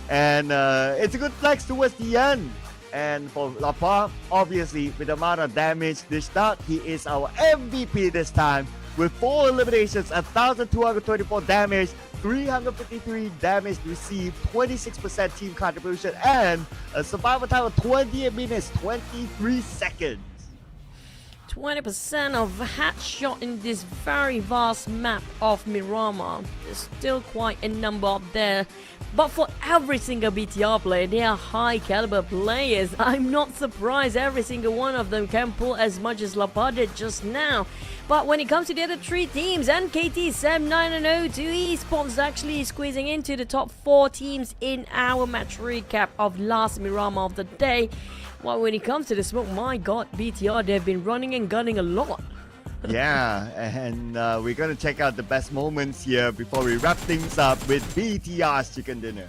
And it's a good flex towards the end. And for Lapa, obviously, with the amount of damage dished out, he is our MVP this time. With 4 eliminations, 1,224 damage, 353 damage received, 26% team contribution, and a survival time of 28 minutes, 23 seconds. 20% of headshot in this very vast map of Miramar. There's still quite a number up there. But for every single BTR player, they are high caliber players. I'm not surprised every single one of them can pull as much as Lapa did just now. But when it comes to the other 3 teams, NKT, Sem9 and O2 Esports actually squeezing into the top 4 teams in our match recap of last Miramar of the day. Well, when it comes to the smoke, my god, BTR, they've been running and gunning a lot. Yeah, and we're going to check out the best moments here before we wrap things up with BTR's chicken dinner.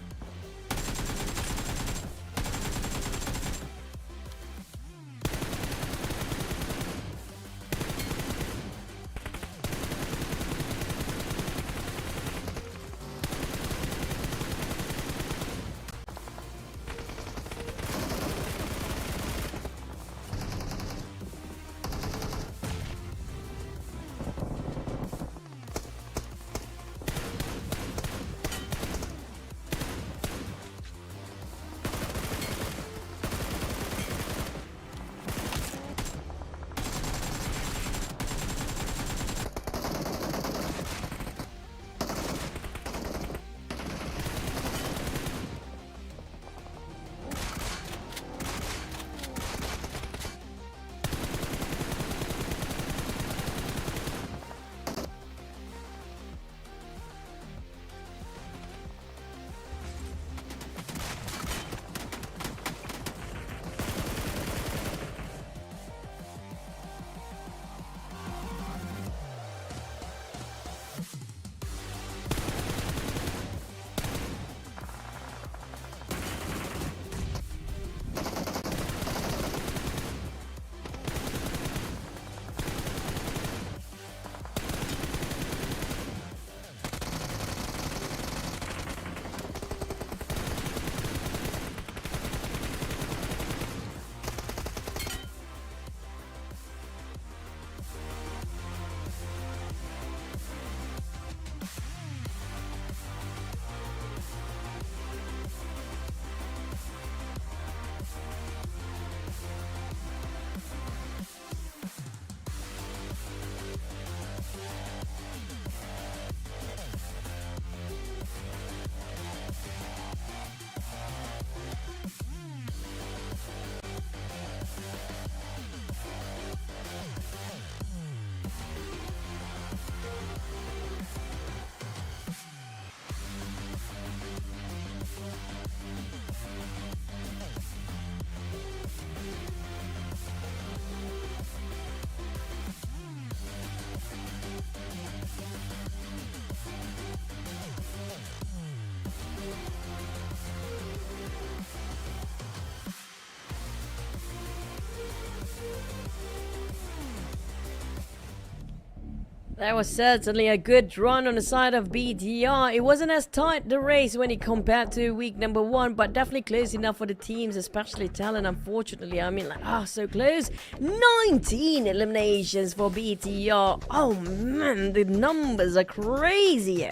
That was certainly a good run on the side of BTR. It wasn't as tight the race when it compared to week number 1, but definitely close enough for the teams, especially Talon. Unfortunately, I mean, like, so close. 19 eliminations for BTR. Oh man, the numbers are crazy.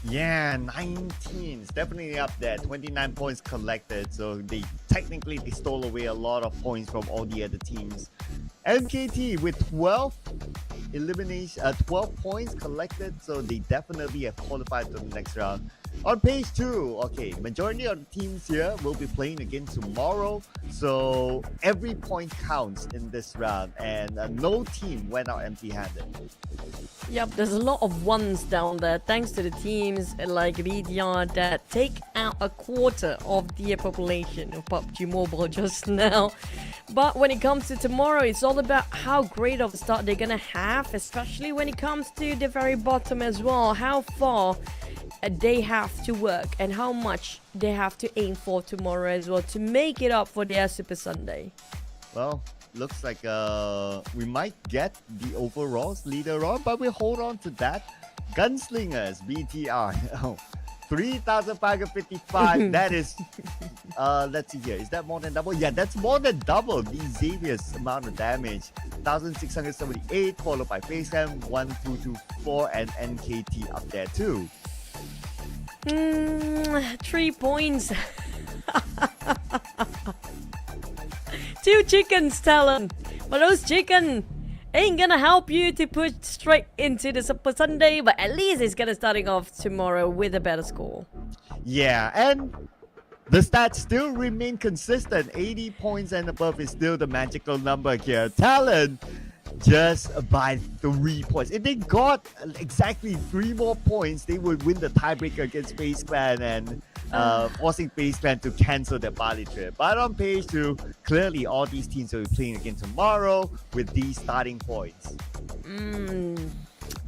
Yeah, 19. It's definitely up there. 29 points collected. So they stole away a lot of points from all the other teams. MKT with 12 points collected, so they definitely have qualified to the next round. On page 2, okay, majority of the teams here will be playing again tomorrow, so every point counts in this round, and no team went out empty-handed. Yep, there's a lot of ones down there, thanks to the teams like BDR that take out a quarter of the population of PUBG Mobile just now. But when it comes to tomorrow, it's all about how great of a start they're gonna have, especially when it comes to the very bottom as well. How far they have to work and how much they have to aim for tomorrow as well to make it up for their Super Sunday. Well, looks like we might get the overalls later on, but we'll hold on to that. Gunslingers, BTR. Oh, 3,555. That is, let's see here. Is that more than double? Yeah, that's more than double the Xavier's amount of damage. 1,678, followed by FaZe, 1,224, and NKT up there too. 3 points. 2 chickens, Talon. But those chicken ain't gonna help you to push straight into the Super Sunday, but at least it's gonna starting off tomorrow with a better score. Yeah, and the stats still remain consistent. 80 points and above is still the magical number here. Talon just by 3 points. If they got exactly 3 more points, they would win the tiebreaker against FaZe Clan and forcing FaZe Clan to cancel their Bali trip. But on page 2, clearly all these teams will be playing again tomorrow with these starting points.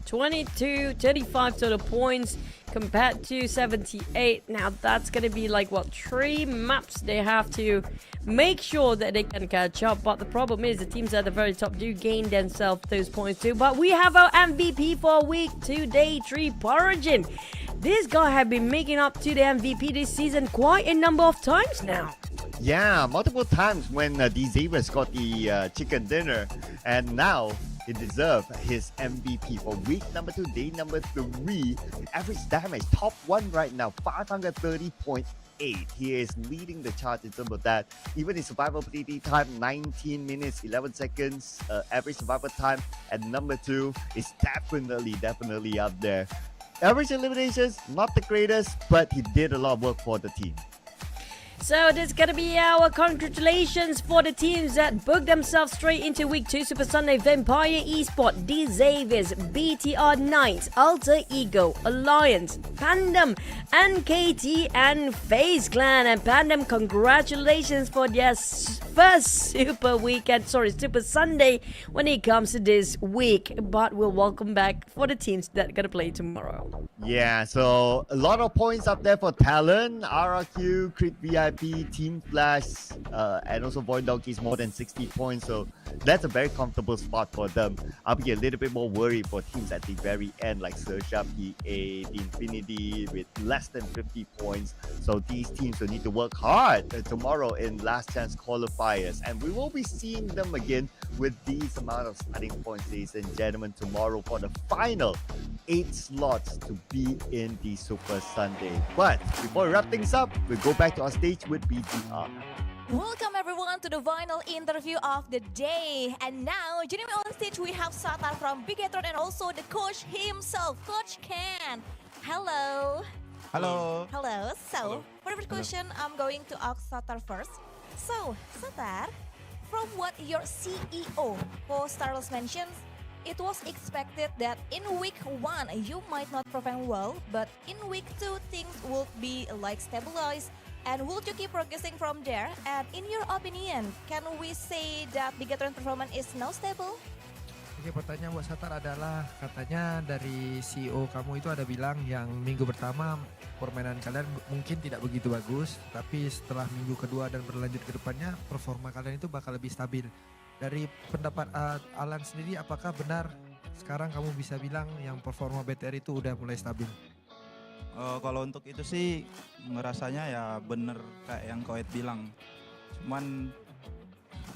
22, 35 total points compared to 78. Now that's gonna be like what, 3 maps they have to make sure that they can catch up. But the problem is the teams at the very top do gain themselves those points too. But we have our MVP for week 2, day 3, Origin. This guy have been making up to the MVP this season quite a number of times now. Yeah, multiple times when the Xavier's got the chicken dinner, and now he deserves his MVP for week number 2, day number 3. Average damage, top 1 right now, 530.8. He is leading the chart in terms of that. Even his survivability time, 19 minutes, 11 seconds. Average survival time at number 2 is definitely up there. Average eliminations, not the greatest, but he did a lot of work for the team. So this is gonna be our congratulations for the teams that booked themselves straight into week 2 Super Sunday. Vampire Esports, D Xaviers, BTR Knights, Alter Ego, Alliance, PANDUM, NKT, and FaZe Clan. And PANDUM, congratulations for their first Super Sunday when it comes to this week. But we'll welcome back for the teams that are gonna play tomorrow. Yeah, so a lot of points up there for Talon, RRQ, Crit VIP, Team Flash, and also VOIN Donkeys more than 60 points. So that's a very comfortable spot for them. I'll be a little bit more worried for teams at the very end like XERXIA, PA, the Infinity with less than 50 points. So these teams will need to work hard tomorrow in last chance qualifiers. And we will be seeing them again with these amount of starting points, ladies and gentlemen, tomorrow for the final 8 slots to be in the Super Sunday. But before we wrap things up, we'll go back to our stage with BTR. Welcome everyone to the final interview of the day. And now, joining me on stage, we have Satar from BIGETRON and also the coach himself, Coach Ken. Hello. Hello. Hello. So, for the first question, I'm going to ask Satar first. So, Satar, from what your CEO for Starless mentions, it was expected that in week 1 you might not perform well, but in week 2 things would be like stabilized. And will you keep progressing from there? And in your opinion, can we say that BIGETRON performance is now stable? Oke, pertanyaan buat Satar adalah, katanya dari CEO kamu itu ada bilang yang minggu pertama permainan kalian mungkin tidak begitu bagus, tapi setelah minggu kedua dan berlanjut ke depannya performa kalian itu bakal lebih stabil. Dari pendapat Alan sendiri, apakah benar sekarang kamu bisa bilang yang performa BTR itu udah mulai stabil? Kalau untuk itu sih ngerasanya ya bener kayak yang Koet bilang. Cuman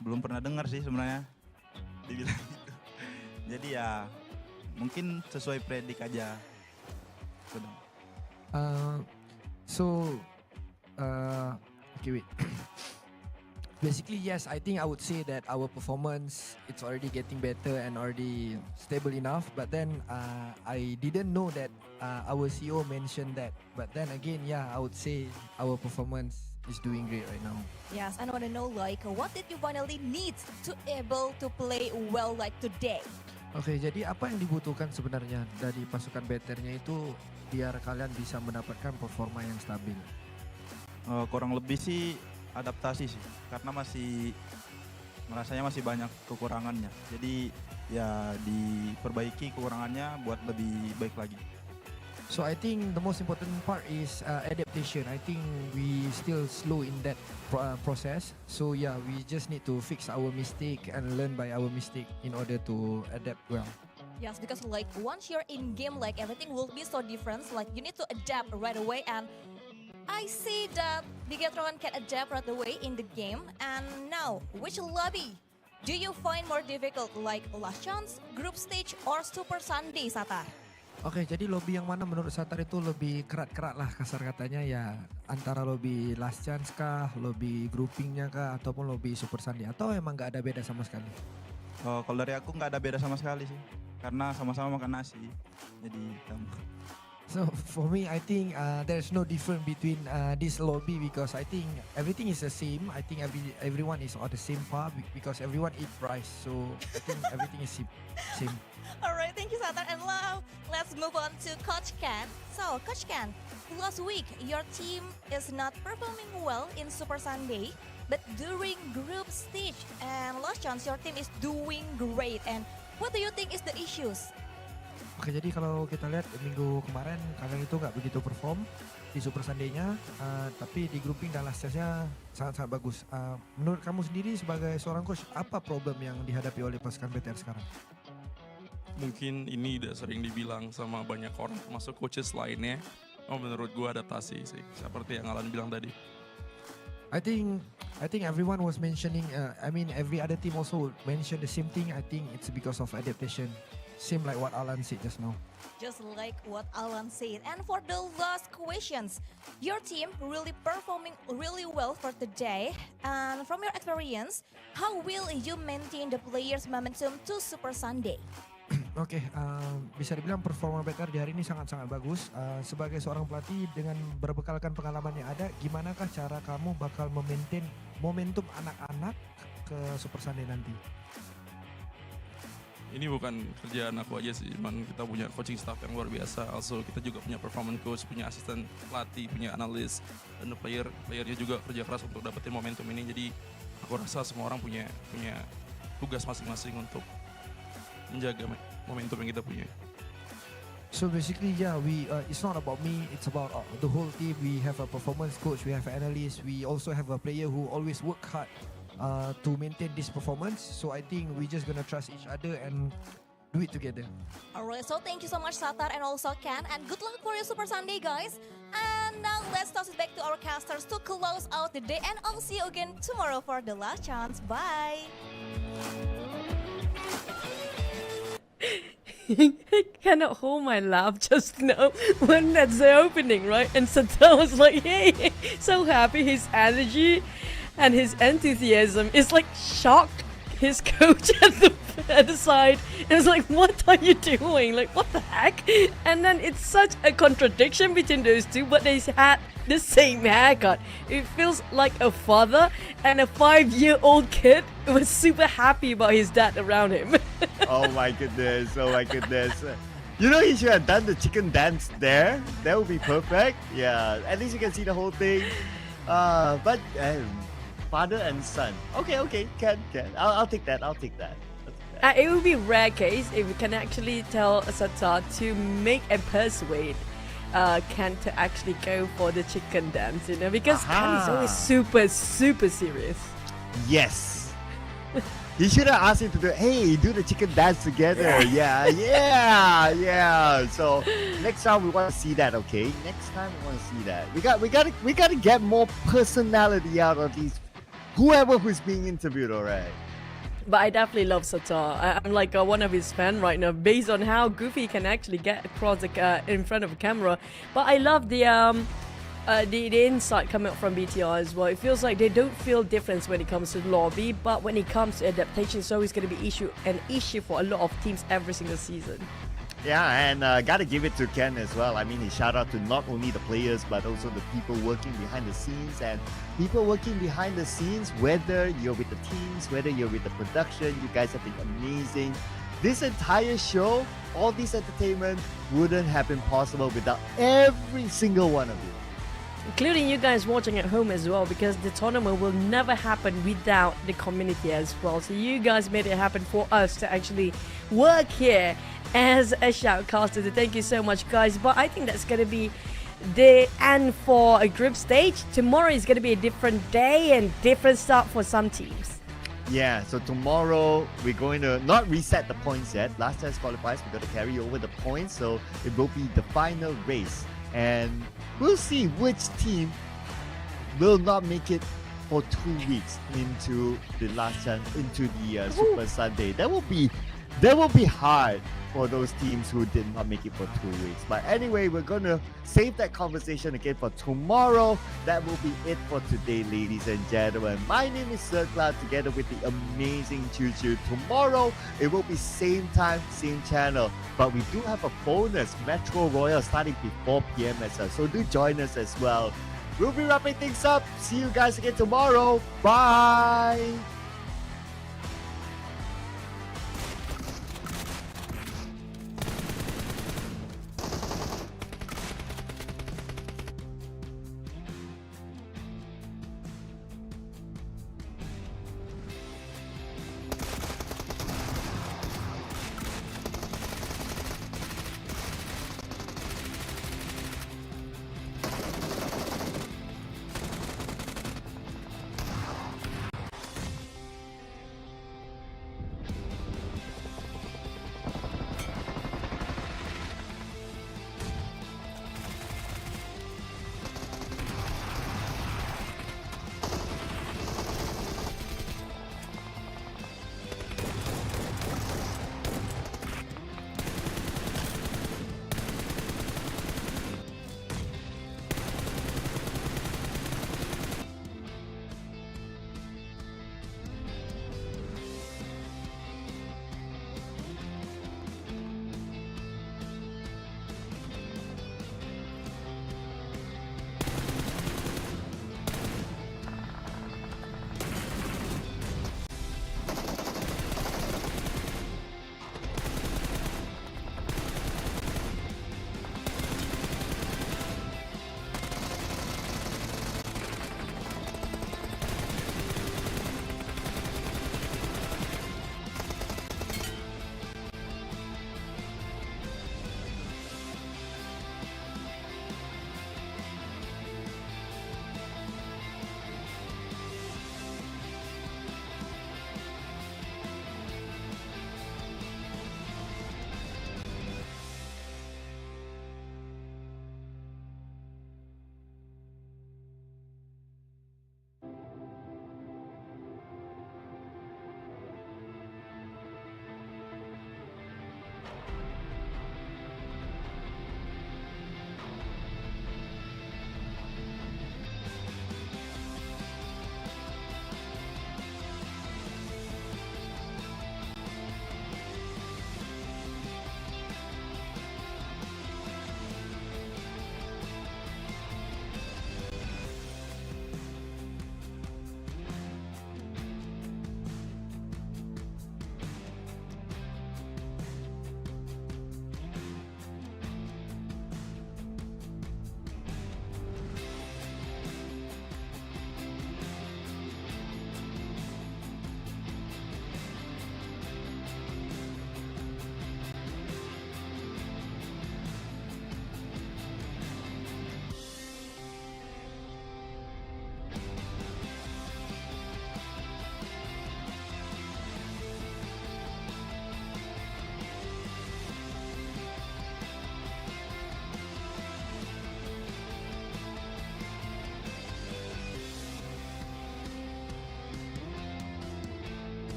belum pernah dengar sih sebenarnya dibilang gitu. Jadi ya mungkin sesuai predik aja. Sudah. Okay, wait. Basically, yes, I think I would say that our performance, it's already getting better and already stable enough. But then I didn't know that our CEO mentioned that. But then again, yeah, I would say our performance is doing great right now. Yes, and I want to know like what did you finally need to able to play well like today? Oke, jadi apa yang dibutuhkan sebenarnya dari pasukan BTR-nya itu biar kalian bisa mendapatkan performa yang stabil? Kurang lebih sih adaptasi sih, karena merasanya masih banyak kekurangannya. Jadi ya diperbaiki kekurangannya buat lebih baik lagi. So I think the most important part is adaptation. I think we still slow in that process. So yeah, we just need to fix our mistake and learn by our mistake in order to adapt well. Yes, because like once you're in game, like everything will be so different. Like you need to adapt right away, and I see that BIGETRON can adapt right away in the game. And now, which lobby do you find more difficult, like Last Chance, Group Stage, or Super Sunday, Satar? Oke, jadi lobby yang mana menurut Satar itu lebih kerat-kerat lah kasar katanya ya, antara lobby Last Chance kah, lobby groupingnya kah, ataupun lobby Super Sunday, atau emang nggak ada beda sama sekali? Kalau dari aku nggak ada beda sama sekali sih, karena sama-sama makan nasi. Jadi So for me, I think there's no difference between this lobby because I think everything is the same. I think everyone is on the same par because everyone eat rice. So I think everything is same. Alright, thank you, Satar. And now, let's move on to Coach Ken. So, Coach Ken, last week your team is not performing well in Super Sunday, but during group stage and Last Chance, your team is doing great. And what do you think is the issues? Oke, jadi kalau kita lihat minggu kemarin kalian itu nggak begitu perform di Super Sunday-nya, tapi di grouping dan last chance-nya sangat-sangat bagus. Menurut kamu sendiri sebagai seorang coach, apa problem yang dihadapi oleh pasukan BTR sekarang? Mungkin ini udah sering dibilang sama banyak orang termasuk coaches lainnya. Menurut gua adaptasi sih, seperti yang Alan bilang tadi. I think everyone was mentioning, every other team also mentioned the same thing. I think it's because of adaptation. Same like what Alan said just now. Just like what Alan said. And for the last questions, your team really performing really well for today. And from your experience, how will you maintain the players' momentum to Super Sunday? Oke, bisa dibilang performa BTR di hari ini sangat-sangat bagus. Sebagai seorang pelatih dengan berbekalkan pengalaman yang ada, gimanakah cara kamu bakal memaintain momentum anak-anak ke Super Sunday nanti? Ini bukan kerjaan aku aja sih, cuman kita punya coaching staff yang luar biasa. Also kita juga punya performance coach, punya asisten pelatih, punya analis, dan playernya juga kerja keras untuk dapetin momentum ini. Jadi aku rasa semua orang punya tugas masing-masing untuk menjaga momentum yang kita punya. So basically, yeah, it's not about me, it's about the whole team. We have a performance coach, we have an analyst, we also have a player who always work hard to maintain this performance. So I think we just gonna trust each other and do it together. Alright, so thank you so much, Satar, and also Ken, and good luck for your Super Sunday, guys. And now let's toss it back to our casters to close out the day, and I'll see you again tomorrow for the last chance. Bye. I cannot hold my laugh just now when that's the opening, right? And Satar was like, hey, so happy. His energy and his enthusiasm is like shocked his coach at the side. It was like, what are you doing? Like, what the heck? And then it's such a contradiction between those two, but they had the same haircut. It feels like a father and a 5-year-old kid was super happy about his dad around him. Oh my goodness, oh my goodness. You know, he should have done the chicken dance there. That would be perfect. Yeah, at least you can see the whole thing. But father and son. Okay, can. I'll take that. It would be a rare case if we can actually tell Satar to make and persuade Ken to actually go for the chicken dance, you know, because Ken is always super serious. Yes. He should have asked him to do, hey, do the chicken dance together. Yeah. So next time we want to see that, okay? Next time we want to see that. We gotta get more personality out of these whoever who's being interviewed, alright? But I definitely love Satar. I'm like one of his fan right now, based on how goofy he can actually get across in front of a camera. But I love the insight coming up from BTR as well. It feels like they don't feel difference when it comes to lobby, but when it comes to adaptation, it's always going to be an issue for a lot of teams every single season. Yeah, and gotta give it to Ken as well. I mean, he shout out to not only the players, but also the people working behind the scenes. And people working behind the scenes, whether you're with the teams, whether you're with the production, you guys have been amazing. This entire show, all this entertainment wouldn't have been possible without every single one of you. Including you guys watching at home as well, because the tournament will never happen without the community as well. So you guys made it happen for us to actually work here as a shoutcaster. So thank you so much, guys. But I think that's going to be the end for a group stage. Tomorrow is going to be a different day and different start for some teams. Yeah, so tomorrow we're going to not reset the points yet. Last chance qualifiers, we're going to carry over the points. So it will be the final race. And we'll see which team will not make it for 2 weeks into the last chance, into the Super Sunday. That will be hard for those teams who did not make it for 2 weeks. But anyway, we're gonna save that conversation again for tomorrow. That will be it for today, ladies and gentlemen. My name is Sir Cloud, together with the amazing Choo Choo. Tomorrow, it will be same time, same channel. But we do have a bonus, Metro Royal, starting before PMSL. So do join us as well. We'll be wrapping things up. See you guys again tomorrow. Bye!